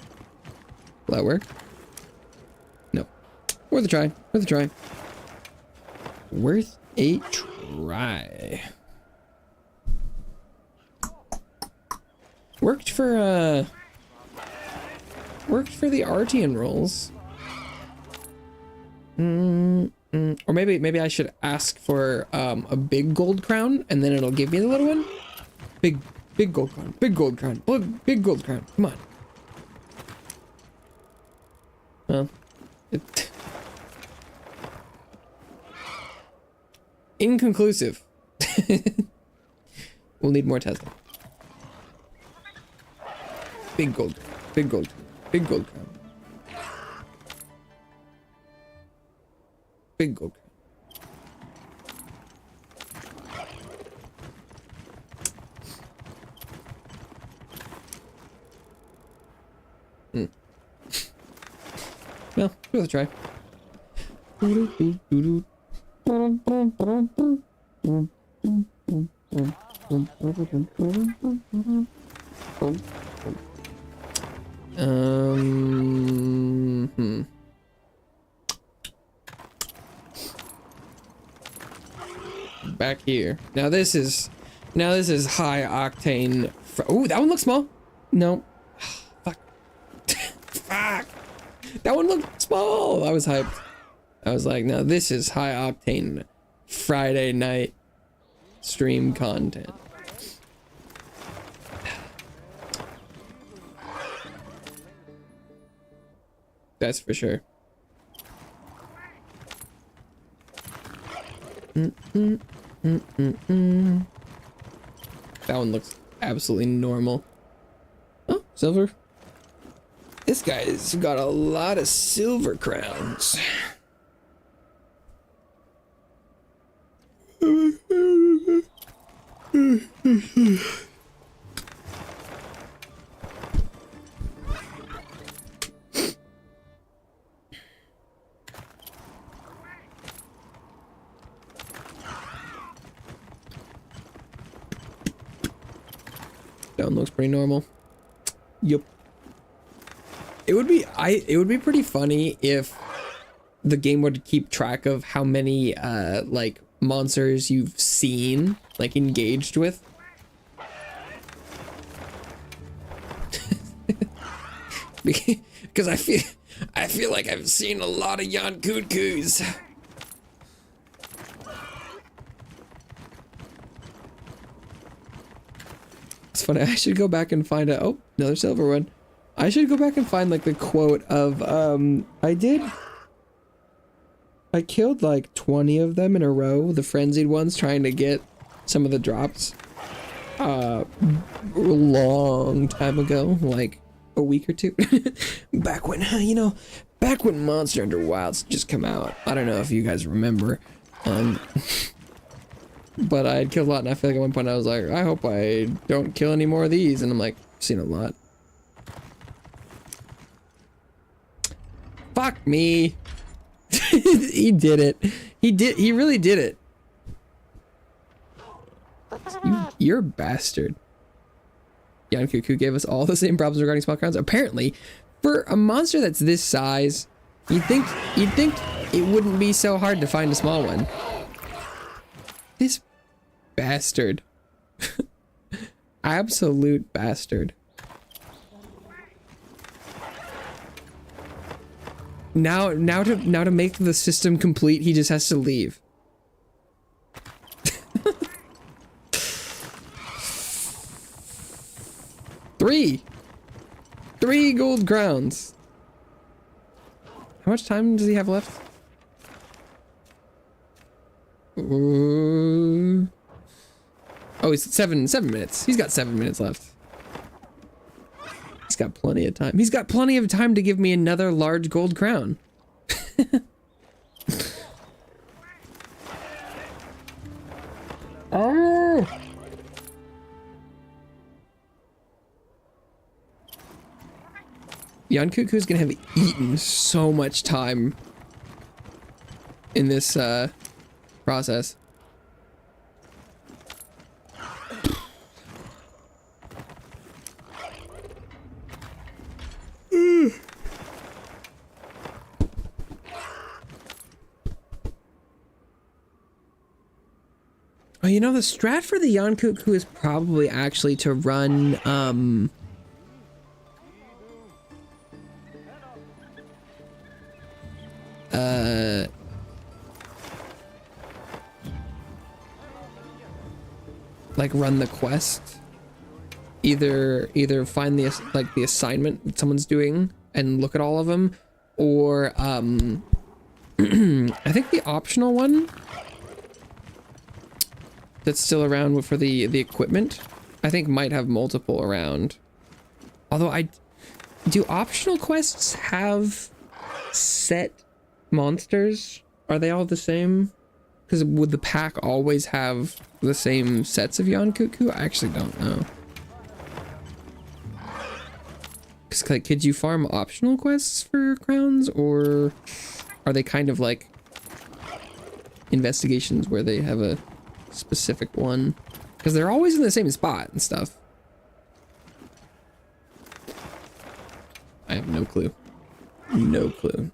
Will that work? No. Worth a try. Worth a try. Worth a try. Worked for the Artian rolls. Or maybe I should ask for a big gold crown and then it'll give me the little one. Big gold crown. Big gold crown. Big gold crown. Come on. Well, inconclusive. We'll need more testing. Big gold crown. Big gold crown. Big gold crown. Well, worth a try. Back here. Now this is high octane. Ooh, that one looks small. No. Fuck. Fuck. That one looked small. I was hyped. I was like, now this is high octane Friday night stream content. That's for sure. That one looks absolutely normal. Oh, silver. This guy's got a lot of silver crowns. That one looks pretty normal. Yup. It would be pretty funny if the game would keep track of how many like monsters you've seen, like engaged with. Because I feel like I've seen a lot of Yankukus. It's funny, I should go back and find a, oh, another silver one. I should go back and find like the quote of, I killed like 20 of them in a row, the frenzied ones, trying to get some of the drops. A long time ago, like a week or two. Back when, you know, back when Monster Hunter Wilds just come out. I don't know if you guys remember. But I had killed a lot, and I feel like at one point I was like, I hope I don't kill any more of these, and I'm like, I've seen a lot. Fuck me. He did it. He really did it. You're a bastard. Yankuku gave us all the same problems regarding small crowns. Apparently, for a monster that's this size, you'd think it wouldn't be so hard to find a small one. This bastard. Absolute bastard. Now to make the system complete, he just has to leave. Three gold crowns. How much time does he have left? Oh, he's 7 minutes. He's got 7 minutes left. He's got plenty of time. He's got plenty of time to give me another large gold crown. Oh! Yankuku's gonna have eaten so much time in this process. Oh, you know, the strat for the Yankuku is probably actually to run, like run the quest. Either find the assignment that someone's doing and look at all of them, or I think the optional one that's still around for the equipment, I think might have multiple around. Although do optional quests have set monsters? Are they all the same? Because would the pack always have the same sets of Yankuku? I actually don't know. Because like, could you farm optional quests for crowns, or are they kind of like investigations where they have a specific one? Because they're always in the same spot and stuff. I have no clue. No clue.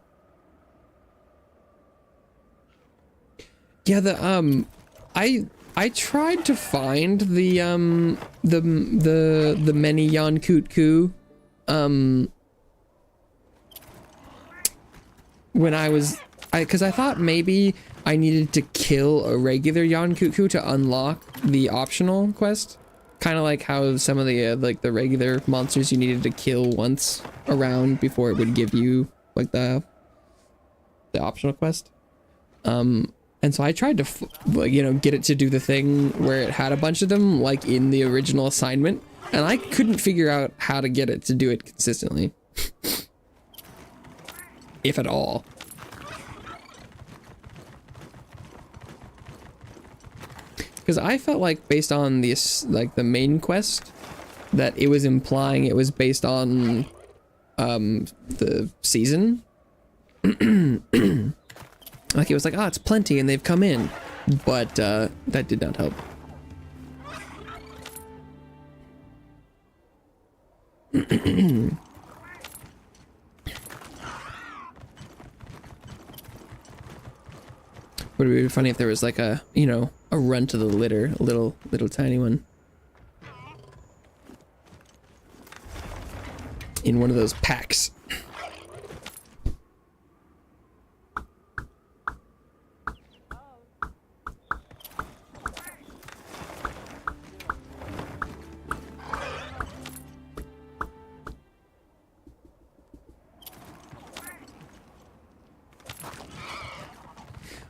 Yeah, I tried to find the many Yankutku when because I thought maybe I needed to kill a regular Yankuku to unlock the optional quest. Kind of like how some of the like the regular monsters you needed to kill once around before it would give you like the optional quest. And so I tried to you know, get it to do the thing where it had a bunch of them like in the original assignment, and I couldn't figure out how to get it to do it consistently. If at all. Because I felt like based on this, like the main quest, that it was implying it was based on the season. Like it was like, oh, it's plenty and they've come in, but that did not help. Would it be funny if there was like a, you know, a run to the litter, a little tiny one. In one of those packs.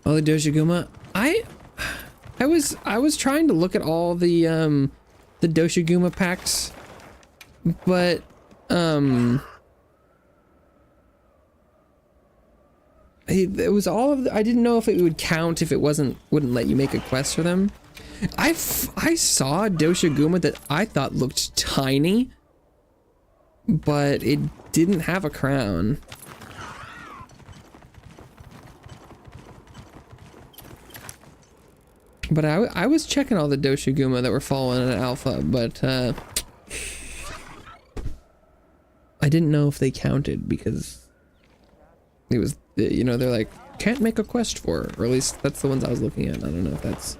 Oh, the Doshiguma. I was trying to look at all the Doshiguma packs, but it was all of the, I didn't know if it would count if it wouldn't let you make a quest for them. I saw a Doshiguma that I thought looked tiny, but it didn't have a crown. But I was checking all the Doshiguma that were falling in alpha, but I didn't know if they counted because it was, you know, they're like, can't make a quest for, or at least that's the ones I was looking at. I don't know if that's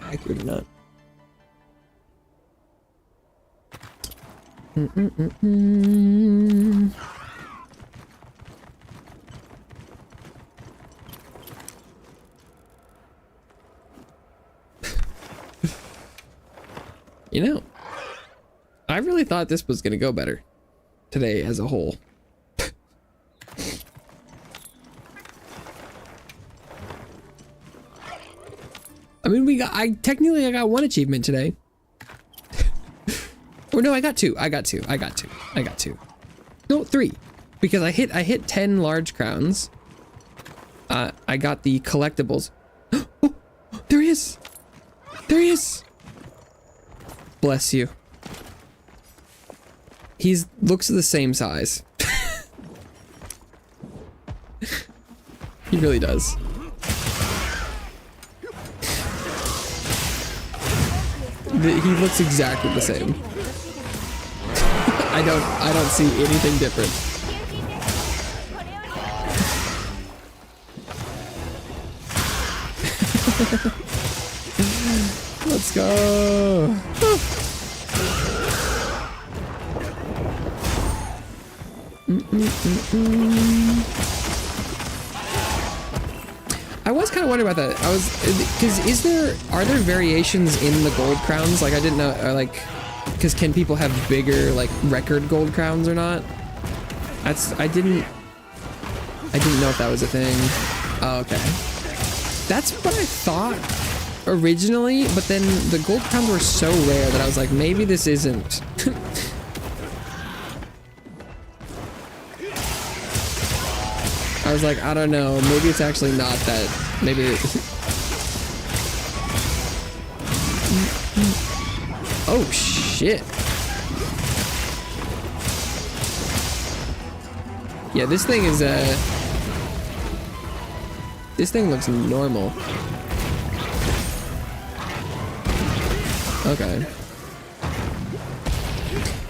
accurate or not. You know, I really thought this was gonna go better today as a whole. I mean, I got one achievement today. Or no, I got two. No, 3. Because I hit 10 large crowns. I got the collectibles. Oh, there he is. There he is. Bless you. He looks the same size. He really does. He looks exactly the same. I don't see anything different. Let's go. I was kind of wondering about that. Because are there variations in the gold crowns? Like, I didn't know, like, because can people have bigger, like, record gold crowns or not? I didn't know if that was a thing. Oh, okay. That's what I thought originally, but then the gold crowns were so rare that I was like, maybe this isn't. I was like, I don't know, maybe it's actually not that, maybe oh shit. Yeah, this thing is this thing looks normal. Okay.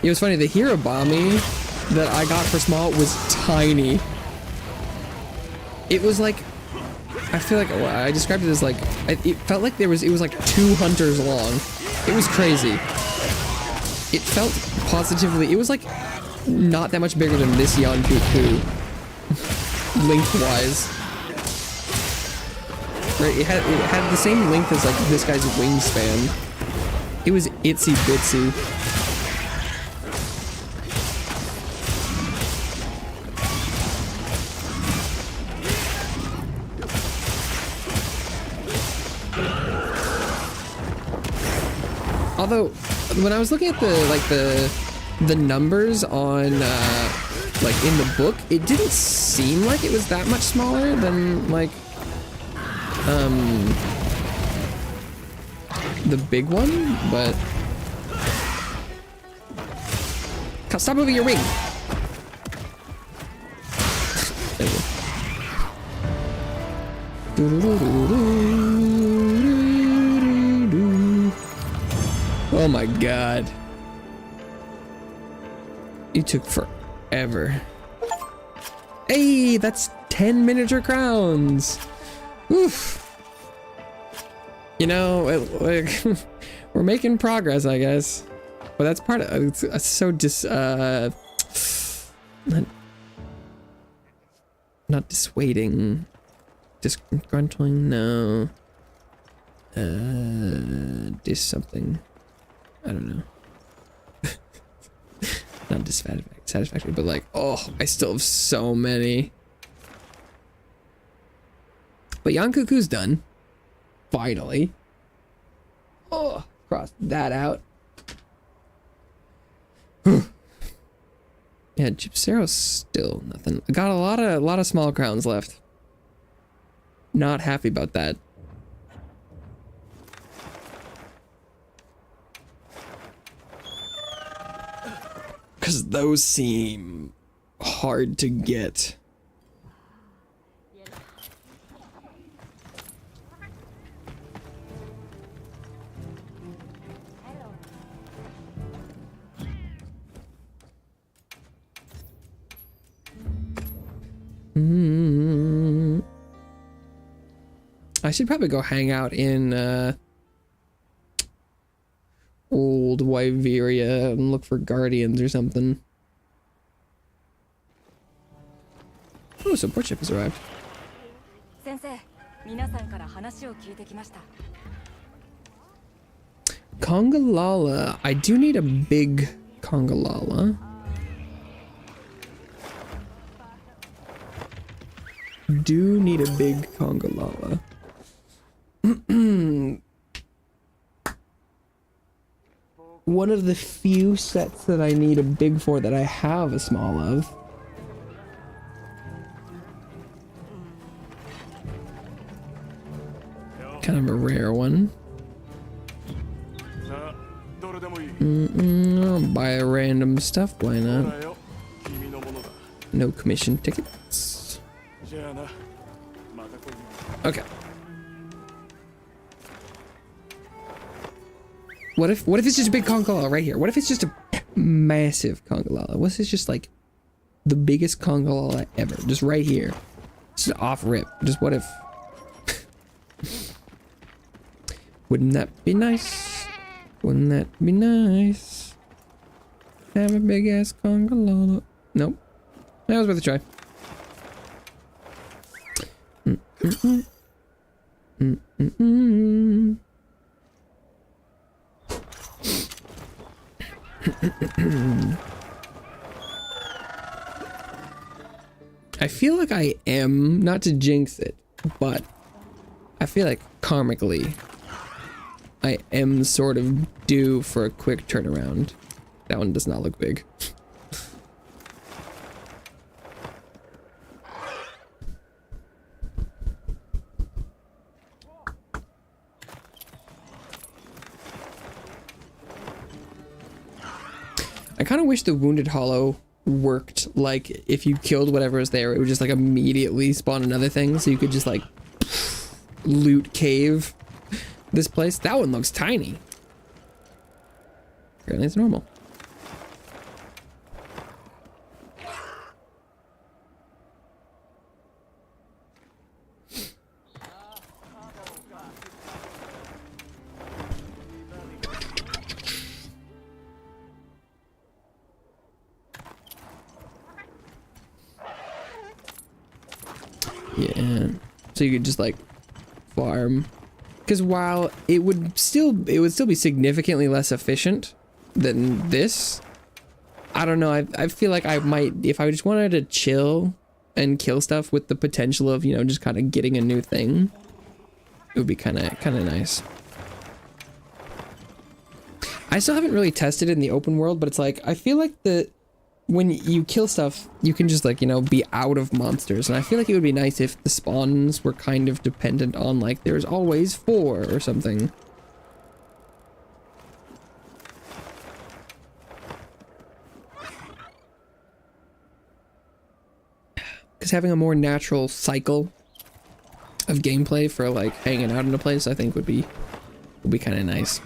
It was funny, the Hirobami that I got for small was tiny. It was like, I feel like, I described it as like, it felt like it was like 2 hunters long. It was crazy. It felt positively, it was like not that much bigger than this Yankuku, lengthwise. Right, it had the same length as like this guy's wingspan. It was itsy bitsy. Although, when I was looking at the numbers on like in the book, it didn't seem like it was that much smaller than like the big one, but stop moving your wing. There you go. Oh my god. You took forever. Hey, that's 10 miniature crowns. Oof. You know, like, we're making progress, I guess. But that's part of it's so not dissuading, disgruntling. No. Something. I don't know. Not dissatisfactory, but like, oh, I still have so many. But Yankuku's done. Finally. Oh, cross that out. Yeah, Gypsero's still nothing. I got a lot of small crowns left. Not happy about that. Because those seem hard to get. I should probably go hang out in old Wyveria and look for guardians or something. Oh, support ship has arrived. Kongalala. I do need a big Kongalala. Do need a big Kongalala. One of the few sets that I need a big for that I have a small of. Kind of a rare one. I'll buy a random stuff, why not? No commission tickets. Okay. What if it's just a big Kongalala right here? What if it's just a massive Kongalala? What if it's just like the biggest Kongalala ever? Just right here. Just off rip. Just what if? Wouldn't that be nice? Wouldn't that be nice? Have a big ass Kongalala. Nope. That was worth a try. I feel like I am, not to jinx it, but I feel like karmically I am sort of due for a quick turnaround. That one does not look big. I kind of wish the Wounded Hollow worked like if you killed whatever was there, it would just like immediately spawn another thing, so you could just like loot cave this place. That one looks tiny. Apparently it's normal. Yeah, so you could just like farm, because while it would still be significantly less efficient than this, I don't know, I feel like I might, if I just wanted to chill and kill stuff with the potential of, you know, just kind of getting a new thing, it would be kind of nice. I still haven't really tested it in the open world, but it's like I feel like when you kill stuff, you can just like, you know, be out of monsters. And I feel like it would be nice if the spawns were kind of dependent on like, there's always 4 or something. Because having a more natural cycle of gameplay for like hanging out in a place, I think would be kind of nice.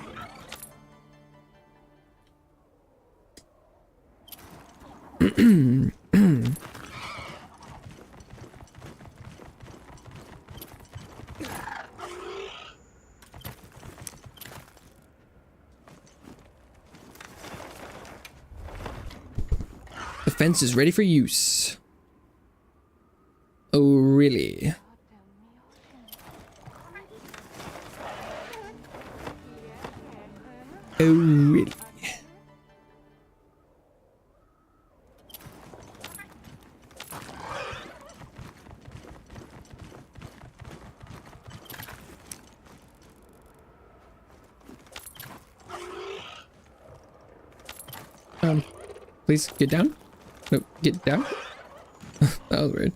defense is ready for use. Oh, really? Oh, really? Please get down. No, get down. That was weird.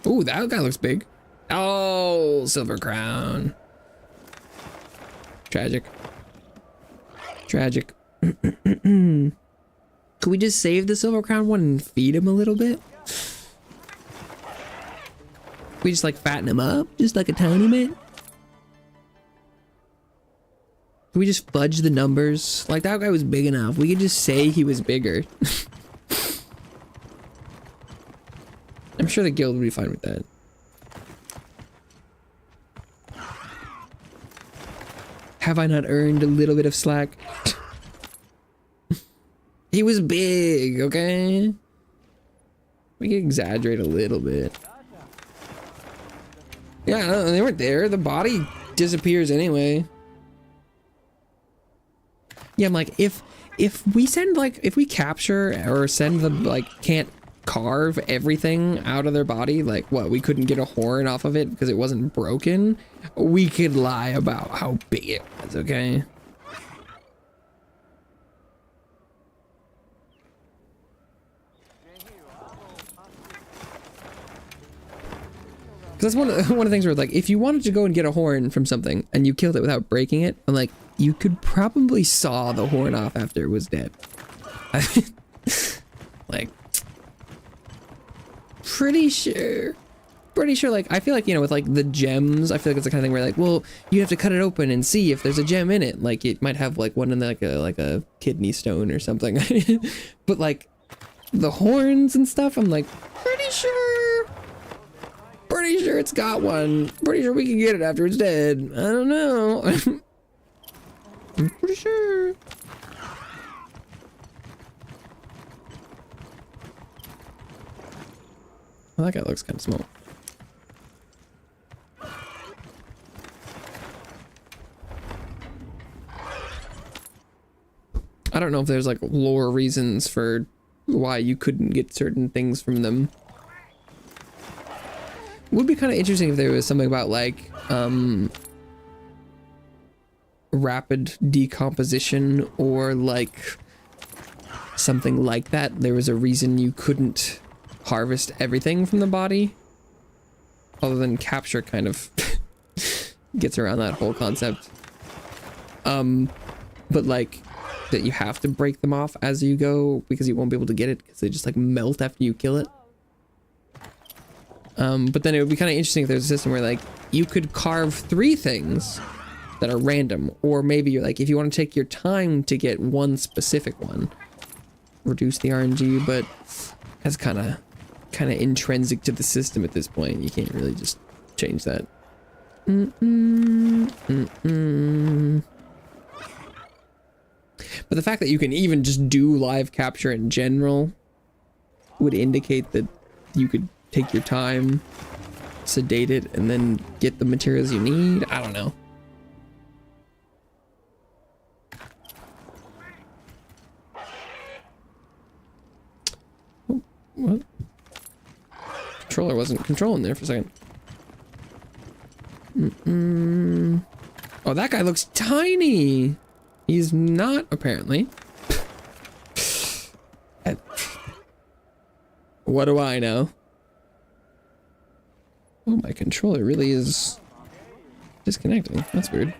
Ooh, that guy looks big. Oh, silver crown. Tragic. Tragic. Could we just save the silver crown one and feed him a little bit? We just like fatten him up, just like a tiny bit. Could we just fudge the numbers? Like that guy was big enough. We could just say he was bigger. I'm sure the guild would be fine with that. Have I not earned a little bit of slack? He was big, okay? We can exaggerate a little bit. Yeah, no, they weren't there. The body disappears anyway. Yeah, I'm like, if we send like, if we capture or send the like, can't carve everything out of their body, like what, we couldn't get a horn off of it because it wasn't broken, we could lie about how big it was, okay? Because that's one of the things where like, if you wanted to go and get a horn from something and you killed it without breaking it, I'm like, you could probably saw the horn off after it was dead. Like, pretty sure, like, I feel like, you know, with like the gems, I feel like it's the kind of thing where like, well, you have to cut it open and see if there's a gem in it. Like it might have like one in like a kidney stone or something. But like the horns and stuff, I'm like, pretty sure it's got one. Pretty sure we can get it after it's dead. I don't know. I'm pretty sure. Well, that guy looks kind of small. I don't know if there's like lore reasons for why you couldn't get certain things from them. Would be kind of interesting if there was something about like rapid decomposition or like something like that. There was a reason you couldn't harvest everything from the body, other than capture kind of gets around that whole concept. But like that you have to break them off as you go because you won't be able to get it because they just like melt after you kill it. But then it would be kind of interesting if there's a system where like you could carve 3 things that are random, or maybe you're like, if you want to take your time to get one specific one, reduce the RNG, but that's kind of intrinsic to the system at this point. You can't really just change that. But the fact that you can even just do live capture in general would indicate that you could take your time, sedate it, and then get the materials you need. I don't know. Oh, what? Controller wasn't controlling there for a second. Oh, that guy looks tiny. He's not, apparently. What do I know? Oh, my controller really is disconnecting. That's weird.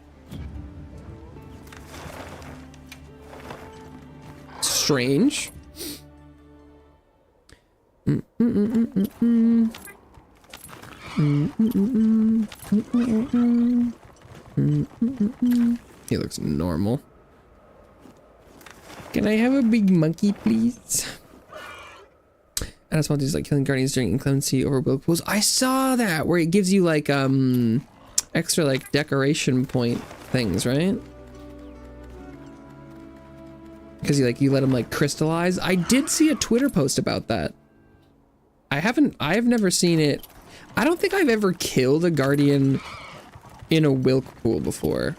Strange. He looks normal. Can I have a big monkey, please? And I just want to like killing guardians during inclemency over whirlpools. I saw that where it gives you like extra like decoration point things, right? Because you let them like crystallize. I did see a Twitter post about that. I've never seen it. I don't think I've ever killed a guardian in a whirlpool before.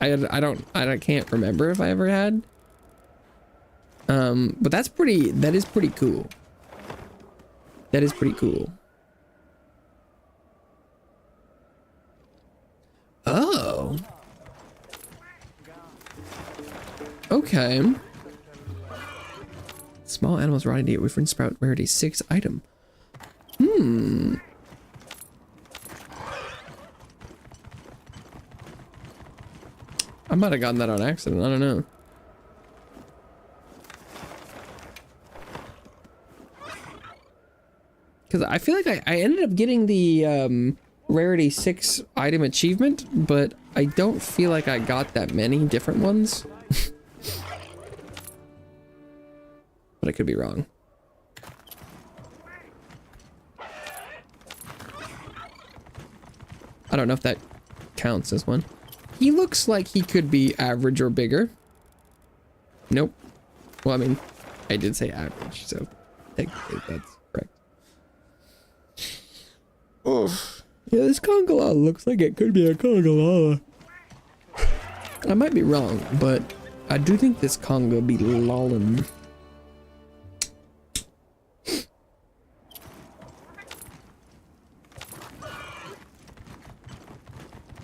I can't remember if I ever had. But that is pretty cool. That is pretty cool. Oh. Okay. Small animals rotting to eat with sprout rarity 6 item. I might have gotten that on accident. I don't know. Because I feel like I ended up getting the rarity 6 item achievement, but I don't feel like I got that many different ones. But I could be wrong. I don't know if that counts as one. He looks like he could be average or bigger. Nope. Well, I mean, I did say average, so technically that's correct. Oh, yeah, this Congalala looks like it could be a Congalala. I might be wrong, but I do think this Conga be lolling.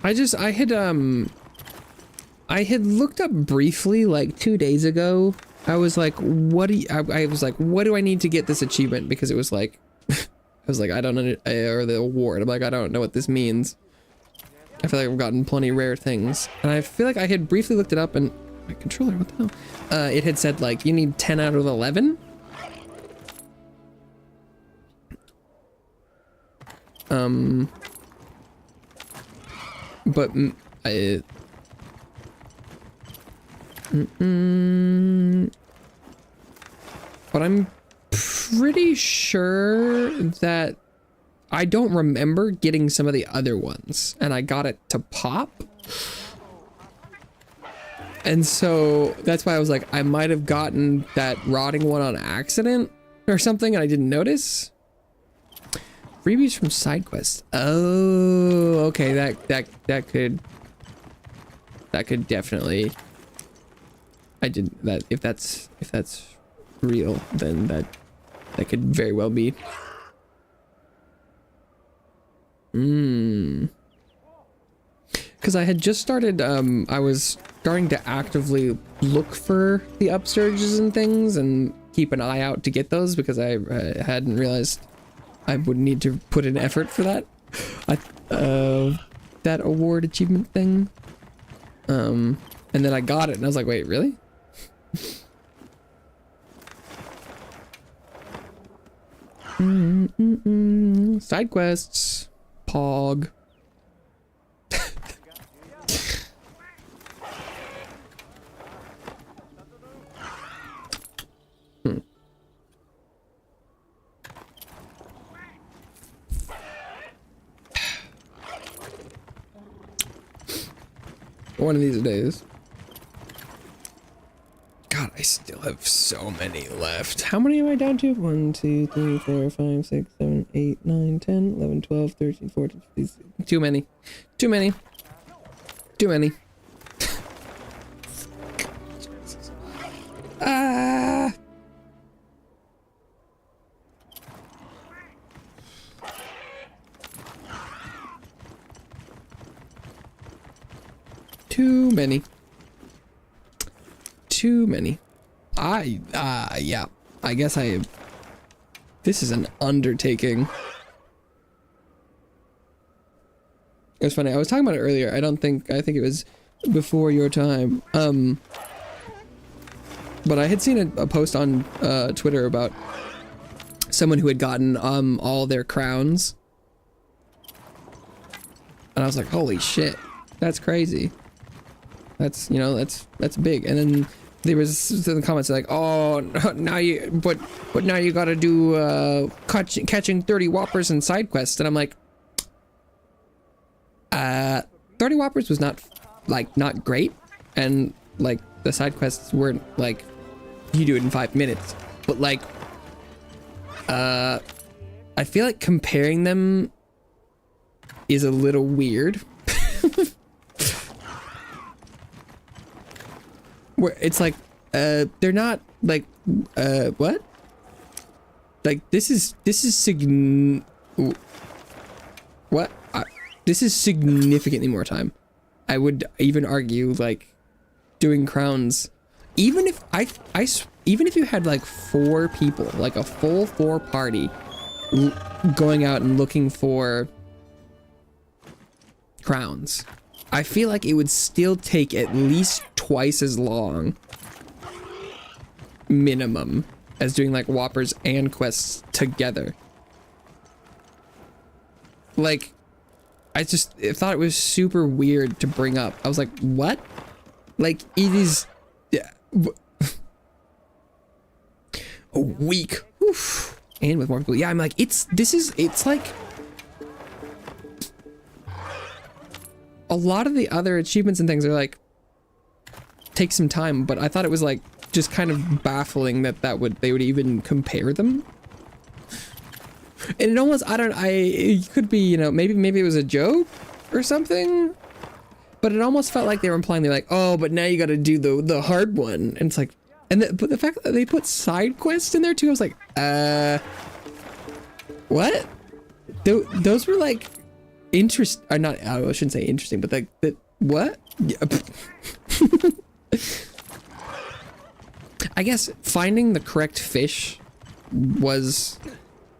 I had looked up briefly like 2 days ago. I was like, what do I need to get this achievement? Because it was like, I was like, I don't know, or the award. I'm like, I don't know what this means. I feel like I've gotten plenty rare things. And I feel like I had briefly looked it up and my controller, what the hell? It had said like, you need 10 out of 11. But but I'm pretty sure that I don't remember getting some of the other ones, and I got it to pop. And so that's why I was like, I might have gotten that rotting one on accident or something, and I didn't notice. Freebies from side quests. Oh, okay. That could definitely. I did that. If that's real, then that could very well be. Because I had just started. I was starting to actively look for the upsurges and things, and keep an eye out to get those because I hadn't realized I would need to put in effort for that. That award achievement thing. And then I got it and I was like, wait, really? Side quests. Pog. One of these days. God, I still have so many left. How many am I down to? 1, 2, 3, 4, 5, 6, 7, 8, 9, 10, 11, 12, 13, 14, 15. Too many. Too many. Too many. Ah. Too many. Too many. Yeah. I guess this is an undertaking. It was funny. I was talking about it earlier. I think it was before your time. But I had seen a post on Twitter about someone who had gotten all their crowns. And I was like, holy shit, that's crazy. That's, you know, that's big. And then there was in the comments like, oh, now you, but now you gotta do catching 30 whoppers and side quests. And I'm like, 30 whoppers was not great, and like the side quests weren't like you do it in 5 minutes, but like I feel like comparing them is a little weird. Where it's like they're not like what? Like this is this is significantly more time. I would even argue like doing crowns, even if even if you had like 4 people, like a full 4 party going out and looking for crowns, I feel like it would still take at least twice as long minimum as doing like whoppers and quests together. Like, I thought it was super weird to bring up. I was like, what? Like, it is a week. Oof. And with more people. Yeah, I'm like, it's like a lot of the other achievements and things are like, take some time, but I thought it was like just kind of baffling that they would even compare them. And it almost, it could be, you know, maybe it was a joke or something, but it almost felt like they were implying, they're like, oh, but now you got to do the hard one. And it's like, but the fact that they put side quests in there too, I was like, what? Those were like I shouldn't say interesting, but like, what? Yeah. I guess finding the correct fish was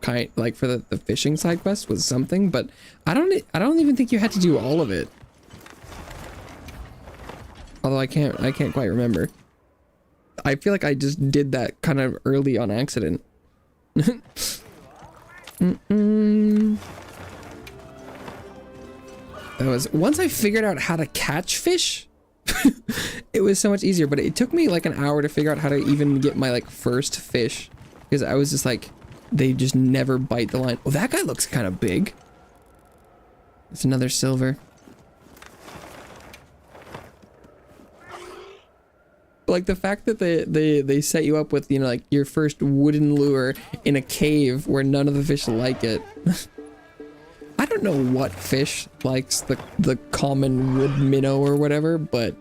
kind like for the fishing side quest was something, but I don't even think you had to do all of it. Although I can't quite remember. I feel like I just did that kind of early on accident. That was once I figured out how to catch fish. It was so much easier, but it took me like an hour to figure out how to even get my like first fish, because I was just like, they just never bite the line. Oh, that guy looks kind of big. It's another silver. Like the fact that they set you up with, you know, like your first wooden lure in a cave where none of the fish like it. I don't know what fish likes the common wood minnow or whatever, but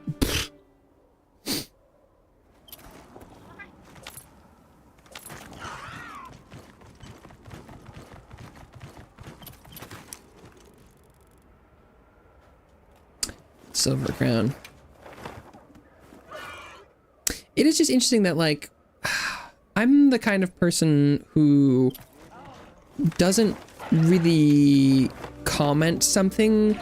silver crown. It is just interesting that like I'm the kind of person who doesn't really comment something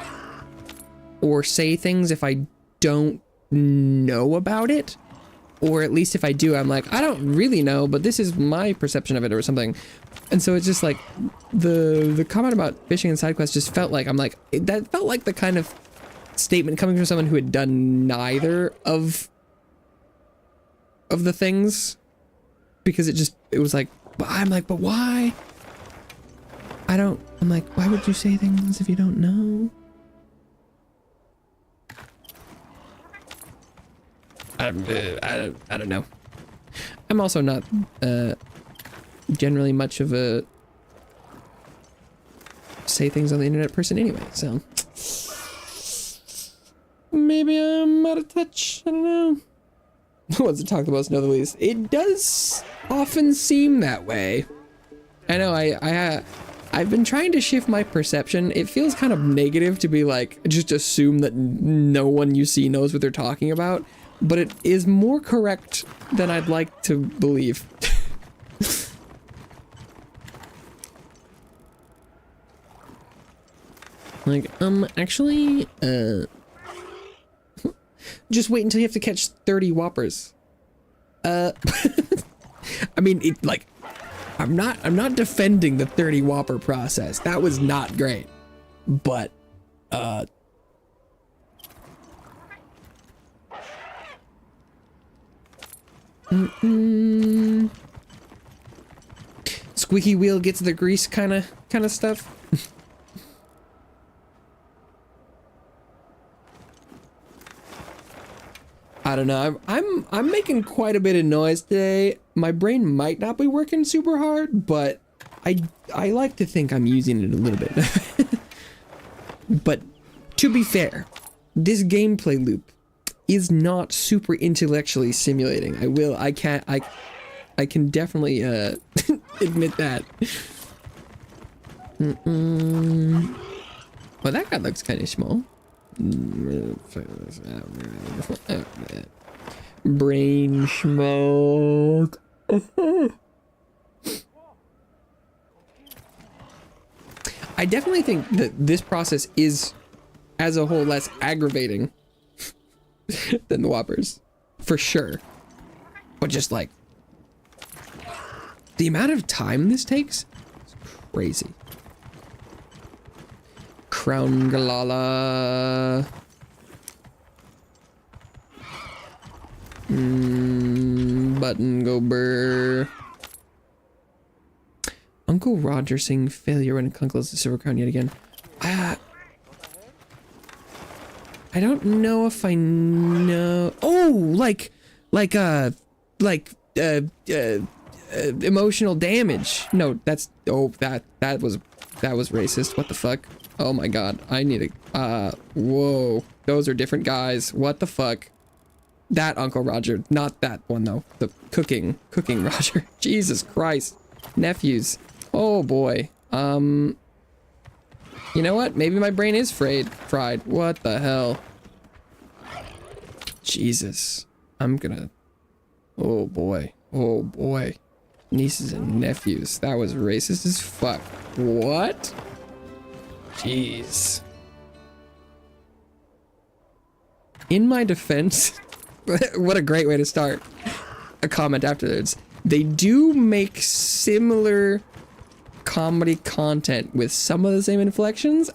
or say things if I don't know about it, or at least if I do, I'm like, I don't really know, but this is my perception of it or something. And so it's just like the comment about fishing and side quests just felt like, I'm like, that felt like the kind of statement coming from someone who had done neither of the things, because it was like, I'm like, but why? I'm like, why would you say things if you don't know? I don't know. I'm also not generally much of a say things on the internet person anyway, so maybe I'm out of touch. I don't know. The ones that talk the most know the least. It does often seem that way. I know I've been trying to shift my perception. It feels kind of negative to be like, just assume that no one you see knows what they're talking about, but it is more correct than I'd like to believe. Like, actually, just wait until you have to catch 30 whoppers. I mean, it like, I'm not defending the 30 Whopper process. That was not great. But squeaky wheel gets the grease kind of stuff. I don't know. I'm making quite a bit of noise today. My brain might not be working super hard, but I like to think I'm using it a little bit. But to be fair, this gameplay loop is not super intellectually stimulating. I can definitely admit that. Well, that guy looks kind of small. Brain smoke. I definitely think that this process is, as a whole, less aggravating than the Whoppers, for sure. But just like the amount of time this takes is crazy. Crown Galala. Button go burr. Uncle Roger saying failure when Uncle closes the silver crown yet again. I don't know if I know. Oh, like emotional damage. No, that's that was racist. What the fuck? Oh my god. I need to whoa. Those are different guys. What the fuck? That Uncle Roger, not that one though. The cooking Roger. Jesus Christ. Nephews. Oh boy. You know what? Maybe my brain is fried. What the hell? Jesus. I'm gonna... Oh boy. Oh boy. Nieces and nephews. That was racist as fuck. What? Jeez. In my defense... What a great way to start a comment afterwards. They do make similar comedy content with some of the same inflections.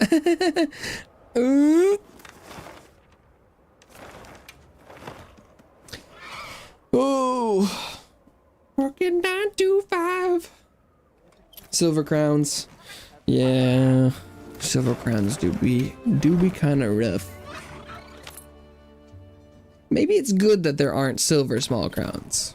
Oh, working 9 to 5. Silver crowns, yeah. Silver crowns do be kind of rough. Maybe it's good that there aren't silver small crowns.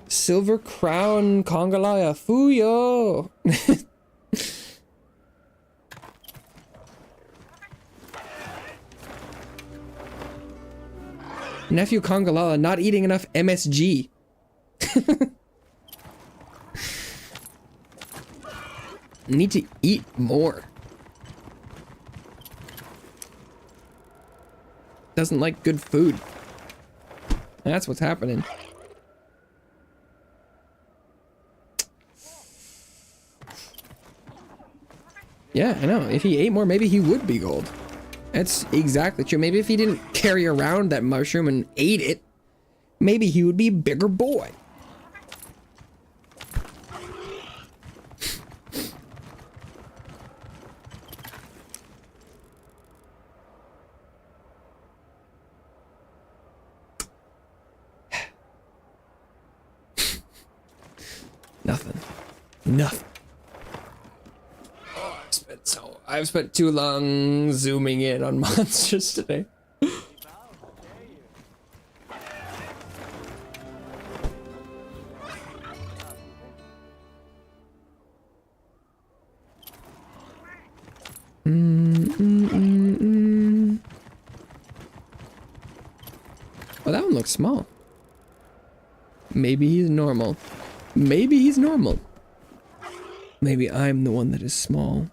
Silver crown Kongalaya Fuyo. Nephew Kongalala not eating enough MSG. Need to eat more. Doesn't like good food. That's what's happening. Yeah, I know. If he ate more, maybe he would be gold. That's exactly true. Maybe if he didn't carry around that mushroom and ate it, maybe he would be a bigger boy. Nothing. Oh, I've spent too long zooming in on monsters today. Well, that one looks small. Maybe he's normal. Maybe he's normal. Maybe I'm the one that is small.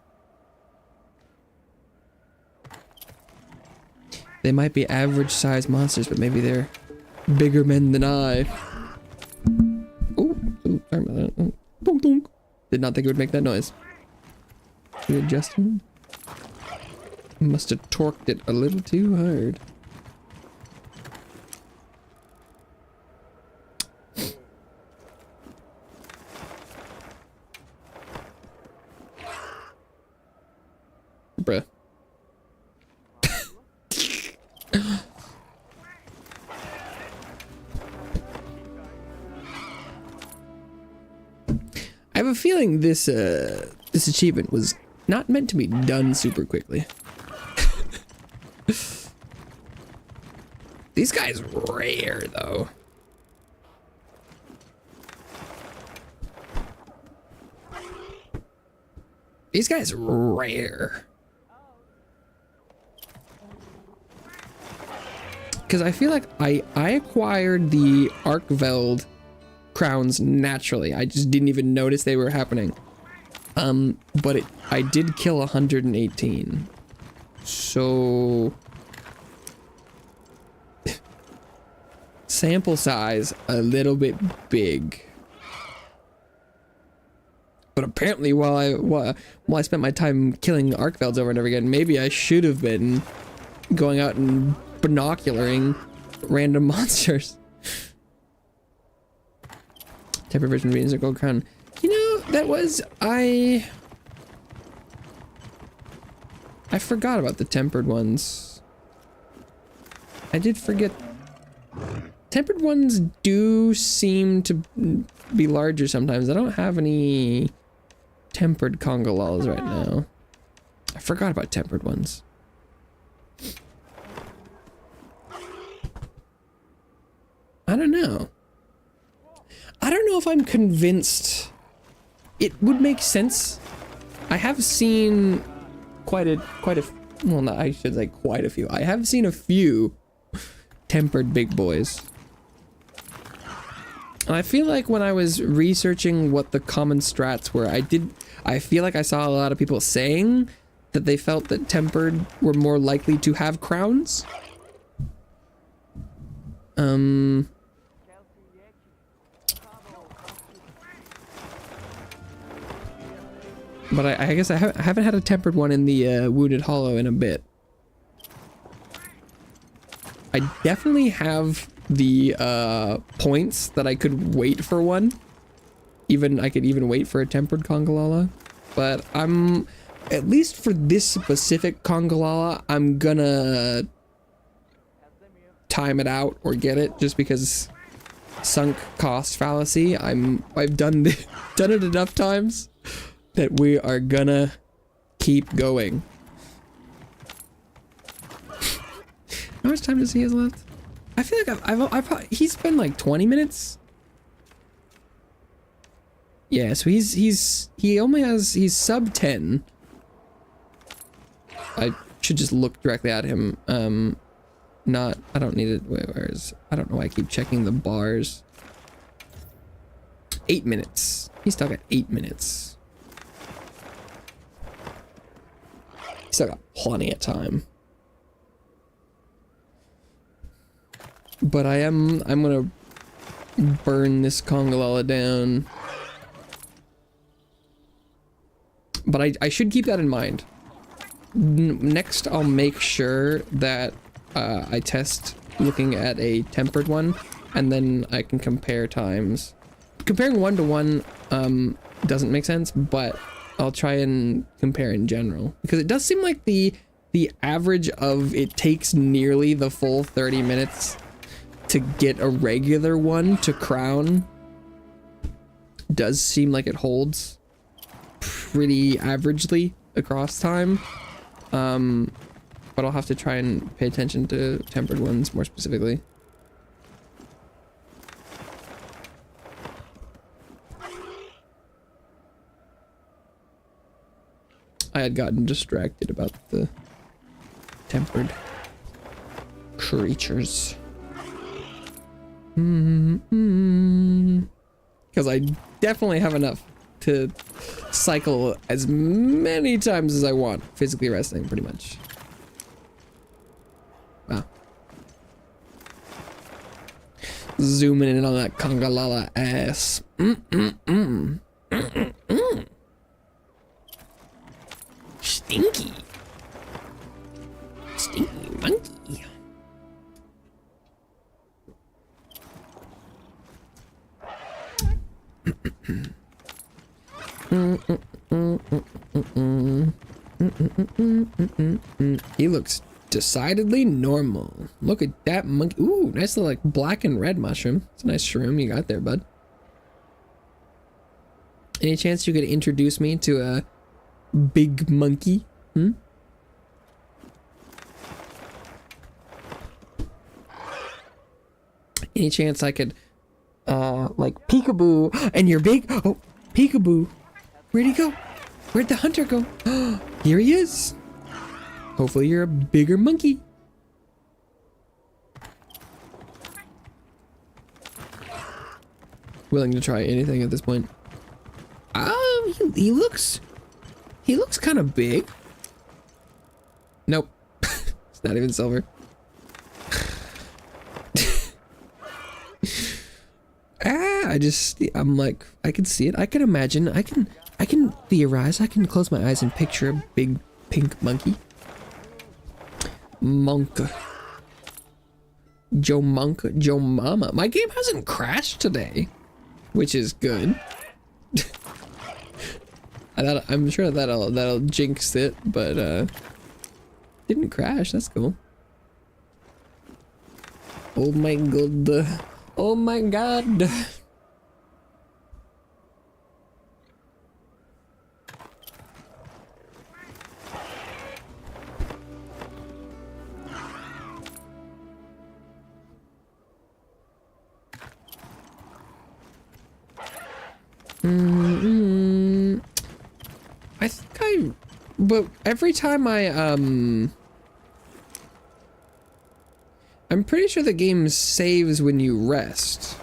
They might be average sized monsters, but maybe they're bigger men than I. Oh, sorry about that. Oh, dunk, dunk. Did not think it would make that noise. Readjusting. Must have torqued it a little too hard. Bruh. I have a feeling this this achievement was not meant to be done super quickly. These guys rare though. These guys rare. Because I feel like I acquired the Arkveld crowns naturally. I just didn't even notice they were happening. But I did kill 118. So sample size a little bit big. But apparently while I spent my time killing Arkvelds over and over again, maybe I should have been going out and binocularing random monsters. Tempered version of Venus or Gold Crown. You know, that was I forgot about the tempered ones. I did forget. Tempered ones do seem to be larger sometimes. I don't have any tempered Congolalas right now. I forgot about tempered ones. I don't know. I don't know if I'm convinced. It would make sense. I have seen quite a well, not, I should say quite a few. I have seen a few tempered big boys. And I feel like when I was researching what the common strats were, I feel like I saw a lot of people saying that they felt that tempered were more likely to have crowns. But I guess I haven't had a tempered one in the Wounded Hollow in a bit. I definitely have the points that I could wait for one. I could even wait for a tempered Congolala. But I'm, at least for this specific Congolala, I'm gonna time it out or get it just because sunk cost fallacy. I've done it enough times that we are gonna keep going. How much time does he have left? I feel like I've probably, he's been like 20 minutes. Yeah, so he's sub 10. I should just look directly at him. I don't need it. Wait, I don't know why I keep checking the bars. 8 minutes. He's still got 8 minutes. Still got plenty of time. But I'm gonna burn this Congolala down. But I should keep that in mind. Next, I'll make sure that I test looking at a tempered one, and then I can compare times. Comparing 1 to 1 doesn't make sense, but I'll try and compare in general, because it does seem like the average of it takes nearly the full 30 minutes to get a regular one to crown does seem like it holds pretty averagely across time. But I'll have to try and pay attention to tempered ones more specifically. I had gotten distracted about the tempered creatures. Because I definitely have enough to cycle as many times as I want, physically resting pretty much. Wow. Zooming in on that Congolala ass. Stinky. decidedly normal. Look at that monkey. Ooh, nice little like black and red mushroom. It's a nice shroom you got there, bud. Any chance you could introduce me to a big monkey? Hmm? Any chance I could, like peekaboo and you're big? Oh, peekaboo. Where'd he go? Where'd the hunter go? Here he is. Hopefully you're a bigger monkey. Willing to try anything at this point. He looks kind of big. Nope. It's not even silver. I'm like, I can see it. I can imagine. I can theorize. I can close my eyes and picture a big pink monkey. Monk. Joe Monk. Joe Mama. My game hasn't crashed today, which is good. I'm sure that'll jinx it, but didn't crash. That's cool. Oh my god. Oh my god. But every time I'm pretty sure the game saves when you rest.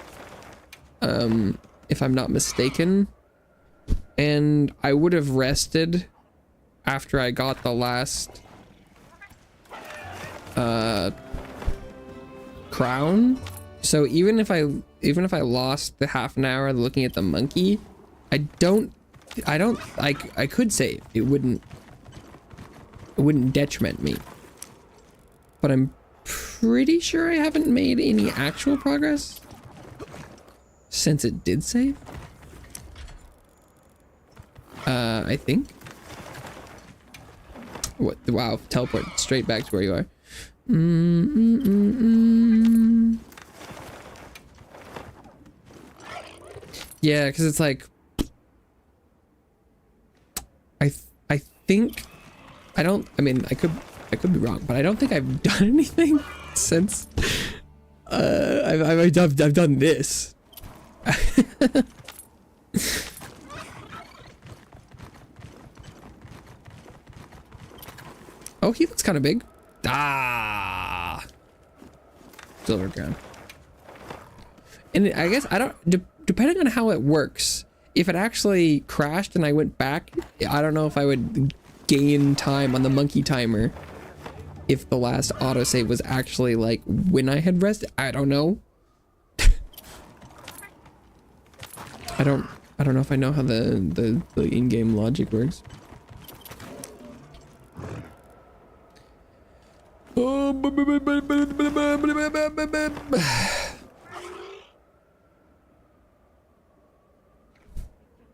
If I'm not mistaken. And I would have rested after I got the last crown. So even if I lost the half an hour looking at the monkey, I could save. It wouldn't detriment me. But I'm pretty sure I haven't made any actual progress since it did save. I think. What? Wow, teleport straight back to where you are. Yeah, because it's like I think I could be wrong, but I don't think I've done anything since I've done this. Oh, he looks kind of big. Ah, silver crown. And I guess I don't. Depending on how it works, if it actually crashed and I went back, I don't know if I would gain time on the monkey timer. If the last autosave was actually like when I had rested, I don't know. I don't know if I know how the in-game logic works.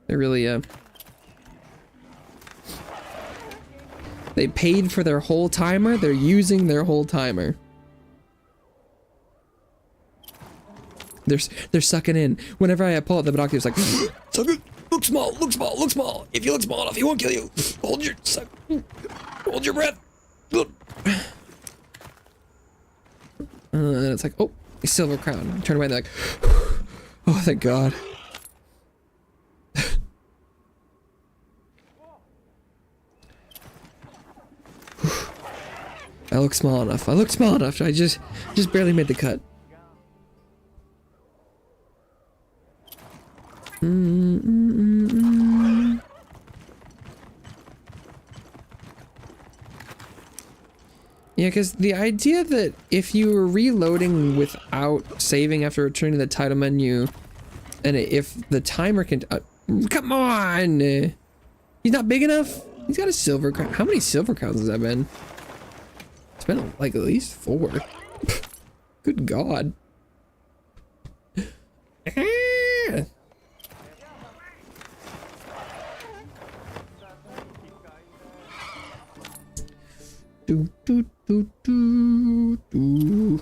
They really they paid for their whole timer. They're using their whole timer. They're sucking in. Whenever I pull out the binoculars, like, suck it. Look small, look small, look small. If you look small enough, he won't kill you. Hold your breath. And then it's like, oh, a silver crown. Turn away, they're like, oh, thank God. I look small enough. I look small enough. I just barely made the cut. Yeah, because the idea that if you were reloading without saving after returning to the title menu, and if the timer can... come on! He's not big enough? He's got a silver crown. How many silver crowns has that been? It's been like at least 4. Good God. Do, do, do, do, do.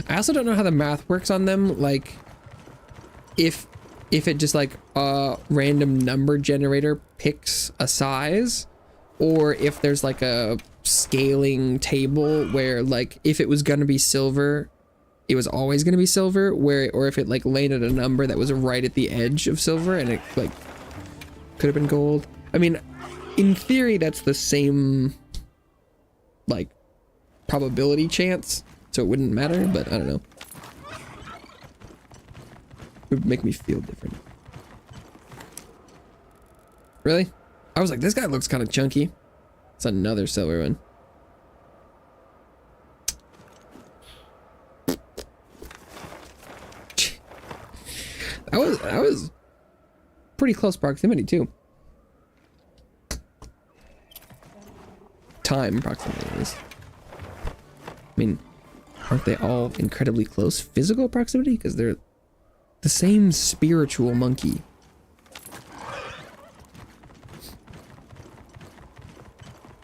I also don't know how the math works on them, like if it just like a random number generator picks a size, or if there's like a scaling table where like if it was gonna be silver, it was always gonna be silver, or if it like landed a number that was right at the edge of silver and it like could have been gold. I mean, in theory that's the same like probability chance, so it wouldn't matter, but I don't know. It would make me feel different. Really? I was like, this guy looks kind of chunky. It's another silver one. That was pretty close proximity too. Time proximity at least. I mean, aren't they all incredibly close physical proximity? Because they're the same spiritual monkey.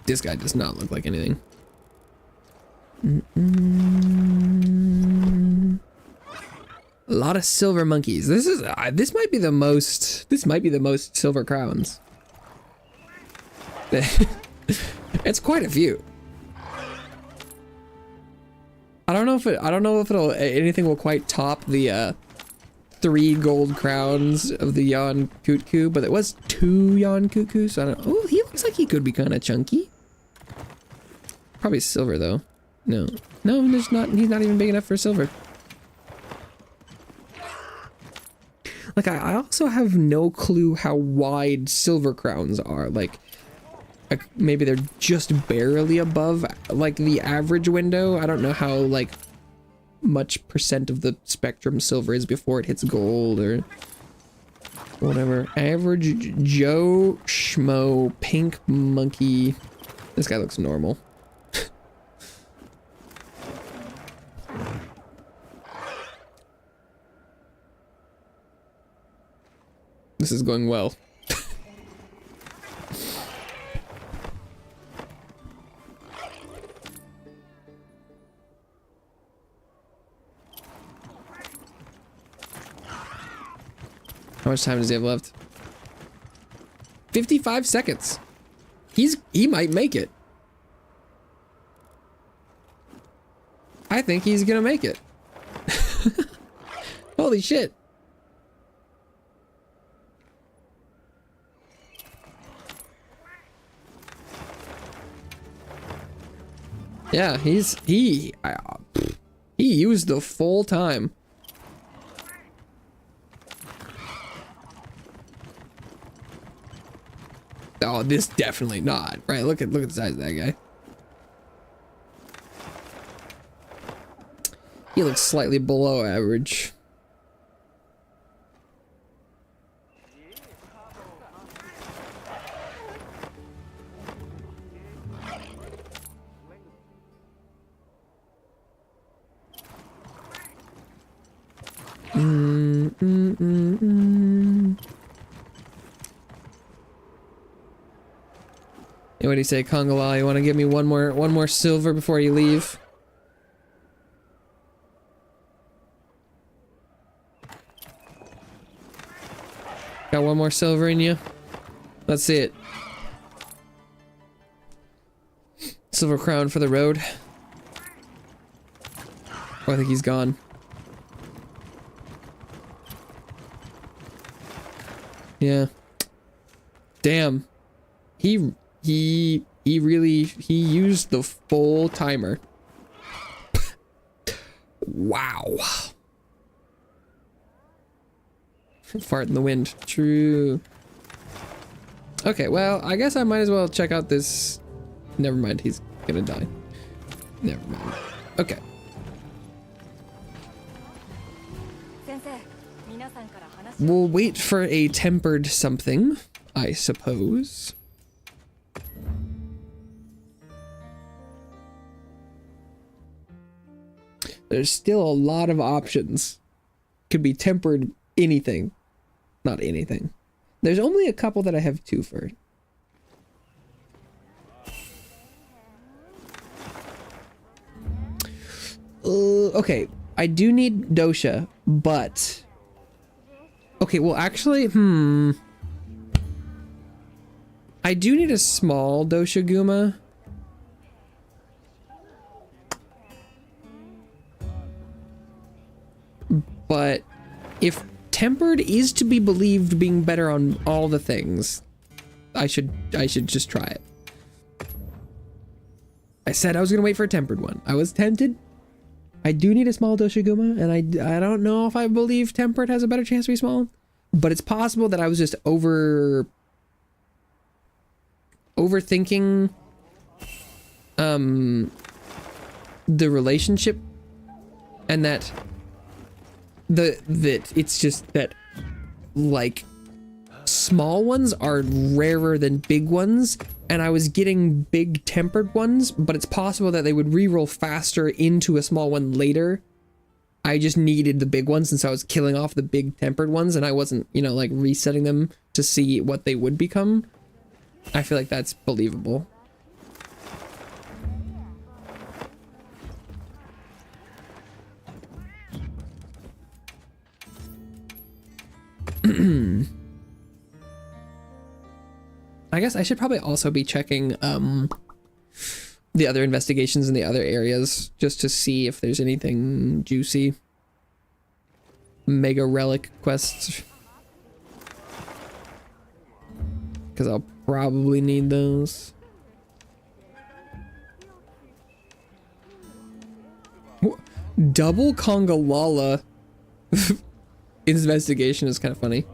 This guy does not look like anything. A lot of silver monkeys. This might be the most silver crowns. It's quite a few. I don't know if anything will quite top the 3 gold crowns of the Yon Kutku, but it was 2 Yon Kutku, so I don't know. Oh, he looks like he could be kind of chunky. Probably silver though. No, he's not even big enough for silver. Like I also have no clue how wide silver crowns are. Like maybe they're just barely above like the average window. I don't know how like much percent of the spectrum silver is before it hits gold or whatever. Average Joe Schmo pink monkey. This guy looks normal. This is going well. How much time does he have left? 55 seconds. He might make it. I think he's gonna make it. Holy shit. Yeah, he used the full time. Oh, this definitely not. Right, look at the size of that guy. He looks slightly below average. Hey, what do you say, Kongala? You want to give me one more silver before you leave? Got one more silver in you? Let's see it. Silver crown for the road. Oh, I think he's gone. Yeah. Damn. He used the full timer. Wow. Fart in the wind. True. Okay, well, I guess I might as well check out this. Never mind, he's gonna die. Never mind. Okay. We'll wait for a tempered something, I suppose. There's still a lot of options. Could be tempered anything. Not anything. There's only a couple that I have 2 for. okay, I do need dosha, but okay, well actually, I do need a small dosha guma. But if tempered is to be believed being better on all the things, I should just try it. I said I was gonna wait for a tempered one. I was tempted. I do need a small dosha guma, and I don't know if I believe tempered has a better chance to be small, but it's possible that I was just overthinking the relationship, and that it's just that like small ones are rarer than big ones, and I was getting big tempered ones, but it's possible that they would reroll faster into a small one later. I just needed the big ones, and so I was killing off the big tempered ones, and I wasn't, you know, like resetting them to see what they would become. I feel like that's believable. I guess I should probably also be checking the other investigations in the other areas just to see if there's anything juicy. Mega relic quests. Because I'll probably need those. Double Congalala investigation is kind of funny.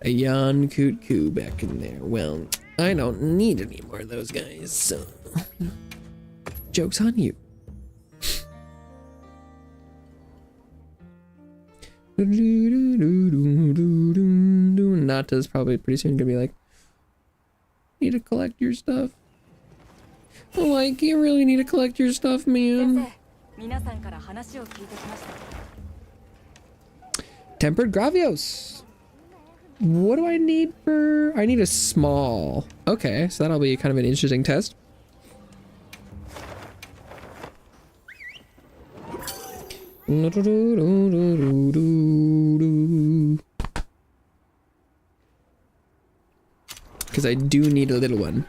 A Yan Kutku back in there. Well, I don't need any more of those guys, so joke's on you. Nata's probably pretty soon gonna be like, need to collect your stuff. Like, you really need to collect your stuff, man. Tempered Gravios. What do I need for... I need a small. Okay, so that'll be kind of an interesting test. Because I do need a little one.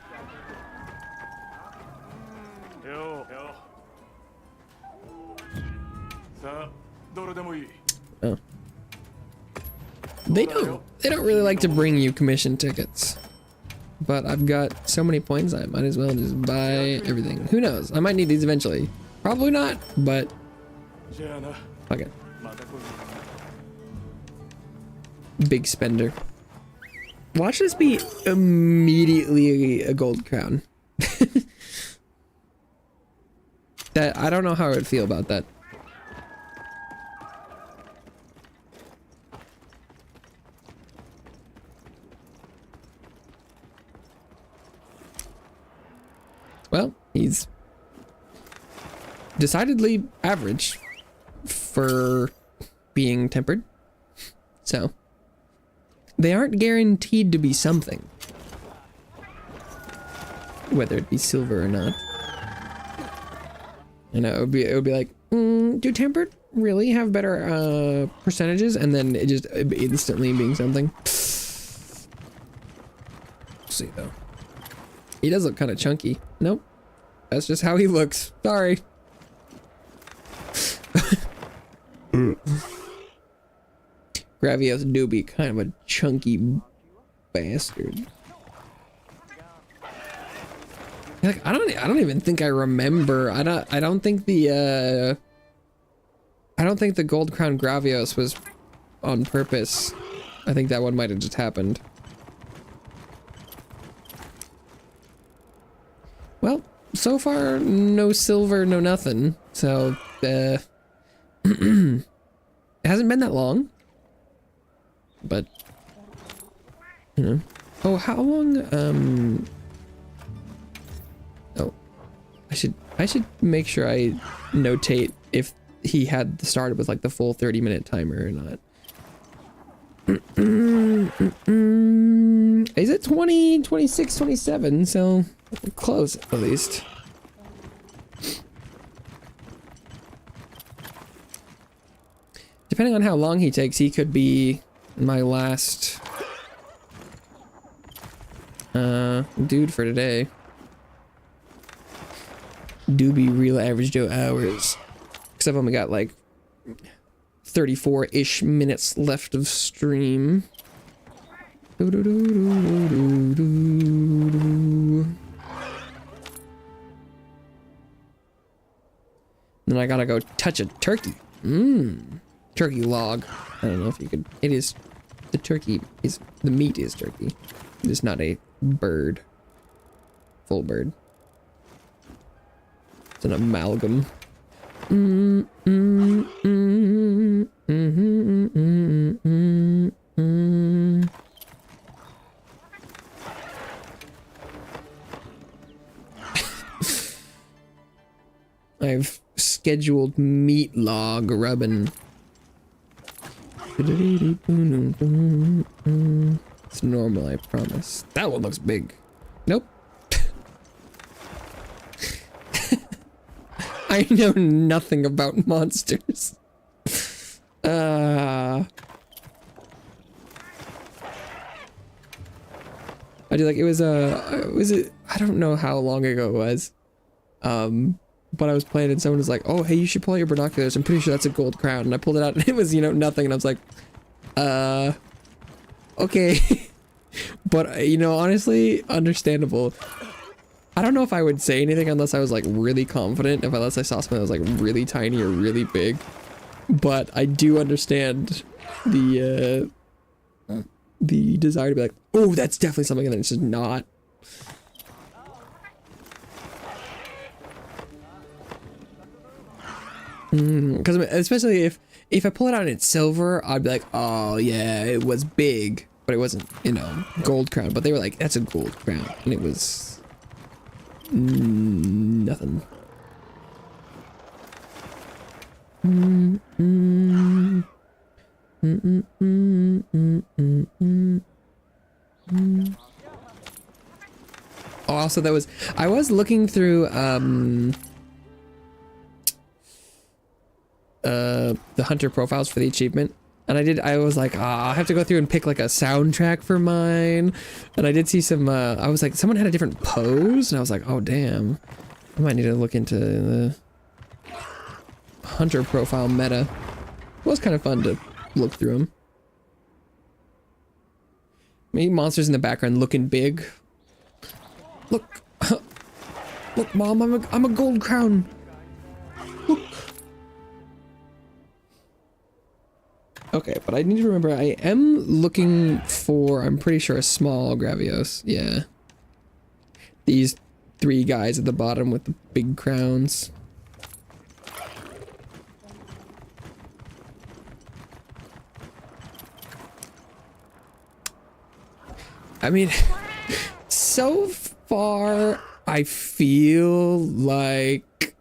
Oh. They don't really like to bring you commission tickets. But I've got so many points, I might as well just buy everything. Who knows? I might need these eventually. Probably not, but okay. Big spender. Watch this be immediately a gold crown. That I don't know how I would feel about that. Well, he's decidedly average for being tempered. So, they aren't guaranteed to be something. Whether it be silver or not. You know, it would be like, do tempered really have better percentages? And then it just instantly being something. Let's see though. He does look kind of chunky. Nope. That's just how he looks. Sorry. Gravios do be kind of a chunky bastard. Like, I don't even think I remember. I don't think the Gold Crown Gravios was on purpose. I think that one might have just happened. Well, so far no silver, no nothing. So it hasn't been that long. But you know. Oh, how long oh, I should make sure I notate if he had started with like the full 30-minute timer or not. Is it 20, 26, 27? So close at least. depending on how long he takes, he could be my last dude for today. Do be real average Joe hours. Because I've only got like 34-ish minutes left of stream. Then I gotta go touch a turkey. Turkey log. I don't know if you could. It is. The turkey is. The meat is turkey. It is not a bird. Full bird. It's an amalgam. I've scheduled meat log rubbing. It's normal, I promise. That one looks big. Nope. I know nothing about monsters. I do like, it was I don't know how long ago it was. But I was playing and someone was like, oh, hey, you should pull out your binoculars. I'm pretty sure that's a gold crown. And I pulled it out and it was, you know, nothing. And I was like, okay. But, you know, honestly, understandable. I don't know if I would say anything unless I was like really confident, unless I saw something that was like really tiny or really big. But I do understand the desire to be like, oh, that's definitely something, and then it's just not. Because especially if I pull it out and it's silver, I'd be like, oh yeah, it was big, but it wasn't, you know, gold crown. But they were like, that's a gold crown, and it was nothing. Oh, also that was, I was looking through the hunter profiles for the achievement, and I was like, I have to go through and pick like a soundtrack for mine, and I did see some, I was like, someone had a different pose, and I was like, oh damn, I might need to look into the hunter profile meta. It was kind of fun to look through them. Maybe monsters in the background looking big. Look, look, Mom, I'm a gold crown. Look. Okay, but I need to remember I am looking for, I'm pretty sure, a small Gravios. Yeah. These three guys at the bottom with the big crowns. I mean, so far, I feel like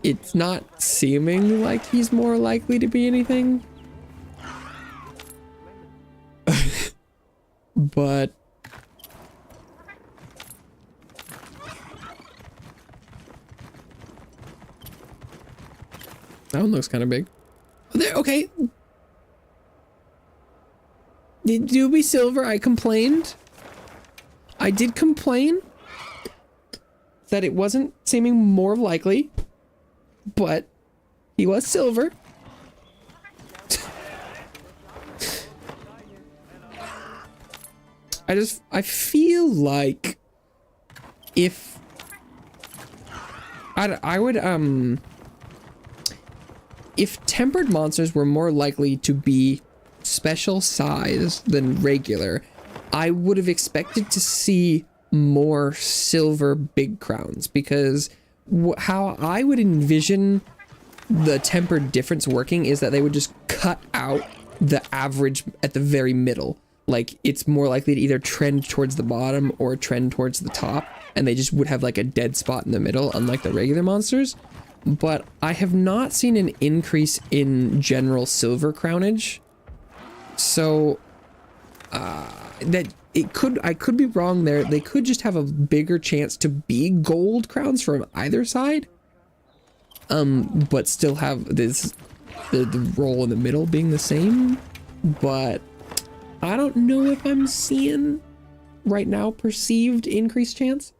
it's not seeming like he's more likely to be anything. But that one looks kind of big. There, okay. Did you be silver? I complained. I did complain that it wasn't seeming more likely, but he was silver. I feel like if I would if tempered monsters were more likely to be special size than regular, I would have expected to see more silver big crowns, because how I would envision the tempered difference working is that they would just cut out the average at the very middle. Like, it's more likely to either trend towards the bottom or trend towards the top, and they just would have like a dead spot in the middle, unlike the regular monsters. But I have not seen an increase in general silver crownage. So, that I could be wrong there. They could just have a bigger chance to be gold crowns from either side. but still have this the roll in the middle being the same. But I don't know if I'm seeing right now perceived increased chance.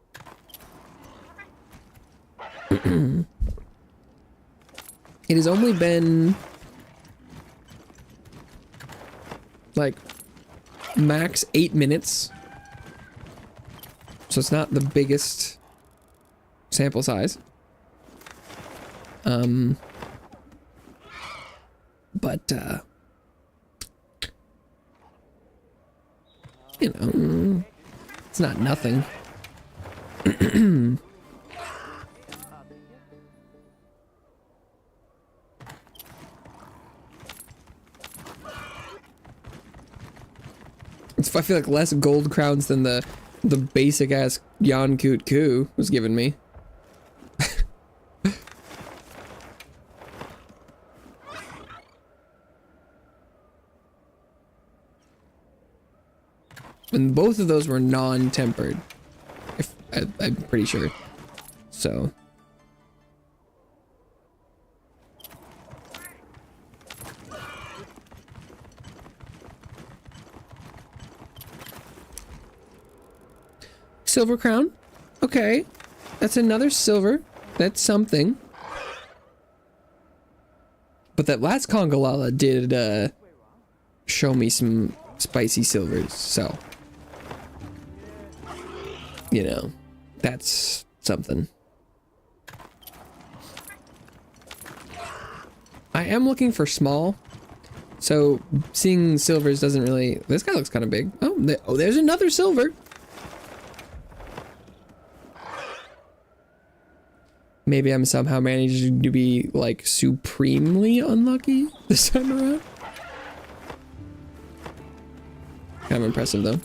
It has only been like max 8 minutes, so it's not the biggest sample size. But you know, it's not nothing. I feel like less gold crowns than the basic ass Yan Koot Koo was giving me. And both of those were non-tempered. I'm pretty sure. So. Silver crown. Okay. That's another silver. That's something. But that last Congalala did show me some spicy silvers, so you know, that's something. I am looking for small, so seeing silvers doesn't really. This guy looks kind of big. Oh, there's another silver. Maybe I'm somehow managing to be like supremely unlucky this time around. Kind of impressive though.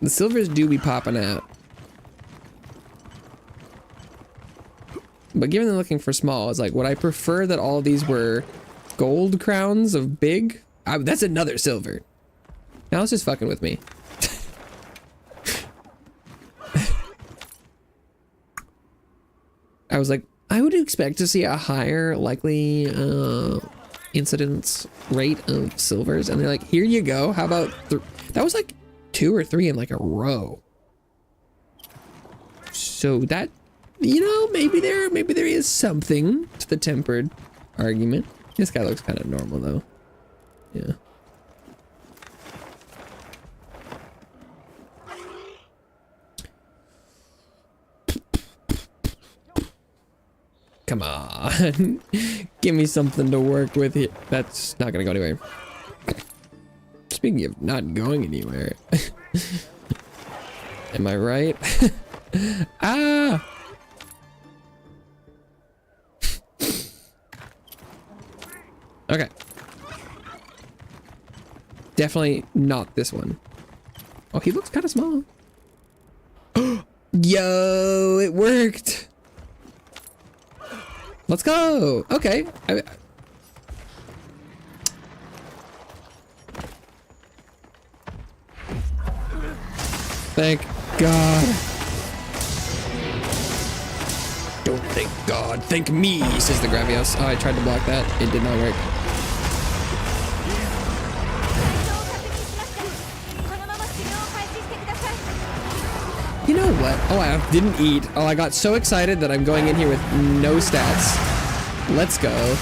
The silvers do be popping out. But given they're looking for small, it's like, would I prefer that all of these were gold crowns of big? That's another silver. Now it's just fucking with me. I was like, I would expect to see a higher likely incidence rate of silvers, and they're like, here you go. How about that was like 2 or 3 in like a row. So that, you know, maybe there is something to the tempered argument. This guy looks kind of normal though. Yeah. Come on. Give me something to work with here. That's not gonna go anywhere. Speaking of not going anywhere. Am I right? Ah! Okay. Definitely not this one. Oh, he looks kind of small. Yo, it worked. Let's go. Okay. Thank God. Don't thank God, thank me, says the Gravios. Oh, I tried to block that. It did not work. You know what? Oh, I didn't eat. Oh, I got so excited that I'm going in here with no stats. Let's go.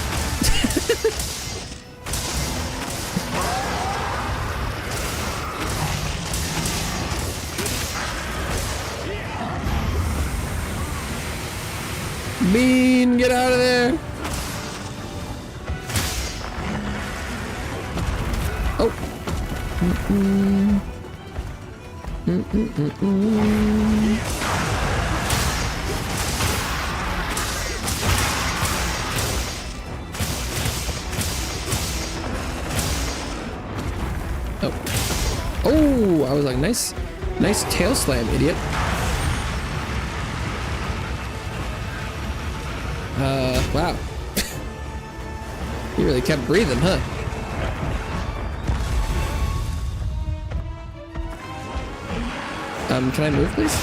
Bean, get out of there. Oh. Oh. Oh, I was like, nice tail slam, idiot. Wow. He really kept breathing, huh? Can I move, please?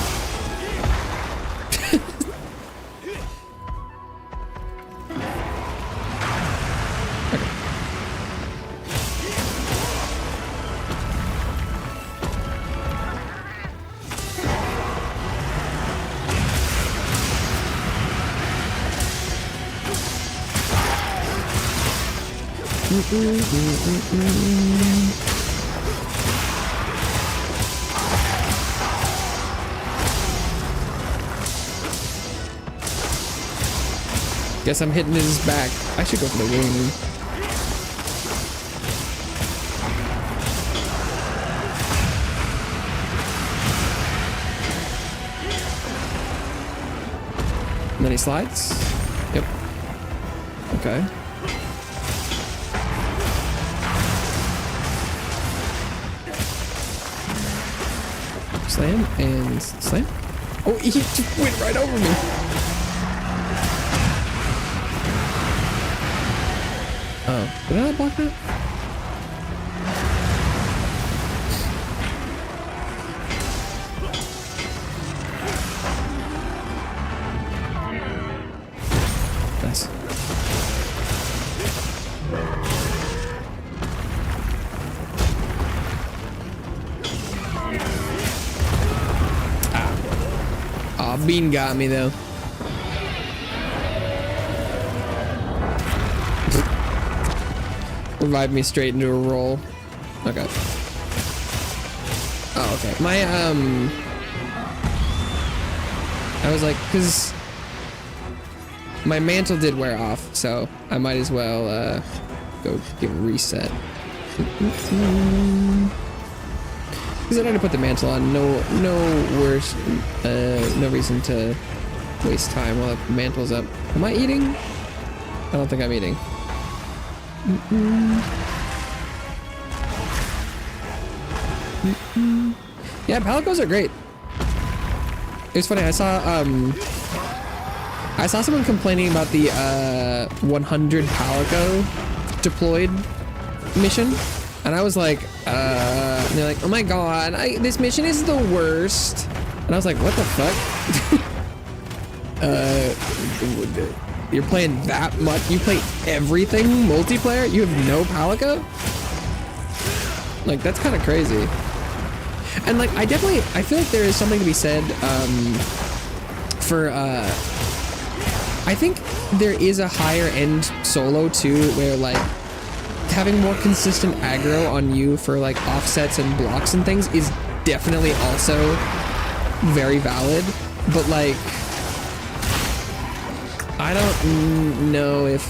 Guess I'm hitting his back. I should go for the wing. And then he slides. Yep. Okay. Slam and slam. Oh, he just went right over me. Oh, did I not block that? Nice. Ah. Oh, Bean got me though. Revive me straight into a roll. Okay. Oh, okay. I was like, cause my mantle did wear off, so I might as well go give a reset. Because I had to put the mantle on. No worse. No reason to waste time while the mantle's up. Am I eating? I don't think I'm eating. Yeah, palicos are great. It was funny. I saw someone complaining about the 100 palico deployed mission, and I was like, and they're like, oh my god, this mission is the worst. And I was like, what the fuck? You're playing that much? You play everything multiplayer? You have no palico? Like, that's kind of crazy. And like, I feel like there is something to be said for I think there is a higher end solo too, where like having more consistent aggro on you for like offsets and blocks and things is definitely also very valid. But like, I don't know if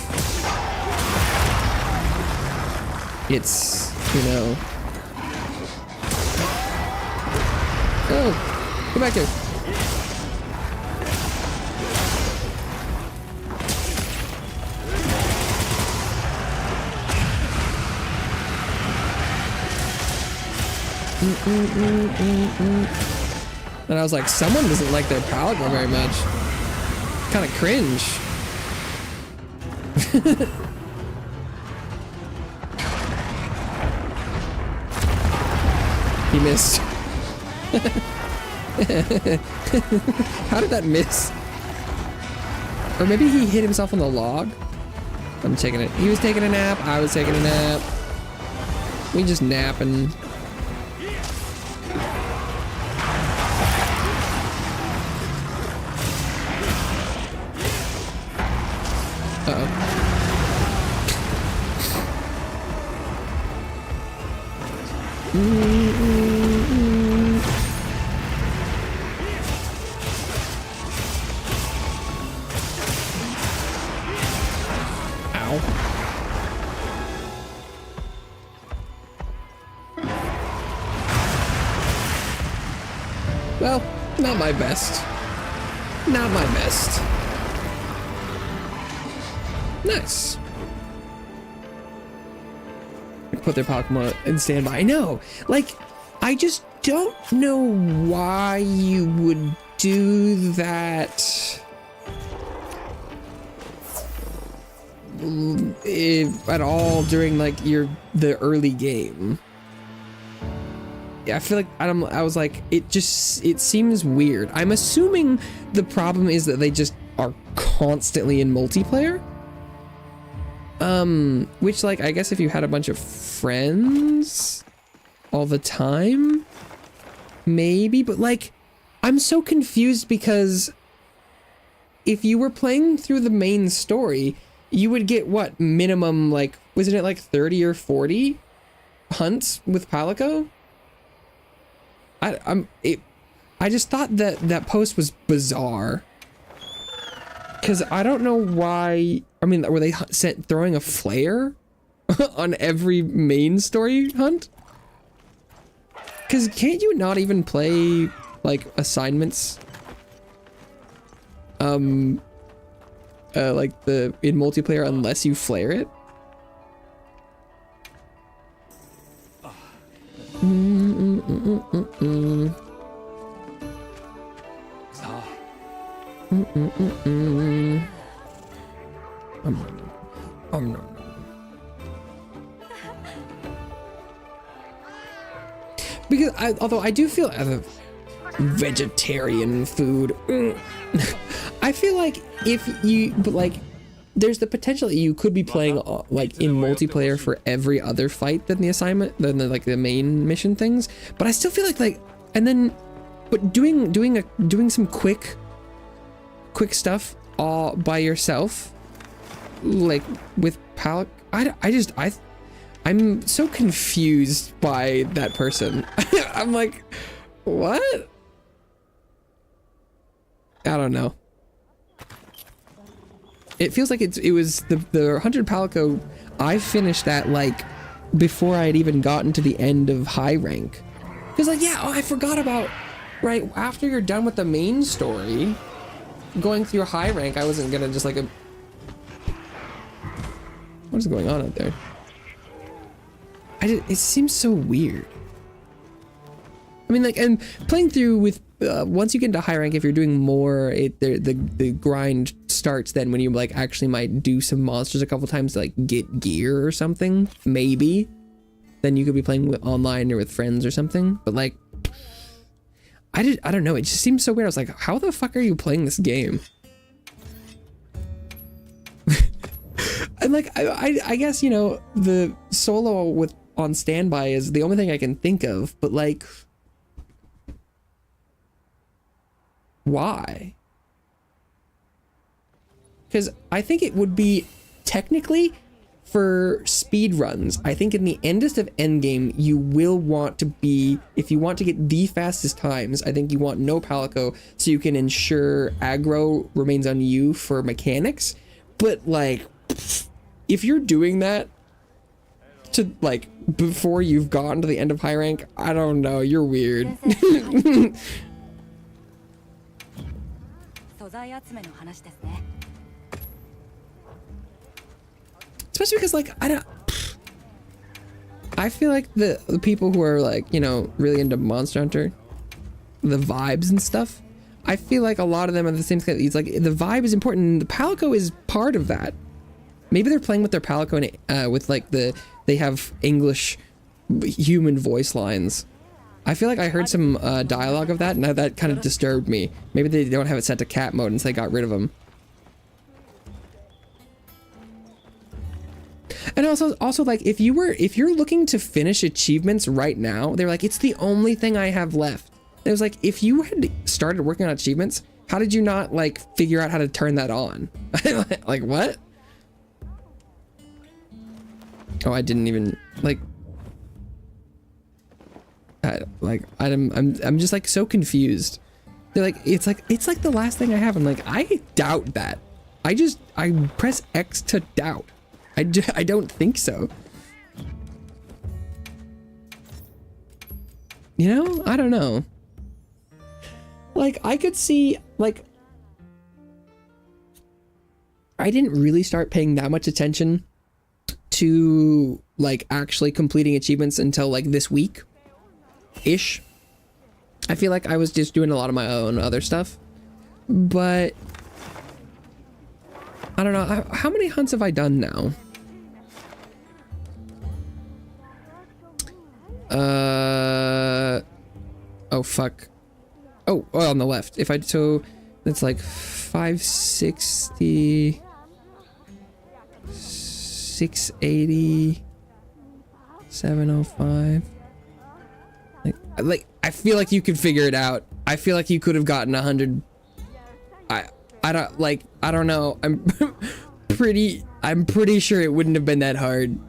it's, you know. Oh, go back here. And I was like, someone doesn't like their palico very much. Kind of cringe. He missed. How did that miss? Or maybe he hit himself on the log? I'm taking it. He was taking a nap. I was taking a nap. We just napping. Well, not my best. Not my best. Nice. Put their Pokemon in standby. I know. Like, I just don't know why you would do that. If at all during like the early game. I feel like I was like, it seems weird. I'm assuming the problem is that they just are constantly in multiplayer. Which like, I guess if you had a bunch of friends all the time, maybe, but like, I'm so confused because if you were playing through the main story, you would get what, minimum like wasn't it like 30 or 40 hunts with Palico? I just thought that post was bizarre. Because I don't know why. I mean, were they throwing a flare on every main story hunt? Because can't you not even play like assignments? Like in multiplayer unless you flare it? Because although I do feel vegetarian food, I feel like there's the potential that you could be playing like in multiplayer for every other fight than the assignment, than the main mission things. But I still feel like and then, but doing some quick stuff all by yourself, like with Palic. I'm so confused by that person. I'm like, what? I don't know. It feels like it was the 100 Palico. I finished that like before I had even gotten to the end of high rank. Cause like, yeah, I forgot about, right after you're done with the main story, going through high rank, I wasn't gonna just like what is going on out there? It seems so weird. I mean, like, and playing through with once you get into high rank, if you're doing more, the grind starts then when you like actually might do some monsters a couple times to like get gear or something. Maybe then you could be playing with online or with friends or something. But like, I don't know. It just seems so weird. I was like, how the fuck are you playing this game? And like, I guess, you know, the solo on standby is the only thing I can think of, but like, why? Because I think it would be technically for speed runs. I think in the endest of endgame, you will want to be, if you want to get the fastest times, I think you want no Palico so you can ensure aggro remains on you for mechanics. But like, if you're doing that to like before you've gotten to the end of high rank, I don't know, you're weird. Especially because like I feel like the people who are like, you know, really into Monster Hunter, the vibes and stuff, I feel like a lot of them are the same thing. It's like the vibe is important and the Palico is part of that. Maybe they're playing with their Palico and with like they have English human voice lines. I feel like I heard some dialogue of that and that kind of disturbed me. Maybe they don't have it set to cat mode and so they got rid of them. And also like if you're looking to finish achievements right now, they're like, it's the only thing I have left. It was like, if you had started working on achievements, how did you not like figure out how to turn that on? Like what? Oh, I didn't even like. I'm just like so confused. They're like, it's like the last thing I have. I'm like, I doubt that. I press X to doubt. I don't think so. You know, I don't know. Like I could see like. I didn't really start paying that much attention to like actually completing achievements until like this week ish. I feel like I was just doing a lot of my own other stuff, but I don't know. How many hunts have I done now? Oh fuck. Oh, on the left. If I, so it's like 560, 680, 705. Like I feel like you could figure it out. I feel like you could have gotten 100. I don't know. I'm pretty sure it wouldn't have been that hard.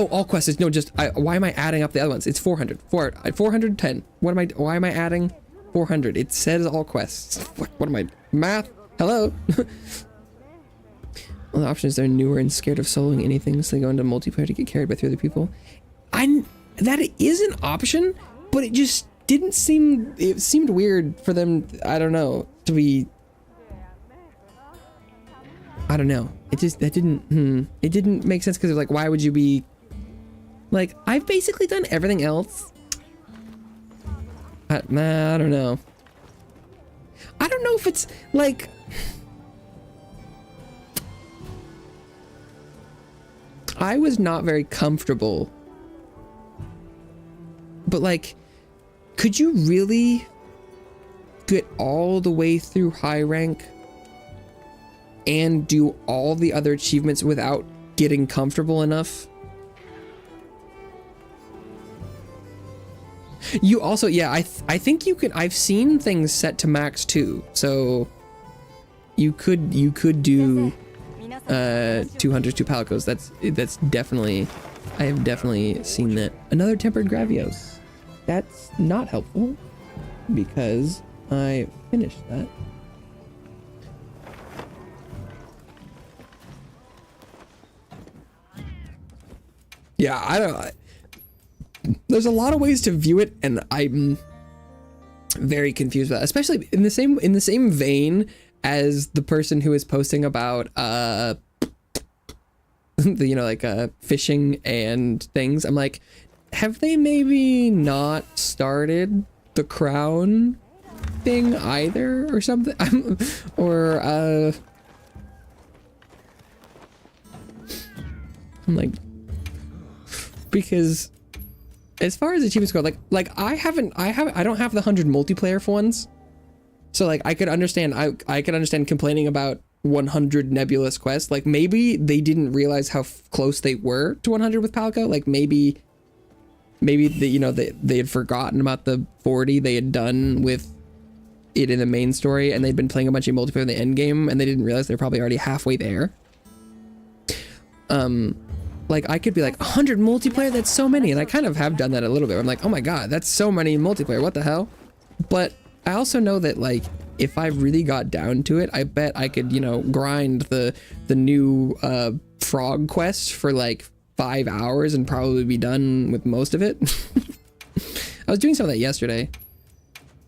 Oh, all quests. It's no, just, why am I adding up the other ones? It's 400. 410. Why am I adding 400? It says all quests. What am I, math? Hello? Well, the option is they're newer and scared of soloing anything, so they go into multiplayer to get carried by 3 other people. That is an option, but it just didn't seem, it seemed weird for them, I don't know, to be, I don't know. It just, that didn't, it didn't make sense because like, why would you be, like, I've basically done everything else. Nah, I don't know. I don't know if it's like, I was not very comfortable, but like, could you really get all the way through high rank and do all the other achievements without getting comfortable enough? You also, yeah, I think you could, I've seen things set to max too, so you could do 2 hunters, 2 palicos. That's definitely, I have definitely seen that. Another tempered Gravios. That's not helpful because I finished that. Yeah, I don't, there's a lot of ways to view it, and I'm very confused with that, especially in the same vein as the person who is posting about you know, like fishing and things. I'm like, have they maybe not started the crown thing either or something? Or I'm like, because as far as achievements go, like I don't have the 100 multiplayer ones, so like I could understand complaining about 100 nebulous quests. Like maybe they didn't realize how close they were to 100 with Palico. Like maybe they, you know, they had forgotten about the 40 they had done with it in the main story, and they'd been playing a bunch of multiplayer in the end game, and they didn't realize they're probably already halfway there. Like I could be like 100 multiplayer, that's so many, and I kind of have done that a little bit. I'm like, oh my god, that's so many multiplayer, what the hell? But I also know that like if I really got down to it, I bet I could, you know, grind the new frog quest for like 5 hours and probably be done with most of it. I was doing some of that yesterday,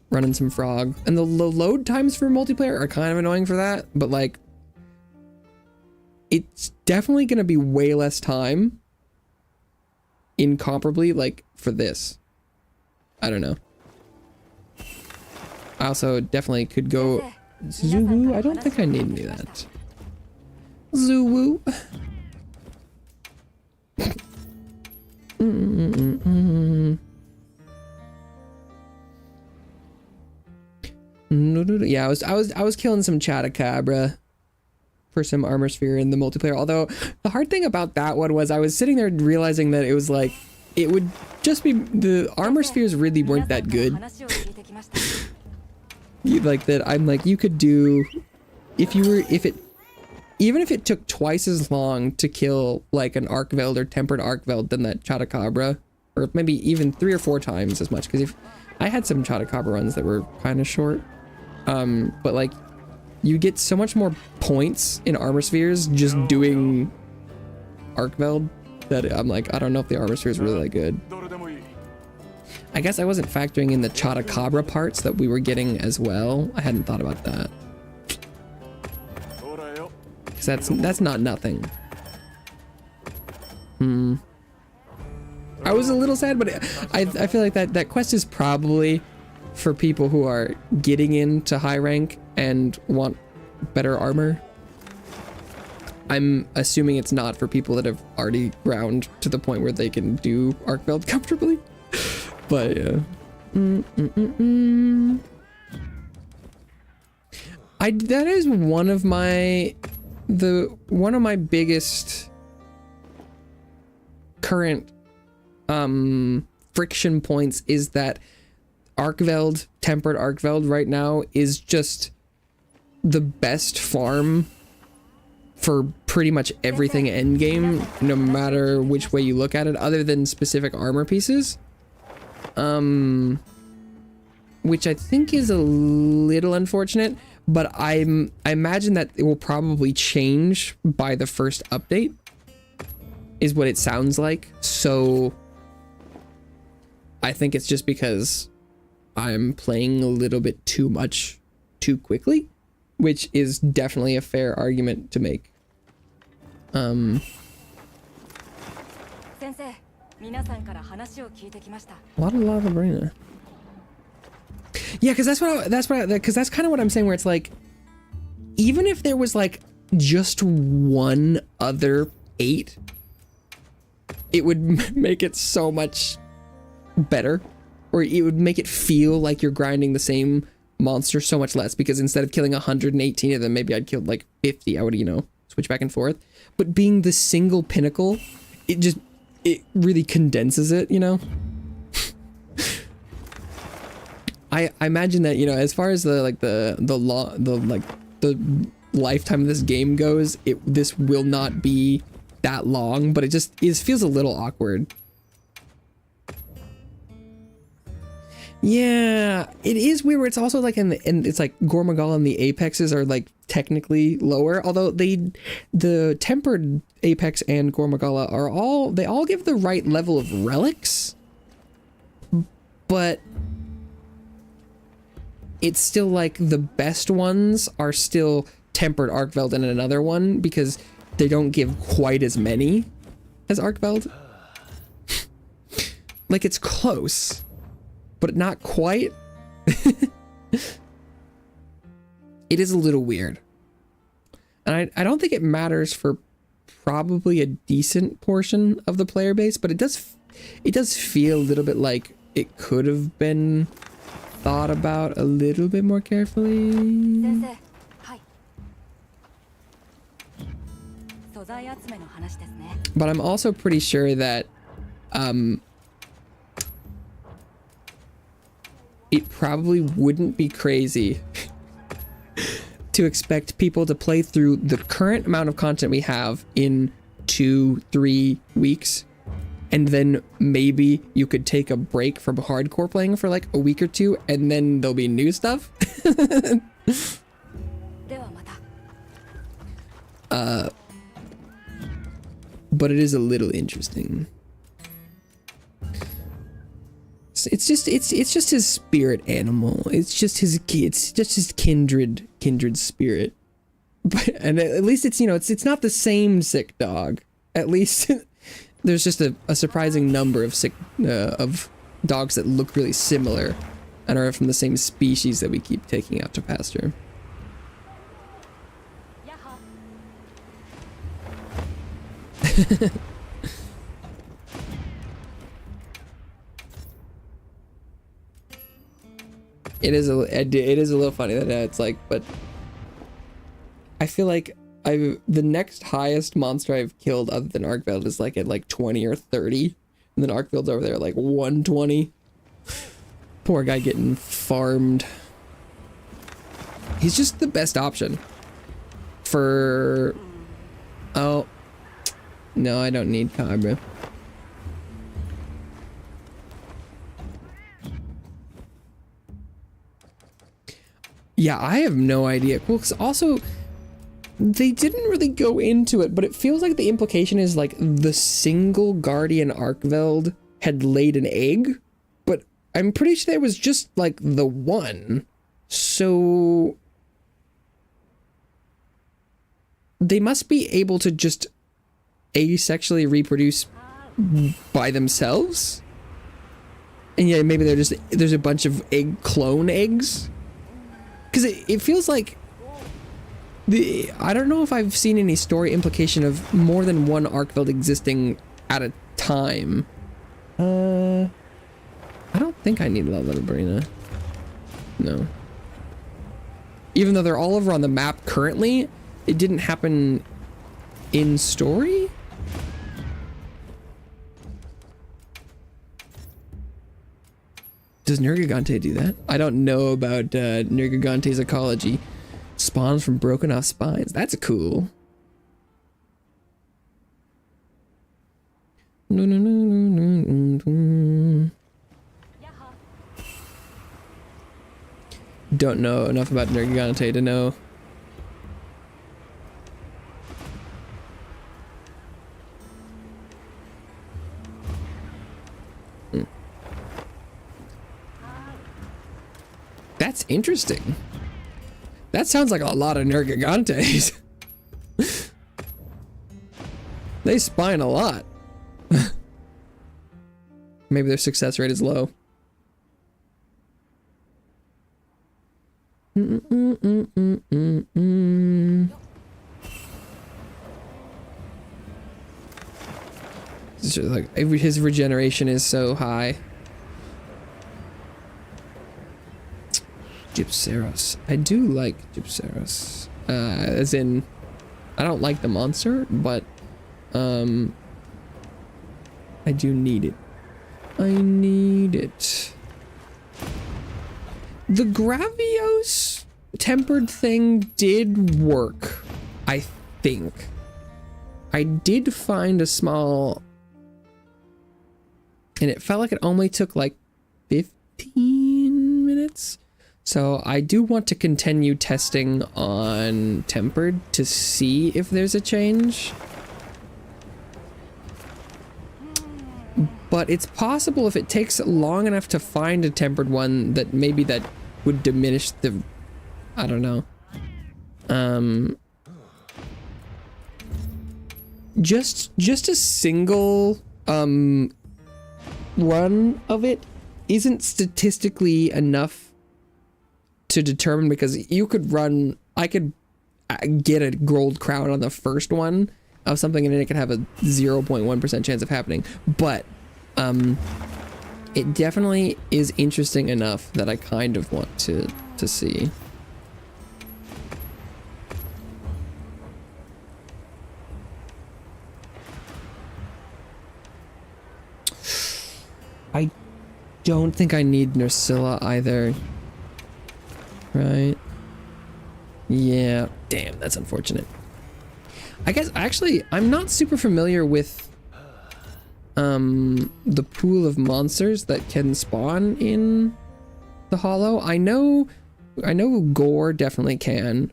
running some frog, and the load times for multiplayer are kind of annoying for that, but like it's definitely going to be way less time incomparably like for this. I don't know. I also definitely could go Zoo. I don't think I need any of that. Zoo. Yeah, I was killing some Chatacabra for some armor sphere in the multiplayer. Although the hard thing about that one was I was sitting there realizing that it was like it would just be the armor spheres really weren't that good. Like that, I'm like, you could do even if it took twice as long to kill like an Arcveld or tempered Arcveld than that Chatacabra, or maybe even 3 or 4 times as much, because if I had some Chatacabra runs that were kind of short, but like you get so much more points in armor spheres just doing Arcveld that I'm like, I don't know if the armor sphere is really that good. I guess I wasn't factoring in the Chatacabra parts that we were getting as well. I hadn't thought about that. Because that's not nothing. I was a little sad, but I feel like that quest is probably for people who are getting into high rank and want better armor. I'm assuming it's not for people that have already ground to the point where they can do Arcveld comfortably. But yeah. That is one of my biggest current friction points is that Arcveld, tempered Arcveld right now is just the best farm for pretty much everything endgame, no matter which way you look at it, other than specific armor pieces. Which I think is a little unfortunate, but I imagine that it will probably change by the first update, is what it sounds like. So I think it's just because I'm playing a little bit too much too quickly, which is definitely a fair argument to make. What a lot of arena. Yeah, because that's kind of what I'm saying, where it's like, even if there was like just one other 8, it would make it so much better, or it would make it feel like you're grinding the same monster so much less, because instead of killing 118 of them, maybe I'd killed like 50. I would, you know, switch back and forth. But being the single pinnacle, it really condenses it, you know. I imagine that, you know, as far as the lifetime of this game goes, this will not be that long, but it feels a little awkward. Yeah, it is weird where it's also like and it's like Gormagala and the apexes are like technically lower, although the tempered apex and Gormagala they all give the right level of relics, but it's still like the best ones are still tempered Arkveld and another one, because they don't give quite as many as Arkveld. Like, it's close, but not quite. It is a little weird. And I don't think it matters for probably a decent portion of the player base, but it does feel a little bit like it could have been thought about a little bit more carefully. But I'm also pretty sure that it probably wouldn't be crazy to expect people to play through the current amount of content we have in 2-3 weeks, and then maybe you could take a break from hardcore playing for like a week or two, and then there'll be new stuff. But it is a little interesting. It's just his spirit animal. It's just his kindred spirit. And at least it's, you know, it's not the same sick dog. At least there's just a surprising number of of dogs that look really similar and are from the same species that we keep taking out to pasture. It is a little funny that it's like, but I feel like the next highest monster I've killed other than Arkveld is like at like 20 or 30, and then Arkveld's over there at like 120. Poor guy getting farmed. He's just the best option for... Oh, no, I don't need Cabra. Yeah, I have no idea. Well, 'cause also, they didn't really go into it, but it feels like the implication is like the single Guardian Arkveld had laid an egg, but I'm pretty sure there was just like the one. So they must be able to just asexually reproduce by themselves. And yeah, maybe there's a bunch of clone eggs. Because it feels like I don't know if I've seen any story implication of more than one Arkveld existing at a time. I don't think I need Love Arena. No. Even though they're all over on the map currently, it didn't happen in story? Does Nergigante do that? I don't know about Nergigante's ecology. Spawns from broken off spines. That's cool. don't know enough about Nergigante to know. That's interesting. That sounds like a lot of Nergigantes. They spine a lot. Maybe their success rate is low. It's just like his regeneration is so high. Gypceros. I do like Gypceros. As in, I don't like the monster, but I do need it. I need it. The Gravios tempered thing did work, I think. I did find a small, and it felt like it only took like 15 minutes. So I do want to continue testing on tempered to see if there's a change. But it's possible if it takes long enough to find a tempered one that maybe that would diminish the, I don't know. Just a single run of it isn't statistically enough to determine, because you could run, I could get a gold crown on the first one of something and then it could have a 0.1% chance of happening, but it definitely is interesting enough that I kind of want to see. I don't think I need Nursilla either. Right? Yeah. Damn, that's unfortunate. I guess, actually, I'm not super familiar with the pool of monsters that can spawn in the Hollow. I know Gore definitely can.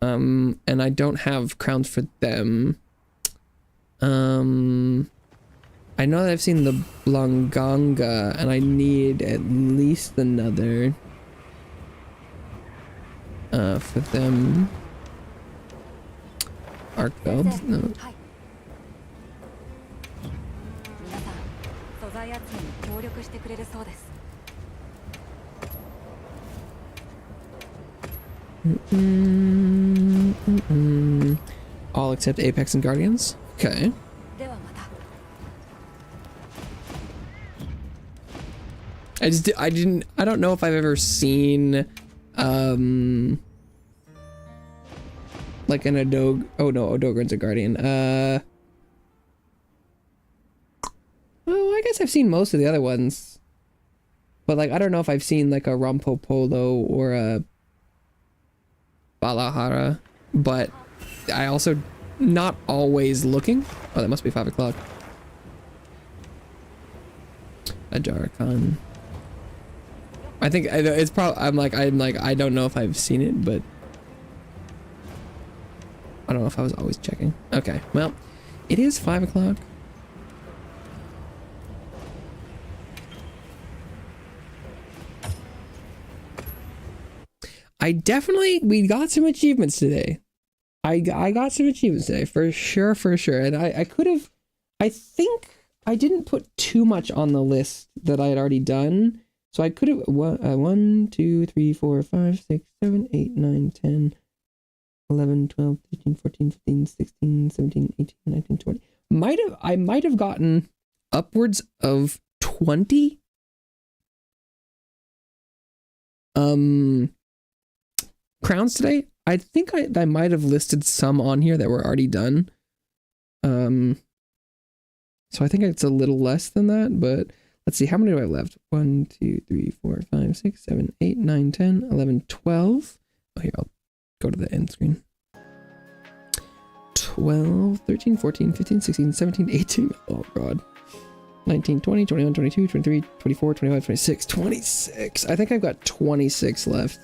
And I don't have crowns for them. I know that I've seen the Blanganga, and I need at least another for them. Arc belts? No. All except Apex and Guardians? Okay. I don't know if I've ever seen like an Odog, oh no, Odogren's a Guardian. Oh, I guess I've seen most of the other ones. But like, I don't know if I've seen like a Rompopolo or a Balahara, but I also not always looking. Oh, that must be 5 o'clock. A Jarkon. I think it's probably, I'm like, I don't know if I've seen it, but I don't know if I was always checking. Okay, well, it is 5 o'clock. We got some achievements today. I got some achievements today, for sure. And I could have, I think I didn't put too much on the list that I had already done. So I could have, 1, 2, 3, 4, 5, 6, 7, 8, 9, 10, 11, 12, 13, 14, 15, 16, 17, 18, 19, 20. I might have gotten upwards of 20 crowns today. I think I might have listed some on here that were already done. So I think it's a little less than that, but let's see, how many do I have left? 1, 2, 3, 4, 5, 6, 7, 8, 9, 10, 11, 12. Oh, here, I'll go to the end screen. 12, 13, 14, 15, 16, 17, 18. Oh, God. 19, 20, 21, 22, 23, 24, 25, 26, 26. I think I've got 26 left.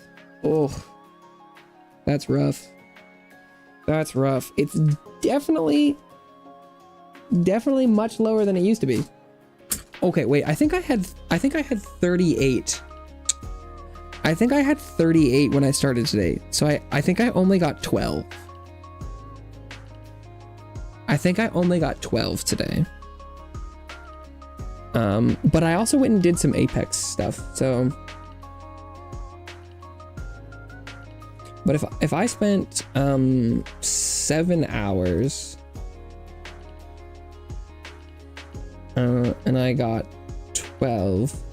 Oh, that's rough. That's rough. It's definitely much lower than it used to be. Okay, wait, I think I had 38. I think I had 38 when I started today. So I think I only got 12. I think I only got 12 today. But I also went and did some Apex stuff, so. But if I spent 7 hours and I got 12.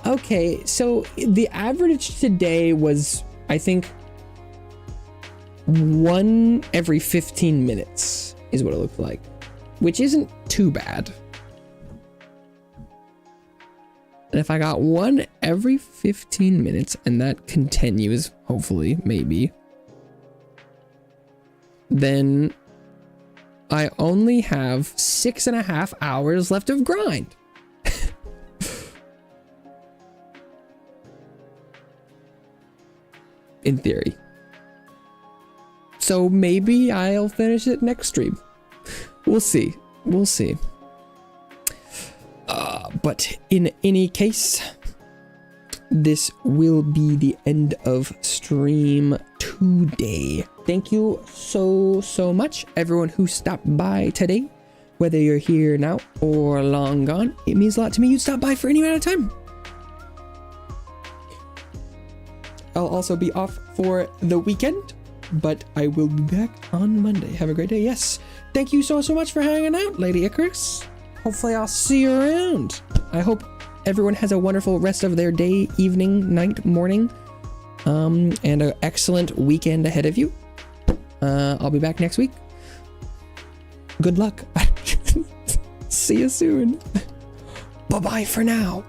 Okay, so the average today was, I think, 1 every 15 minutes is what it looked like, which isn't too bad. And if I got 1 every 15 minutes and that continues, hopefully, maybe, then I only have 6.5 hours left of grind. In theory. So maybe I'll finish it next stream. We'll see. We'll see. But in any case, this will be the end of stream today. Thank you so much, everyone who stopped by today. Whether you're here now or long gone, it means a lot to me. You stop by for any amount of time. I'll also be off for the weekend, but I will be back on Monday. Have a great day. Yes. Thank you so much for hanging out, Lady Icarus. Hopefully I'll see you around. I hope everyone has a wonderful rest of their day, evening, night, morning, and an excellent weekend ahead of you. I'll be back next week. Good luck. See you soon. Bye-bye for now.